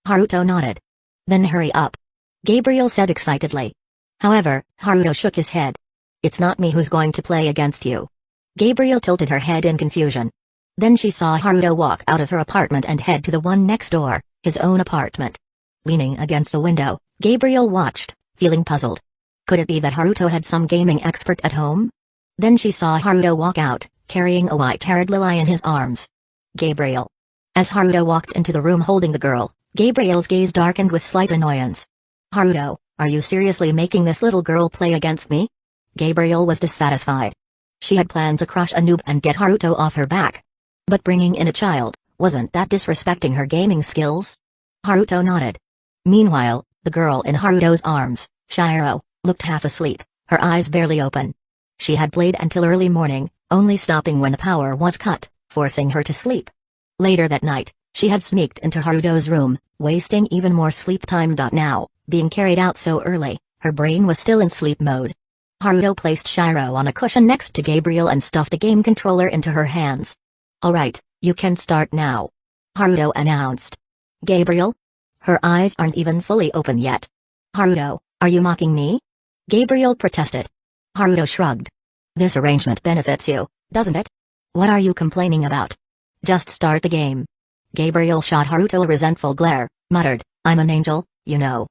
Haruto nodded. Then hurry up. Gabriel said excitedly. However, Haruto shook his head. It's not me who's going to play against you. Gabriel tilted her head in confusion. Then she saw Haruto walk out of her apartment and head to the one next door, his own apartment. Leaning against a window, Gabriel watched, feeling puzzled. Could it be that Haruto had some gaming expert at home? Then she saw Haruto walk out, carrying a white-haired Lily in his arms. Gabriel. As Haruto walked into the room holding the girl, Gabriel's gaze darkened with slight annoyance. Haruto, are you seriously making this little girl play against me? Gabriel was dissatisfied. She had planned to crush a noob and get Haruto off her back. But bringing in a child, Wasn't that disrespecting her gaming skills? Haruto nodded. Meanwhile, the girl in Haruto's arms, Shiro, looked half asleep, her eyes barely open. She had played until early morning, only stopping when the power was cut, forcing her to sleep. Later that night, she had sneaked into Haruto's room, wasting even more sleep time. Now, being carried out so early, her brain was still in sleep mode. Haruto placed Shiro on a cushion next to Gabriel and stuffed a game controller into her hands. "Alright, you can start now," Haruto announced. "Gabriel?" Her eyes aren't even fully open yet. "Haruto, are you mocking me?" Gabriel protested. Haruto shrugged. "This arrangement benefits you, doesn't it? What are you complaining about? Just start the game." Gabriel shot Haruto a resentful glare, muttered, "I'm an angel, you know.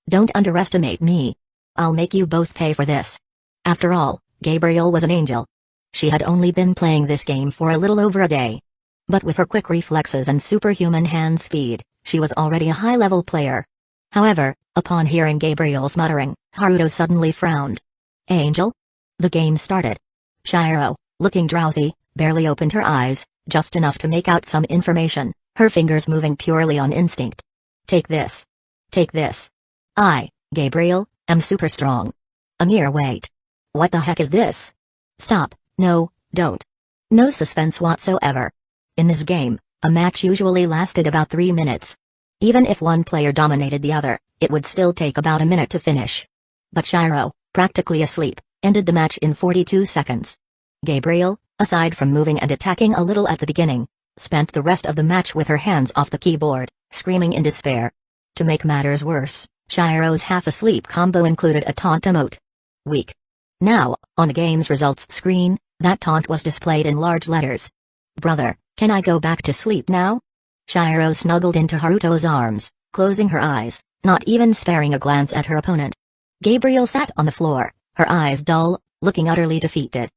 Don't underestimate me. I'll make you both pay for this." After all, Gabriel was an angel. She had only been playing this game for a little over a day. But with her quick reflexes and superhuman hand speed, she was already a high-level player. However, upon hearing Gabriel's muttering, Haruto suddenly frowned. "Angel?" The game started. Shiro, looking drowsy, barely opened her eyes, just enough to make out some information, her fingers moving purely on instinct. "Take this. Take this. I, Gabriel, am super strong." A mere wait. "What the heck is this?" "Stop, no, don't." No suspense whatsoever. In this game, a match usually lasted about 3 minutes. Even if one player dominated the other, it would still take about a minute to finish. But Shiro, practically asleep, ended the match in 42 seconds. Gabriel, aside from moving and attacking a little at the beginning, spent the rest of the match with her hands off the keyboard, screaming in despair. To make matters worse, Shiro's half-asleep combo included a taunt emote. Weak. Now, on the game's results screen, that taunt was displayed in large letters. "Brother, can I go back to sleep now?" Shiro snuggled into Haruto's arms, closing her eyes, not even sparing a glance at her opponent. Gabriel sat on the floor, her eyes dull, looking utterly defeated.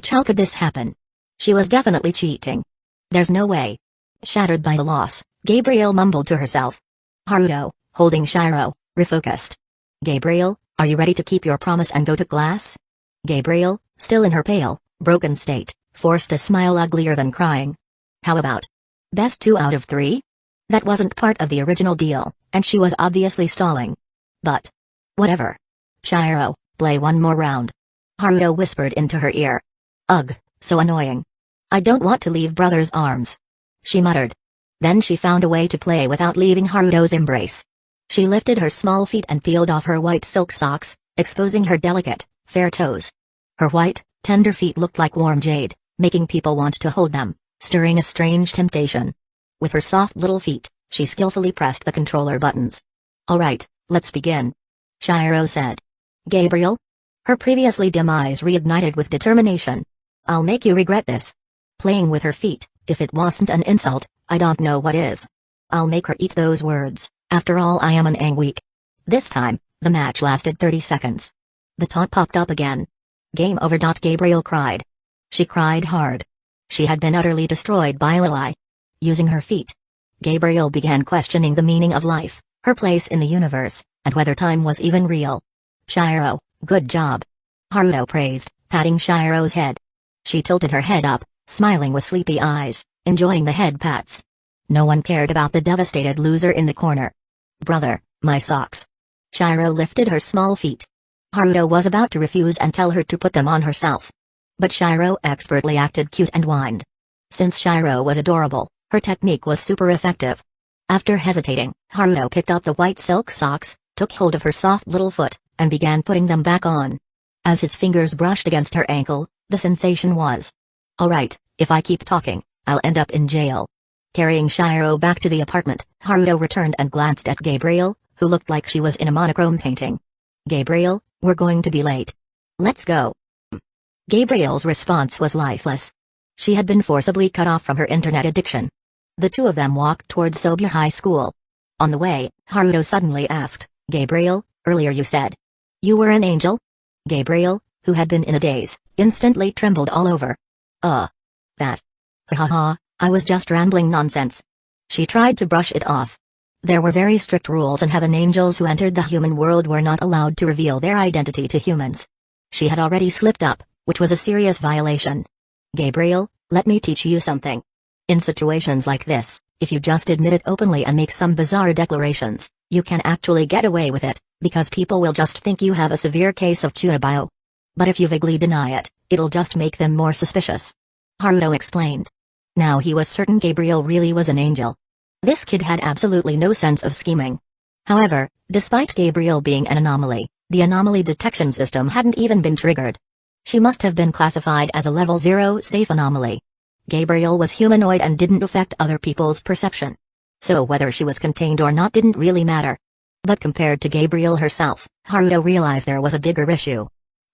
How could this happen? She was definitely cheating. There's no way. Shattered by the loss, Gabriel mumbled to herself. Haruto, holding Shiro, refocused. "Gabriel, are you ready to keep your promise and go to class?" Gabriel, still in her pale, broken state, forced a smile uglier than crying. "How about best 2 out of 3? That wasn't part of the original deal, and she was obviously stalling. But whatever. Shiro, play one more round." Haruto whispered into her ear. "Ugh, so annoying. I don't want to leave brother's arms," she muttered. Then she found a way to play without leaving Haruto's embrace. She lifted her small feet and peeled off her white silk socks, exposing her delicate, fair toes. Her white, tender feet looked like warm jade, making people want to hold them, stirring a strange temptation. With her soft little feet, she skillfully pressed the controller buttons. "Alright, let's begin," Shiro said. "Gabriel?" Her previously dim eyes reignited with determination. "I'll make you regret this." Playing with her feet, if it wasn't an insult, I don't know what is. I'll make her eat those words, after all I am an Angweak. This time, the match lasted 30 seconds. The taunt popped up again. "Game over." Gabriel cried. She cried hard. She had been utterly destroyed by Lili. Using her feet, Gabriel began questioning the meaning of life, her place in the universe, and whether time was even real. "Shiro, good job," Haruto praised, patting Shiro's head. She tilted her head up, smiling with sleepy eyes, enjoying the head pats. No one cared about the devastated loser in the corner. "Brother, my socks." Shiro lifted her small feet. Haruto was about to refuse and tell her to put them on herself. But Shiro expertly acted cute and whined. Since Shiro was adorable, her technique was super effective. After hesitating, Haruto picked up the white silk socks, took hold of her soft little foot, and began putting them back on. As his fingers brushed against her ankle, the sensation was, "Alright, if I keep talking, I'll end up in jail." Carrying Shiro back to the apartment, Haruto returned and glanced at Gabriel, who looked like she was in a monochrome painting. "Gabriel, we're going to be late. Let's go." Gabriel's response was lifeless. She had been forcibly cut off from her internet addiction. The two of them walked towards Sobya High School. On the way, Haruto suddenly asked, "Gabriel, earlier you said you were an angel?" Gabriel, who had been in a daze, instantly trembled all over. That. Haha, I was just rambling nonsense." She tried to brush it off. There were very strict rules in heaven. Angels who entered the human world were not allowed to reveal their identity to humans. She had already slipped up, which was a serious violation. "Gabriel, let me teach you something." In situations like this, if you just admit it openly and make some bizarre declarations, you can actually get away with it, because people will just think you have a severe case of chunibyo. But if you vaguely deny it, it'll just make them more suspicious. Haruto explained. Now he was certain Gabriel really was an angel. This kid had absolutely no sense of scheming. However, despite Gabriel being an anomaly, the anomaly detection system hadn't even been triggered. She must have been classified as a level 0 safe anomaly. Gabriel was humanoid and didn't affect other people's perception. So whether she was contained or not didn't really matter. But compared to Gabriel herself, Haruto realized there was a bigger issue.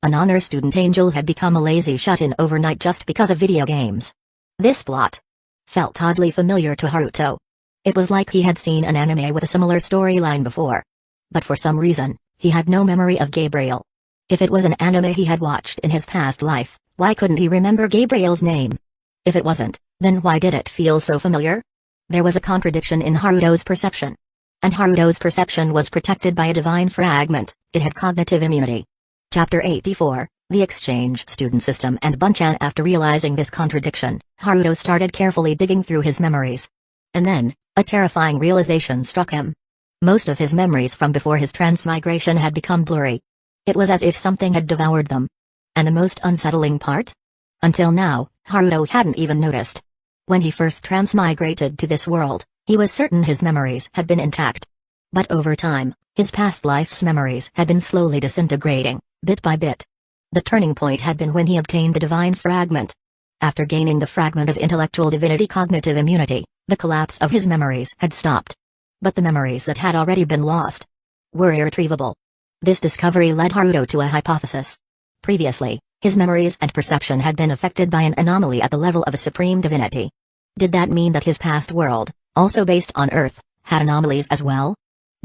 An honor student angel had become a lazy shut-in overnight just because of video games. This plot felt oddly familiar to Haruto. It was like he had seen an anime with a similar storyline before. But for some reason, he had no memory of Gabriel. If it was an anime he had watched in his past life, why couldn't he remember Gabriel's name? If it wasn't, then why did it feel so familiar? There was a contradiction in Haruto's perception. And Haruto's perception was protected by a divine fragment. It had cognitive immunity. Chapter 84, The Exchange Student System and Bunchan. After realizing this contradiction, Haruto started carefully digging through his memories. And then, a terrifying realization struck him. Most of his memories from before his transmigration had become blurry. It was as if something had devoured them. And the most unsettling part? Until now, Haruto hadn't even noticed. When he first transmigrated to this world, he was certain his memories had been intact. But over time, his past life's memories had been slowly disintegrating, bit by bit. The turning point had been when he obtained the divine fragment. After gaining the fragment of intellectual divinity cognitive immunity, the collapse of his memories had stopped. But the memories that had already been lost were irretrievable. This discovery led Haruto to a hypothesis. Previously, his memories and perception had been affected by an anomaly at the level of a supreme divinity. Did that mean that his past world, also based on Earth, had anomalies as well?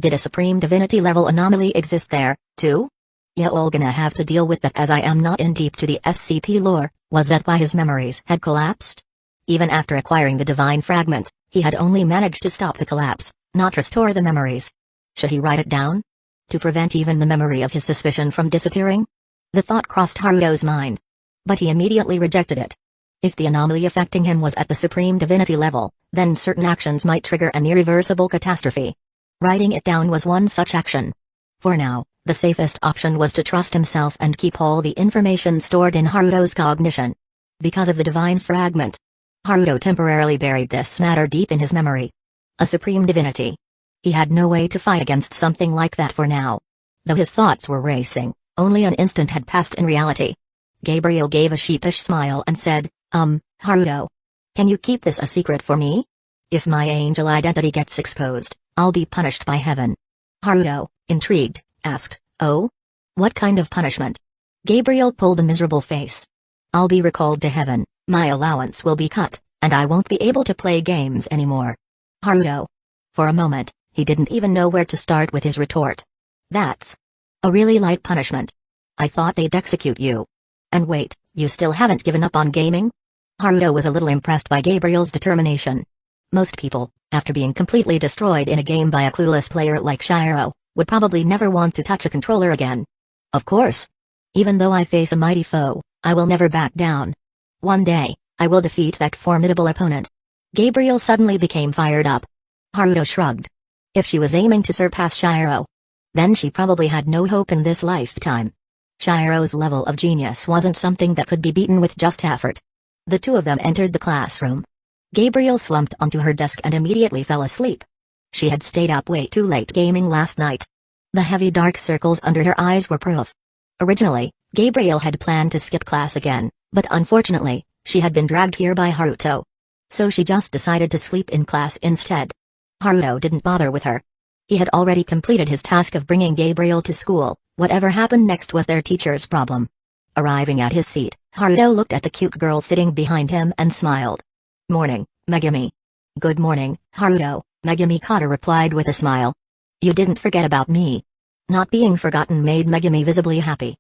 Did a supreme divinity level anomaly exist there, too? Yeah, all gonna have to deal with that, as I am not in deep to the SCP lore. Was that why his memories had collapsed? Even after acquiring the divine fragment, he had only managed to stop the collapse, not restore the memories. Should he write it down? To prevent even the memory of his suspicion from disappearing? The thought crossed Haruto's mind. But he immediately rejected it. If the anomaly affecting him was at the supreme divinity level, then certain actions might trigger an irreversible catastrophe. Writing it down was one such action. For now, the safest option was to trust himself and keep all the information stored in Haruto's cognition. Because of the divine fragment, Haruto temporarily buried this matter deep in his memory. A supreme divinity. He had no way to fight against something like that for now. Though his thoughts were racing, only an instant had passed in reality. Gabriel gave a sheepish smile and said, Haruto. Can you keep this a secret for me? If my angel identity gets exposed, I'll be punished by heaven. Haruto, intrigued, asked, Oh? What kind of punishment? Gabriel pulled a miserable face. I'll be recalled to heaven, my allowance will be cut, and I won't be able to play games anymore. Haruto. For a moment, he didn't even know where to start with his retort. That's a really light punishment. I thought they'd execute you. And wait, you still haven't given up on gaming? Haruto was a little impressed by Gabriel's determination. Most people, after being completely destroyed in a game by a clueless player like Shiro, would probably never want to touch a controller again. Of course. Even though I face a mighty foe, I will never back down. One day, I will defeat that formidable opponent. Gabriel suddenly became fired up. Haruto shrugged. If she was aiming to surpass Shiro, then she probably had no hope in this lifetime. Shiro's level of genius wasn't something that could be beaten with just effort. The two of them entered the classroom. Gabriel slumped onto her desk and immediately fell asleep. She had stayed up way too late gaming last night. The heavy dark circles under her eyes were proof. Originally, Gabriel had planned to skip class again, but unfortunately, she had been dragged here by Haruto. So she just decided to sleep in class instead. Haruto didn't bother with her. He had already completed his task of bringing Gabriel to school. Whatever happened next was their teacher's problem. Arriving at his seat, Haruto looked at the cute girl sitting behind him and smiled. Morning, Megumi. Good morning, Haruto, Megumi Kata replied with a smile. You didn't forget about me. Not being forgotten made Megumi visibly happy.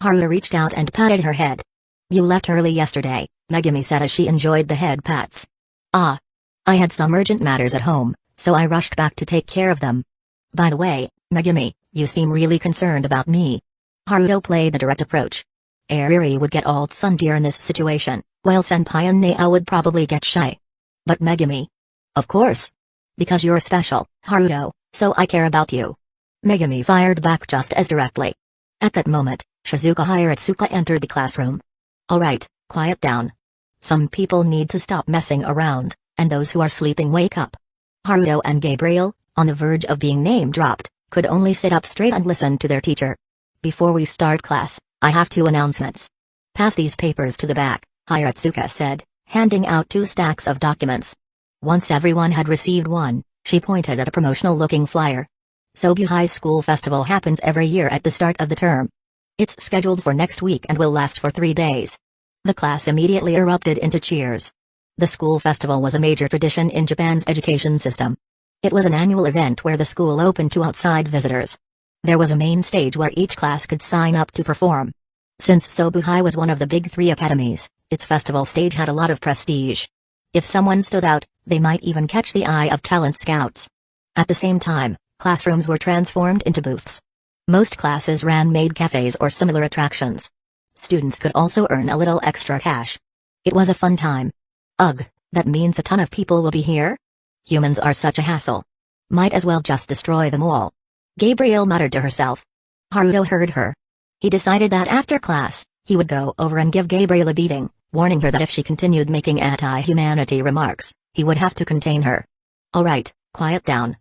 Haruto reached out and patted her head. You left early yesterday, Megumi said as she enjoyed the head pats. Ah. I had some urgent matters at home, so I rushed back to take care of them. By the way, Megumi, you seem really concerned about me. Haruto played the direct approach. Ariri would get all tsundeer in this situation, while Senpai and Nea would probably get shy. But Megumi. Of course. Because you're special, Haruto, so I care about you. Megumi fired back just as directly. At that moment, Shizuka Hiratsuka entered the classroom. Alright, quiet down. Some people need to stop messing around, and those who are sleeping wake up. Haruto and Gabriel, on the verge of being name-dropped, could only sit up straight and listen to their teacher. Before we start class, I have 2 announcements. Pass these papers to the back, Hiratsuka said, handing out 2 stacks of documents. Once everyone had received one, she pointed at a promotional-looking flyer. Sobu High School Festival happens every year at the start of the term. It's scheduled for next week and will last for 3 days. The class immediately erupted into cheers. The school festival was a major tradition in Japan's education system. It was an annual event where the school opened to outside visitors. There was a main stage where each class could sign up to perform. Since Sobu High was one of the big 3 academies, its festival stage had a lot of prestige. If someone stood out, they might even catch the eye of talent scouts. At the same time, classrooms were transformed into booths. Most classes ran maid cafes or similar attractions. Students could also earn a little extra cash. It was a fun time. Ugh, that means a ton of people will be here? Humans are such a hassle. Might as well just destroy them all. Gabriel muttered to herself. Haruto heard her. He decided that after class, he would go over and give Gabriel a beating, warning her that if she continued making anti-humanity remarks, he would have to contain her. Alright, quiet down.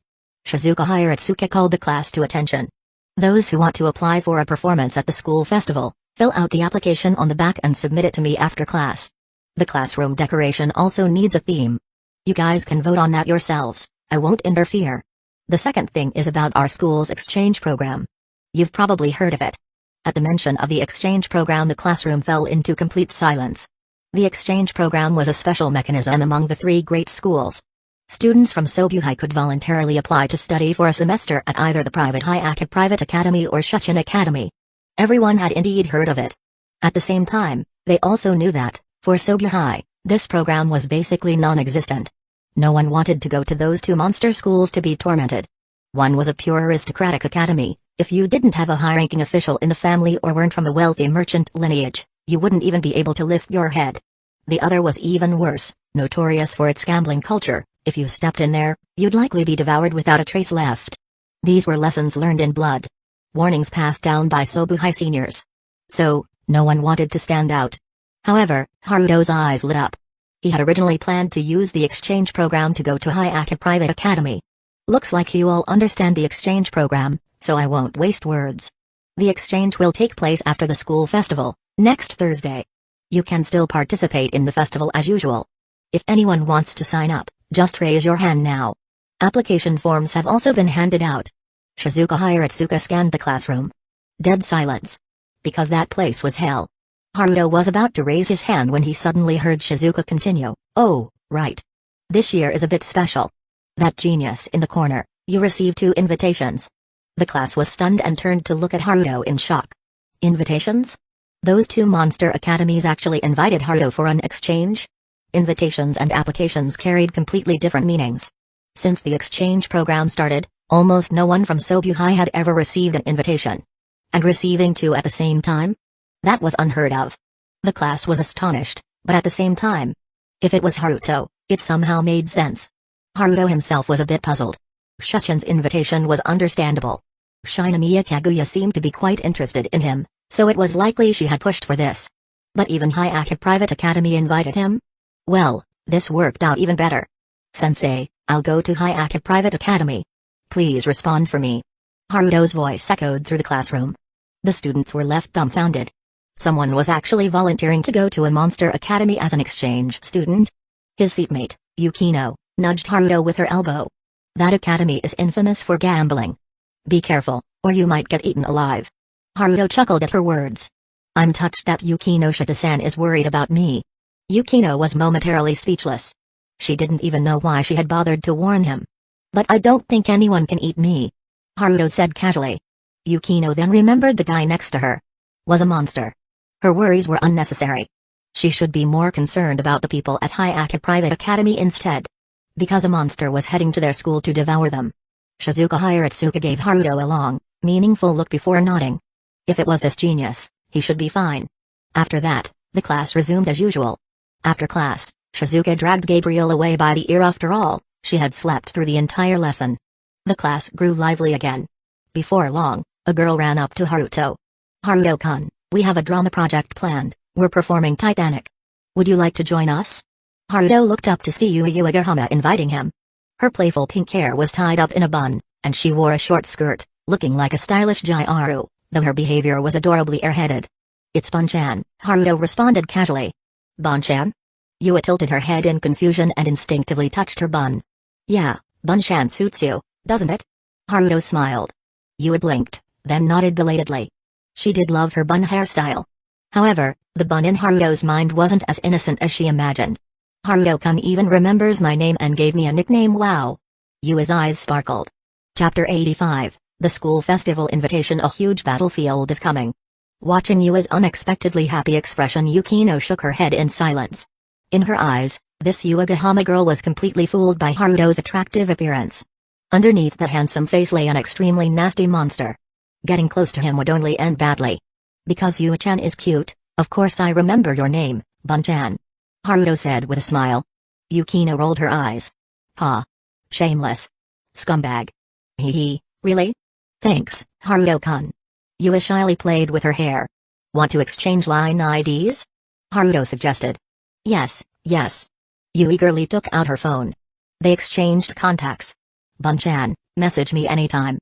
Shizuka Hiratsuka called the class to attention. Those who want to apply for a performance at the school festival, fill out the application on the back and submit it to me after class. The classroom decoration also needs a theme. You guys can vote on that yourselves, I won't interfere. The second thing is about our school's exchange program. You've probably heard of it. At the mention of the exchange program, the classroom fell into complete silence. The exchange program was a special mechanism among the 3 great schools. Students from Sobu High could voluntarily apply to study for a semester at either the private Hayaka Private Academy or Shuchin Academy. Everyone had indeed heard of it. At the same time, they also knew that, for Sobu High, this program was basically non-existent. No one wanted to go to those 2 monster schools to be tormented. One was a pure aristocratic academy. If you didn't have a high-ranking official in the family or weren't from a wealthy merchant lineage, you wouldn't even be able to lift your head. The other was even worse, notorious for its gambling culture. If you stepped in there, you'd likely be devoured without a trace left. These were lessons learned in blood. Warnings passed down by Sobu High seniors. So, no one wanted to stand out. However, Haruto's eyes lit up. He had originally planned to use the exchange program to go to Hayaka Private Academy. Looks like you all understand the exchange program, so I won't waste words. The exchange will take place after the school festival, next Thursday. You can still participate in the festival as usual. If anyone wants to sign up, just raise your hand now. Application forms have also been handed out. Shizuka Hiratsuka scanned the classroom. Dead silence. Because that place was hell. Haruto was about to raise his hand when he suddenly heard Shizuka continue, "Oh, right. This year is a bit special. That genius in the corner, you received 2 invitations." The class was stunned and turned to look at Haruto in shock. Invitations? Those 2 monster academies actually invited Haruto for an exchange? Invitations and applications carried completely different meanings. Since the exchange program started, almost no one from Sobu High had ever received an invitation. And receiving 2 at the same time? That was unheard of. The class was astonished, but at the same time, if it was Haruto, it somehow made sense. Haruto himself was a bit puzzled. Shuchin's invitation was understandable. Shinomiya Kaguya seemed to be quite interested in him, so it was likely she had pushed for this. But even Hayaka Private Academy invited him? Well, this worked out even better. Sensei, I'll go to Hayaka Private Academy. Please respond for me. Haruto's voice echoed through the classroom. The students were left dumbfounded. Someone was actually volunteering to go to a monster academy as an exchange student? His seatmate, Yukino, nudged Haruto with her elbow. That academy is infamous for gambling. Be careful, or you might get eaten alive. Haruto chuckled at her words. I'm touched that Yukino Shita-san is worried about me. Yukino was momentarily speechless. She didn't even know why she had bothered to warn him. But I don't think anyone can eat me, Haruto said casually. Yukino then remembered the guy next to her was a monster. Her worries were unnecessary. She should be more concerned about the people at Hayaka Private Academy instead. Because a monster was heading to their school to devour them. Shizuka Hiratsuka gave Haruto a long, meaningful look before nodding. If it was this genius, he should be fine. After that, the class resumed as usual. After class, Shizuka dragged Gabriel away by the ear. After all, she had slept through the entire lesson. The class grew lively again. Before long, a girl ran up to Haruto. "Haruto-kun, we have a drama project planned. We're performing Titanic. Would you like to join us?" Haruto looked up to see Yui Uegahama inviting him. Her playful pink hair was tied up in a bun, and she wore a short skirt, looking like a stylish Gyaro, though her behavior was adorably airheaded. "It's Bun-chan," Haruto responded casually. "Bun-chan?" Yui tilted her head in confusion and instinctively touched her bun. "Yeah, Bun-chan suits you, doesn't it?" Haruto smiled. Yui blinked, then nodded belatedly. She did love her bun hairstyle. However, the bun in Haruto's mind wasn't as innocent as she imagined. "Haruto-kun even remembers my name and gave me a nickname. Wow." Yui's eyes sparkled. Chapter 85, The School Festival Invitation. A huge battlefield is coming. Watching Yui's unexpectedly happy expression, Yukino shook her head in silence. In her eyes, this Uegahama girl was completely fooled by Haruto's attractive appearance. Underneath that handsome face lay an extremely nasty monster. Getting close to him would only end badly. "Because Yui-chan is cute, of course I remember your name, Bun-chan," Haruto said with a smile. Yukino rolled her eyes. "Ha. Shameless. Scumbag. Hee, really? Thanks, Haruto-kun." Yui shyly played with her hair. "Want to exchange line IDs?" Haruto suggested. Yes. Yui eagerly took out her phone. They exchanged contacts. "Bun-chan, message me anytime."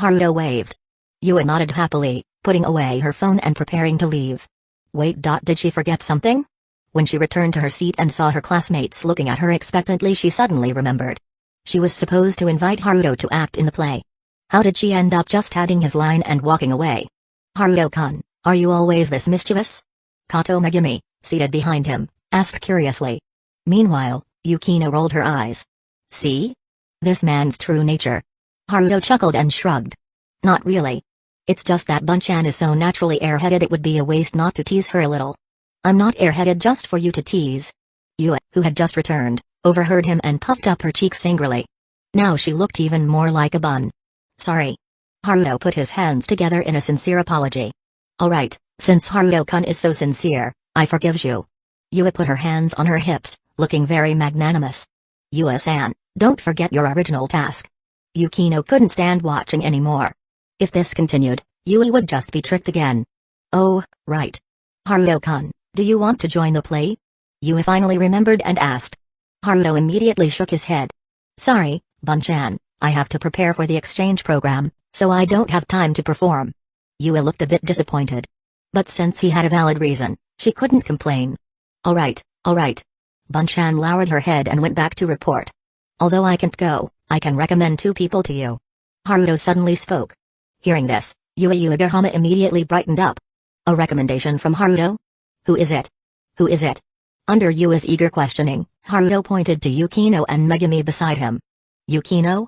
Haruto waved. Yui nodded happily, putting away her phone and preparing to leave. Wait. Did she forget something? When she returned to her seat and saw her classmates looking at her expectantly, she suddenly remembered. She was supposed to invite Haruto to act in the play. How did she end up just adding his line and walking away? "Haruto-kun, are you always this mischievous?" Kato Megumi, seated behind him, asked curiously. Meanwhile, Yukino rolled her eyes. "See? This man's true nature." Haruto chuckled and shrugged. "Not really. It's just that Bun-chan is so naturally airheaded, it would be a waste not to tease her a little." "I'm not airheaded just for you to tease." Yui, who had just returned, overheard him and puffed up her cheeks angrily. Now she looked even more like a bun. "Sorry." Haruto put his hands together in a sincere apology. "Alright, since Haruto-kun is so sincere, I forgive you." Yui put her hands on her hips, looking very magnanimous. "Yui-san, don't forget your original task." Yukino couldn't stand watching anymore. If this continued, Yui would just be tricked again. "Oh, right. Haruto-kun, do you want to join the play?" Yui finally remembered and asked. Haruto immediately shook his head. "Sorry, Bun-chan, I have to prepare for the exchange program, so I don't have time to perform." Yui looked a bit disappointed. But since he had a valid reason, she couldn't complain. Alright. Bun-chan lowered her head and went back to report. "Although I can't go, I can recommend 2 people to you." Haruto suddenly spoke. Hearing this, Yui Uegahama immediately brightened up. A recommendation from Haruto? Who is it? Under Yui's eager questioning, Haruto pointed to Yukino and Megumi beside him. "Yukino?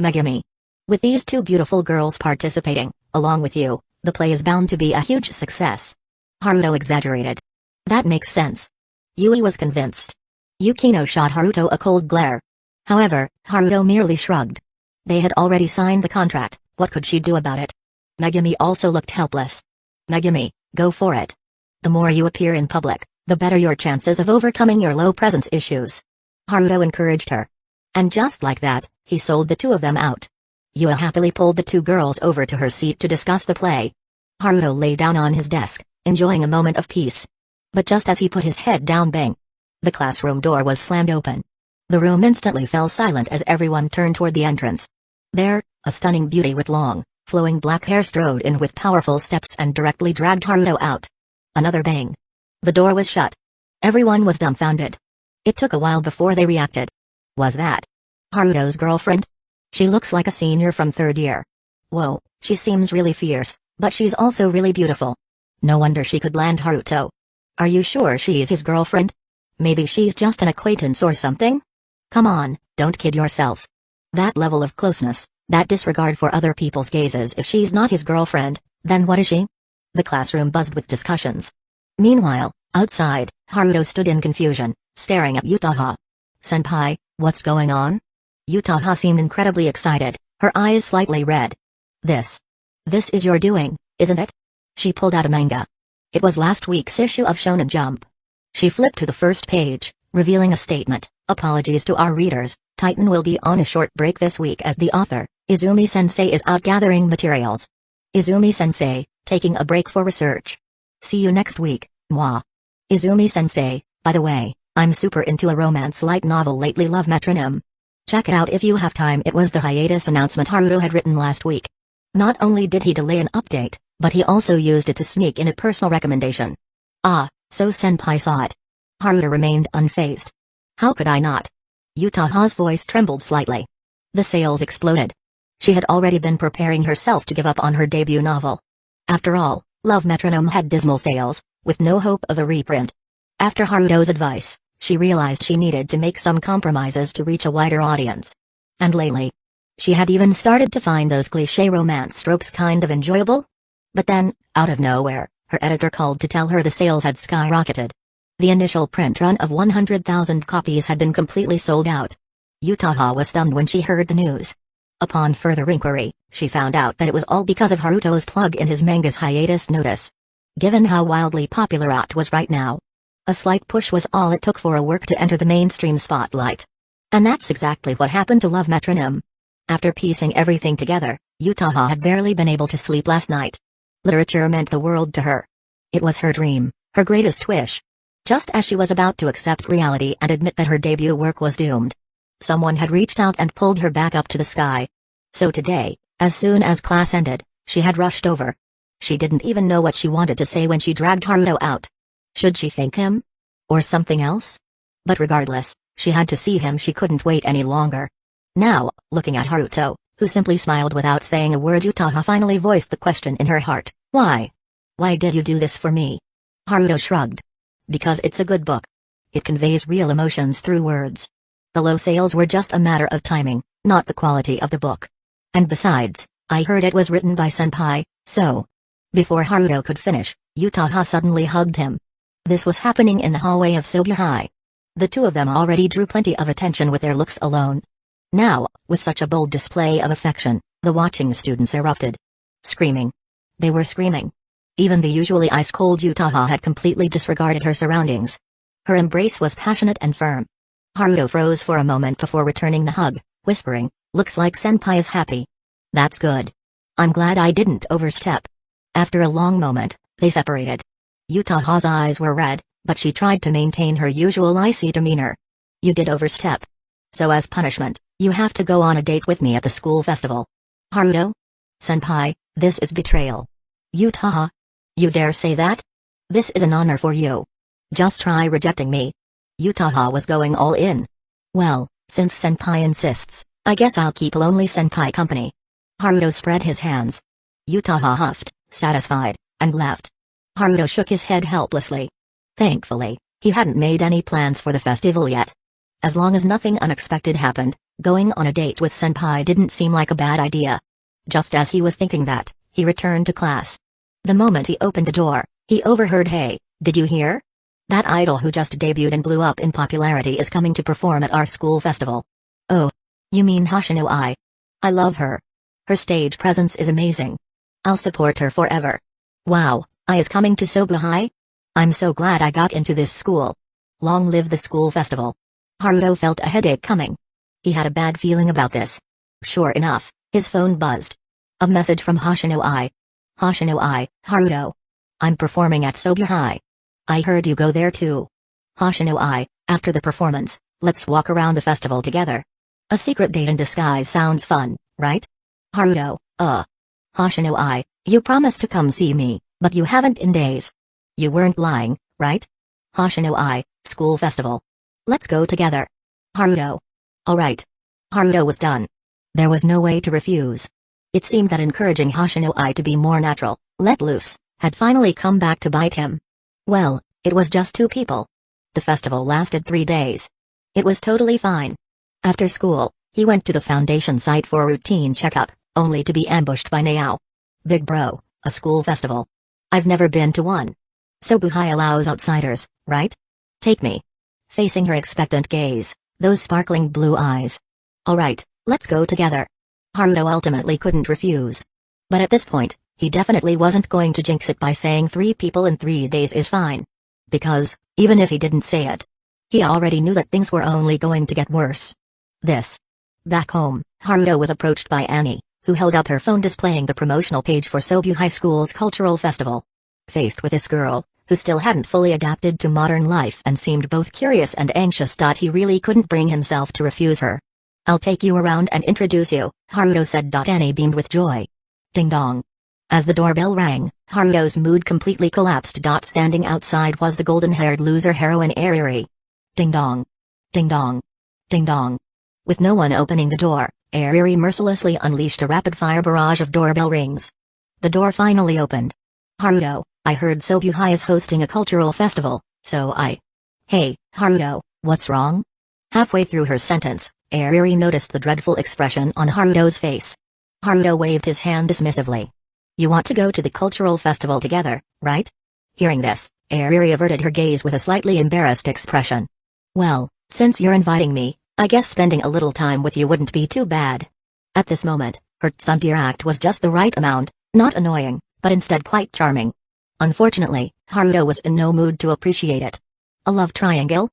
Megumi. With these 2 beautiful girls participating, along with you, the play is bound to be a huge success." Haruto exaggerated. "That makes sense." Yui was convinced. Yukino shot Haruto a cold glare. However, Haruto merely shrugged. They had already signed the contract, what could she do about it? Megumi also looked helpless. "Megumi, go for it. The more you appear in public, the better your chances of overcoming your low presence issues." Haruto encouraged her. And just like that, he sold the 2 of them out. Yui happily pulled the 2 girls over to her seat to discuss the play. Haruto lay down on his desk, enjoying a moment of peace. But just as he put his head down, bang! The classroom door was slammed open. The room instantly fell silent as everyone turned toward the entrance. There, a stunning beauty with long, flowing black hair strode in with powerful steps and directly dragged Haruto out. Another bang. The door was shut. Everyone was dumbfounded. It took a while before they reacted. Was that Haruto's girlfriend? She looks like a senior from 3rd year. Whoa, she seems really fierce, but she's also really beautiful. No wonder she could land Haruto. Are you sure she's his girlfriend? Maybe she's just an acquaintance or something? Come on, don't kid yourself. That level of closeness, that disregard for other people's gazes. If she's not his girlfriend, then what is she? The classroom buzzed with discussions. Meanwhile, outside, Haruto stood in confusion, staring at Utaha. "Senpai, what's going on?" Utaha seemed incredibly excited, her eyes slightly red. This is your doing, isn't it?" She pulled out a manga. It was last week's issue of Shonen Jump. She flipped to the first page, revealing a statement. Apologies to our readers, Titan will be on a short break this week as the author, Izumi-sensei, is out gathering materials. Izumi-sensei, taking a break for research. See you next week, mwah. Izumi-sensei, by the way, I'm super into a romance light novel lately, Love Metronome. Check it out if you have time. It was the hiatus announcement Haruto had written last week. Not only did he delay an update, but he also used it to sneak in a personal recommendation. Ah, so senpai saw it. Haruto remained unfazed. How could I not? Utaha's voice trembled slightly. The sales exploded. She had already been preparing herself to give up on her debut novel. After all, Love Metronome had dismal sales, with no hope of a reprint. After Haruto's advice, she realized she needed to make some compromises to reach a wider audience. And lately, she had even started to find those cliché romance tropes kind of enjoyable. But then, out of nowhere, her editor called to tell her the sales had skyrocketed. The initial print run of 100,000 copies had been completely sold out. Utaha was stunned when she heard the news. Upon further inquiry, she found out that it was all because of Haruto's plug in his manga's hiatus notice. Given how wildly popular it was right now, a slight push was all it took for a work to enter the mainstream spotlight. And that's exactly what happened to Love Metronome. After piecing everything together, Utaha had barely been able to sleep last night. Literature meant the world to her. It was her dream, her greatest wish. Just as she was about to accept reality and admit that her debut work was doomed, someone had reached out and pulled her back up to the sky. So today, as soon as class ended, she had rushed over. She didn't even know what she wanted to say when she dragged Haruto out. Should she thank him? Or something else? But regardless, she had to see him. She couldn't wait any longer. Now, looking at Haruto, who simply smiled without saying a word, Utaha finally voiced the question in her heart. Why? Why did you do this for me? Haruto shrugged. Because it's a good book. It conveys real emotions through words. The low sales were just a matter of timing, not the quality of the book. And besides, I heard it was written by senpai, so... Before Haruto could finish, Utaha suddenly hugged him. This was happening in the hallway of Sobu High. The two of them already drew plenty of attention with their looks alone. Now, with such a bold display of affection, the watching students erupted. Screaming. They were screaming. Even the usually ice-cold Utaha had completely disregarded her surroundings. Her embrace was passionate and firm. Haruto froze for a moment before returning the hug, whispering, "Looks like senpai is happy. That's good. I'm glad I didn't overstep." After a long moment, they separated. Utaha's eyes were red, but she tried to maintain her usual icy demeanor. "You did overstep. So as punishment, you have to go on a date with me at the school festival." "Haruto? Senpai, this is betrayal." "Utaha? You dare say that? This is an honor for you. Just try rejecting me." Utaha was going all in. "Well, since senpai insists, I guess I'll keep lonely senpai company." Haruto spread his hands. Utaha huffed, satisfied, and left. Haruto shook his head helplessly. Thankfully, he hadn't made any plans for the festival yet. As long as nothing unexpected happened, going on a date with senpai didn't seem like a bad idea. Just as he was thinking that, he returned to class. The moment he opened the door, he overheard, "Hey, did you hear? That idol who just debuted and blew up in popularity is coming to perform at our school festival." "Oh. You mean Hoshino Ai? I love her. Her stage presence is amazing. I'll support her forever. Wow, Ai is coming to Sobu High? I'm so glad I got into this school. Long live the school festival." Haruto felt a headache coming. He had a bad feeling about this. Sure enough, his phone buzzed. A message from Hoshino Ai. "Hoshino Ai, Haruto. I'm performing at Sobu High. I heard you go there too. Hoshino Ai, after the performance, let's walk around the festival together. A secret date in disguise sounds fun, right?" Haruto, Hoshino Ai, you promised to come see me, but you haven't in days. You weren't lying, right? Hoshino Ai, school festival. Let's go together. Haruto. Alright. Haruto was done. There was no way to refuse. It seemed that encouraging Hoshino Ai to be more natural, let loose, had finally come back to bite him. Well, it was just two people. The festival lasted 3 days. It was totally fine. After school, he went to the Foundation site for a routine checkup, only to be ambushed by Nao. "Big bro, a school festival. I've never been to one. Sobu High allows outsiders, right? Take me." Facing her expectant gaze, those sparkling blue eyes. "Alright, let's go together." Haruto ultimately couldn't refuse. But at this point, he definitely wasn't going to jinx it by saying 3 people in 3 days is fine. Because, even if he didn't say it, He already knew that things were only going to get worse. Back home, Haruto was approached by Annie, who held up her phone displaying the promotional page for Sobu High School's cultural festival. Faced with this girl, who still hadn't fully adapted to modern life and seemed both curious and anxious, he really couldn't bring himself to refuse her. "I'll take you around and introduce you," Haruto said. Annie beamed with joy. Ding dong. As the doorbell rang, Haruto's mood completely collapsed. Standing outside was the golden-haired loser heroine Ariri. Ding dong. Ding dong. Ding dong. With no one opening the door, Ariri mercilessly unleashed a rapid-fire barrage of doorbell rings. The door finally opened. "Haruto, I heard Sobu High is hosting a cultural festival, so I..." "Hey, Haruto, what's wrong?" Halfway through her sentence, Ariri noticed the dreadful expression on Haruto's face. Haruto waved his hand dismissively. "You want to go to the cultural festival together, right?" Hearing this, Ariri averted her gaze with a slightly embarrassed expression. "Well, since you're inviting me, I guess spending a little time with you wouldn't be too bad." At this moment, her tsundere was just the right amount, not annoying, but instead quite charming. Unfortunately, Haruto was in no mood to appreciate it. A love triangle?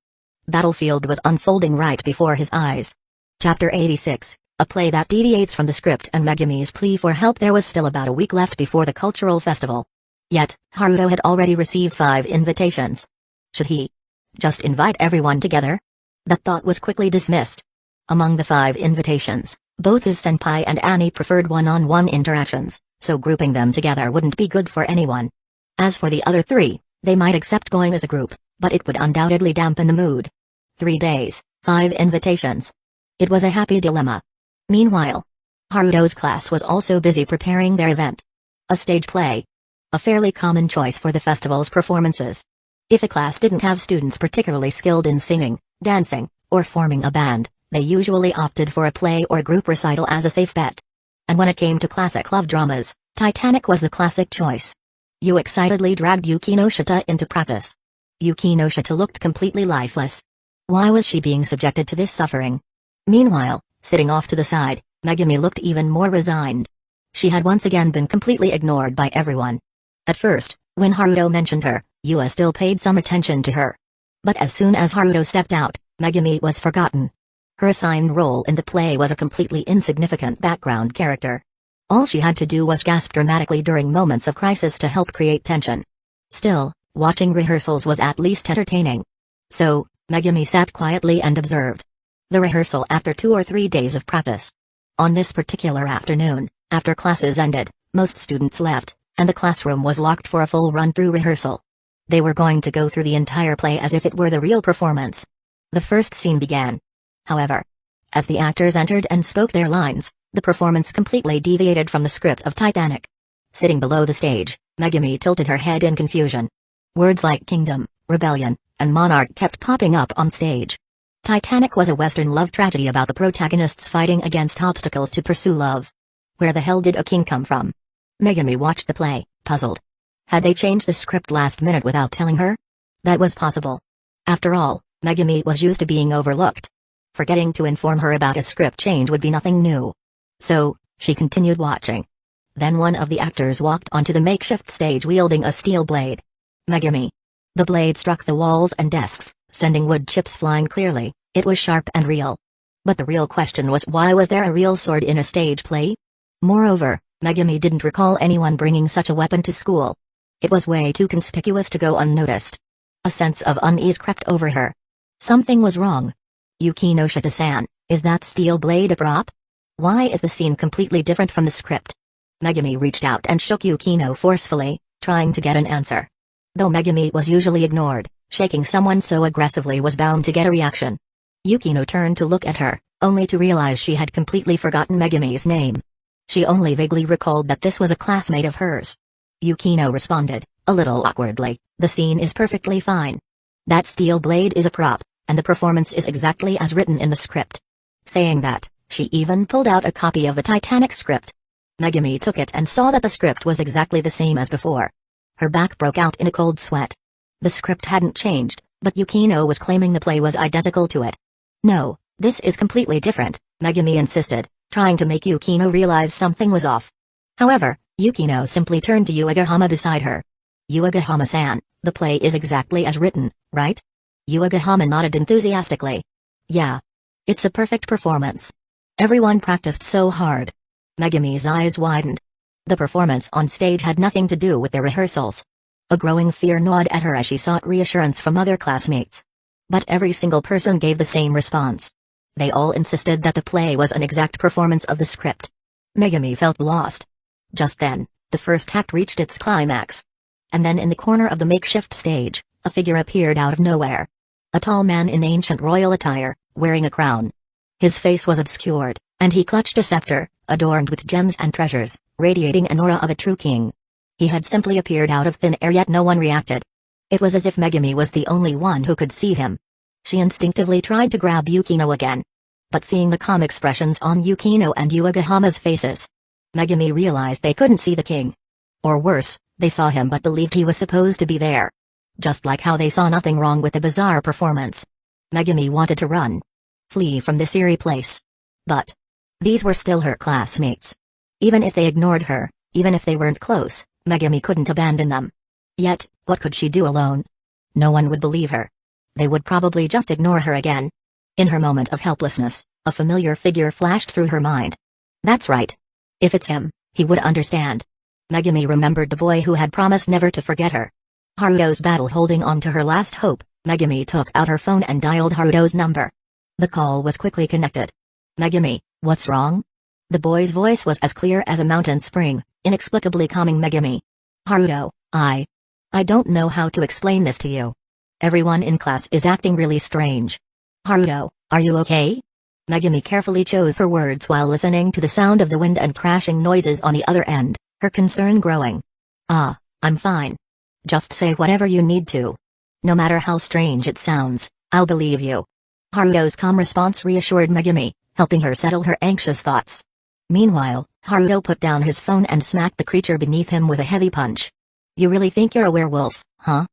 Battlefield was unfolding right before his eyes. Chapter 86, a play that deviates from the script and Megumi's plea for help. There was still about a week left before the cultural festival. Yet, Haruto had already received 5 invitations. Should he just invite everyone together? That thought was quickly dismissed. Among the 5 invitations, both his senpai and Annie preferred one-on-one interactions, so grouping them together wouldn't be good for anyone. As for the other 3, they might accept going as a group, but it would undoubtedly dampen the mood. 3 days, 5 invitations. It was a happy dilemma. Meanwhile, Haruto's class was also busy preparing their event. A stage play. A fairly common choice for the festival's performances. If a class didn't have students particularly skilled in singing, dancing, or forming a band, they usually opted for a play or group recital as a safe bet. And when it came to classic love dramas, Titanic was the classic choice. Yu excitedly dragged Yukino Shita into practice. Yukino Shita looked completely lifeless. Why was she being subjected to this suffering? Meanwhile, sitting off to the side, Megumi looked even more resigned. She had once again been completely ignored by everyone. At first, when Haruto mentioned her, Yua still paid some attention to her. But as soon as Haruto stepped out, Megumi was forgotten. Her assigned role in the play was a completely insignificant background character. All she had to do was gasp dramatically during moments of crisis to help create tension. Still, watching rehearsals was at least entertaining. So, Megumi sat quietly and observed the rehearsal after 2 or 3 days of practice. On this particular afternoon, after classes ended, most students left, and the classroom was locked for a full run-through rehearsal. They were going to go through the entire play as if it were the real performance. The first scene began. However, as the actors entered and spoke their lines, the performance completely deviated from the script of Titanic. Sitting below the stage, Megumi tilted her head in confusion. Words like kingdom, rebellion, and monarch kept popping up on stage. Titanic was a Western love tragedy about the protagonists fighting against obstacles to pursue love. Where the hell did a king come from? Megumi watched the play, puzzled. Had they changed the script last minute without telling her? That was possible. After all, Megumi was used to being overlooked. Forgetting to inform her about a script change would be nothing new. So, she continued watching. Then one of the actors walked onto the makeshift stage wielding a steel blade. Megumi. The blade struck the walls and desks, sending wood chips flying clearly. It was sharp and real. But the real question was, why was there a real sword in a stage play? Moreover, Megumi didn't recall anyone bringing such a weapon to school. It was way too conspicuous to go unnoticed. A sense of unease crept over her. Something was wrong. Yukino Shita-san, is that steel blade a prop? Why is the scene completely different from the script? Megumi reached out and shook Yukino forcefully, trying to get an answer. Though Megumi was usually ignored, shaking someone so aggressively was bound to get a reaction. Yukino turned to look at her, only to realize she had completely forgotten Megumi's name. She only vaguely recalled that this was a classmate of hers. Yukino responded, a little awkwardly, the scene is perfectly fine. That steel blade is a prop, and the performance is exactly as written in the script. Saying that, she even pulled out a copy of the Titanic script. Megumi took it and saw that the script was exactly the same as before. Her back broke out in a cold sweat. The script hadn't changed, but Yukino was claiming the play was identical to it. No, this is completely different, Megumi insisted, trying to make Yukino realize something was off. However, Yukino simply turned to Uegahama beside her. Uegahama-san, the play is exactly as written, right? Yuagahama nodded enthusiastically. Yeah. It's a perfect performance. Everyone practiced so hard. Megami's eyes widened. The performance on stage had nothing to do with their rehearsals. A growing fear gnawed at her as she sought reassurance from other classmates. But every single person gave the same response. They all insisted that the play was an exact performance of the script. Megami felt lost. Just then, the first act reached its climax. And then in the corner of the makeshift stage, a figure appeared out of nowhere. A tall man in ancient royal attire, wearing a crown. His face was obscured, and he clutched a scepter, adorned with gems and treasures, radiating an aura of a true king. He had simply appeared out of thin air, yet no one reacted. It was as if Megami was the only one who could see him. She instinctively tried to grab Yukino again. But seeing the calm expressions on Yukino and Yuagahama's faces, Megami realized they couldn't see the king. Or worse, they saw him but believed he was supposed to be there. Just like how they saw nothing wrong with the bizarre performance. Megami wanted to run. Flee from this eerie place. But these were still her classmates. Even if they ignored her, even if they weren't close, Megami couldn't abandon them. Yet, what could she do alone? No one would believe her. They would probably just ignore her again. In her moment of helplessness, a familiar figure flashed through her mind. That's right. If it's him, he would understand. Megami remembered the boy who had promised never to forget her. Haruto's battle. Holding on to her last hope, Megami took out her phone and dialed Haruto's number. The call was quickly connected. Megami, what's wrong? The boy's voice was as clear as a mountain spring, inexplicably calming Megami. Haruto, I don't know how to explain this to you. Everyone in class is acting really strange. Haruto, are you okay? Megami carefully chose her words while listening to the sound of the wind and crashing noises on the other end, her concern growing. I'm fine. Just say whatever you need to. No matter how strange it sounds, I'll believe you. Haruto's calm response reassured Megami, helping her settle her anxious thoughts. Meanwhile, Haruto put down his phone and smacked the creature beneath him with a heavy punch. You really think you're a werewolf, huh?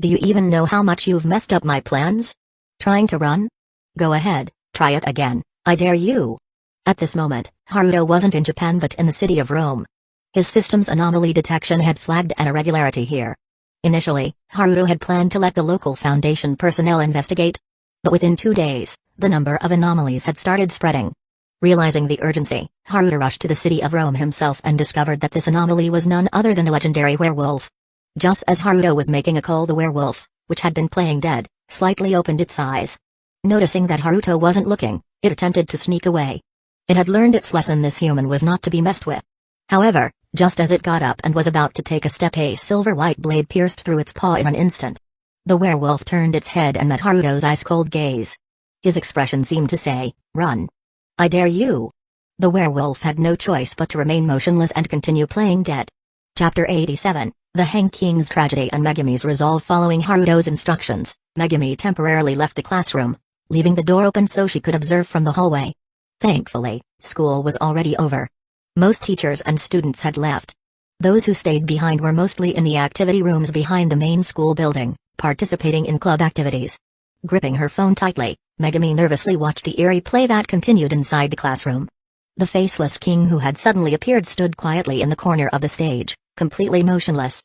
Do you even know how much you've messed up my plans? Trying to run? Go ahead, try it again, I dare you. At this moment, Haruto wasn't in Japan but in the city of Rome. His system's anomaly detection had flagged an irregularity here. Initially, Haruto had planned to let the local Foundation personnel investigate. But within 2 days, the number of anomalies had started spreading. Realizing the urgency, Haruto rushed to the city of Rome himself and discovered that this anomaly was none other than a legendary werewolf. Just as Haruto was making a call, the werewolf, which had been playing dead, slightly opened its eyes. Noticing that Haruto wasn't looking, it attempted to sneak away. It had learned its lesson: this human was not to be messed with. However, just as it got up and was about to take a step, a silver-white blade pierced through its paw in an instant. The werewolf turned its head and met Haruto's ice-cold gaze. His expression seemed to say, "Run. I dare you." The werewolf had no choice but to remain motionless and continue playing dead. Chapter 87, The Hang King's Tragedy and Megami's Resolve. Following Haruto's instructions, Megami temporarily left the classroom, leaving the door open so she could observe from the hallway. Thankfully, school was already over. Most teachers and students had left. Those who stayed behind were mostly in the activity rooms behind the main school building, participating in club activities. Gripping her phone tightly, Megami nervously watched the eerie play that continued inside the classroom. The faceless king who had suddenly appeared stood quietly in the corner of the stage, completely motionless.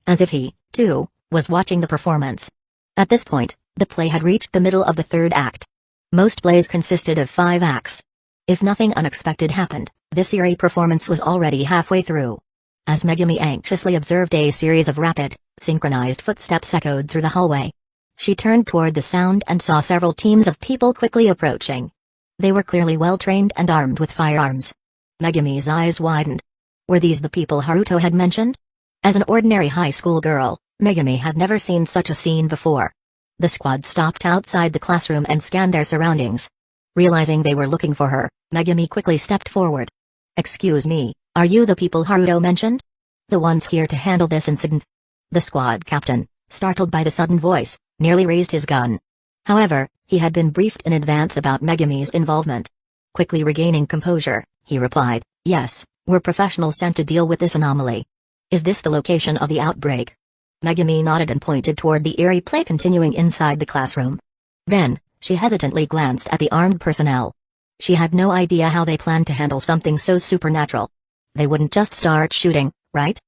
As if he, too, was watching the performance. At this point, the play had reached the middle of the third act. Most plays consisted of 5 acts. If nothing unexpected happened, this eerie performance was already halfway through. As Megami anxiously observed, a series of rapid, synchronized footsteps echoed through the hallway. She turned toward the sound and saw several teams of people quickly approaching. They were clearly well-trained and armed with firearms. Megami's eyes widened. Were these the people Haruto had mentioned? As an ordinary high school girl, Megami had never seen such a scene before. The squad stopped outside the classroom and scanned their surroundings. Realizing they were looking for her, Megami quickly stepped forward. "Excuse me, are you the people Haruto mentioned? The ones here to handle this incident?" The squad captain, startled by the sudden voice, nearly raised his gun. However, he had been briefed in advance about Megami's involvement. Quickly regaining composure, he replied, "Yes, we're professionals sent to deal with this anomaly. Is this the location of the outbreak?" Megami nodded and pointed toward the eerie play continuing inside the classroom. Then, she hesitantly glanced at the armed personnel. She had no idea how they planned to handle something so supernatural. They wouldn't just start shooting, right?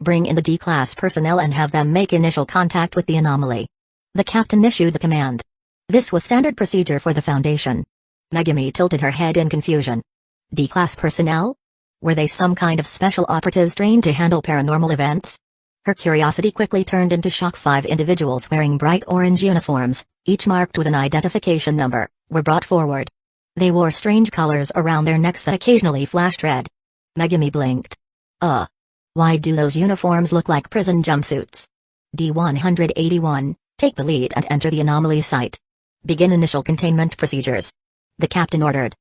Bring in the D-class personnel and have them make initial contact with the anomaly. The captain issued the command. This was standard procedure for the Foundation. Megami tilted her head in confusion. D-class personnel? Were they some kind of special operatives trained to handle paranormal events? Her curiosity quickly turned into shock. 5 individuals wearing bright orange uniforms, each marked with an identification number, were brought forward. They wore strange colors around their necks that occasionally flashed red. Megami blinked. Why do those uniforms look like prison jumpsuits? D-181, take the lead and enter the anomaly site. Begin initial containment procedures. The captain ordered.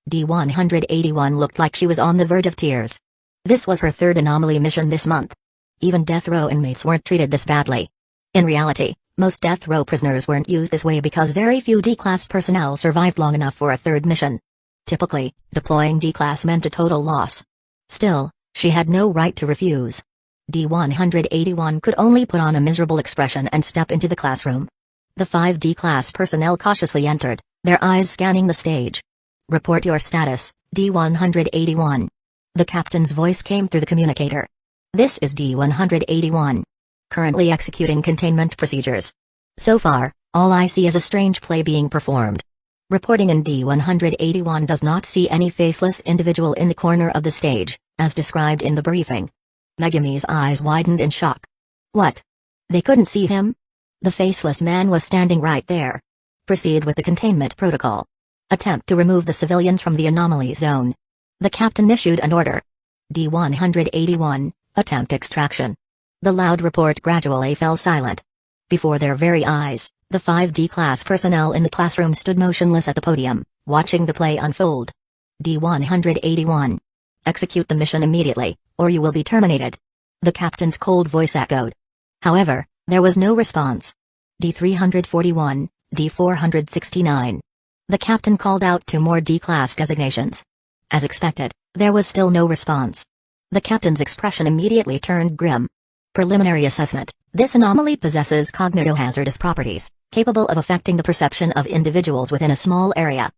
D-181 looked like she was on the verge of tears. This was her 3rd anomaly mission this month. Even death row inmates weren't treated this badly. In reality, most death row prisoners weren't used this way because very few D-class personnel survived long enough for a 3rd mission. Typically, deploying D-class meant a total loss. Still, she had no right to refuse. D-181 could only put on a miserable expression and step into the classroom. The 5 D-class personnel cautiously entered, their eyes scanning the stage. Report your status, D-181. The captain's voice came through the communicator. This is D-181. Currently executing containment procedures. So far, all I see is a strange play being performed. Reporting in D-181 does not see any faceless individual in the corner of the stage, as described in the briefing. Megami's eyes widened in shock. What? They couldn't see him? The faceless man was standing right there. Proceed with the containment protocol. Attempt to remove the civilians from the anomaly zone. The captain issued an order. D-181, attempt extraction. The loud report gradually fell silent. Before their very eyes, the 5 D-class personnel in the classroom stood motionless at the podium, watching the play unfold. D-181. Execute the mission immediately, or you will be terminated. The captain's cold voice echoed. However, there was no response. D-341, D-469. The captain called out 2 more D-class designations. As expected, there was still no response. The captain's expression immediately turned grim. Preliminary assessment. This anomaly possesses cognitohazardous properties, capable of affecting the perception of individuals within a small area.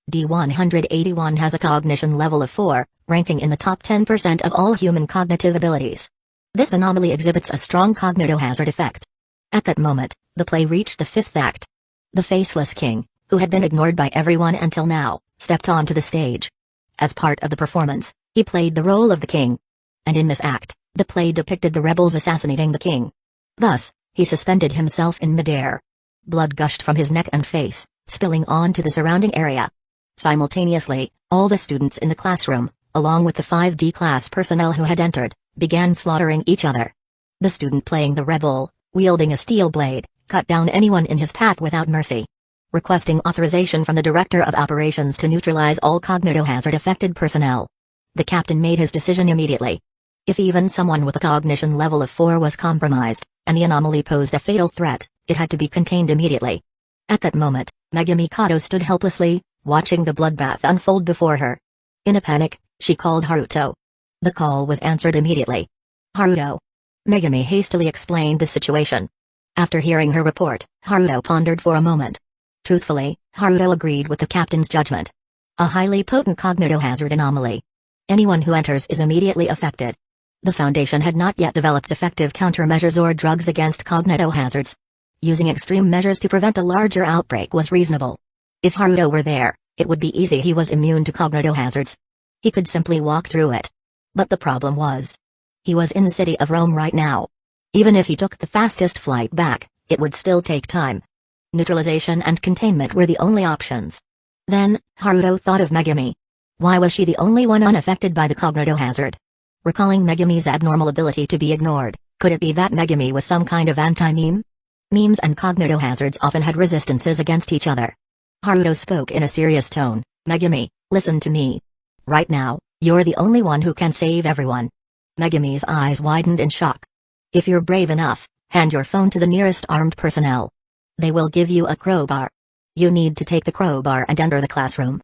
D-181 has a cognition level of 4, ranking in the top 10% of all human cognitive abilities. This anomaly exhibits a strong cognitohazard effect. At that moment, the play reached the 5th act. The faceless king, who had been ignored by everyone until now, stepped onto the stage. As part of the performance, he played the role of the king. And in this act, the play depicted the rebels assassinating the king. Thus, he suspended himself in midair. Blood gushed from his neck and face, spilling onto the surrounding area. Simultaneously, all the students in the classroom, along with the 5 D-class personnel who had entered, began slaughtering each other. The student playing the rebel, wielding a steel blade, cut down anyone in his path without mercy. Requesting authorization from the Director of Operations to neutralize all cognitohazard-affected personnel. The captain made his decision immediately. If even someone with a cognition level of 4 was compromised, and the anomaly posed a fatal threat, it had to be contained immediately. At that moment, Megami Kato stood helplessly, watching the bloodbath unfold before her. In a panic, she called Haruto. The call was answered immediately. Haruto. Megami hastily explained the situation. After hearing her report, Haruto pondered for a moment. Truthfully, Haruto agreed with the captain's judgment. A highly potent cognitohazard anomaly. Anyone who enters is immediately affected. The Foundation had not yet developed effective countermeasures or drugs against cognitohazards. Using extreme measures to prevent a larger outbreak was reasonable. If Haruto were there, it would be easy. He was immune to cognitohazards. He could simply walk through it. But the problem was, he was in the city of Rome right now. Even if he took the fastest flight back, it would still take time. Neutralization and containment were the only options. Then, Haruto thought of Megami. Why was she the only one unaffected by the cognitohazard? Recalling Megami's abnormal ability to be ignored, could it be that Megami was some kind of anti-meme? Memes and cognitohazards often had resistances against each other. Haruto spoke in a serious tone. Megami, listen to me. Right now, you're the only one who can save everyone. Megami's eyes widened in shock. If you're brave enough, hand your phone to the nearest armed personnel. They will give you a crowbar. You need to take the crowbar and enter the classroom.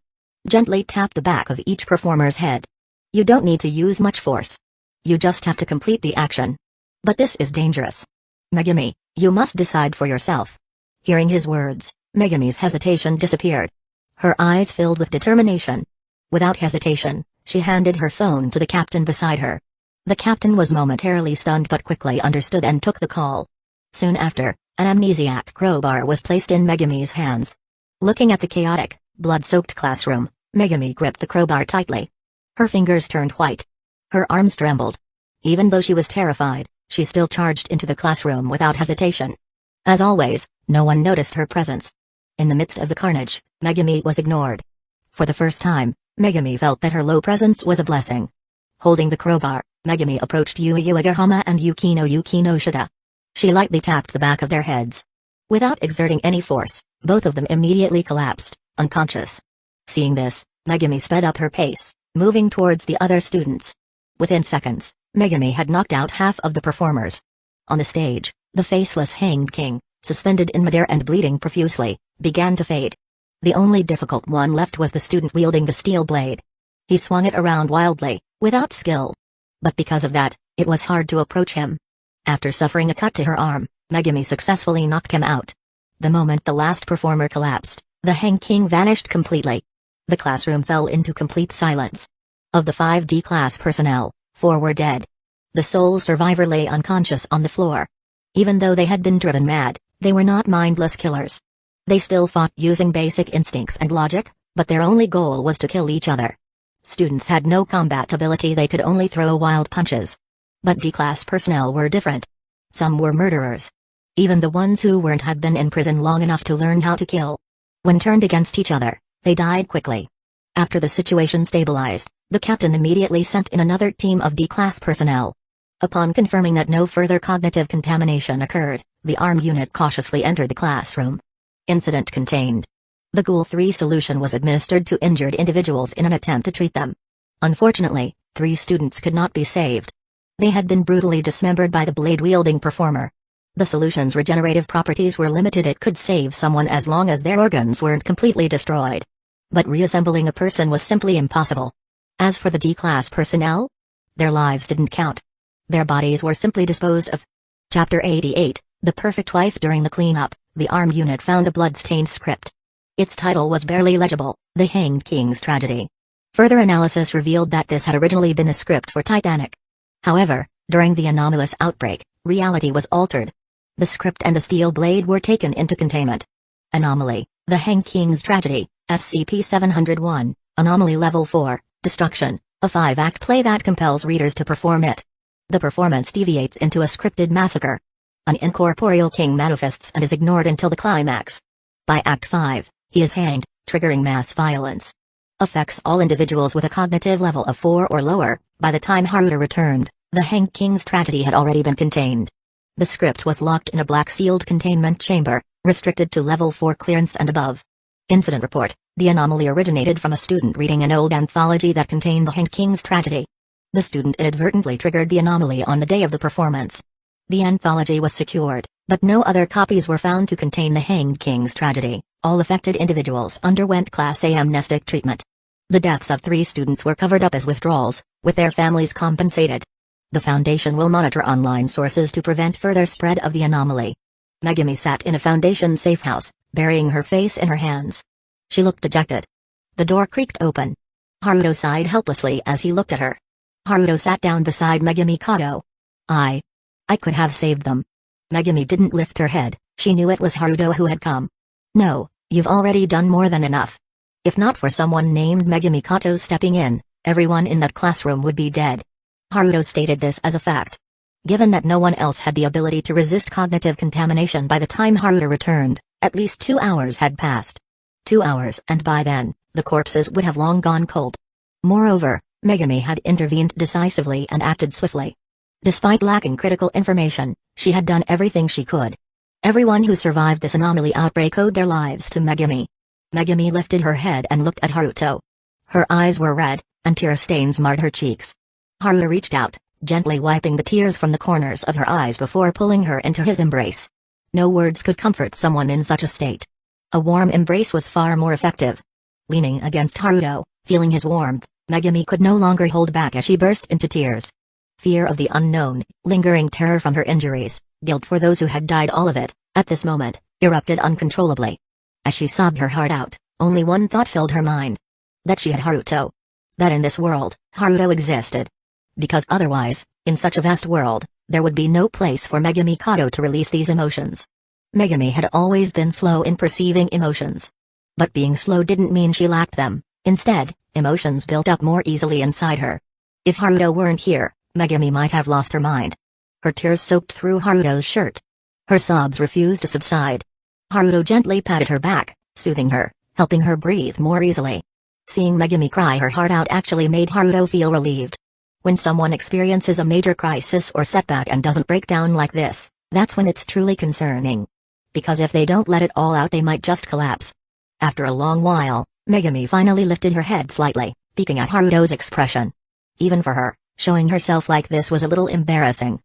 Gently tap the back of each performer's head. You don't need to use much force. You just have to complete the action. But this is dangerous. Megami, you must decide for yourself. Hearing his words, Megami's hesitation disappeared. Her eyes filled with determination. Without hesitation, she handed her phone to the captain beside her. The captain was momentarily stunned but quickly understood and took the call. Soon after, An amnesiac crowbar was placed in Megami's hands. Looking at the chaotic, blood-soaked classroom, Megami gripped the crowbar tightly. Her fingers turned white. Her arms trembled. Even though she was terrified, she still charged into the classroom without hesitation. As always, no one noticed her presence. In the midst of the carnage, Megami was ignored. For the first time, Megami felt that her low presence was a blessing. Holding the crowbar, Megami approached Yui Uegahama and Yukino Shida. She lightly tapped the back of their heads. Without exerting any force, both of them immediately collapsed, unconscious. Seeing this, Megami sped up her pace, moving towards the other students. Within seconds, Megami had knocked out half of the performers. On the stage, the faceless hanged king, suspended in midair and bleeding profusely, began to fade. The only difficult one left was the student wielding the steel blade. He swung it around wildly, without skill. But because of that, it was hard to approach him. After suffering a cut to her arm, Megami successfully knocked him out. The moment the last performer collapsed, the Hang King vanished completely. The classroom fell into complete silence. Of the 5D class personnel, 4 were dead. The sole survivor lay unconscious on the floor. Even though they had been driven mad, they were not mindless killers. They still fought using basic instincts and logic, but their only goal was to kill each other. Students had no combat ability, they could only throw wild punches. But D-class personnel were different. Some were murderers. Even the ones who weren't had been in prison long enough to learn how to kill. When turned against each other, they died quickly. After the situation stabilized, the captain immediately sent in another team of D-class personnel. Upon confirming that no further cognitive contamination occurred, the armed unit cautiously entered the classroom. Incident contained. The Ghoul 3 solution was administered to injured individuals in an attempt to treat them. Unfortunately, 3 students could not be saved. They had been brutally dismembered by the blade-wielding performer. The solution's regenerative properties were limited, it could save someone as long as their organs weren't completely destroyed. But reassembling a person was simply impossible. As for the D-class personnel, their lives didn't count. Their bodies were simply disposed of. Chapter 88, The Perfect Wife. During the cleanup, the armed unit found a blood-stained script. Its title was barely legible, The Hanged King's Tragedy. Further analysis revealed that this had originally been a script for Titanic. However, during the anomalous outbreak, reality was altered. The script and the steel blade were taken into containment. Anomaly, The Hanged King's Tragedy, SCP-701, Anomaly Level 4, Destruction, a 5-act play that compels readers to perform it. The performance deviates into a scripted massacre. An incorporeal king manifests and is ignored until the climax. By Act 5, he is hanged, triggering mass violence. Affects all individuals with a cognitive level of 4 or lower. By the time Haruta returned, the Hanged King's Tragedy had already been contained. The script was locked in a black-sealed containment chamber, restricted to Level 4 clearance and above. Incident report: the anomaly originated from a student reading an old anthology that contained the Hanged King's Tragedy. The student inadvertently triggered the anomaly on the day of the performance. The anthology was secured, but no other copies were found to contain the Hanged King's Tragedy. All affected individuals underwent Class A amnestic treatment. The deaths of 3 students were covered up as withdrawals, with their families compensated. The Foundation will monitor online sources to prevent further spread of the anomaly. Megami sat in a Foundation safe house, burying her face in her hands. She looked dejected. The door creaked open. Haruto sighed helplessly as he looked at her. Haruto sat down beside Megami Kato. I could have saved them. Megami didn't lift her head, she knew it was Haruto who had come. No, you've already done more than enough. If not for someone named Megami Kato stepping in, everyone in that classroom would be dead. Haruto stated this as a fact. Given that no one else had the ability to resist cognitive contamination by the time Haruto returned, at least 2 hours had passed. 2 hours, and by then, the corpses would have long gone cold. Moreover, Megami had intervened decisively and acted swiftly. Despite lacking critical information, she had done everything she could. Everyone who survived this anomaly outbreak owed their lives to Megami. Megami lifted her head and looked at Haruto. Her eyes were red, and tear stains marred her cheeks. Haruto reached out, gently wiping the tears from the corners of her eyes before pulling her into his embrace. No words could comfort someone in such a state. A warm embrace was far more effective. Leaning against Haruto, feeling his warmth, Megami could no longer hold back as she burst into tears. Fear of the unknown, lingering terror from her injuries, guilt for those who had died, all of it, at this moment, erupted uncontrollably. As she sobbed her heart out, only one thought filled her mind. That she had Haruto. That in this world, Haruto existed. Because otherwise, in such a vast world, there would be no place for Megami Kato to release these emotions. Megami had always been slow in perceiving emotions. But being slow didn't mean she lacked them. Instead, emotions built up more easily inside her. If Haruto weren't here, Megami might have lost her mind. Her tears soaked through Haruto's shirt. Her sobs refused to subside. Haruto gently patted her back, soothing her, helping her breathe more easily. Seeing Megami cry her heart out actually made Haruto feel relieved. When someone experiences a major crisis or setback and doesn't break down like this, that's when it's truly concerning. Because if they don't let it all out, they might just collapse. After a long while, Megami finally lifted her head slightly, peeking at Haruto's expression. Even for her, showing herself like this was a little embarrassing.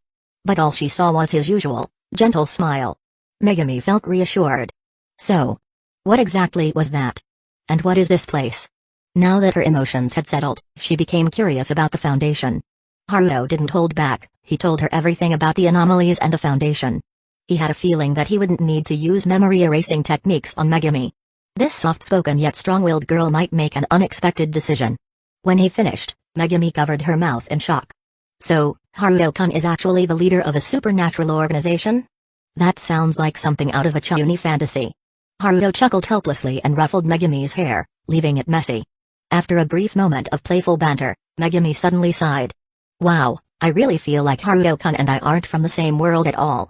But all she saw was his usual, gentle smile. Megami felt reassured. So, what exactly was that? And what is this place? Now that her emotions had settled, she became curious about the Foundation. Haruto didn't hold back, he told her everything about the anomalies and the Foundation. He had a feeling that he wouldn't need to use memory erasing techniques on Megami. This soft-spoken yet strong-willed girl might make an unexpected decision. When he finished, Megami covered her mouth in shock. So, Haruto-kun is actually the leader of a supernatural organization? That sounds like something out of a Chuni fantasy. Haruto chuckled helplessly and ruffled Megami's hair, leaving it messy. After a brief moment of playful banter, Megami suddenly sighed. Wow, I really feel like Haruto-kun and I aren't from the same world at all.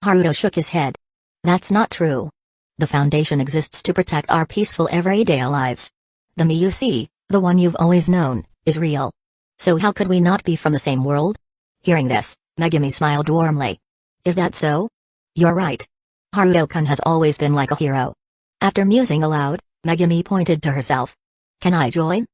Haruto shook his head. That's not true. The Foundation exists to protect our peaceful everyday lives. The me you see, the one you've always known, is real. So how could we not be from the same world? Hearing this, Megami smiled warmly. Is that so? You're right. Haruto-kun has always been like a hero. After musing aloud, Megami pointed to herself. Can I join?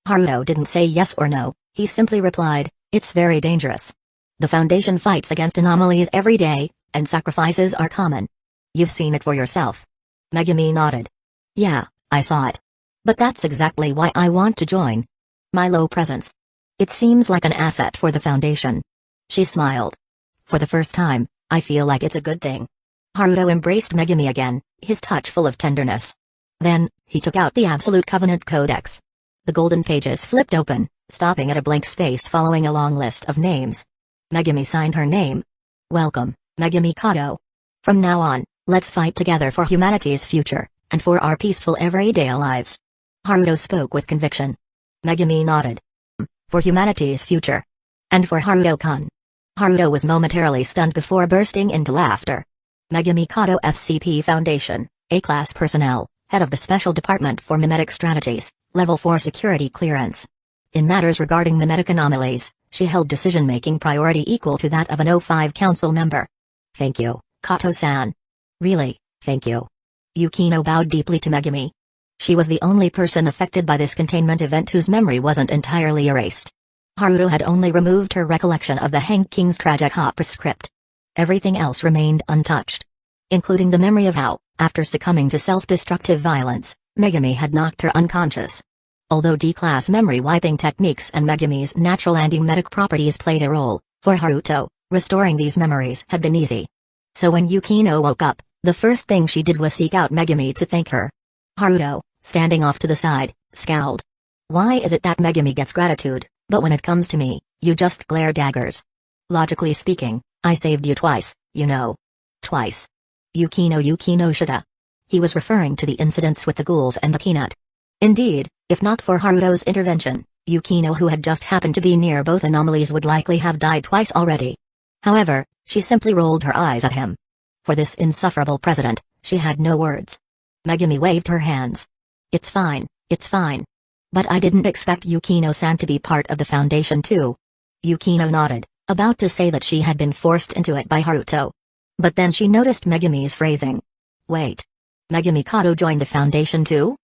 Haruto didn't say yes or no, he simply replied, it's very dangerous. The Foundation fights against anomalies every day, and sacrifices are common. You've seen it for yourself. Megami nodded. Yeah, I saw it. But that's exactly why I want to join. My low presence. It seems like an asset for the Foundation. She smiled. For the first time, I feel like it's a good thing. Haruto embraced Megami again, his touch full of tenderness. Then, he took out the Absolute Covenant Codex. The golden pages flipped open, stopping at a blank space following a long list of names. Megami signed her name. Welcome, Megami Kato. From now on, let's fight together for humanity's future, and for our peaceful everyday lives. Haruto spoke with conviction. Megami nodded. For humanity's future. And for Haruto-kun. Haruto was momentarily stunned before bursting into laughter. Megami Kato SCP Foundation, A-Class Personnel, Head of the Special Department for Mimetic Strategies, Level 4 Security Clearance. In matters regarding mimetic anomalies, she held decision-making priority equal to that of an O5 Council member. Thank you, Kato-san. Really, thank you. Yukino bowed deeply to Megami. She was the only person affected by this containment event whose memory wasn't entirely erased. Haruto had only removed her recollection of the Hank King's tragic opera script. Everything else remained untouched. Including the memory of how, after succumbing to self-destructive violence, Megami had knocked her unconscious. Although D-class memory wiping techniques and Megami's natural anti-memetic properties played a role, for Haruto, restoring these memories had been easy. So when Yukino woke up, the first thing she did was seek out Megami to thank her. Haruto, standing off to the side, scowled. Why is it that Megami gets gratitude, but when it comes to me, you just glare daggers? Logically speaking, I saved you twice, you know. Twice. Yukino Shida. He was referring to the incidents with the ghouls and the peanut. Indeed, if not for Haruto's intervention, Yukino, who had just happened to be near both anomalies, would likely have died twice already. However, she simply rolled her eyes at him. For this insufferable president, she had no words. Megami waved her hands. It's fine, it's fine. But I didn't expect Yukino-san to be part of the Foundation too. Yukino nodded, about to say that she had been forced into it by Haruto. But then she noticed Megami's phrasing. Wait. Megami Kato joined the Foundation too?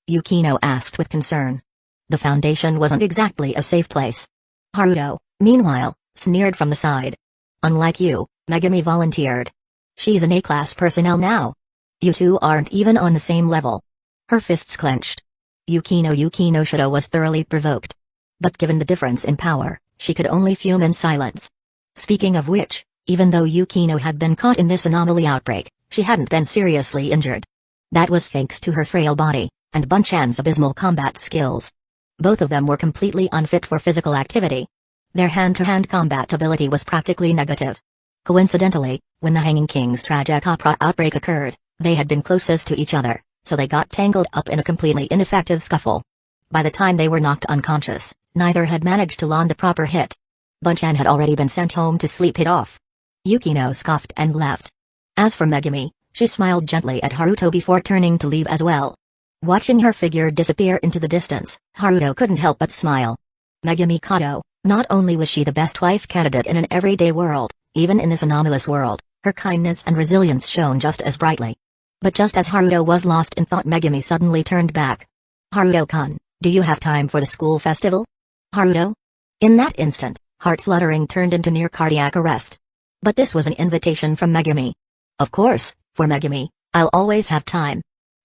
Yukino asked with concern. The Foundation wasn't exactly a safe place. Haruto, meanwhile, sneered from the side. Unlike you, Megami volunteered. She's an A-class personnel now. You two aren't even on the same level. Her fists clenched. Yukino Shida was thoroughly provoked. But given the difference in power, she could only fume in silence. Speaking of which, even though Yukino had been caught in this anomaly outbreak, she hadn't been seriously injured. That was thanks to her frail body, and Bunchan's abysmal combat skills. Both of them were completely unfit for physical activity. Their hand-to-hand combat ability was practically negative. Coincidentally, when the Hanging King's tragic opera outbreak occurred, they had been closest to each other, so they got tangled up in a completely ineffective scuffle. By the time they were knocked unconscious, neither had managed to land a proper hit. Bunchan had already been sent home to sleep it off. Yukino scoffed and left. As for Megumi, she smiled gently at Haruto before turning to leave as well. Watching her figure disappear into the distance, Haruto couldn't help but smile. Megumi Kato, not only was she the best wife candidate in an everyday world, even in this anomalous world, her kindness and resilience shone just as brightly. But just as Haruto was lost in thought, Megumi suddenly turned back. Haruto-kun, do you have time for the school festival? Haruto? In that instant, heart fluttering turned into near cardiac arrest. But this was an invitation from Megumi. Of course, for Megumi, I'll always have time.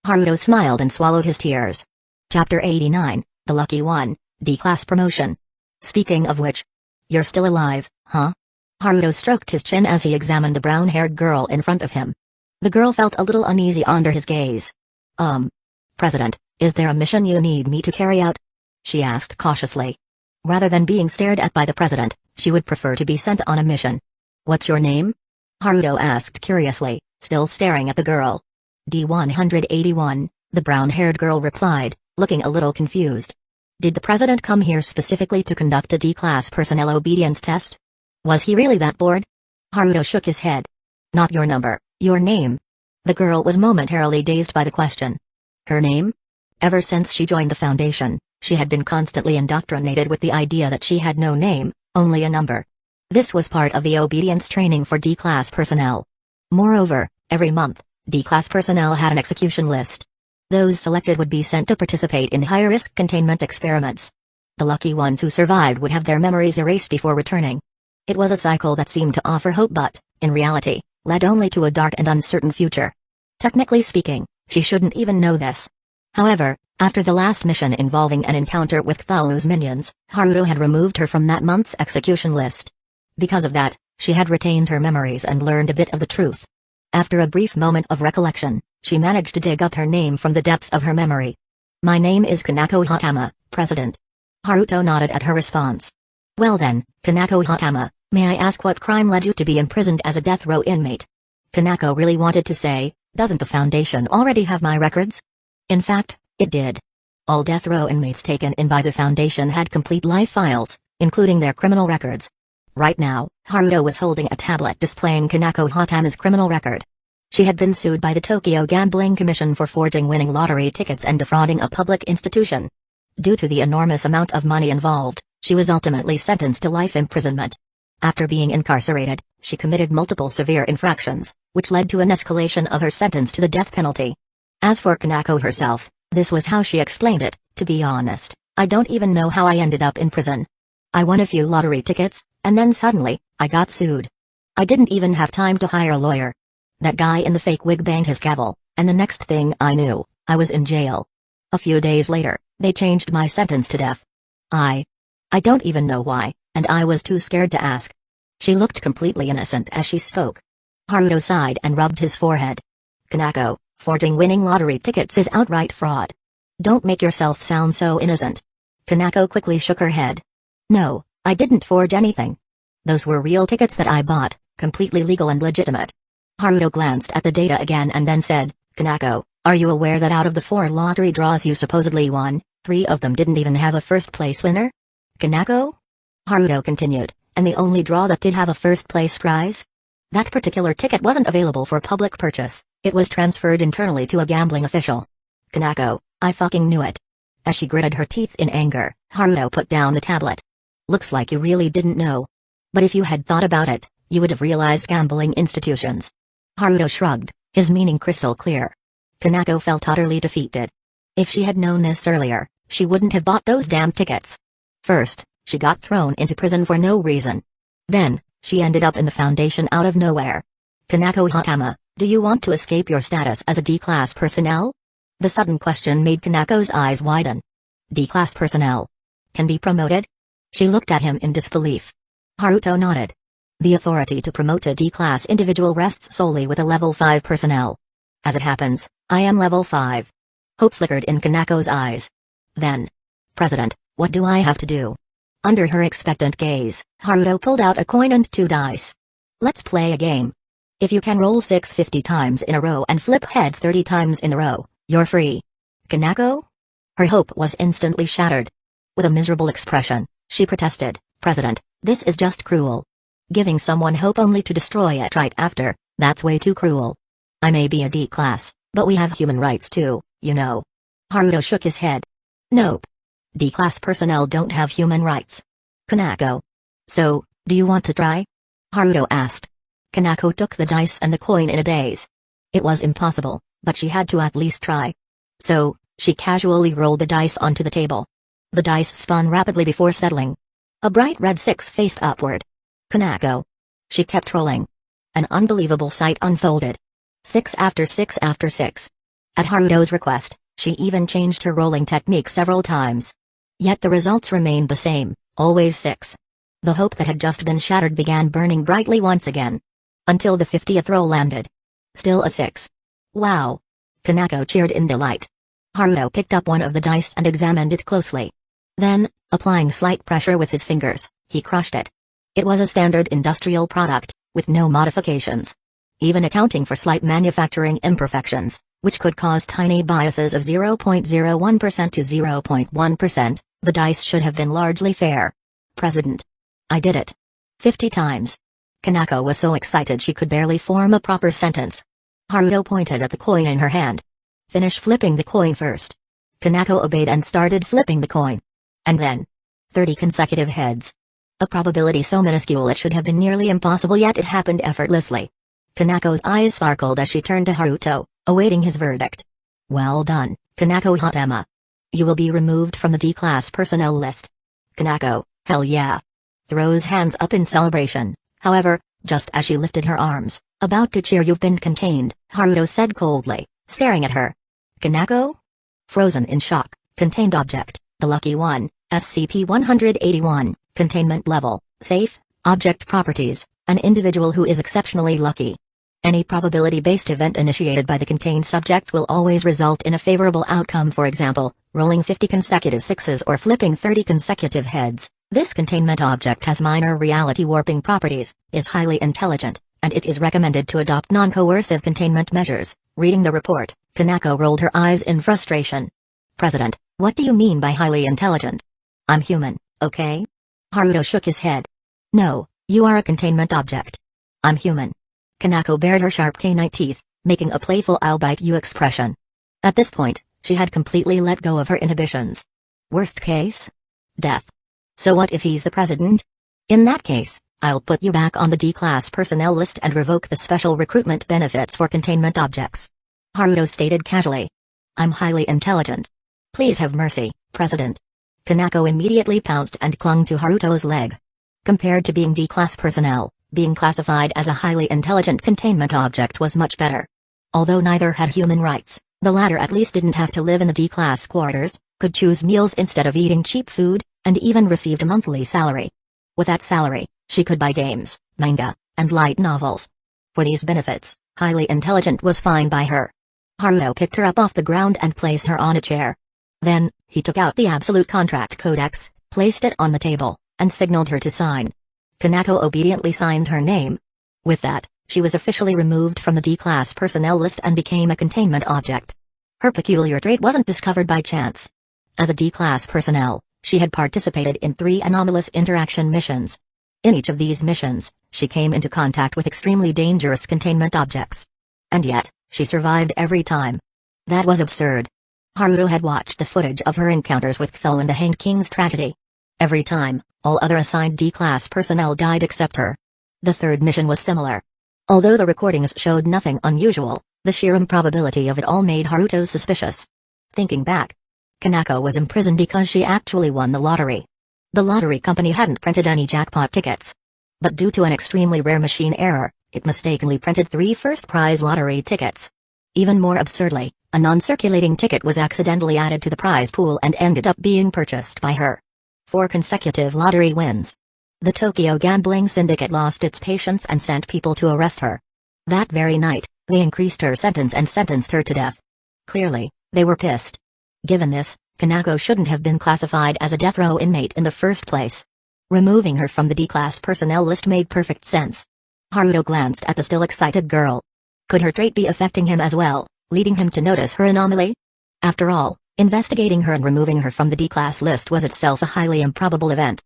Haruto smiled and swallowed his tears. Chapter 89, The Lucky One, D-Class Promotion. Speaking of which, you're still alive, huh? Haruto stroked his chin as he examined the brown-haired girl in front of him. The girl felt a little uneasy under his gaze. President, is there a mission you need me to carry out? She asked cautiously. Rather than being stared at by the president, she would prefer to be sent on a mission. What's your name? Haruto asked curiously, still staring at the girl. D-181, the brown-haired girl replied, looking a little confused. Did the president come here specifically to conduct a D-Class personnel obedience test? Was he really that bored? Haruto shook his head. Not your number, your name. The girl was momentarily dazed by the question. Her name? Ever since she joined the Foundation, she had been constantly indoctrinated with the idea that she had no name, only a number. This was part of the obedience training for D-Class personnel. Moreover, every month, D-Class personnel had an execution list. Those selected would be sent to participate in high-risk containment experiments. The lucky ones who survived would have their memories erased before returning. It was a cycle that seemed to offer hope but, in reality, led only to a dark and uncertain future. Technically speaking, she shouldn't even know this. However, after the last mission involving an encounter with Cthulhu's minions, Haruto had removed her from that month's execution list. Because of that, she had retained her memories and learned a bit of the truth. After a brief moment of recollection, she managed to dig up her name from the depths of her memory. My name is Kanako Hatama, President. Haruto nodded at her response. Well then, Kanako Hatama, may I ask what crime led you to be imprisoned as a death row inmate? Kanako really wanted to say, doesn't the Foundation already have my records? In fact, it did. All death row inmates taken in by the Foundation had complete life files, including their criminal records. Right now, Haruto was holding a tablet displaying Kanako Hatama's criminal record. She had been sued by the Tokyo Gambling Commission for forging winning lottery tickets and defrauding a public institution. Due to the enormous amount of money involved, she was ultimately sentenced to life imprisonment. After being incarcerated, she committed multiple severe infractions, which led to an escalation of her sentence to the death penalty. As for Kanako herself, this was how she explained it. To be honest, I don't even know how I ended up in prison. I won a few lottery tickets, and then suddenly, I got sued. I didn't even have time to hire a lawyer. That guy in the fake wig banged his gavel, and the next thing I knew, I was in jail. A few days later, they changed my sentence to death. I don't even know why, and I was too scared to ask. She looked completely innocent as she spoke. Haruto sighed and rubbed his forehead. Kanako, forging winning lottery tickets is outright fraud. Don't make yourself sound so innocent. Kanako quickly shook her head. No, I didn't forge anything. Those were real tickets that I bought, completely legal and legitimate. Haruto glanced at the data again and then said, Kanako, are you aware that out of the 4 lottery draws you supposedly won, 3 of them didn't even have a first-place winner? Kanako? Haruto continued, and the only draw that did have a first-place prize? That particular ticket wasn't available for public purchase, it was transferred internally to a gambling official. Kanako, I fucking knew it. As she gritted her teeth in anger, Haruto put down the tablet. Looks like you really didn't know. But if you had thought about it, you would have realized gambling institutions. Haruto shrugged, his meaning crystal clear. Kanako felt utterly defeated. If she had known this earlier, she wouldn't have bought those damn tickets. First, she got thrown into prison for no reason. Then, she ended up in the Foundation out of nowhere. Kanako Hatama, do you want to escape your status as a D-Class personnel? The sudden question made Kanako's eyes widen. D-Class personnel can be promoted? She looked at him in disbelief. Haruto nodded. The authority to promote a D-Class individual rests solely with a level 5 personnel. As it happens, I am level 5. Hope flickered in Kanako's eyes. Then, President, what do I have to do? Under her expectant gaze, Haruto pulled out a coin and 2 dice. Let's play a game. If you can roll 650 times in a row and flip heads 30 times in a row, you're free. Kanako? Her hope was instantly shattered. With a miserable expression, she protested, President, this is just cruel. Giving someone hope only to destroy it right after, that's way too cruel. I may be a D class, but we have human rights too, you know. Haruto shook his head. Nope. D class personnel don't have human rights. Kanako. So, do you want to try? Haruto asked. Kanako took the dice and the coin in a daze. It was impossible, but she had to at least try. So, she casually rolled the dice onto the table. The dice spun rapidly before settling. A bright red 6 faced upward. Kanako. She kept rolling. An unbelievable sight unfolded. 6 after 6 after 6. At Haruto's request, she even changed her rolling technique several times. Yet the results remained the same, always 6. The hope that had just been shattered began burning brightly once again. Until the 50th roll landed. Still a 6. Wow! Kanako cheered in delight. Haruto picked up one of the dice and examined it closely. Then, applying slight pressure with his fingers, he crushed it. It was a standard industrial product, with no modifications. Even accounting for slight manufacturing imperfections, which could cause tiny biases of 0.01% to 0.1%, the dice should have been largely fair. President. I did it. 50 times. Kanako was so excited she could barely form a proper sentence. Haruto pointed at the coin in her hand. Finish flipping the coin first. Kanako obeyed and started flipping the coin. And then 30 consecutive heads. A probability so minuscule it should have been nearly impossible, yet it happened effortlessly. Kanako's eyes sparkled as she turned to Haruto, awaiting his verdict. Well done, Kanako Hatama. You will be removed from the D-class personnel list. Kanako, hell yeah. Throws hands up in celebration. However, just as she lifted her arms, about to cheer, you've been contained, Haruto said coldly, staring at her. Kanako? Frozen in shock, contained object, the lucky one, SCP-181, containment level, safe, object properties, an individual who is exceptionally lucky. Any probability-based event initiated by the contained subject will always result in a favorable outcome, for example, rolling 50 consecutive 6s or flipping 30 consecutive heads. This containment object has minor reality warping properties, is highly intelligent, and it is recommended to adopt non-coercive containment measures. Reading the report, Kanako rolled her eyes in frustration. President, what do you mean by highly intelligent? I'm human, okay? Haruto shook his head. No, you are a containment object. I'm human. Kanako bared her sharp canine teeth, making a playful I'll bite you expression. At this point, she had completely let go of her inhibitions. Worst case? Death. So what if he's the president? In that case, I'll put you back on the D-class personnel list and revoke the special recruitment benefits for containment objects. Haruto stated casually. I'm highly intelligent. Please have mercy, President. Kanako immediately pounced and clung to Haruto's leg. Compared to being D-class personnel, being classified as a highly intelligent containment object was much better. Although neither had human rights, the latter at least didn't have to live in the D-class quarters, could choose meals instead of eating cheap food, and even received a monthly salary. With that salary, she could buy games, manga, and light novels. For these benefits, highly intelligent was fine by her. Haruto picked her up off the ground and placed her on a chair. Then, he took out the Absolute Contract Codex, placed it on the table, and signaled her to sign. Kanako obediently signed her name. With that, she was officially removed from the D-class personnel list and became a containment object. Her peculiar trait wasn't discovered by chance. As a D-class personnel, she had participated in 3 anomalous interaction missions. In each of these missions, she came into contact with extremely dangerous containment objects. And yet, she survived every time. That was absurd. Haruto had watched the footage of her encounters with Cthulhu and the Hanged King's tragedy. Every time, all other assigned D-class personnel died except her. The third mission was similar. Although the recordings showed nothing unusual, the sheer improbability of it all made Haruto suspicious. Thinking back, Kanako was imprisoned because she actually won the lottery. The lottery company hadn't printed any jackpot tickets. But due to an extremely rare machine error, it mistakenly printed 3 first prize lottery tickets. Even more absurdly, a non-circulating ticket was accidentally added to the prize pool and ended up being purchased by her. 4 consecutive lottery wins. The Tokyo gambling syndicate lost its patience and sent people to arrest her. That very night, they increased her sentence and sentenced her to death. Clearly, they were pissed. Given this, Kanako shouldn't have been classified as a death row inmate in the first place. Removing her from the D-class personnel list made perfect sense. Haruto glanced at the still excited girl. Could her trait be affecting him as well, leading him to notice her anomaly? After all, investigating her and removing her from the D-class list was itself a highly improbable event.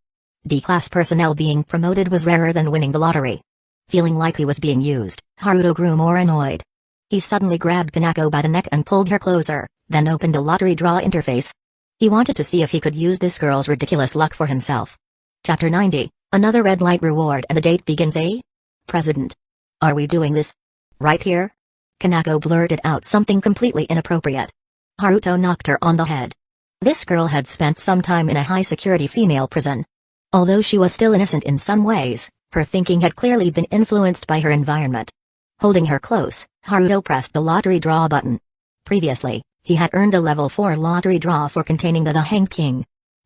D-class personnel being promoted was rarer than winning the lottery. Feeling like he was being used, Haruto grew more annoyed. He suddenly grabbed Kanako by the neck and pulled her closer, then opened a lottery draw interface. He wanted to see if he could use this girl's ridiculous luck for himself. Chapter 90, another red light reward and the date begins. President. Are we doing this? Right here? Kanako blurted out something completely inappropriate. Haruto knocked her on the head. This girl had spent some time in a high-security female prison. Although she was still innocent in some ways, her thinking had clearly been influenced by her environment. Holding her close, Haruto pressed the lottery draw button. Previously, he had earned a level 4 lottery draw for containing the Hanged King.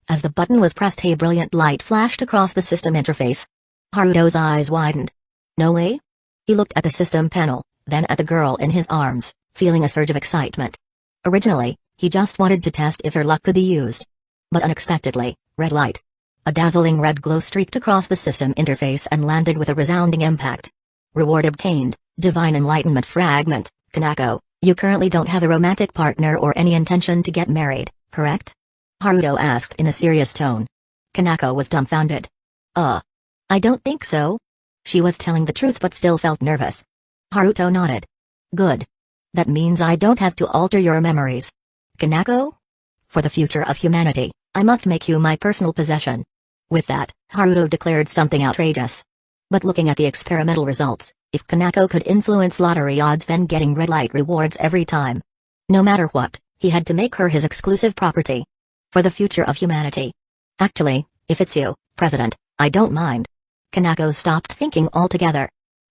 As the button was pressed, a brilliant light flashed across the system interface. Haruto's eyes widened. No way? He looked at the system panel, then at the girl in his arms, feeling a surge of excitement. Originally, he just wanted to test if her luck could be used. But unexpectedly, red light. A dazzling red glow streaked across the system interface and landed with a resounding impact. Reward obtained, Divine Enlightenment Fragment. Kanako, you currently don't have a romantic partner or any intention to get married, correct? Haruto asked in a serious tone. Kanako was dumbfounded. I don't think so. She was telling the truth but still felt nervous. Haruto nodded. Good. That means I don't have to alter your memories. Kanako? For the future of humanity, I must make you my personal possession. With that, Haruto declared something outrageous. But looking at the experimental results, if Kanako could influence lottery odds, then getting red light rewards every time. No matter what, he had to make her his exclusive property. For the future of humanity. Actually, if it's you, President, I don't mind. Kanako stopped thinking altogether.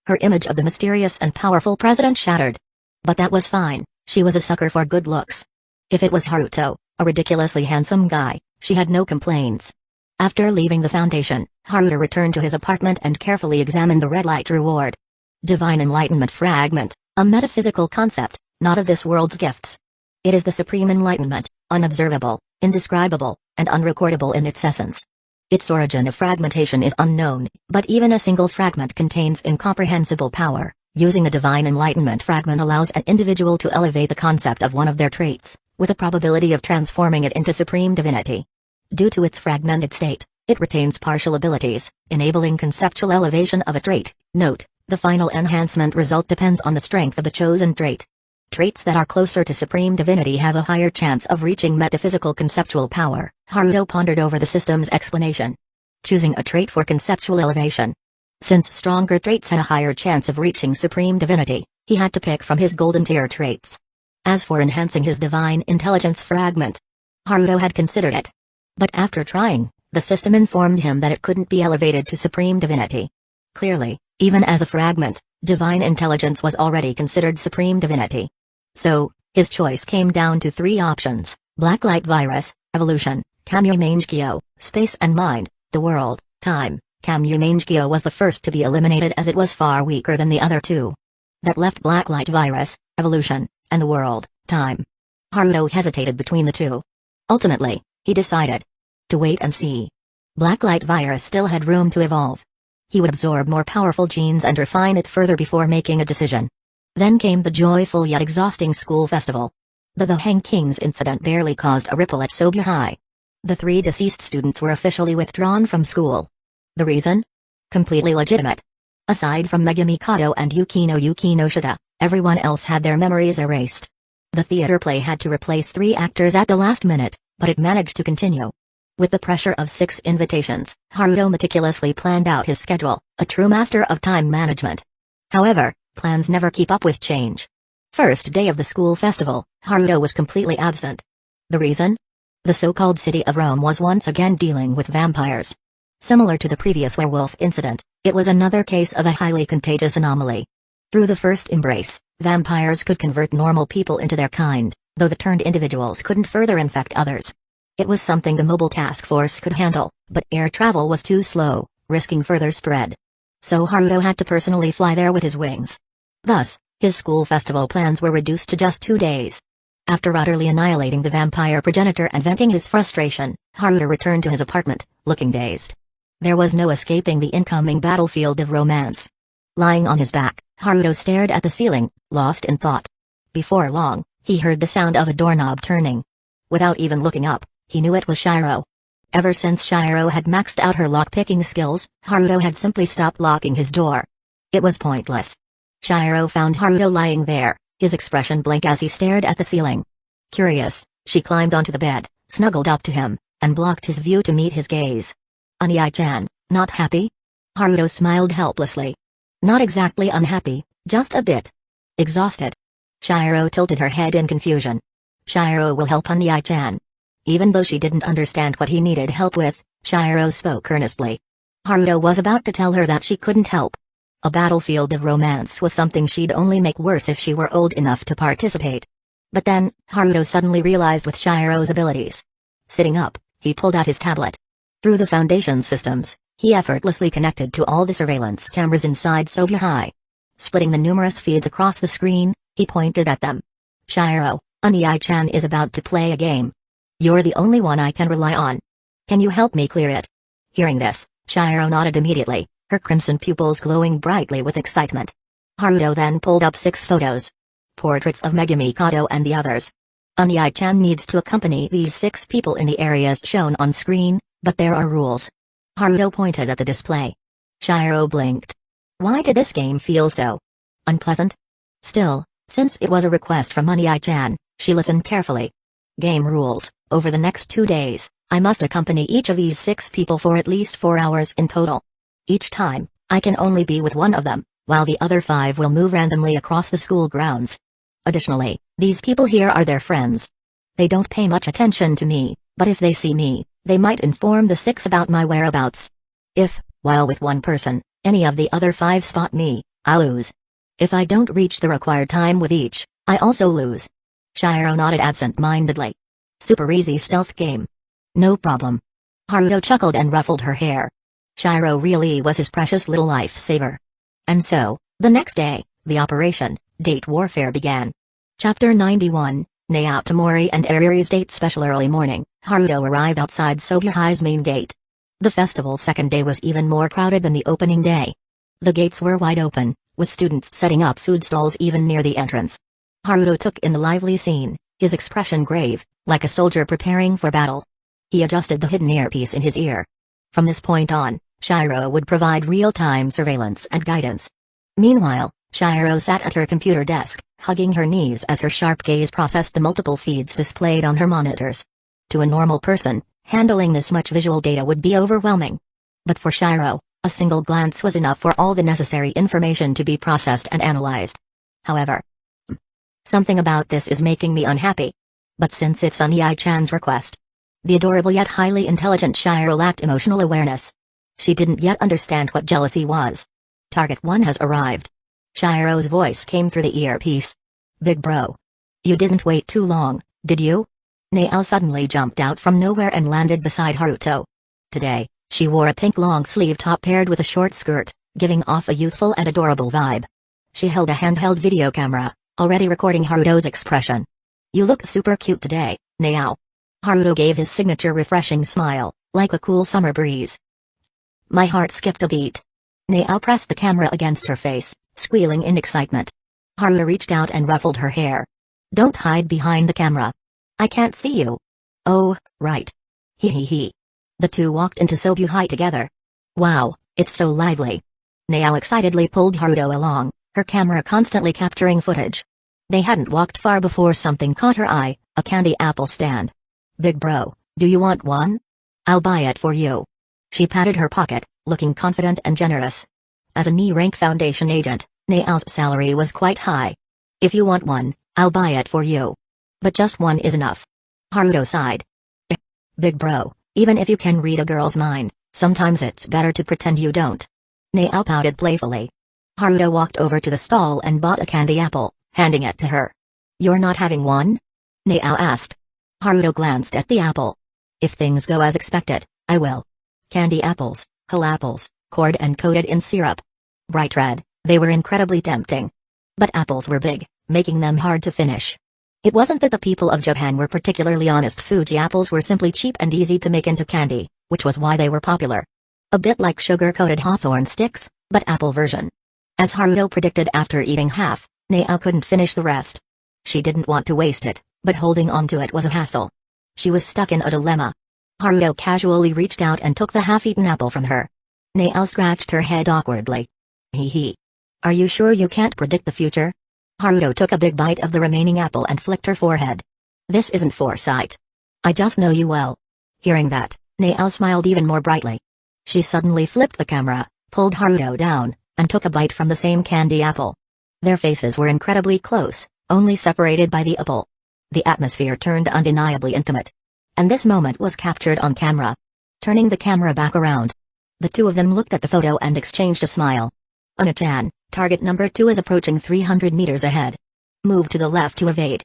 Her image of the mysterious and powerful president shattered. But that was fine, she was a sucker for good looks. If it was Haruto, a ridiculously handsome guy, she had no complaints. After leaving the Foundation, Haruto returned to his apartment and carefully examined the red light reward. Divine Enlightenment Fragment, a metaphysical concept, not of this world's gifts. It is the supreme enlightenment, unobservable, indescribable, and unrecordable in its essence. Its origin of fragmentation is unknown, but even a single fragment contains incomprehensible power. Using the Divine Enlightenment Fragment allows an individual to elevate the concept of one of their traits, with a probability of transforming it into supreme divinity. Due to its fragmented state, it retains partial abilities, enabling conceptual elevation of a trait. Note, the final enhancement result depends on the strength of the chosen trait. Traits that are closer to supreme divinity have a higher chance of reaching metaphysical conceptual power. Haruto pondered over the system's explanation. Choosing a trait for conceptual elevation. Since stronger traits had a higher chance of reaching supreme divinity, he had to pick from his golden tier traits. As for enhancing his divine intelligence fragment, Haruto had considered it. But after trying, the system informed him that it couldn't be elevated to supreme divinity. Clearly, even as a fragment, divine intelligence was already considered supreme divinity. So, his choice came down to 3 options: Blacklight Virus, Evolution, Kamui-Mangekyo, Space and Mind, the World, Time. Kamui-Mangekyo was the first to be eliminated as it was far weaker than the other 2. That left Blacklight Virus, Evolution, and the World, Time. Haruto hesitated between the 2. Ultimately, he decided to wait and see. Blacklight Virus still had room to evolve. He would absorb more powerful genes and refine it further before making a decision. Then came the joyful yet exhausting school festival. The Hanged King's incident barely caused a ripple at Sobu High. The 3 deceased students were officially withdrawn from school. The reason? Completely legitimate. Aside from Megumi Kato and Yukino Shida, everyone else had their memories erased. The theater play had to replace 3 actors at the last minute, but it managed to continue. With the pressure of 6 invitations, Haruto meticulously planned out his schedule, a true master of time management. However, plans never keep up with change. First day of the school festival, Haruto was completely absent. The reason? The so-called city of Rome was once again dealing with vampires. Similar to the previous werewolf incident, it was another case of a highly contagious anomaly. Through the first embrace, vampires could convert normal people into their kind, though the turned individuals couldn't further infect others. It was something the mobile task force could handle, but air travel was too slow, risking further spread. So Haruto had to personally fly there with his wings. Thus, his school festival plans were reduced to just 2 days. After utterly annihilating the vampire progenitor and venting his frustration, Haruto returned to his apartment, looking dazed. There was no escaping the incoming battlefield of romance. Lying on his back, Haruto stared at the ceiling, lost in thought. Before long, he heard the sound of a doorknob turning. Without even looking up, he knew it was Shiro. Ever since Shiro had maxed out her lock-picking skills, Haruto had simply stopped locking his door. It was pointless. Shiro found Haruto lying there, his expression blank as he stared at the ceiling. Curious, she climbed onto the bed, snuggled up to him, and blocked his view to meet his gaze. "Anii-chan, not happy?" Haruto smiled helplessly. "Not exactly unhappy, just a bit exhausted." Shiro tilted her head in confusion. "Shiro will help Anii-chan." Even though she didn't understand what he needed help with, Shiro spoke earnestly. Haruto was about to tell her that she couldn't help. A battlefield of romance was something she'd only make worse if she were old enough to participate. But then, Haruto suddenly realized with Shiro's abilities. Sitting up, he pulled out his tablet. Through the Foundation systems, he effortlessly connected to all the surveillance cameras inside Sobya High. Splitting the numerous feeds across the screen, he pointed at them. "Shiro, Anii-chan is about to play a game. You're the only one I can rely on. Can you help me clear it?" Hearing this, Shiro nodded immediately, her crimson pupils glowing brightly with excitement. Haruto then pulled up 6 photos. Portraits of Megumi Kato and the others. Anii-chan needs to accompany these 6 people in the areas shown on screen, but there are rules. Haruto pointed at the display. Shiro blinked. Why did this game feel so unpleasant? Still, since it was a request from Anii-chan, she listened carefully. Game rules: over the next 2 days, I must accompany each of these 6 people for at least 4 hours in total. Each time, I can only be with one of them, while the other 5 will move randomly across the school grounds. Additionally, these people here are their friends. They don't pay much attention to me, but if they see me, they might inform the 6 about my whereabouts. If, while with one person, any of the other 5 spot me, I'll lose. If I don't reach the required time with each, I also lose. Shiro nodded absent-mindedly. Super easy stealth game. No problem. Haruto chuckled and ruffled her hair. Shiro really was his precious little lifesaver. And so, the next day, the Operation Date Warfare began. Chapter 91, Naotomori and Ariri's Date. Special early morning, Haruto arrived outside Sobya High's main gate. The festival's second day was even more crowded than the opening day. The gates were wide open, with students setting up food stalls even near the entrance. Haruto took in the lively scene, his expression grave, like a soldier preparing for battle. He adjusted the hidden earpiece in his ear. From this point on, Shiro would provide real-time surveillance and guidance. Meanwhile, Shiro sat at her computer desk, hugging her knees as her sharp gaze processed the multiple feeds displayed on her monitors. To a normal person, handling this much visual data would be overwhelming. But for Shiro, a single glance was enough for all the necessary information to be processed and analyzed. However, something about this is making me unhappy. But since it's Anii-chan's request. The adorable yet highly intelligent Shiro lacked emotional awareness. She didn't yet understand what jealousy was. Target 1 has arrived. Shiro's voice came through the earpiece. Big bro. You didn't wait too long, did you? Nael suddenly jumped out from nowhere and landed beside Haruto. Today, she wore a pink long-sleeve top paired with a short skirt, giving off a youthful and adorable vibe. She held a handheld video camera, already recording Haruto's expression. You look super cute today, Nael. Haruto gave his signature refreshing smile, like a cool summer breeze. My heart skipped a beat. Nael pressed the camera against her face, squealing in excitement. Haruto reached out and ruffled her hair. Don't hide behind the camera. I can't see you. Oh, right. Hee hee hee. The two walked into Sobya High together. Wow, it's so lively. Nael excitedly pulled Haruto along, her camera constantly capturing footage. They hadn't walked far before something caught her eye, a candy apple stand. Big bro, do you want one? I'll buy it for you. She patted her pocket, looking confident and generous. As a knee-rank Foundation agent, Nael's salary was quite high. If you want one, I'll buy it for you. But just one is enough. Haruto sighed. Big bro, even if you can read a girl's mind, sometimes it's better to pretend you don't. Nael pouted playfully. Haruto walked over to the stall and bought a candy apple, handing it to her. You're not having one? Nael asked. Haruto glanced at the apple. If things go as expected, I will. Candy apples, whole apples, cored and coated in syrup. Bright red, they were incredibly tempting. But apples were big, making them hard to finish. It wasn't that the people of Japan were particularly honest. Fuji apples were simply cheap and easy to make into candy, which was why they were popular. A bit like sugar-coated hawthorn sticks, but apple version. As Haruto predicted, after eating half, Nao couldn't finish the rest. She didn't want to waste it, but holding onto it was a hassle. She was stuck in a dilemma. Haruto casually reached out and took the half-eaten apple from her. Nao scratched her head awkwardly. Hee hee. Are you sure you can't predict the future? Haruto took a big bite of the remaining apple and flicked her forehead. This isn't foresight. I just know you well. Hearing that, Nao smiled even more brightly. She suddenly flipped the camera, pulled Haruto down, and took a bite from the same candy apple. Their faces were incredibly close, only separated by the apple. The atmosphere turned undeniably intimate. And this moment was captured on camera. Turning the camera back around, the two of them looked at the photo and exchanged a smile. Una-chan, target number 2 is approaching 300 meters ahead. Move to the left to evade.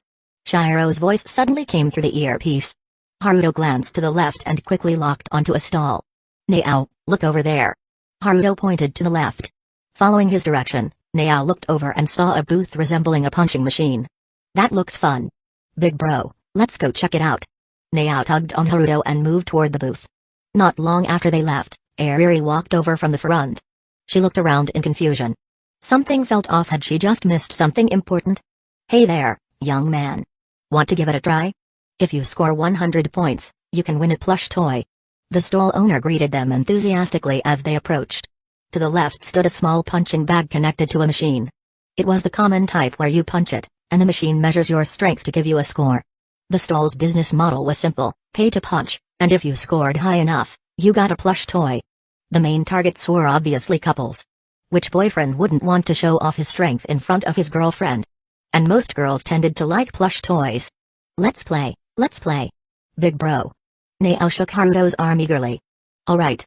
Shiro's voice suddenly came through the earpiece. Haruto glanced to the left and quickly locked onto a stall. Nao, look over there. Haruto pointed to the left. Following his direction, Nao looked over and saw a booth resembling a punching machine. That looks fun. Big bro, let's go check it out. Nao tugged on Haruto and moved toward the booth. Not long after they left, Ariri walked over from the front. She looked around in confusion. Something felt off. Had she just missed something important? Hey there, young man. Want to give it a try? If you score 100 points, you can win a plush toy. The stall owner greeted them enthusiastically as they approached. To the left stood a small punching bag connected to a machine. It was the common type where you punch it, and the machine measures your strength to give you a score. The stall's business model was simple: pay to punch, and if you scored high enough, you got a plush toy. The main targets were obviously couples. Which boyfriend wouldn't want to show off his strength in front of his girlfriend? And most girls tended to like plush toys. Let's play, let's play. Big bro. Nao shook Haruto's arm eagerly. Alright.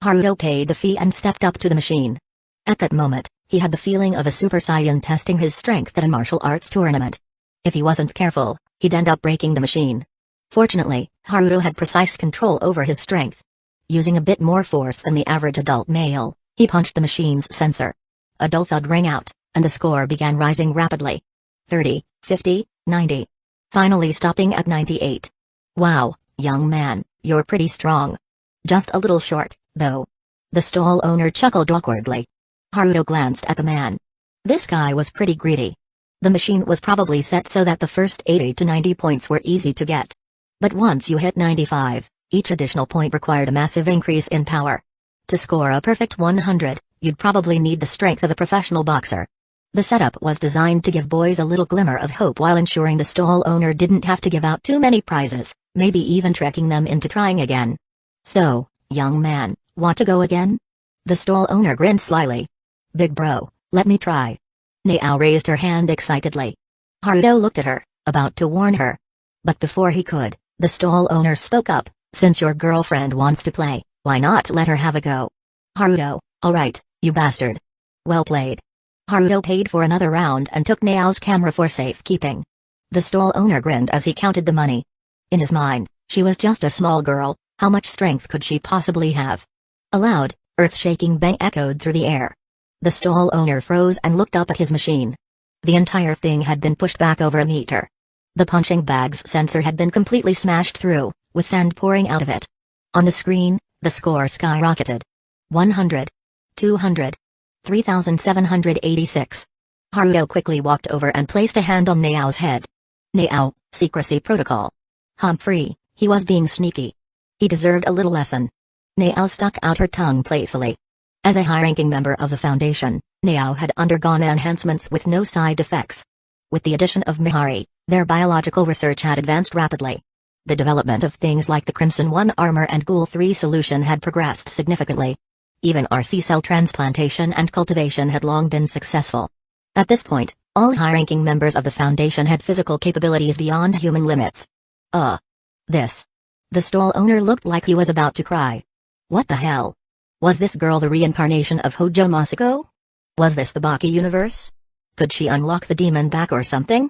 Haruto paid the fee and stepped up to the machine. At that moment, he had the feeling of a Super Saiyan testing his strength at a martial arts tournament. If he wasn't careful, he'd end up breaking the machine. Fortunately, Haruto had precise control over his strength. Using a bit more force than the average adult male, he punched the machine's sensor. A dull thud rang out, and the score began rising rapidly. 30, 50, 90. Finally stopping at 98. Wow, young man, you're pretty strong. Just a little short, though. The stall owner chuckled awkwardly. Haruto glanced at the man. This guy was pretty greedy. The machine was probably set so that the first 80 to 90 points were easy to get. But once you hit 95, each additional point required a massive increase in power. To score a perfect 100, you'd probably need the strength of a professional boxer. The setup was designed to give boys a little glimmer of hope while ensuring the stall owner didn't have to give out too many prizes, maybe even tricking them into trying again. So, young man, want to go again? The stall owner grinned slyly. Big bro, let me try. Nao raised her hand excitedly. Haruto looked at her, about to warn her. But before he could, the stall owner spoke up. Since your girlfriend wants to play, why not let her have a go? Haruto, alright, you bastard. Well played. Haruto paid for another round and took Nao's camera for safekeeping. The stall owner grinned as he counted the money. In his mind, she was just a small girl, how much strength could she possibly have? A loud, earth-shaking bang echoed through the air. The stall owner froze and looked up at his machine. The entire thing had been pushed back over a meter. The punching bag's sensor had been completely smashed through, with sand pouring out of it. On the screen, the score skyrocketed. 100. 200. 3,786. Haruto quickly walked over and placed a hand on Nao's head. Nao, secrecy protocol. Humphrey, he was being sneaky. He deserved a little lesson. Nao stuck out her tongue playfully. As a high-ranking member of the Foundation, Nao had undergone enhancements with no side effects. With the addition of Mihari, their biological research had advanced rapidly. The development of things like the Crimson 1 armor and Ghoul 3 solution had progressed significantly. Even RC cell transplantation and cultivation had long been successful. At this point, all high-ranking members of the Foundation had physical capabilities beyond human limits. This. The stall owner looked like he was about to cry. What the hell? Was this girl the reincarnation of Hojo Masako? Was this the Baki universe? Could she unlock the demon back or something?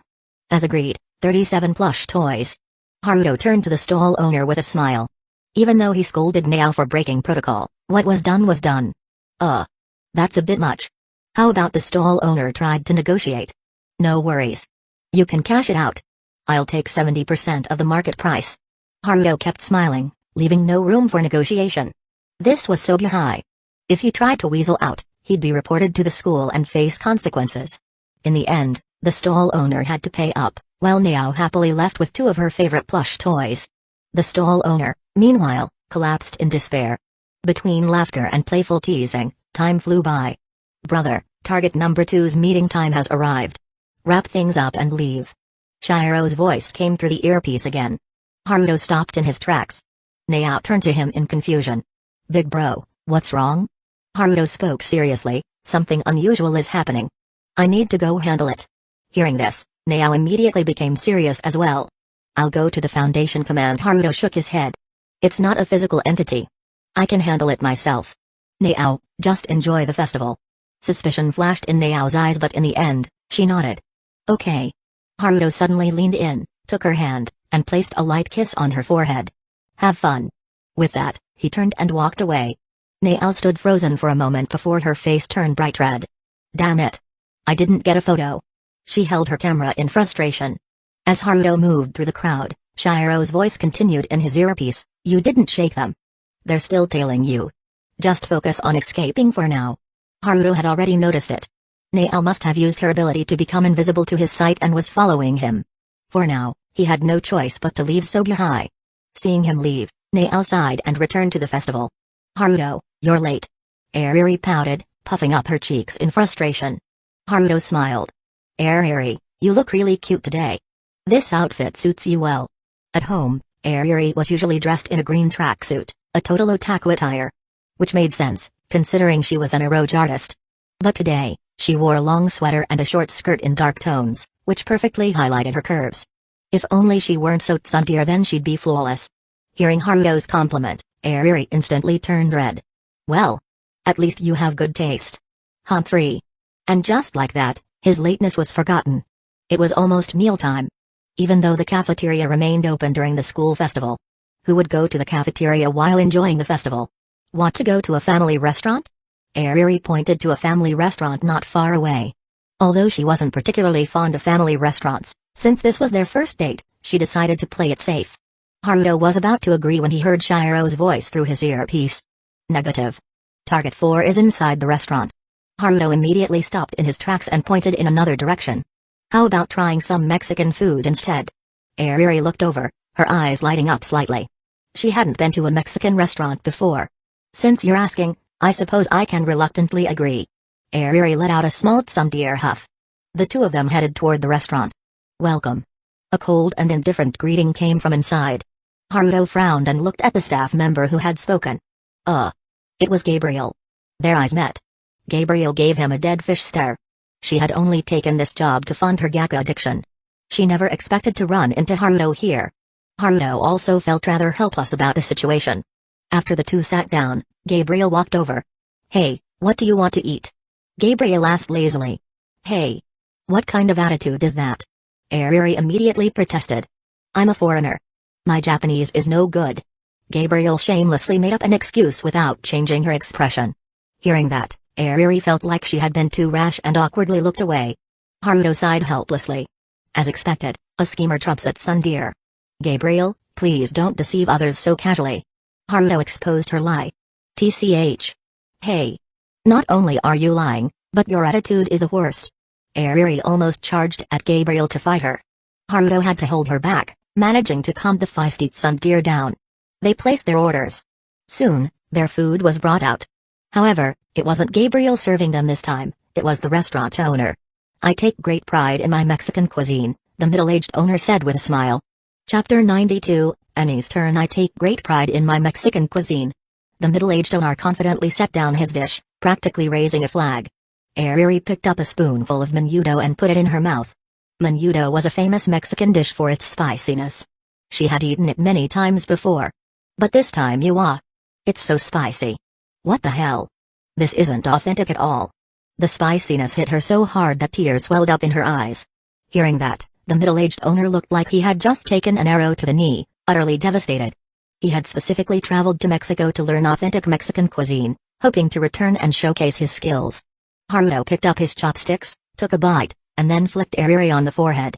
As agreed, 37 plush toys. Haruto turned to the stall owner with a smile. Even though he scolded Nao for breaking protocol, what was done was done. That's a bit much. How about the stall owner tried to negotiate? No worries. You can cash it out. I'll take 70% of the market price. Haruto kept smiling, leaving no room for negotiation. This was so high. If he tried to weasel out, he'd be reported to the school and face consequences. In the end, the stall owner had to pay up, while Niao happily left with 2 of her favorite plush toys. The stall owner, meanwhile, collapsed in despair. Between laughter and playful teasing, time flew by. "Brother, target number 2's meeting time has arrived. Wrap things up and leave." Shiro's voice came through the earpiece again. Haruto stopped in his tracks. Niao turned to him in confusion. "Big bro, what's wrong?" Haruto spoke seriously. "Something unusual is happening. I need to go handle it." Hearing this, Niao immediately became serious as well. "I'll go to the Foundation command." Haruto shook his head. "It's not a physical entity. I can handle it myself." "Niao, just enjoy the festival." Suspicion flashed in Niao's eyes, but in the end, she nodded. "Okay." Haruto suddenly leaned in, took her hand, and placed a light kiss on her forehead. "Have fun." With that, he turned and walked away. Niao stood frozen for a moment before her face turned bright red. "Damn it. I didn't get a photo." She held her camera in frustration. As Haruto moved through the crowd, Shiro's voice continued in his earpiece, "You didn't shake them. They're still tailing you. Just focus on escaping for now." Haruto had already noticed it. Niao must have used her ability to become invisible to his sight and was following him. For now, he had no choice but to leave so behind. Seeing him leave, Niao sighed and returned to the festival. "Haruto, you're late." Ariri pouted, puffing up her cheeks in frustration. Haruto smiled. "Ariri, you look really cute today. This outfit suits you well." At home, Ariri was usually dressed in a green tracksuit, a total otaku attire. Which made sense, considering she was an eroge artist. But today, she wore a long sweater and a short skirt in dark tones, which perfectly highlighted her curves. If only she weren't so tsundere, then she'd be flawless. Hearing Haruto's compliment, Ariri instantly turned red. "Well, at least you have good taste." Humphrey. And just like that, his lateness was forgotten. It was almost mealtime. Even though the cafeteria remained open during the school festival. Who would go to the cafeteria while enjoying the festival? Want to go to a family restaurant? Ariri pointed to a family restaurant not far away. Although she wasn't particularly fond of family restaurants, since this was their first date, she decided to play it safe. Haruto was about to agree when he heard Shiro's voice through his earpiece. "Negative. Target 4 is inside the restaurant." Haruto immediately stopped in his tracks and pointed in another direction. "How about trying some Mexican food instead?" Ariri looked over, her eyes lighting up slightly. She hadn't been to a Mexican restaurant before. "Since you're asking, I suppose I can reluctantly agree." Ariri let out a small tsundere huff. The two of them headed toward the restaurant. "Welcome." A cold and indifferent greeting came from inside. Haruto frowned and looked at the staff member who had spoken. It was Gabriel. Their eyes met. Gabriel gave him a dead fish stare. She had only taken this job to fund her gacha addiction. She never expected to run into Haruto here. Haruto also felt rather helpless about the situation. After the two sat down, Gabriel walked over. "Hey, what do you want to eat?" Gabriel asked lazily. "Hey. What kind of attitude is that?" Ariri immediately protested. "I'm a foreigner. My Japanese is no good." Gabriel shamelessly made up an excuse without changing her expression. Hearing that, Ariri felt like she had been too rash and awkwardly looked away. Haruto sighed helplessly. As expected, a schemer trumps at tsundere. "Gabriel, please don't deceive others so casually." Haruto exposed her lie. "TCH. Hey. Not only are you lying, but your attitude is the worst." Ariri almost charged at Gabriel to fight her. Haruto had to hold her back, managing to calm the feisty tsundere down. They placed their orders. Soon, their food was brought out. However, it wasn't Gabriel serving them this time, it was the restaurant owner. "I take great pride in my Mexican cuisine," the middle-aged owner said with a smile. Chapter 92, Annie's turn. "I take great pride in my Mexican cuisine." The middle-aged owner confidently set down his dish, practically raising a flag. Ariri picked up a spoonful of menudo and put it in her mouth. Menudo was a famous Mexican dish for its spiciness. She had eaten it many times before. But this time it's so spicy. What the hell? This isn't authentic at all. The spiciness hit her so hard that tears welled up in her eyes. Hearing that, the middle-aged owner looked like he had just taken an arrow to the knee, utterly devastated. He had specifically traveled to Mexico to learn authentic Mexican cuisine, hoping to return and showcase his skills. Haruto picked up his chopsticks, took a bite, and then flicked Ariri on the forehead.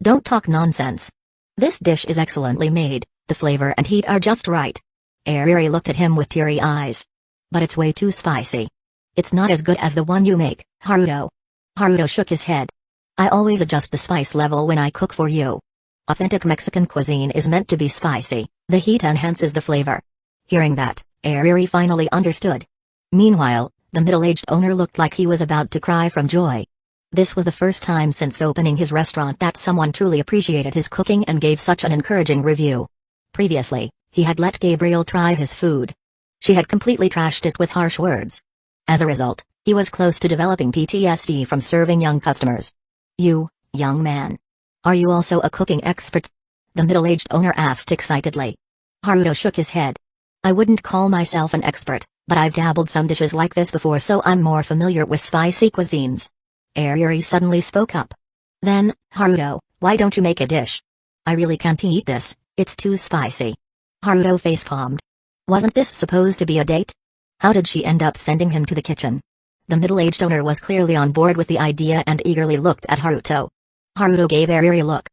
"Don't talk nonsense. This dish is excellently made, the flavor and heat are just right." Ariri looked at him with teary eyes. "But it's way too spicy." It's not as good as the one you make, Haruto. Haruto shook his head. I always adjust the spice level when I cook for you. Authentic Mexican cuisine is meant to be spicy, the heat enhances the flavor. Hearing that, Ariri finally understood. Meanwhile, the middle-aged owner looked like he was about to cry from joy. This was the first time since opening his restaurant that someone truly appreciated his cooking and gave such an encouraging review. Previously, he had let Gabriel try his food. She had completely trashed it with harsh words. As a result, he was close to developing PTSD from serving young customers. You, young man. Are you also a cooking expert? The middle-aged owner asked excitedly. Haruto shook his head. I wouldn't call myself an expert, but I've dabbled some dishes like this before, so I'm more familiar with spicy cuisines. Ariri suddenly spoke up. Then, Haruto, why don't you make a dish? I really can't eat this, it's too spicy. Haruto facepalmed. Wasn't this supposed to be a date? How did she end up sending him to the kitchen? The middle-aged owner was clearly on board with the idea and eagerly looked at Haruto. Haruto gave Ariri a look.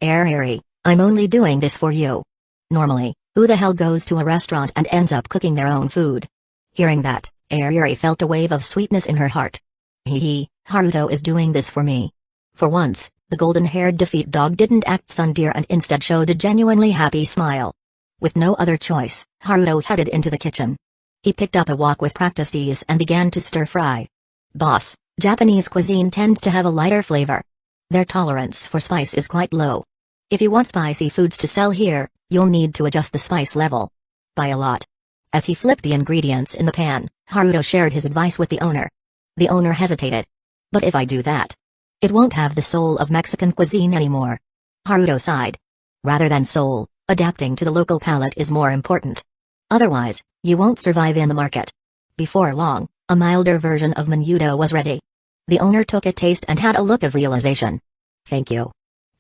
Ariri, I'm only doing this for you. Normally, who the hell goes to a restaurant and ends up cooking their own food? Hearing that, Ariri felt a wave of sweetness in her heart. Hee, Haruto is doing this for me. For once, the golden-haired defeat dog didn't act sundeer and instead showed a genuinely happy smile. With no other choice, Haruto headed into the kitchen. He picked up a wok with practiced ease and began to stir-fry. Boss, Japanese cuisine tends to have a lighter flavor. Their tolerance for spice is quite low. If you want spicy foods to sell here, you'll need to adjust the spice level. By a lot. As he flipped the ingredients in the pan, Haruto shared his advice with the owner. The owner hesitated. But if I do that, it won't have the soul of Mexican cuisine anymore. Haruto sighed. Rather than soul, adapting to the local palate is more important. Otherwise, you won't survive in the market. Before long, a milder version of menudo was ready. The owner took a taste and had a look of realization. Thank you.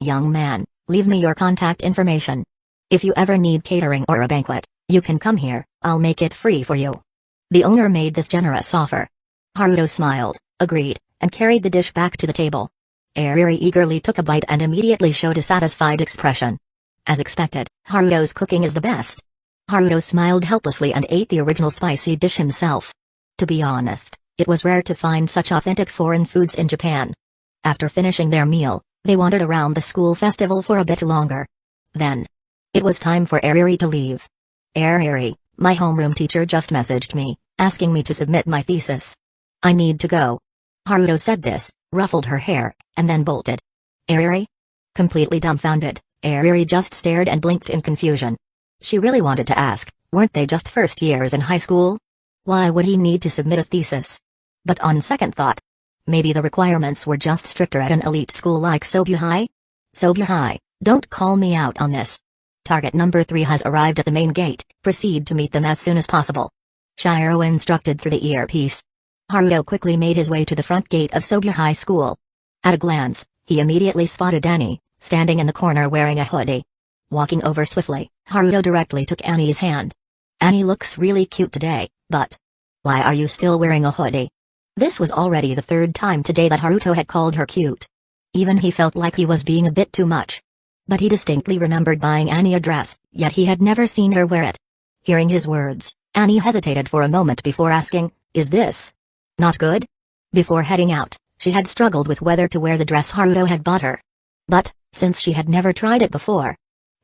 Young man, leave me your contact information. If you ever need catering or a banquet, you can come here, I'll make it free for you. The owner made this generous offer. Haruto smiled, agreed, and carried the dish back to the table. Ariri eagerly took a bite and immediately showed a satisfied expression. As expected, Haruto's cooking is the best. Haruto smiled helplessly and ate the original spicy dish himself. To be honest, it was rare to find such authentic foreign foods in Japan. After finishing their meal, they wandered around the school festival for a bit longer. Then, it was time for Ariri to leave. Ariri, my homeroom teacher just messaged me, asking me to submit my thesis. I need to go. Haruto said this, ruffled her hair, and then bolted. Ariri? Completely dumbfounded, Ariri just stared and blinked in confusion. She really wanted to ask, weren't they just first years in high school? Why would he need to submit a thesis? But on second thought, maybe the requirements were just stricter at an elite school like Sobu High? Sobu High, don't call me out on this. Target number 3 has arrived at the main gate, proceed to meet them as soon as possible. Shiro instructed through the earpiece. Haruto quickly made his way to the front gate of Sobu High School. At a glance, he immediately spotted Annie, standing in the corner wearing a hoodie. Walking over swiftly, Haruto directly took Annie's hand. Annie looks really cute today, but why are you still wearing a hoodie? This was already the third time today that Haruto had called her cute. Even he felt like he was being a bit too much. But he distinctly remembered buying Annie a dress, yet he had never seen her wear it. Hearing his words, Annie hesitated for a moment before asking, is this not good? Before heading out, she had struggled with whether to wear the dress Haruto had bought her. But, since she had never tried it before,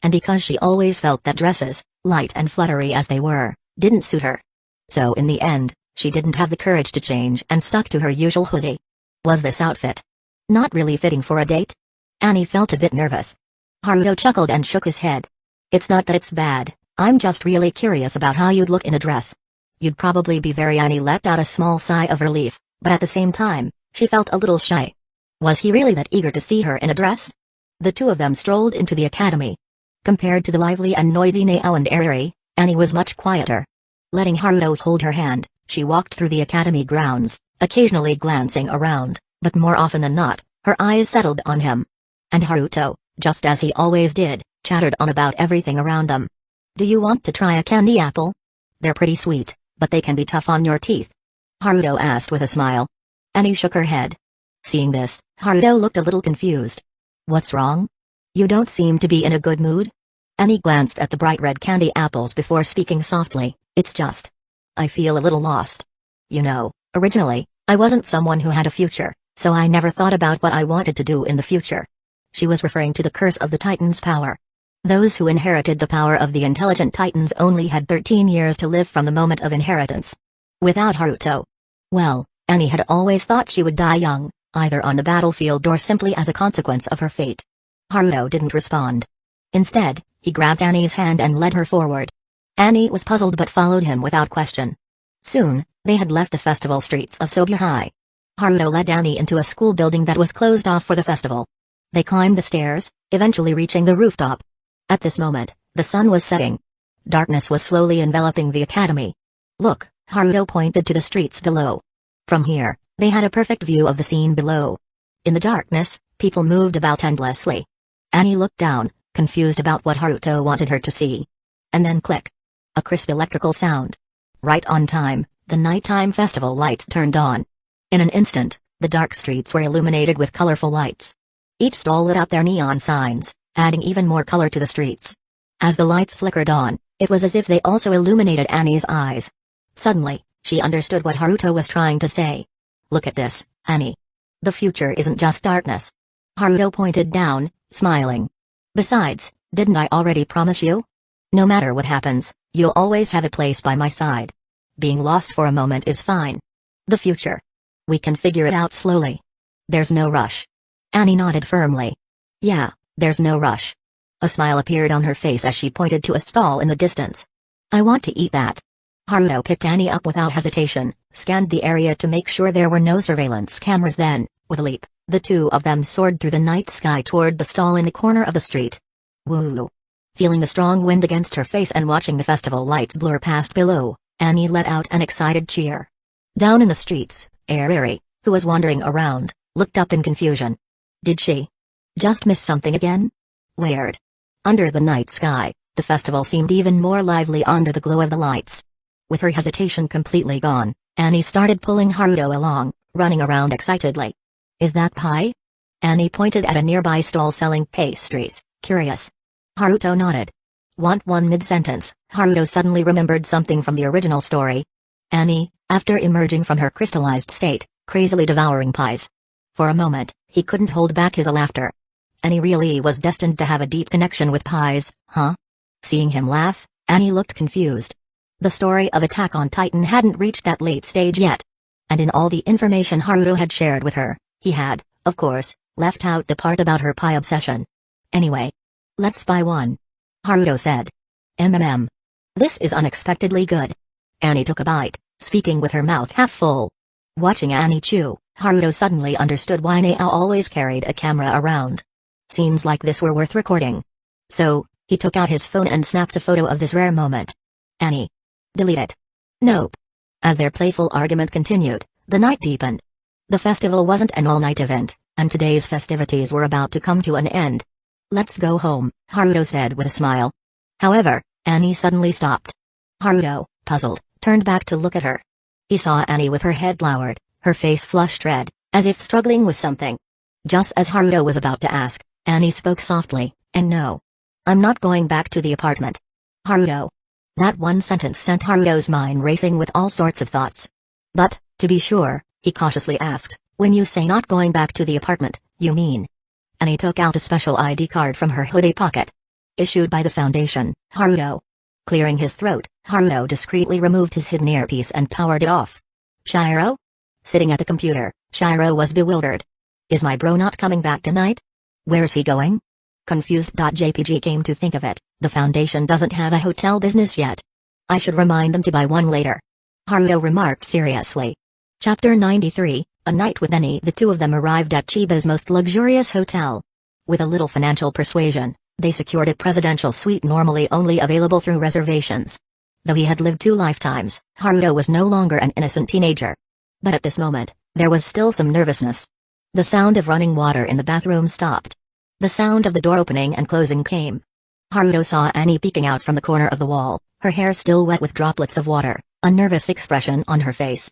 and because she always felt that dresses, light and fluttery as they were, didn't suit her. So in the end, she didn't have the courage to change and stuck to her usual hoodie. Was this outfit not really fitting for a date? Annie felt a bit nervous. Haruto chuckled and shook his head. It's not that it's bad, I'm just really curious about how you'd look in a dress. You'd probably be very. Annie let out a small sigh of relief, but at the same time, she felt a little shy. Was he really that eager to see her in a dress? The two of them strolled into the academy. Compared to the lively and noisy Nao and Ariri, Annie was much quieter. Letting Haruto hold her hand, she walked through the academy grounds, occasionally glancing around, but more often than not, her eyes settled on him. And Haruto, just as he always did, chattered on about everything around them. Do you want to try a candy apple? They're pretty sweet, but they can be tough on your teeth. Haruto asked with a smile. Annie shook her head. Seeing this, Haruto looked a little confused. What's wrong? You don't seem to be in a good mood? Annie glanced at the bright red candy apples before speaking softly, it's just, I feel a little lost. You know, Originally, I wasn't someone who had a future, so I never thought about what I wanted to do in the future. She was referring to the curse of the Titan's power. Those who inherited the power of the intelligent Titans only had 13 years to live from the moment of inheritance. Without Haruto. Well, Annie had always thought she would die young, either on the battlefield or simply as a consequence of her fate. Haruto didn't respond. Instead, he grabbed Annie's hand and led her forward. Annie was puzzled but followed him without question. Soon, they had left the festival streets of Sobuhai. Haruto led Annie into a school building that was closed off for the festival. They climbed the stairs, eventually reaching the rooftop. At this moment, the sun was setting. Darkness was slowly enveloping the academy. Look, Haruto pointed to the streets below. From here, they had a perfect view of the scene below. In the darkness, people moved about endlessly. Annie looked down, confused about what Haruto wanted her to see. And then click. A crisp electrical sound. Right on time, the nighttime festival lights turned on. In an instant, the dark streets were illuminated with colorful lights. Each stall lit up their neon signs, adding even more color to the streets. As the lights flickered on, it was as if they also illuminated Annie's eyes. Suddenly, she understood what Haruto was trying to say. Look at this, Annie. The future isn't just darkness. Haruto pointed down, smiling. Besides, didn't I already promise you? No matter what happens, you'll always have a place by my side. Being lost for a moment is fine. The future. We can figure it out slowly. There's no rush. Annie nodded firmly. Yeah, there's no rush. A smile appeared on her face as she pointed to a stall in the distance. I want to eat that. Haruto picked Annie up without hesitation, scanned the area to make sure there were no surveillance cameras then, with a leap, the two of them soared through the night sky toward the stall in the corner of the street. Woo! Feeling the strong wind against her face and watching the festival lights blur past below, Annie let out an excited cheer. Down in the streets, Ariri, who was wandering around, looked up in confusion. Did she just miss something again? Weird. Under the night sky, the festival seemed even more lively under the glow of the lights. With her hesitation completely gone, Annie started pulling Haruto along, running around excitedly. Is that pie? Annie pointed at a nearby stall selling pastries, curious. Haruto nodded. Want one mid-sentence, Haruto suddenly remembered something from the original story. Annie, after emerging from her crystallized state, crazily devouring pies. For a moment, he couldn't hold back his laughter. Annie really was destined to have a deep connection with pies, huh? Seeing him laugh, Annie looked confused. The story of Attack on Titan hadn't reached that late stage yet. And in all the information Haruto had shared with her, he had, of course, left out the part about her pie obsession. Anyway. Let's buy one. Haruto said. This is unexpectedly good. Annie took a bite, speaking with her mouth half full. Watching Annie chew, Haruto suddenly understood why Nao always carried a camera around. Scenes like this were worth recording. So, he took out his phone and snapped a photo of this rare moment. Annie. Delete it. Nope. As their playful argument continued, the night deepened. The festival wasn't an all-night event, and today's festivities were about to come to an end. Let's go home, Haruto said with a smile. However, Annie suddenly stopped. Haruto, puzzled, turned back to look at her. He saw Annie with her head lowered, her face flushed red, as if struggling with something. Just as Haruto was about to ask, Annie spoke softly, and no. I'm not going back to the apartment. Haruto. That one sentence sent Haruto's mind racing with all sorts of thoughts. But, to be sure, he cautiously asked, when you say not going back to the apartment, you mean? Annie took out a special ID card from her hoodie pocket. Issued by the Foundation, Haruto. Clearing his throat, Haruto discreetly removed his hidden earpiece and powered it off. Shiro? Sitting at the computer, Shiro was bewildered. Is my bro not coming back tonight? Where's he going? Confused.jpg came to think of it, the Foundation doesn't have a hotel business yet. I should remind them to buy one later. Haruto remarked seriously. Chapter 93, A Night with Annie. The two of them arrived at Chiba's most luxurious hotel. With a little financial persuasion, they secured a presidential suite normally only available through reservations. Though he had lived 2 lifetimes, Haruto was no longer an innocent teenager. But at this moment, there was still some nervousness. The sound of running water in the bathroom stopped. The sound of the door opening and closing came. Haruto saw Annie peeking out from the corner of the wall, her hair still wet with droplets of water, a nervous expression on her face.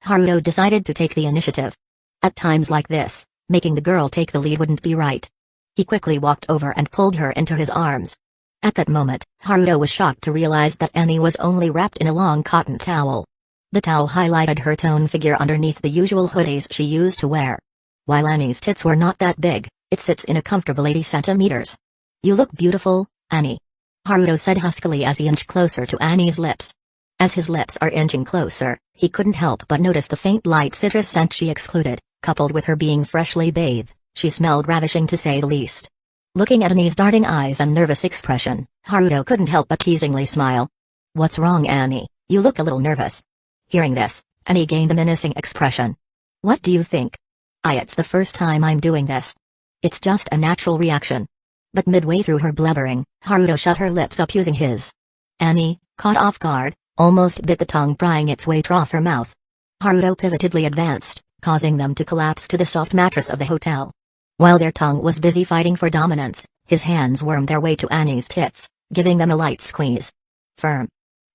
Haruto decided to take the initiative. At times like this, making the girl take the lead wouldn't be right. He quickly walked over and pulled her into his arms. At that moment, Haruto was shocked to realize that Annie was only wrapped in a long cotton towel. The towel highlighted her toned figure underneath the usual hoodies she used to wear. While Annie's tits were not that big, it sits in a comfortable 80 centimeters. "You look beautiful, Annie," Haruto said huskily as he inched closer to Annie's lips. As his lips are inching closer, he couldn't help but notice the faint light citrus scent she exuded, coupled with her being freshly bathed. She smelled ravishing to say the least. Looking at Annie's darting eyes and nervous expression, Haruto couldn't help but teasingly smile. "What's wrong, Annie? You look a little nervous." Hearing this, Annie gained a menacing expression. "What do you think? It's the first time I'm doing this. It's just a natural reaction." But midway through her blubbering, Haruto shut her lips up using his. Annie, caught off guard, almost bit the tongue prying its way off her mouth. Haruto pivotedly advanced, causing them to collapse to the soft mattress of the hotel. While their tongue was busy fighting for dominance, his hands wormed their way to Annie's tits, giving them a light squeeze. "Firm,"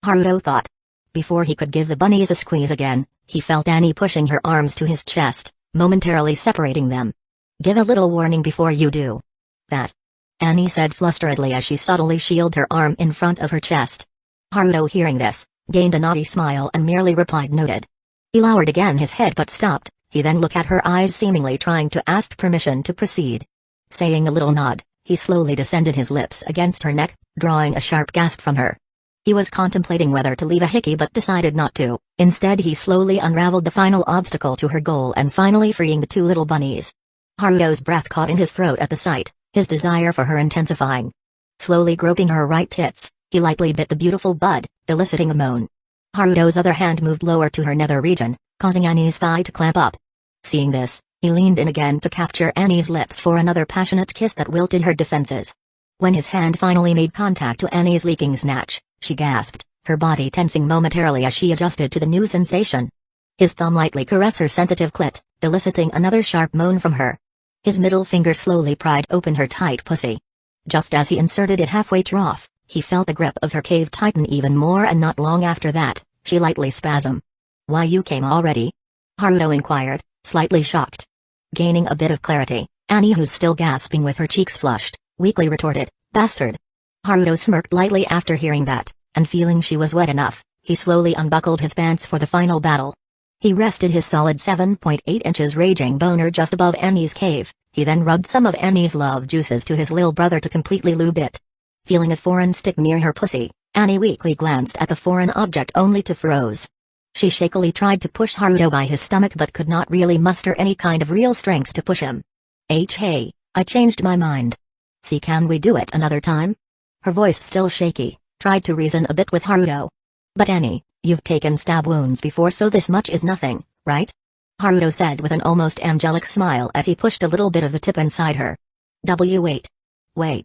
Haruto thought. Before he could give the bunnies a squeeze again, he felt Annie pushing her arms to his chest, momentarily separating them. "Give a little warning before you do that," Annie said flusteredly as she subtly shielded her arm in front of her chest. Haruto, hearing this, gained a naughty smile and merely replied noted. He lowered again his head but stopped. He then looked at her eyes, seemingly trying to ask permission to proceed. Saying a little nod, he slowly descended his lips against her neck, drawing a sharp gasp from her. He was contemplating whether to leave a hickey but decided not to. Instead, he slowly unraveled the final obstacle to her goal and finally freeing the two little bunnies. Haruto's breath caught in his throat at the sight, his desire for her intensifying. Slowly groping her right tits, he lightly bit the beautiful bud, eliciting a moan. Haruto's other hand moved lower to her nether region, causing Annie's thigh to clamp up. Seeing this, he leaned in again to capture Annie's lips for another passionate kiss that wilted her defenses. When his hand finally made contact to Annie's leaking snatch, she gasped, her body tensing momentarily as she adjusted to the new sensation. His thumb lightly caressed her sensitive clit, eliciting another sharp moan from her. His middle finger slowly pried open her tight pussy. Just as he inserted it halfway trough, he felt the grip of her cave tighten even more, and not long after that, she lightly spasmed. "Why, you came already?" Haruto inquired, slightly shocked. Gaining a bit of clarity, Annie, who's still gasping with her cheeks flushed, weakly retorted, "Bastard." Haruto smirked lightly after hearing that, and feeling she was wet enough, he slowly unbuckled his pants for the final battle. He rested his solid 7.8 inches raging boner just above Annie's cave. He then rubbed some of Annie's love juices to his lil brother to completely lube it. Feeling a foreign stick near her pussy, Annie weakly glanced at the foreign object only to froze. She shakily tried to push Haruto by his stomach but could not really muster any kind of real strength to push him. Hey, I changed my mind. See, can we do it another time?" Her voice still shaky, tried to reason a bit with Haruto. "But Annie, you've taken stab wounds before, so this much is nothing, right?" Haruto said with an almost angelic smile as he pushed a little bit of the tip inside her. Wait.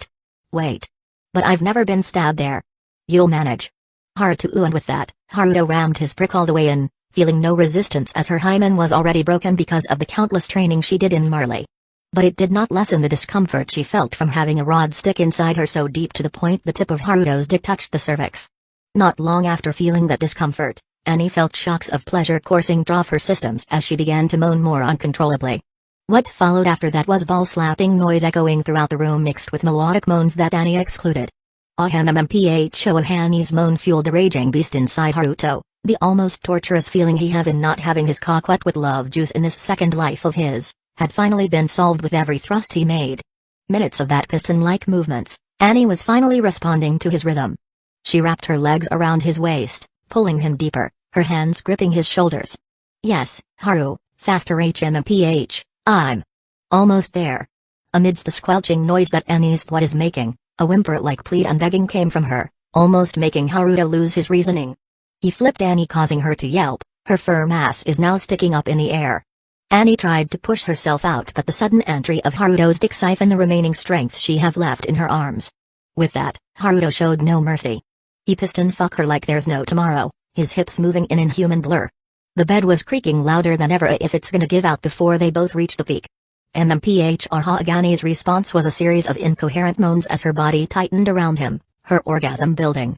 But I've never been stabbed there. You'll manage." Hard to ooh, and with that, Haruto rammed his prick all the way in, feeling no resistance as her hymen was already broken because of the countless training she did in Marley. But it did not lessen the discomfort she felt from having a rod stick inside her so deep to the point the tip of Haruto's dick touched the cervix. Not long after feeling that discomfort, Annie felt shocks of pleasure coursing through her systems as she began to moan more uncontrollably. What followed after that was ball-slapping noise echoing throughout the room mixed with melodic moans that Annie excluded. Of Annie's moan fueled the raging beast inside Haruto, the almost torturous feeling he had in not having his cock wet with love juice in this second life of his, had finally been solved with every thrust he made. Minutes of that piston-like movements, Annie was finally responding to his rhythm. She wrapped her legs around his waist, pulling him deeper, her hands gripping his shoulders. "Yes, Haru, faster HMMPH, I'm almost there." Amidst the squelching noise that Annie's thwat is making, a whimper-like plead and begging came from her, almost making Haruto lose his reasoning. He flipped Annie, causing her to yelp. Her firm ass is now sticking up in the air. Annie tried to push herself out, but the sudden entry of Haruto's dick siphoned the remaining strength she have left in her arms. With that, Haruto showed no mercy. He piston fuck her like there's no tomorrow, his hips moving in inhuman blur. The bed was creaking louder than ever if it's gonna give out before they both reached the peak. Annie's response was a series of incoherent moans as her body tightened around him, her orgasm building.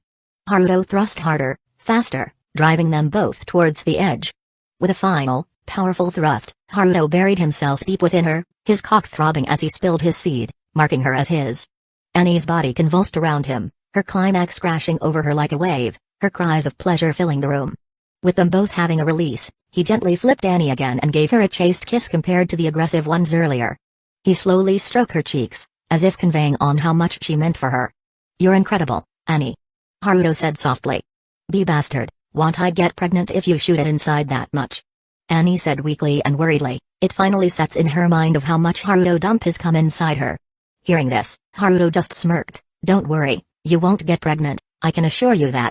Haruto thrust harder, faster, driving them both towards the edge. With a final, powerful thrust, Haruto buried himself deep within her, his cock throbbing as he spilled his seed, marking her as his. Annie's body convulsed around him, her climax crashing over her like a wave, her cries of pleasure filling the room. With them both having a release, he gently flipped Annie again and gave her a chaste kiss compared to the aggressive ones earlier. He slowly stroked her cheeks, as if conveying on how much she meant for her. "You're incredible, Annie," Haruto said softly. "Be bastard, won't I get pregnant if you shoot it inside that much?" Annie said weakly and worriedly. It finally sets in her mind of how much Haruto dumped his cum inside her. Hearing this, Haruto just smirked. "Don't worry, you won't get pregnant, I can assure you that."